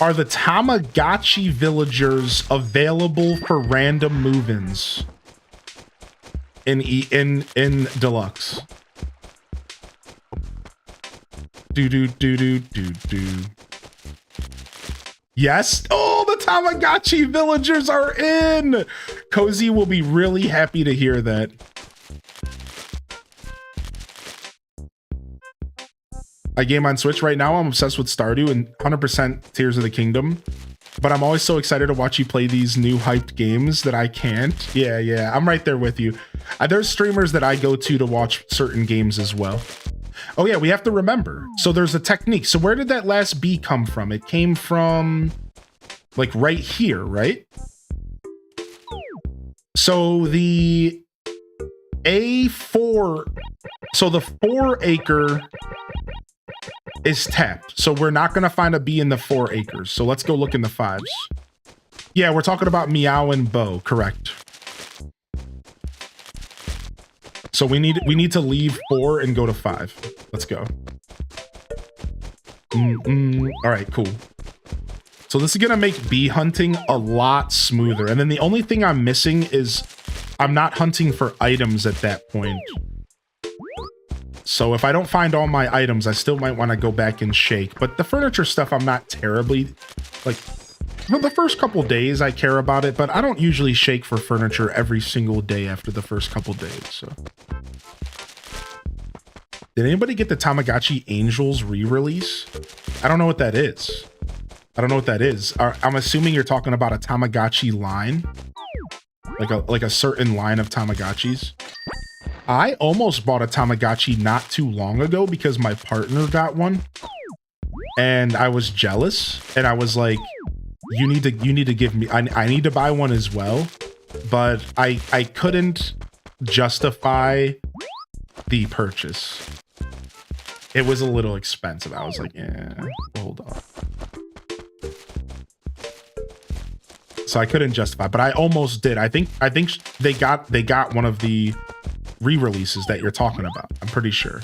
Are the Tamagotchi villagers available for random move-ins in Deluxe? Do. Yes. Oh, the Tamagotchi villagers are in. Cozy will be really happy to hear that. I game on Switch right now. I'm obsessed with Stardew and 100% Tears of the Kingdom. But I'm always so excited to watch you play these new hyped games that I can't. Yeah, I'm right there with you. There's streamers that I go to watch certain games as well. Oh yeah, we have to remember. So there's a technique. So where did that last B come from? It came from like right here, right? So the A4, so the 4 acre is tapped. So we're not going to find a B in the 4 acres. So let's go look in the 5s. Yeah, we're talking about Meow and Bo, correct. So we need to leave 4 and go to 5. Let's go. All right, cool. So this is going to make bee hunting a lot smoother. And then the only thing I'm missing is I'm not hunting for items at that point. So if I don't find all my items, I still might want to go back and shake. But the furniture stuff, I'm not terribly, like, for the first couple days, I care about it. But I don't usually shake for furniture every single day after the first couple days, so... Did anybody get the Tamagotchi Angels re-release? I don't know what that is. I'm assuming you're talking about a Tamagotchi line. Like a certain line of Tamagotchis. I almost bought a Tamagotchi not too long ago because my partner got one. And I was jealous. And I was like, you need to give me... I need to buy one as well. But I couldn't justify the purchase. It was a little expensive. I was like, yeah, hold on. So I couldn't justify, but I almost did. I think they got one of the re-releases that you're talking about. I'm pretty sure.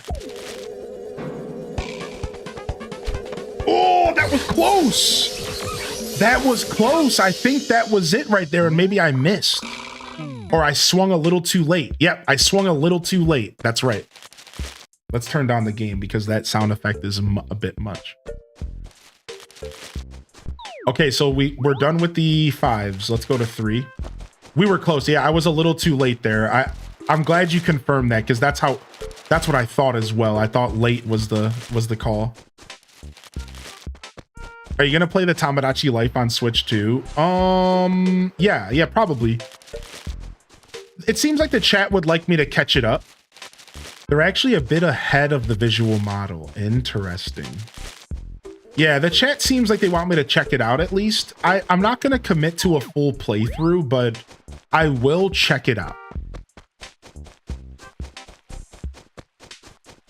Oh, that was close. That was close. I think that was it right there, and maybe I missed. Or I swung a little too late. Yep, I swung a little too late. That's right. Let's turn down the game because that sound effect is a bit much. Okay, so we're done with the 5s. Let's go to 3. We were close. Yeah, I was a little too late there. I'm glad you confirmed that because that's what I thought as well. I thought late was the call. Are you gonna play the Tamagotchi Life on Switch too? Yeah, probably. It seems like the chat would like me to catch it up. They're actually a bit ahead of the visual model. Interesting. Yeah, the chat seems like they want me to check it out at least. I'm not going to commit to a full playthrough, but I will check it out.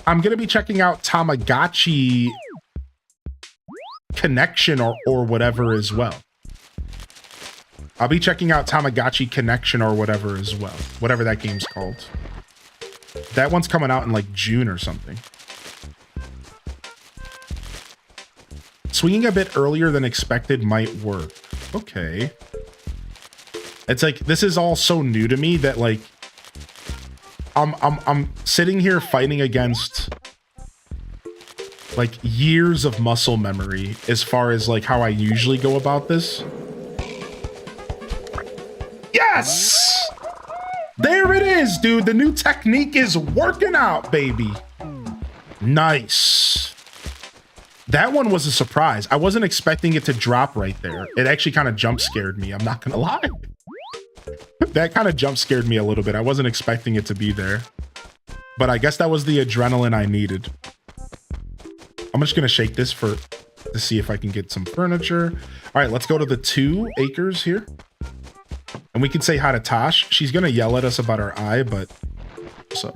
I'm going to be checking out Tamagotchi Connection or whatever as well. I'll be checking out Tamagotchi Connection or whatever as well. Whatever that game's called. That one's coming out in like June or something. Swinging a bit earlier than expected might work. Okay. It's like, this is all so new to me that like, I'm sitting here fighting against like years of muscle memory as far as like how I usually go about this. Yes! There it is, dude. The new technique is working out, baby. Nice. That one was a surprise. I wasn't expecting it to drop right there. It actually kind of jump scared me. I'm not gonna lie. That kind of jump scared me a little bit. I wasn't expecting it to be there. But I guess that was the adrenaline I needed. I'm just gonna shake this to see if I can get some furniture. All right, let's go to the 2 acres here. And we can say hi to Tosh. She's gonna yell at us about our eye, but what's up?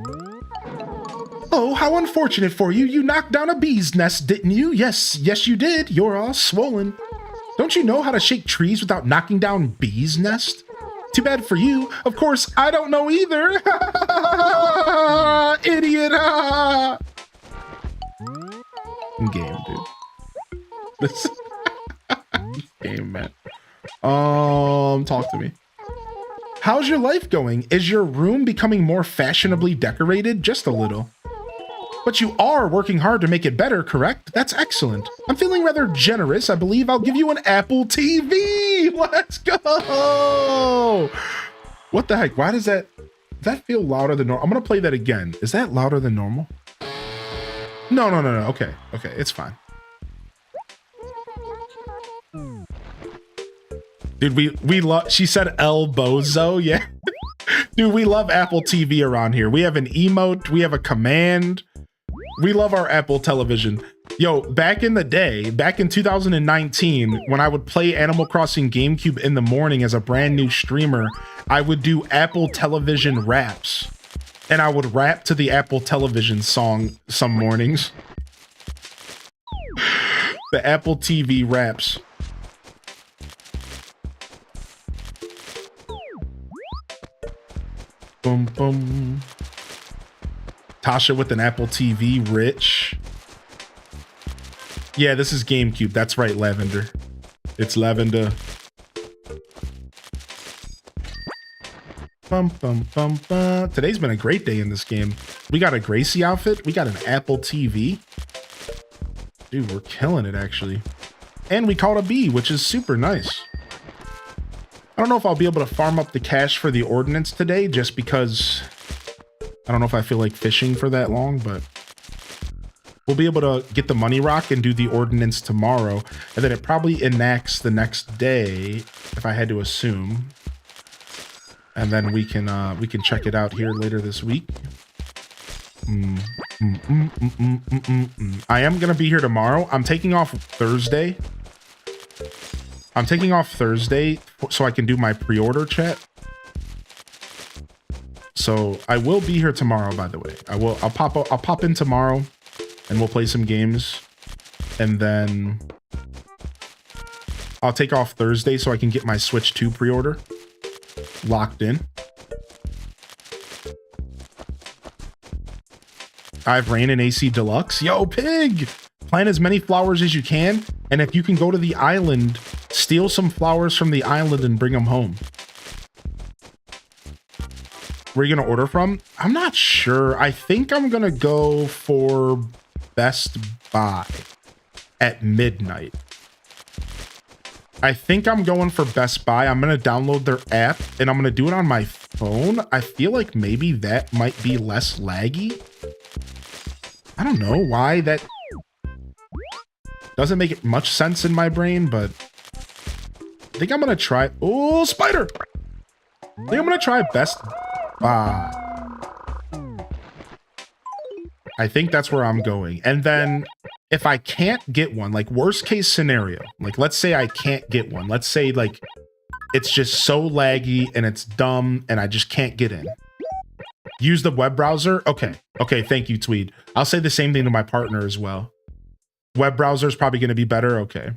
Oh, how unfortunate for you. You knocked down a bee's nest, didn't you? Yes, you did. You're all swollen. Don't you know how to shake trees without knocking down bee's nest? Too bad for you. Of course, I don't know either. Idiot. Game, dude. This game, man. Talk to me. How's your life going? Is your room becoming more fashionably decorated? Just a little. But you are working hard to make it better, correct? That's excellent. I'm feeling rather generous. I believe I'll give you an Apple TV. Let's go. What the heck? Why does that feel louder than normal? I'm going to play that again. Is that louder than normal? No. Okay. It's fine. Dude, we love, she said El Bozo. Yeah. Dude, we love Apple TV around here. We have an emote. We have a command. We love our Apple television. Yo, back in the day, back in 2019, when I would play Animal Crossing GameCube in the morning as a brand new streamer, I would do Apple television raps. And I would rap to the Apple television song some mornings. The Apple TV raps. Boom, boom. Tasha with an Apple TV, rich. Yeah, this is GameCube. That's right, Lavender. It's Lavender. Bum, bum, bum, bum. Today's been a great day in this game. We got a Gracie outfit. We got an Apple TV. Dude, we're killing it, actually. And we caught a bee, which is super nice. I don't know if I'll be able to farm up the cash for the ordnance today, just because I don't know if I feel like fishing for that long, but we'll be able to get the money rock and do the ordnance tomorrow. And then it probably enacts the next day, if I had to assume. And then we can check it out here later this week. I am going to be here tomorrow. I'm taking off Thursday. So I can do my pre-order chat. So I will be here tomorrow, by the way. I'll pop in tomorrow and we'll play some games. And then I'll take off Thursday so I can get my Switch 2 pre-order locked in. I have Rain and AC Deluxe. Yo, Pig! Plant as many flowers as you can. And if you can go to the island, steal some flowers from the island and bring them home. Where are you going to order from? I'm not sure. I think I'm going to go for Best Buy at midnight. I think I'm going for Best Buy. I'm going to download their app and I'm going to do it on my phone. I feel like maybe that might be less laggy. I don't know why that doesn't make much sense in my brain, but I think I'm going to try. Oh, spider. I think I'm going to try Best Buy. I think that's where I'm going. And then if I can't get one, like worst case scenario, like let's say I can't get one. Let's say like it's just so laggy and it's dumb and I just can't get in. Use the web browser. Okay. Okay. Thank you, Tweed. I'll say the same thing to my partner as well. Web browser is probably going to be better. Okay.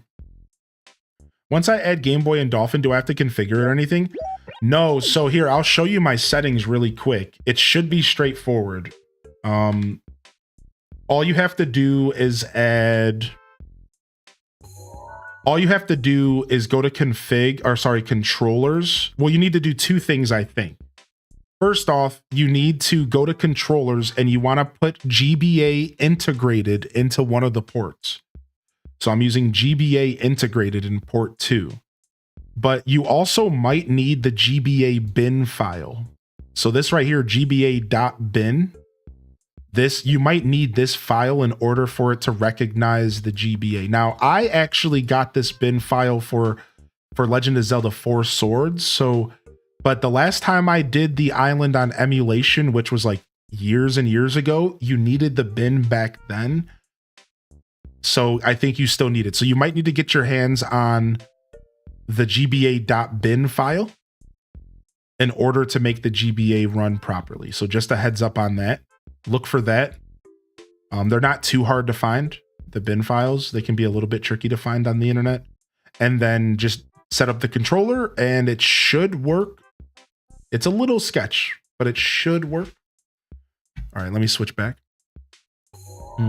Once I add Game Boy and Dolphin, do I have to configure it or anything? No. So here, I'll show you my settings really quick. It should be straightforward. All you have to do is go to controllers. Well, you need to do two things, I think. First off, you need to go to controllers and you want to put GBA integrated into one of the ports. So I'm using GBA integrated in port 2. But you also might need the GBA bin file. So this right here, gba.bin, you might need this file in order for it to recognize the GBA. Now, I actually got this bin file for Legend of Zelda 4 Swords, but the last time I did the island on emulation, which was like years and years ago, you needed the bin back then. So I think you still need it. So you might need to get your hands on the gba.bin file in order to make the GBA run properly. So just a heads up on that. Look for that. They're not too hard to find, the bin files. They can be a little bit tricky to find on the internet. And then just set up the controller and it should work. It's a little sketch, but it should work. All right, let me switch back. How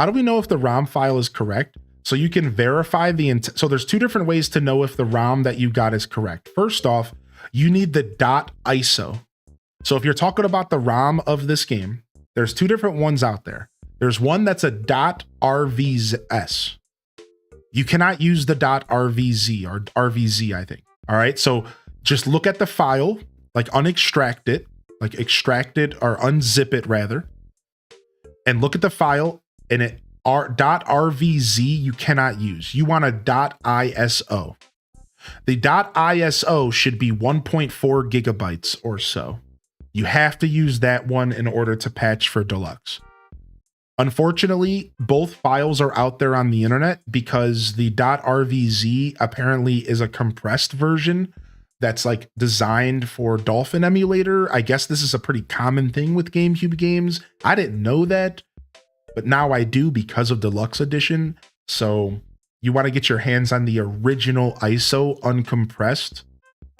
do we know if the ROM file is correct? So you can verify so there's two different ways to know if the ROM that you got is correct. First off, you need the .iso. So if you're talking about the ROM of this game, there's two different ones out there. There's one that's a .rvs. You cannot use the .rvz or RVZ, I think. All right, so just look at the file, like unextract it, like extract it or unzip it rather, and look at the file, and it .rvz you cannot use. You want a .iso. The .iso should be 1.4 gigabytes or so. You have to use that one in order to patch for Deluxe. Unfortunately, both files are out there on the internet because the .rvz apparently is a compressed version that's like designed for Dolphin emulator. I guess this is a pretty common thing with GameCube games. I didn't know that, but now I do because of Deluxe Edition. So you want to get your hands on the original ISO uncompressed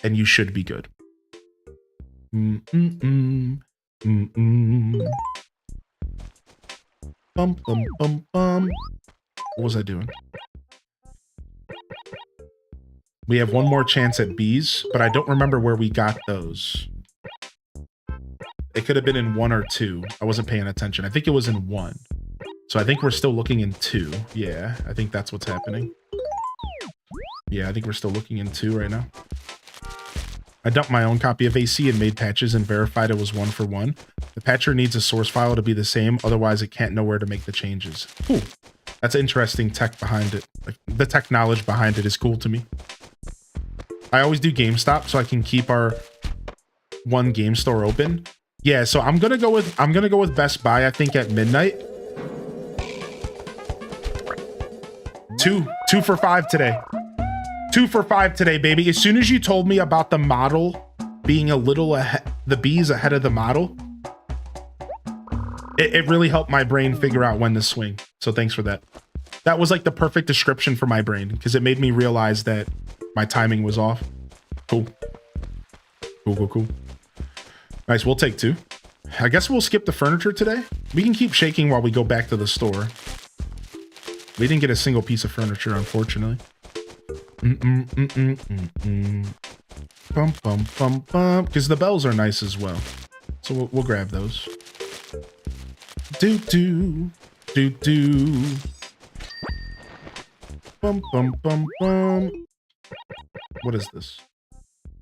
and you should be good. Bum, bum, bum, bum. What was I doing? We have one more chance at bees, but I don't remember where we got those. It could have been in 1 or 2. I wasn't paying attention. I think it was in 1. So I think we're still looking in 2. Yeah, I think that's what's happening. Yeah, I think we're still looking in 2 right now. I dumped my own copy of AC and made patches and verified it was 1 for 1. The patcher needs a source file to be the same, otherwise it can't know where to make the changes. Ooh, that's interesting tech behind it. Like, the tech knowledge behind it is cool to me. I always do GameStop so I can keep our one game store open. Yeah, so I'm gonna go with Best Buy, I think, at midnight. 2 for 5 today. 2 for 5 today, baby. As soon as you told me about the model being a little ahead, the bees ahead of the model, it really helped my brain figure out when to swing. So thanks for that. That was like the perfect description for my brain because it made me realize that my timing was off. Cool. Cool. Nice, we'll take 2. I guess we'll skip the furniture today. We can keep shaking while we go back to the store. We didn't get a single piece of furniture, unfortunately. Bum, bum, bum, bum. Because the bells are nice as well. So we'll grab those. Do. Bum, bum, bum, bum. What is this?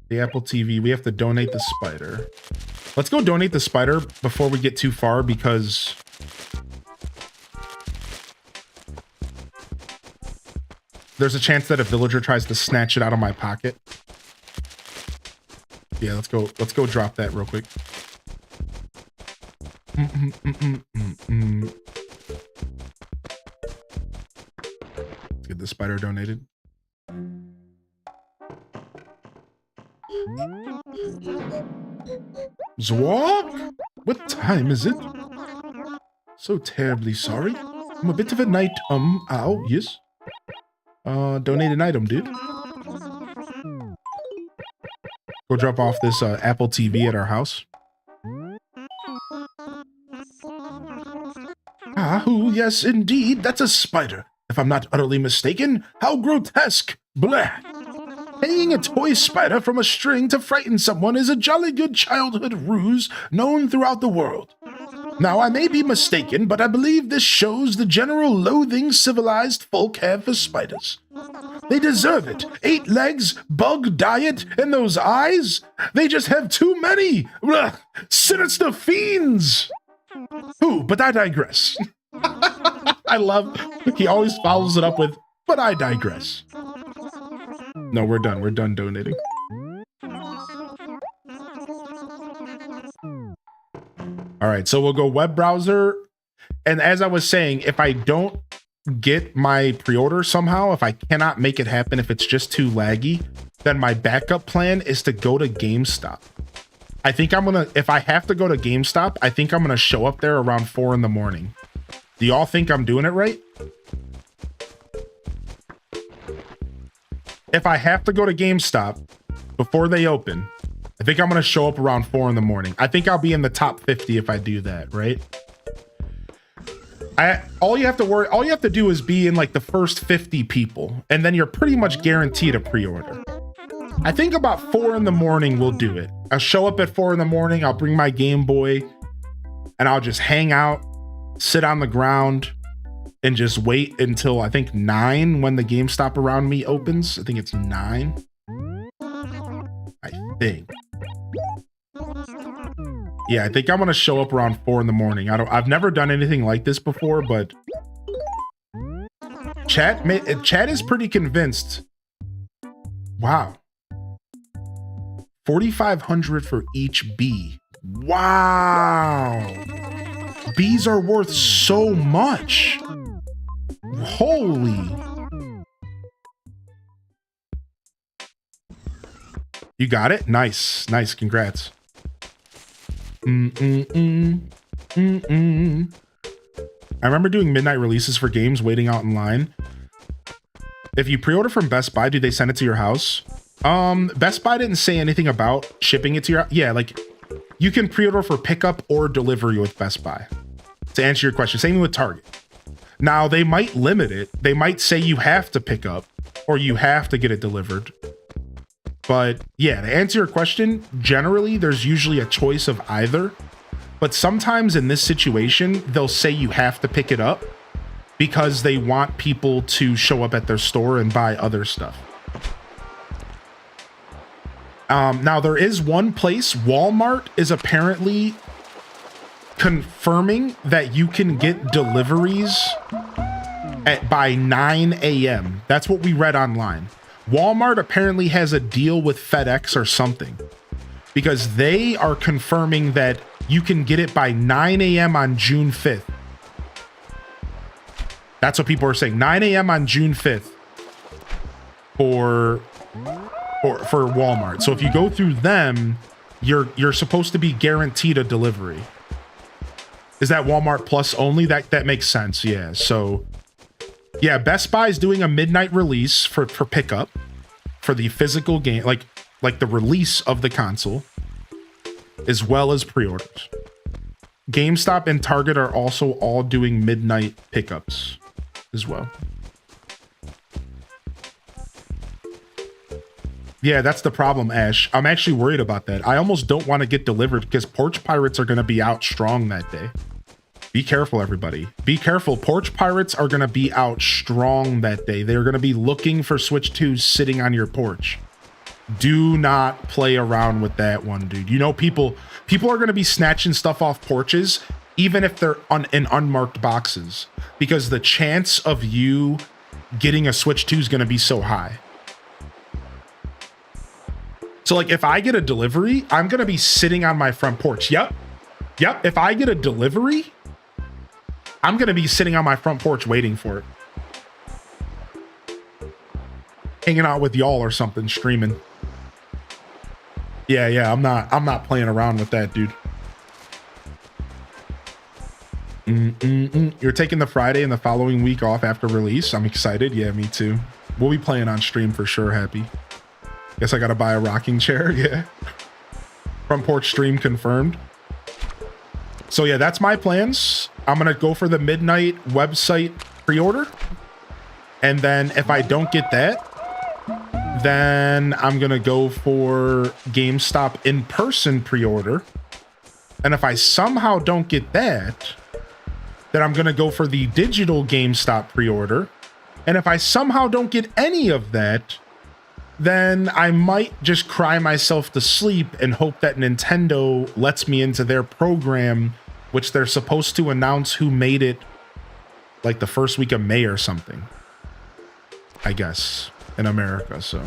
The Apple TV. We have to donate the spider. Let's go donate the spider before we get too far because there's a chance that a villager tries to snatch it out of my pocket. Yeah, let's go drop that real quick. the spider donated. Zwalk? What time is it? So terribly sorry. I'm a bit of a night, ow, yes. Donate an item, dude. Go drop off this Apple TV at our house. Ah, yes, indeed, that's a spider. If I'm not utterly mistaken, how grotesque. Blah. Hanging a toy spider from a string to frighten someone is a jolly good childhood ruse known throughout the world. Now, I may be mistaken, but I believe this shows the general loathing civilized folk have for spiders. They deserve it. 8 legs, bug diet, and those eyes? They just have too many. Blah. Sinister fiends. Ooh, but I digress. I love, he always follows it up with, but I digress. No, we're done. We're done donating. All right, so we'll go web browser. And as I was saying, if I don't get my pre-order somehow, if I cannot make it happen, if it's just too laggy, then my backup plan is to go to GameStop. I think I'm gonna, if I have to go to GameStop, I think I'm gonna show up there around 4 in the morning. Do y'all think I'm doing it right? If I have to go to GameStop before they open, I think I'm gonna show up around 4 in the morning. I think I'll be in the top 50 if I do that, right? All you have to do is be in like the first 50 people, and then you're pretty much guaranteed a pre-order. I think about 4 in the morning will do it. I'll show up at 4 in the morning, I'll bring my Game Boy, and I'll just hang out, sit on the ground, and just wait until I think 9 when the GameStop around me opens. I think it's 9. I think. Yeah, I think I'm gonna show up around 4 in the morning. I've never done anything like this before, but chat is pretty convinced. Wow. 4,500 for each bee. Wow. Bees are worth so much. Holy. You got it? Nice. Nice. Congrats. I remember doing midnight releases for games, waiting out in line. If you pre-order from Best Buy, do they send it to your house? Best Buy didn't say anything about shipping it to your... Yeah, like, you can pre-order for pickup or delivery with Best Buy. To answer your question, same with Target. Now, they might limit it. They might say you have to pick up or you have to get it delivered. But yeah, to answer your question, generally, there's usually a choice of either. But sometimes in this situation, they'll say you have to pick it up because they want people to show up at their store and buy other stuff. Now, there is one place, Walmart is apparently confirming that you can get deliveries by 9 a.m. That's what we read online. Walmart apparently has a deal with FedEx or something because they are confirming that you can get it by 9 a.m. on June 5th. That's what people are saying. 9 a.m. on June 5th for Walmart. So if you go through them, you're supposed to be guaranteed a delivery. Is that Walmart Plus only? That makes sense. Yeah. So yeah, Best Buy is doing a midnight release for pickup for the physical game, like the release of the console, as well as pre-orders. GameStop and Target are also all doing midnight pickups as well. Yeah, that's the problem, Ash. I'm actually worried about that. I almost don't want to get delivered because Porch Pirates are going to be out strong that day. Be careful, everybody. Be careful. Porch Pirates are going to be out strong that day. They're going to be looking for Switch 2s sitting on your porch. Do not play around with that one, dude. You know, people are going to be snatching stuff off porches, even if they're in unmarked boxes, because the chance of you getting a Switch 2 is going to be so high. So, like, if I get a delivery, I'm going to be sitting on my front porch. Yep. If I get a delivery, I'm going to be sitting on my front porch waiting for it. hanging out with y'all or something, streaming. Yeah, I'm not playing around with that, dude. You're taking the Friday and the following week off after release. I'm excited. Yeah, me too. We'll be playing on stream for sure, Happy. Guess I gotta buy a rocking chair. Yeah. Front porch stream confirmed. So yeah, that's my plans. I'm gonna go for the midnight website pre-order. And then if I don't get that, then I'm gonna go for GameStop in-person pre-order. And if I somehow don't get that, then I'm gonna go for the digital GameStop pre-order. And if I somehow don't get any of that, then I might just cry myself to sleep and hope that Nintendo lets me into their program, which they're supposed to announce who made it like the first week of May or something, I guess, in America. So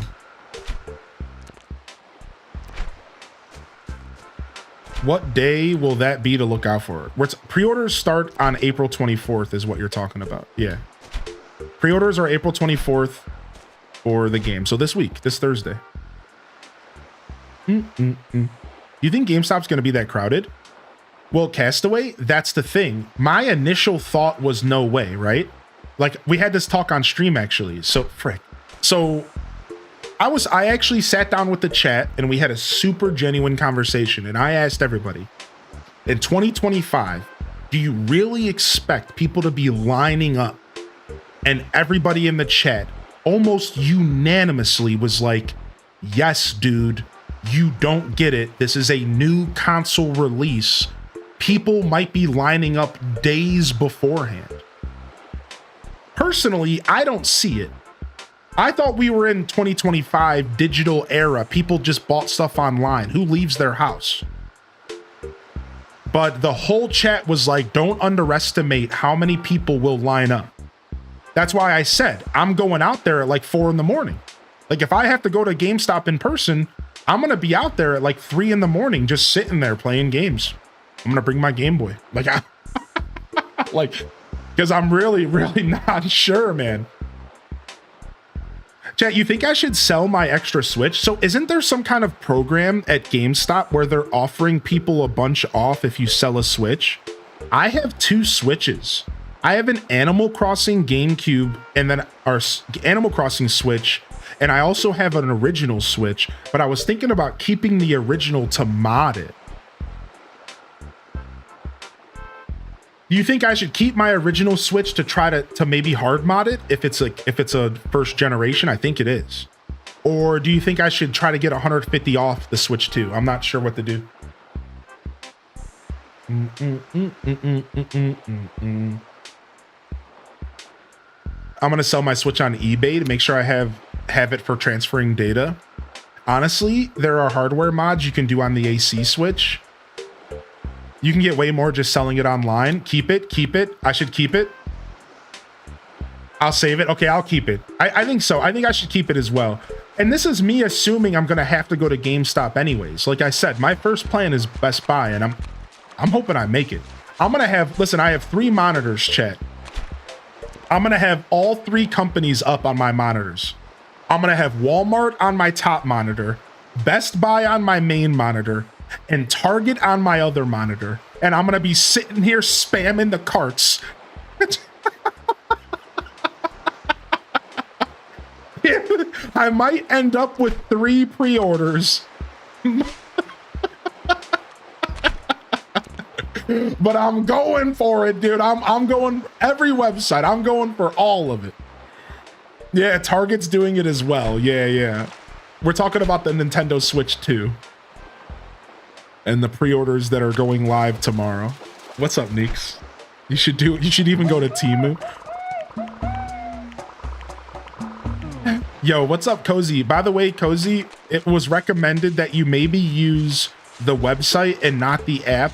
what day will that be to look out for? Pre-orders start on April 24th is what you're talking about. Yeah. Pre-orders are April 24th for the game. So this week, this Thursday. You think GameStop's going to be that crowded? Well, Castaway, that's the thing. My initial thought was no way, right? Like, we had this talk on stream, actually. So, frick. So, I actually sat down with the chat, and we had a super genuine conversation. And I asked everybody, in 2025, do you really expect people to be lining up? And everybody in the chat almost unanimously was like, yes, dude, you don't get it. This is a new console release. People might be lining up days beforehand. Personally, I don't see it. I thought we were in 2025 digital era. People just bought stuff online. Who leaves their house? But the whole chat was like, don't underestimate how many people will line up. That's why I said, I'm going out there at like 4 in the morning. Like, if I have to go to GameStop in person, I'm going to be out there at like 3 in the morning, just sitting there playing games. I'm going to bring my Game Boy. Like, because I'm really, really not sure, man. Chat, you think I should sell my extra Switch? So isn't there some kind of program at GameStop where they're offering people a bunch off if you sell a Switch? I have 2 Switches. I have an Animal Crossing GameCube and then our Animal Crossing Switch, and I also have an original Switch, but I was thinking about keeping the original to mod it. Do you think I should keep my original Switch to try to maybe hard mod it if it's a first generation? I think it is. Or do you think I should try to get 150 off the Switch 2? I'm not sure what to do. I'm gonna sell my Switch on eBay to make sure I have it for transferring data. Honestly, there are hardware mods you can do on the AC Switch. You can get way more just selling it online. Keep it. I should keep it. I'll save it. Okay, I'll keep it. I think so. I think I should keep it as well. And this is me assuming I'm gonna have to go to GameStop anyways. Like I said, my first plan is Best Buy, and I'm hoping I make it. I'm gonna have, listen, I have 3 monitors, chat. I'm gonna have all 3 companies up on my monitors. I'm gonna have Walmart on my top monitor, Best Buy on my main monitor, and Target on my other monitor. And I'm gonna be sitting here spamming the carts. I might end up with 3 pre-orders. But I'm going for it, dude. I'm going every website. I'm going for all of it. Yeah, Target's doing it as well. Yeah. We're talking about the Nintendo Switch 2 and the pre-orders that are going live tomorrow. What's up, Neeks? You should even go to Temu. Yo, what's up, Cozy? By the way, Cozy, it was recommended that you maybe use the website and not the app.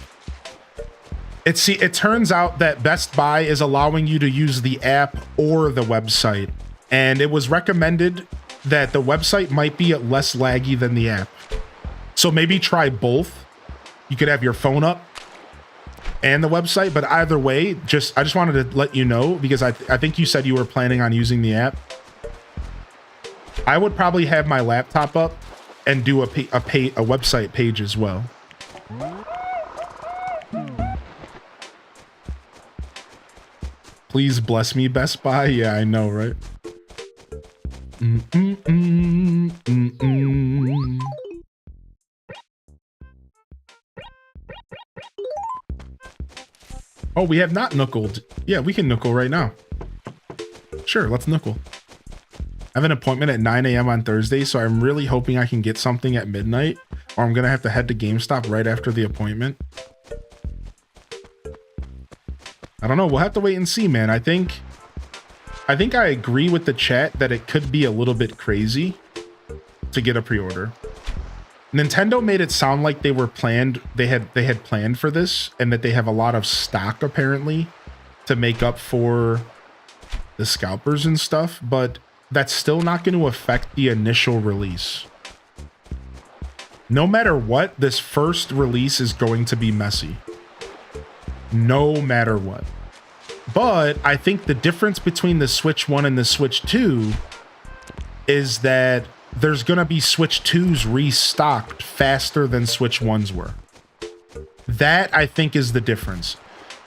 It turns out that Best Buy is allowing you to use the app or the website, and it was recommended that the website might be less laggy than the app. So maybe try both. You could have your phone up and the website, but either way, I just wanted to let you know, because I think you said you were planning on using the app. I would probably have my laptop up and do a website page as well. Please bless me, Best Buy. Yeah, I know, right? Oh, we have not knuckled. Yeah, we can knuckle right now. Sure, let's knuckle. I have an appointment at 9 a.m. on Thursday, so I'm really hoping I can get something at midnight, or I'm gonna have to head to GameStop right after the appointment. I don't know. We'll have to wait and see, man. I think I agree with the chat that it could be a little bit crazy to get a pre-order. Nintendo made it sound like they were planned. They had planned for this, and that they have a lot of stock apparently to make up for the scalpers and stuff, but that's still not going to affect the initial release. No matter what, this first release is going to be messy. No matter what. But I think the difference between the Switch 1 and the Switch 2 is that there's going to be Switch 2s restocked faster than Switch 1s were. That, I think, is the difference.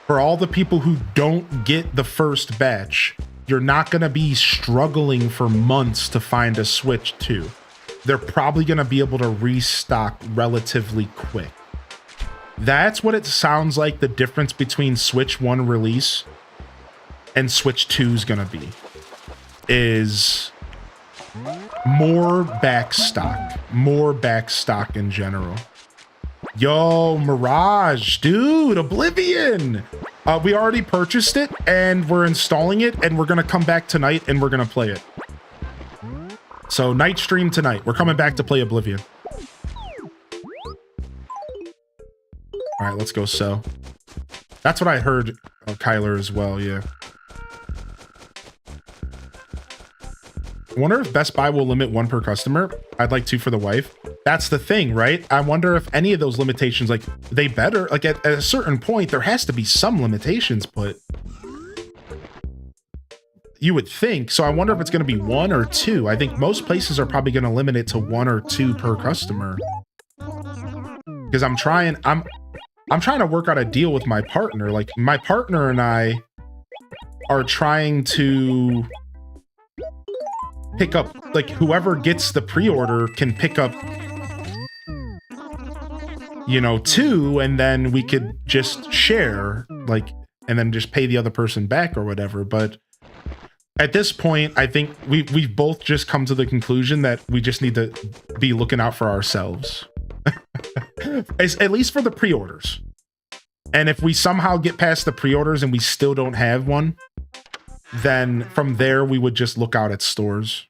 For all the people who don't get the first batch, you're not going to be struggling for months to find a Switch 2. They're probably going to be able to restock relatively quick. That's what it sounds like the difference between Switch 1 release and Switch 2 is going to be. Is more back stock in general. Yo, Mirage, dude, Oblivion. We already purchased it and we're installing it, and we're going to come back tonight and we're going to play it. So night stream tonight. We're coming back to play Oblivion. All right, let's go sell. That's what I heard of Kyler as well, yeah. I wonder if Best Buy will limit 1 per customer. I'd like 2 for the wife. That's the thing, right? I wonder if any of those limitations, like, they better, like, at a certain point, there has to be some limitations put. You would think. So I wonder if it's going to be 1 or 2. I think most places are probably going to limit it to 1 or 2 per customer. Because I'm trying to work out a deal with my partner. Like, my partner and I are trying to pick up, like, whoever gets the pre-order can pick up, you know, 2, and then we could just share, like, and then just pay the other person back or whatever. But at this point, I think we've both just come to the conclusion that we just need to be looking out for ourselves. At least for the pre-orders. And if we somehow get past the pre-orders and we still don't have one, then from there we would just look out at stores.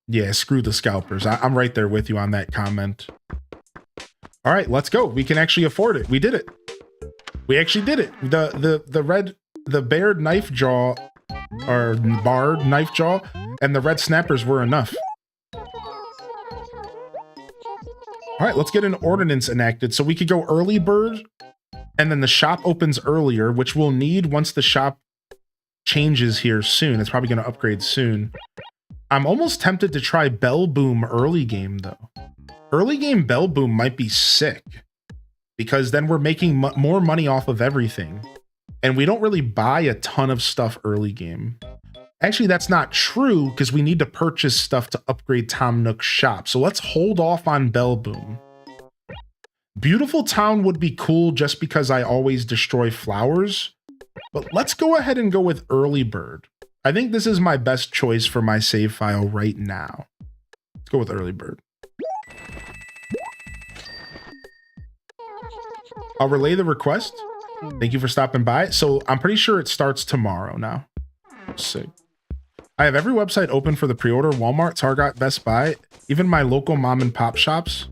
Yeah, screw the scalpers. I'm right there with you on that comment. All right, let's go. We can actually afford it. We did it. We actually did it. The bared knife jaw, or barred knife jaw, and the red snappers were enough. All right, let's get an ordinance enacted. So we could go early bird, and then the shop opens earlier, which we'll need once the shop changes here soon. It's probably going to upgrade soon. I'm almost tempted to try Bell Boom early game, though. Early game Bell Boom might be sick, because then we're making more money off of everything. And we don't really buy a ton of stuff early game. Actually, that's not true, because we need to purchase stuff to upgrade Tom Nook's shop. So let's hold off on Bell Boom. Beautiful Town would be cool just because I always destroy flowers. But let's go ahead and go with Early Bird. I think this is my best choice for my save file right now. Let's go with Early Bird. I'll relay the request. Thank you for stopping by. So I'm pretty sure it starts tomorrow now. Sick. I have every website open for the pre-order. Walmart, Target, Best Buy, even my local mom and pop shops.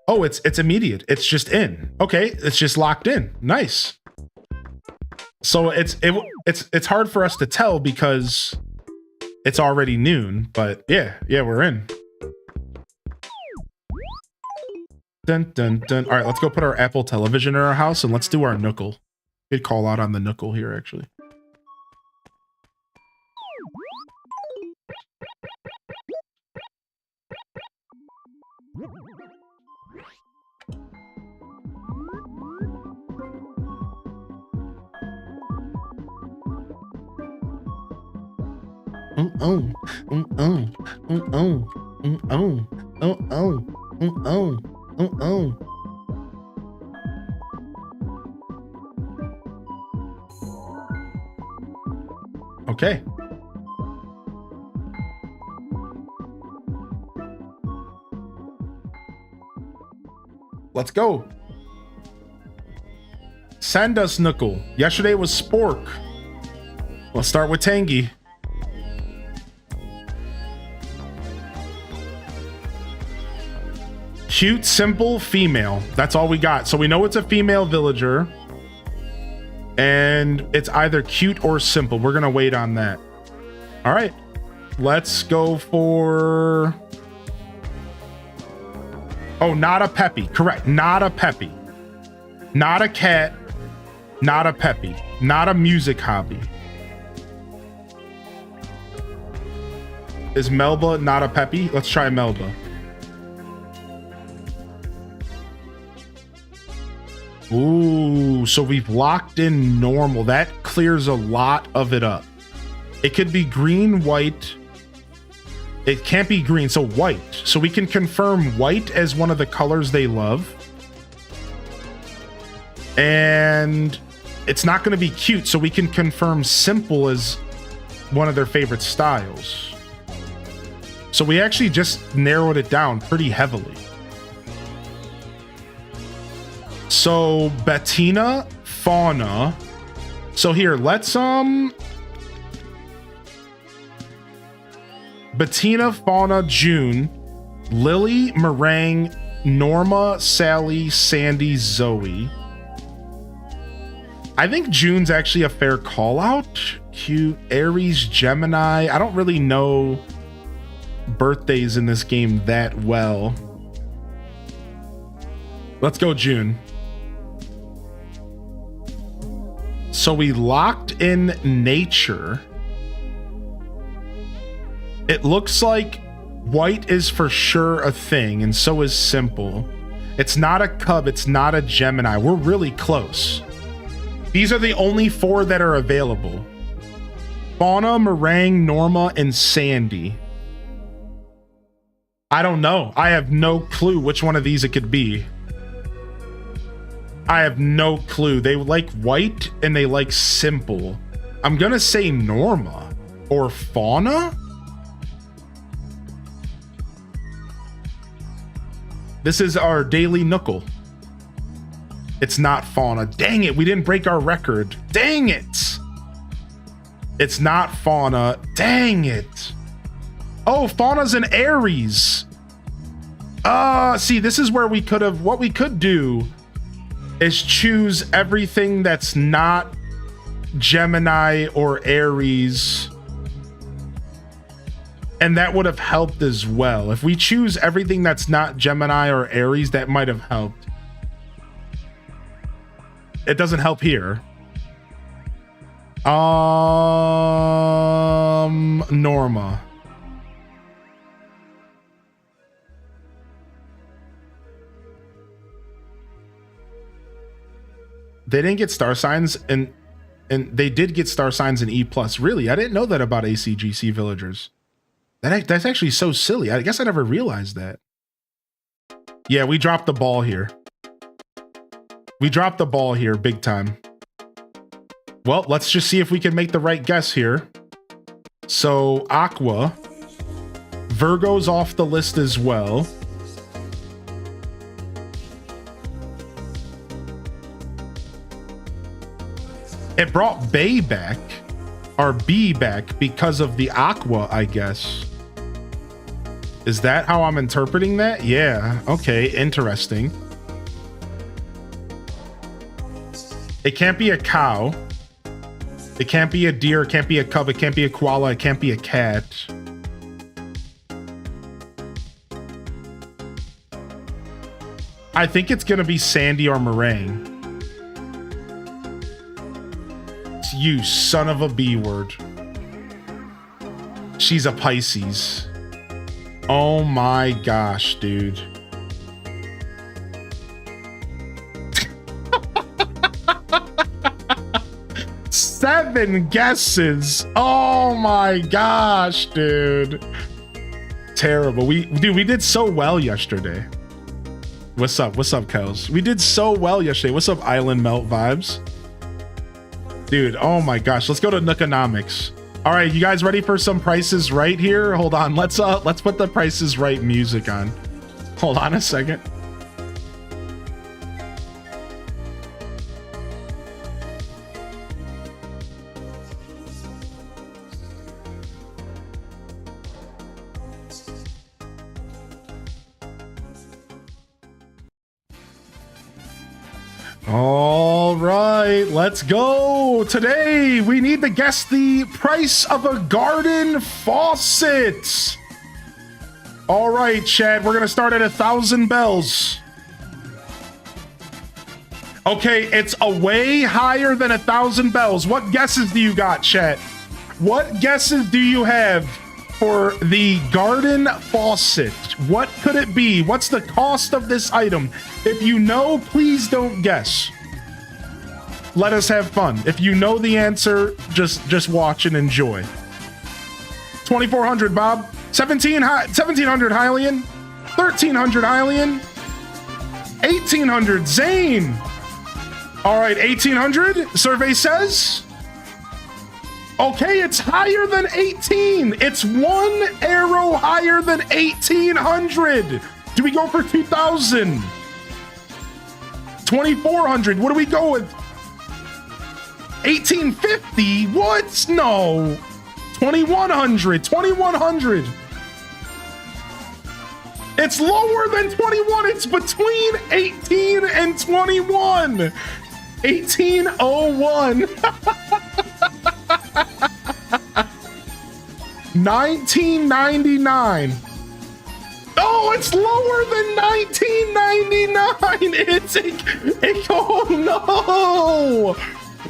Oh, it's immediate. It's just in. Okay, it's just locked in. Nice. So it's hard for us to tell because it's already noon, but yeah, we're in. Dun dun dun. All right, let's go put our Apple television in our house and let's do our Nookle. Good call out on the Nookle here, actually. Okay. Let's go. Send us Knuckle. Yesterday was Spork. Let's start with Tangy. Cute, simple, female. That's all we got. So we know it's a female villager. And it's either cute or simple. We're going to wait on that. All right. Let's go for... Oh, not a Peppy. Correct. Not a Peppy. Not a cat. Not a Peppy. Not a music hobby. Is Melba not a Peppy? Let's try Melba. Ooh, so we've locked in normal. That clears a lot of it up. It could be green, white. It can't be green, so white. So we can confirm white as one of the colors they love. And it's not going to be cute, so we can confirm simple as one of their favorite styles. So we actually just narrowed it down pretty heavily. So Bettina, Fauna. So here, let's Bettina, Fauna, June, Lily, Meringue, Norma, Sally, Sandy, Zoe. I think June's actually a fair call out. Cute. Aries, Gemini. I don't really know birthdays in this game that well. Let's go June. So we locked in nature. It looks like white is for sure a thing, and so is simple. It's not a cub, it's not a Gemini. We're really close. These are the only 4 that are available. Fauna, Meringue, Norma, and Sandy. I don't know. I have no clue which one of these it could be. I have no clue. They like white and they like simple. I'm gonna say Norma or Fauna. This is our daily Knuckle. It's not Fauna. Dang it, we didn't break our record. Dang it. It's not Fauna. Dang it. Oh, Fauna's an Aries. See, this is where we could have, what we could do is choose everything that's not Gemini or Aries. And that would have helped as well. If we choose everything that's not Gemini or Aries, that might have helped. It doesn't help here. Norma. They didn't get star signs, and they did get star signs in E+. Really? I didn't know that about ACGC villagers. That's actually so silly. I guess I never realized that. Yeah, we dropped the ball here. We dropped the ball here big time. Well, let's just see if we can make the right guess here. So Aqua. Virgo's off the list as well. It brought Bay back, or B back, because of the Aqua, I guess. Is that how I'm interpreting that? Yeah, okay, interesting. It can't be a cow. It can't be a deer, it can't be a cub, it can't be a koala, it can't be a cat. I think it's gonna be Sandy or Meringue. You son of a B word. She's a Pisces. Oh my gosh, dude. 7 guesses. Oh my gosh, dude. Terrible. We did so well yesterday. What's up, Kels? We did so well yesterday. What's up, Island Melt vibes? Dude, oh my gosh. Let's go to Nookonomics. All right, you guys ready for some Prices Right here? Hold on. Let's put the Prices Right music on. Hold on a second. All right, let's go. Today, we need to guess the price of a garden faucet. All right, Chad, we're going to start at 1,000 bells. Okay, it's a way higher than 1,000 bells. What guesses do you got, Chad? What guesses do you have for the garden faucet? What could it be? What's the cost of this item? If you know, please don't guess. Let us have fun. If you know the answer, just watch and enjoy. 2,400, Bob. 1,700, Hylian. 1,300, Hylian. 1,800, Zane. All right, 1,800, survey says. Okay, it's higher than 18. It's 1 arrow higher than 1,800. Do we go for 2,000? 2,400. What do we go with? 1,850. What? No. 2,100. 2,100. It's lower than 21. It's between 18 and 21. 1,801. 1999. Oh, it's lower than 1999. Oh no.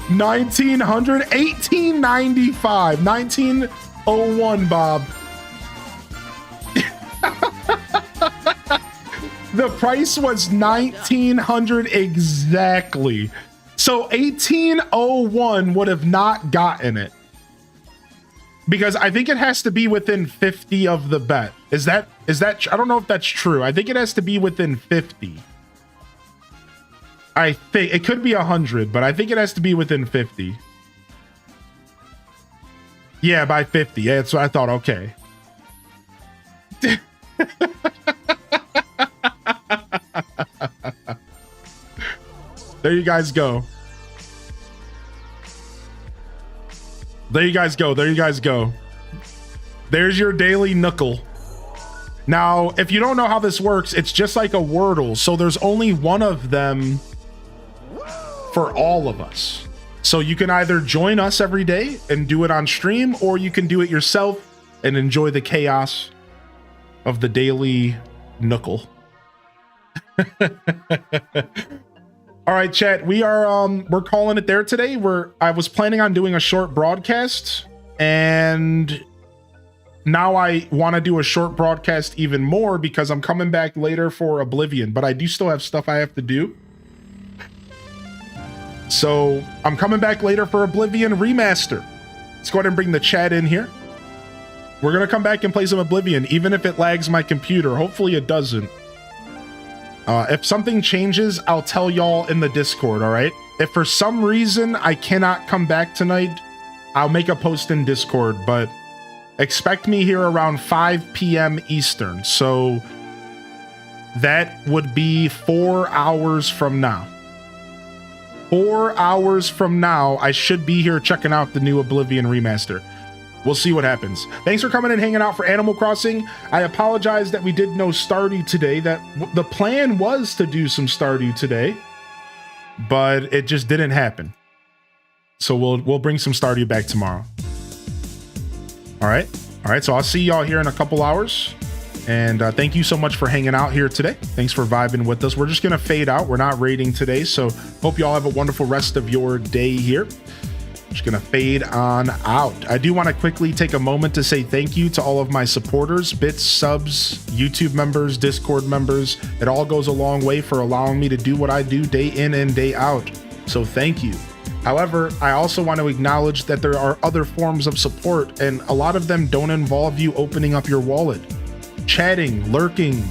1,900, 1,895, 1901, Bob. The price was 1,900 exactly. So 1,801 would have not gotten it. Because I think it has to be within 50 of the bet. Is that I don't know if that's true. I think it has to be within 50. I think it could be 100, but I think it has to be within 50. Yeah, by 50. Yeah, that's what I thought. Okay. There you guys go. There you guys go. There you guys go. There's your daily Knuckle. Now, if you don't know how this works, it's just like a Wordle. So there's only one of them for all of us. So you can either join us every day and do it on stream, or you can do it yourself and enjoy the chaos of the daily Knuckle. All right, chat, we're calling it there today. I was planning on doing a short broadcast, and now I want to do a short broadcast even more because I'm coming back later for Oblivion, but I do still have stuff I have to do. So I'm coming back later for Oblivion Remaster. Let's go ahead and bring the chat in here. We're going to come back and play some Oblivion, even if it lags my computer. Hopefully it doesn't. If something changes, I'll tell y'all in the Discord, all right? If for some reason I cannot come back tonight, I'll make a post in Discord, but expect me here around 5 p.m. Eastern. So that would be 4 hours from now. 4 hours from now, I should be here checking out the new Oblivion Remaster. We'll see what happens. Thanks for coming and hanging out for Animal Crossing. I apologize that we did no Stardew today. The plan was to do some Stardew today, but it just didn't happen. So we'll bring some Stardew back tomorrow. All right. So I'll see y'all here in a couple hours. And thank you so much for hanging out here today. Thanks for vibing with us. We're just gonna fade out. We're not raiding today, so hope y'all have a wonderful rest of your day here. Just gonna fade on out. I do want to quickly take a moment to say thank you to all of my supporters, bits, subs, YouTube members, Discord members. It all goes a long way for allowing me to do what I do day in and day out. So thank you. However, I also want to acknowledge that there are other forms of support, and a lot of them don't involve you opening up your wallet. Chatting, lurking,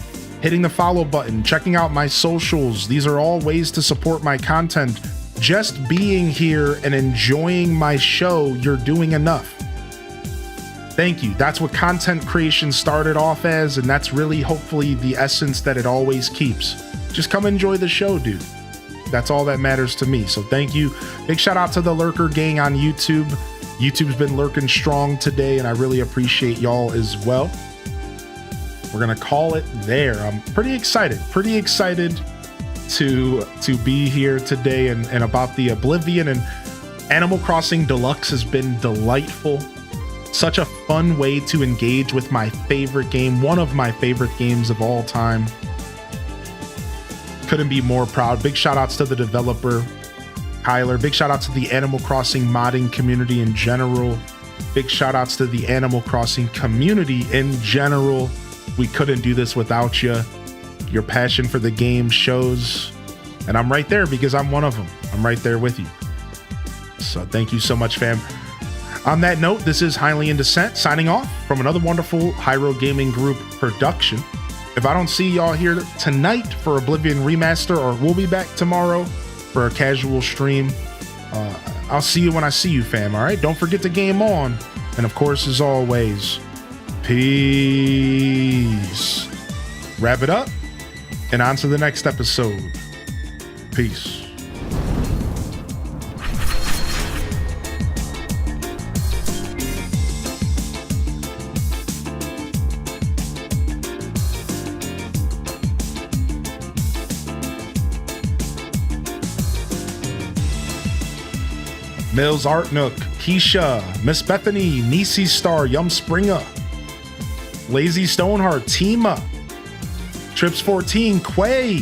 hitting the follow button, checking out my socials. These are all ways to support my content. Just being here and enjoying my show, you're doing enough. Thank you. That's what content creation started off as, and that's really hopefully the essence that it always keeps. Just come enjoy the show, dude. That's all that matters to me. So thank you. Big shout out to the Lurker gang on YouTube. YouTube's been lurking strong today, and I really appreciate y'all as well. We're gonna call it there. I'm pretty excited to be here today and about the Oblivion, and Animal Crossing Deluxe has been delightful. Such a fun way to engage with my favorite game, one of my favorite games of all time. Couldn't be more proud. Big shout outs to the developer, Kyler. Big shout out to the Animal Crossing modding community in general. Big shout outs to the Animal Crossing community in general. We couldn't do this without you. Your passion for the game shows, and I'm right there because I'm one of them. I'm right there with you. So thank you so much, fam. On that note, this is Highly in Descent signing off from another wonderful Hyro Gaming Group production. If I don't see y'all here tonight for Oblivion Remaster, or we'll be back tomorrow for a casual stream, I'll see you when I see you, fam. All right, don't forget to game on, and of course, as always, peace. Wrap it up and on to the next episode. Peace. Mills Artnook, Keisha, Miss Bethany, Nisi Star, Yum Springer, Lazy Stoneheart, Tima, Trips 14, Quay.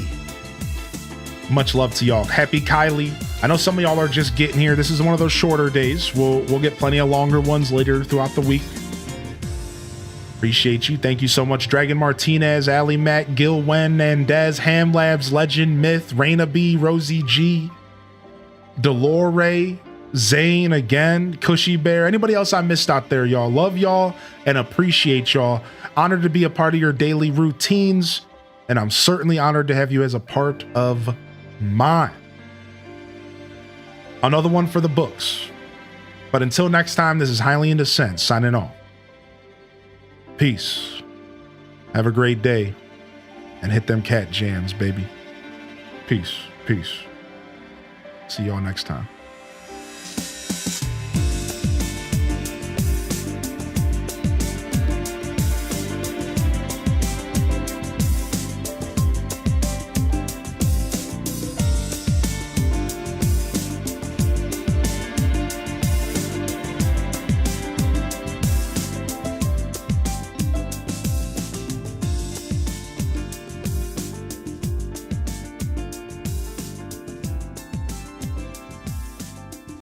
Much love to y'all. Happy Kylie. I know some of y'all are just getting here. This is one of those shorter days. We'll get plenty of longer ones later throughout the week. Appreciate you. Thank you so much. Dragon Martinez, Ali Mac, Gil Wen, Nandez, Ham Labs, Legend, Myth, Raina B, Rosie G, Delore, Zane again, Cushy Bear, anybody else I missed out there, y'all. Love y'all and appreciate y'all. Honored to be a part of your daily routines, and I'm certainly honored to have you as a part of mine. Another one for the books. But until next time, this is Highly in Descent signing off. Peace. Have a great day and hit them cat jams, baby. Peace. Peace. See y'all next time.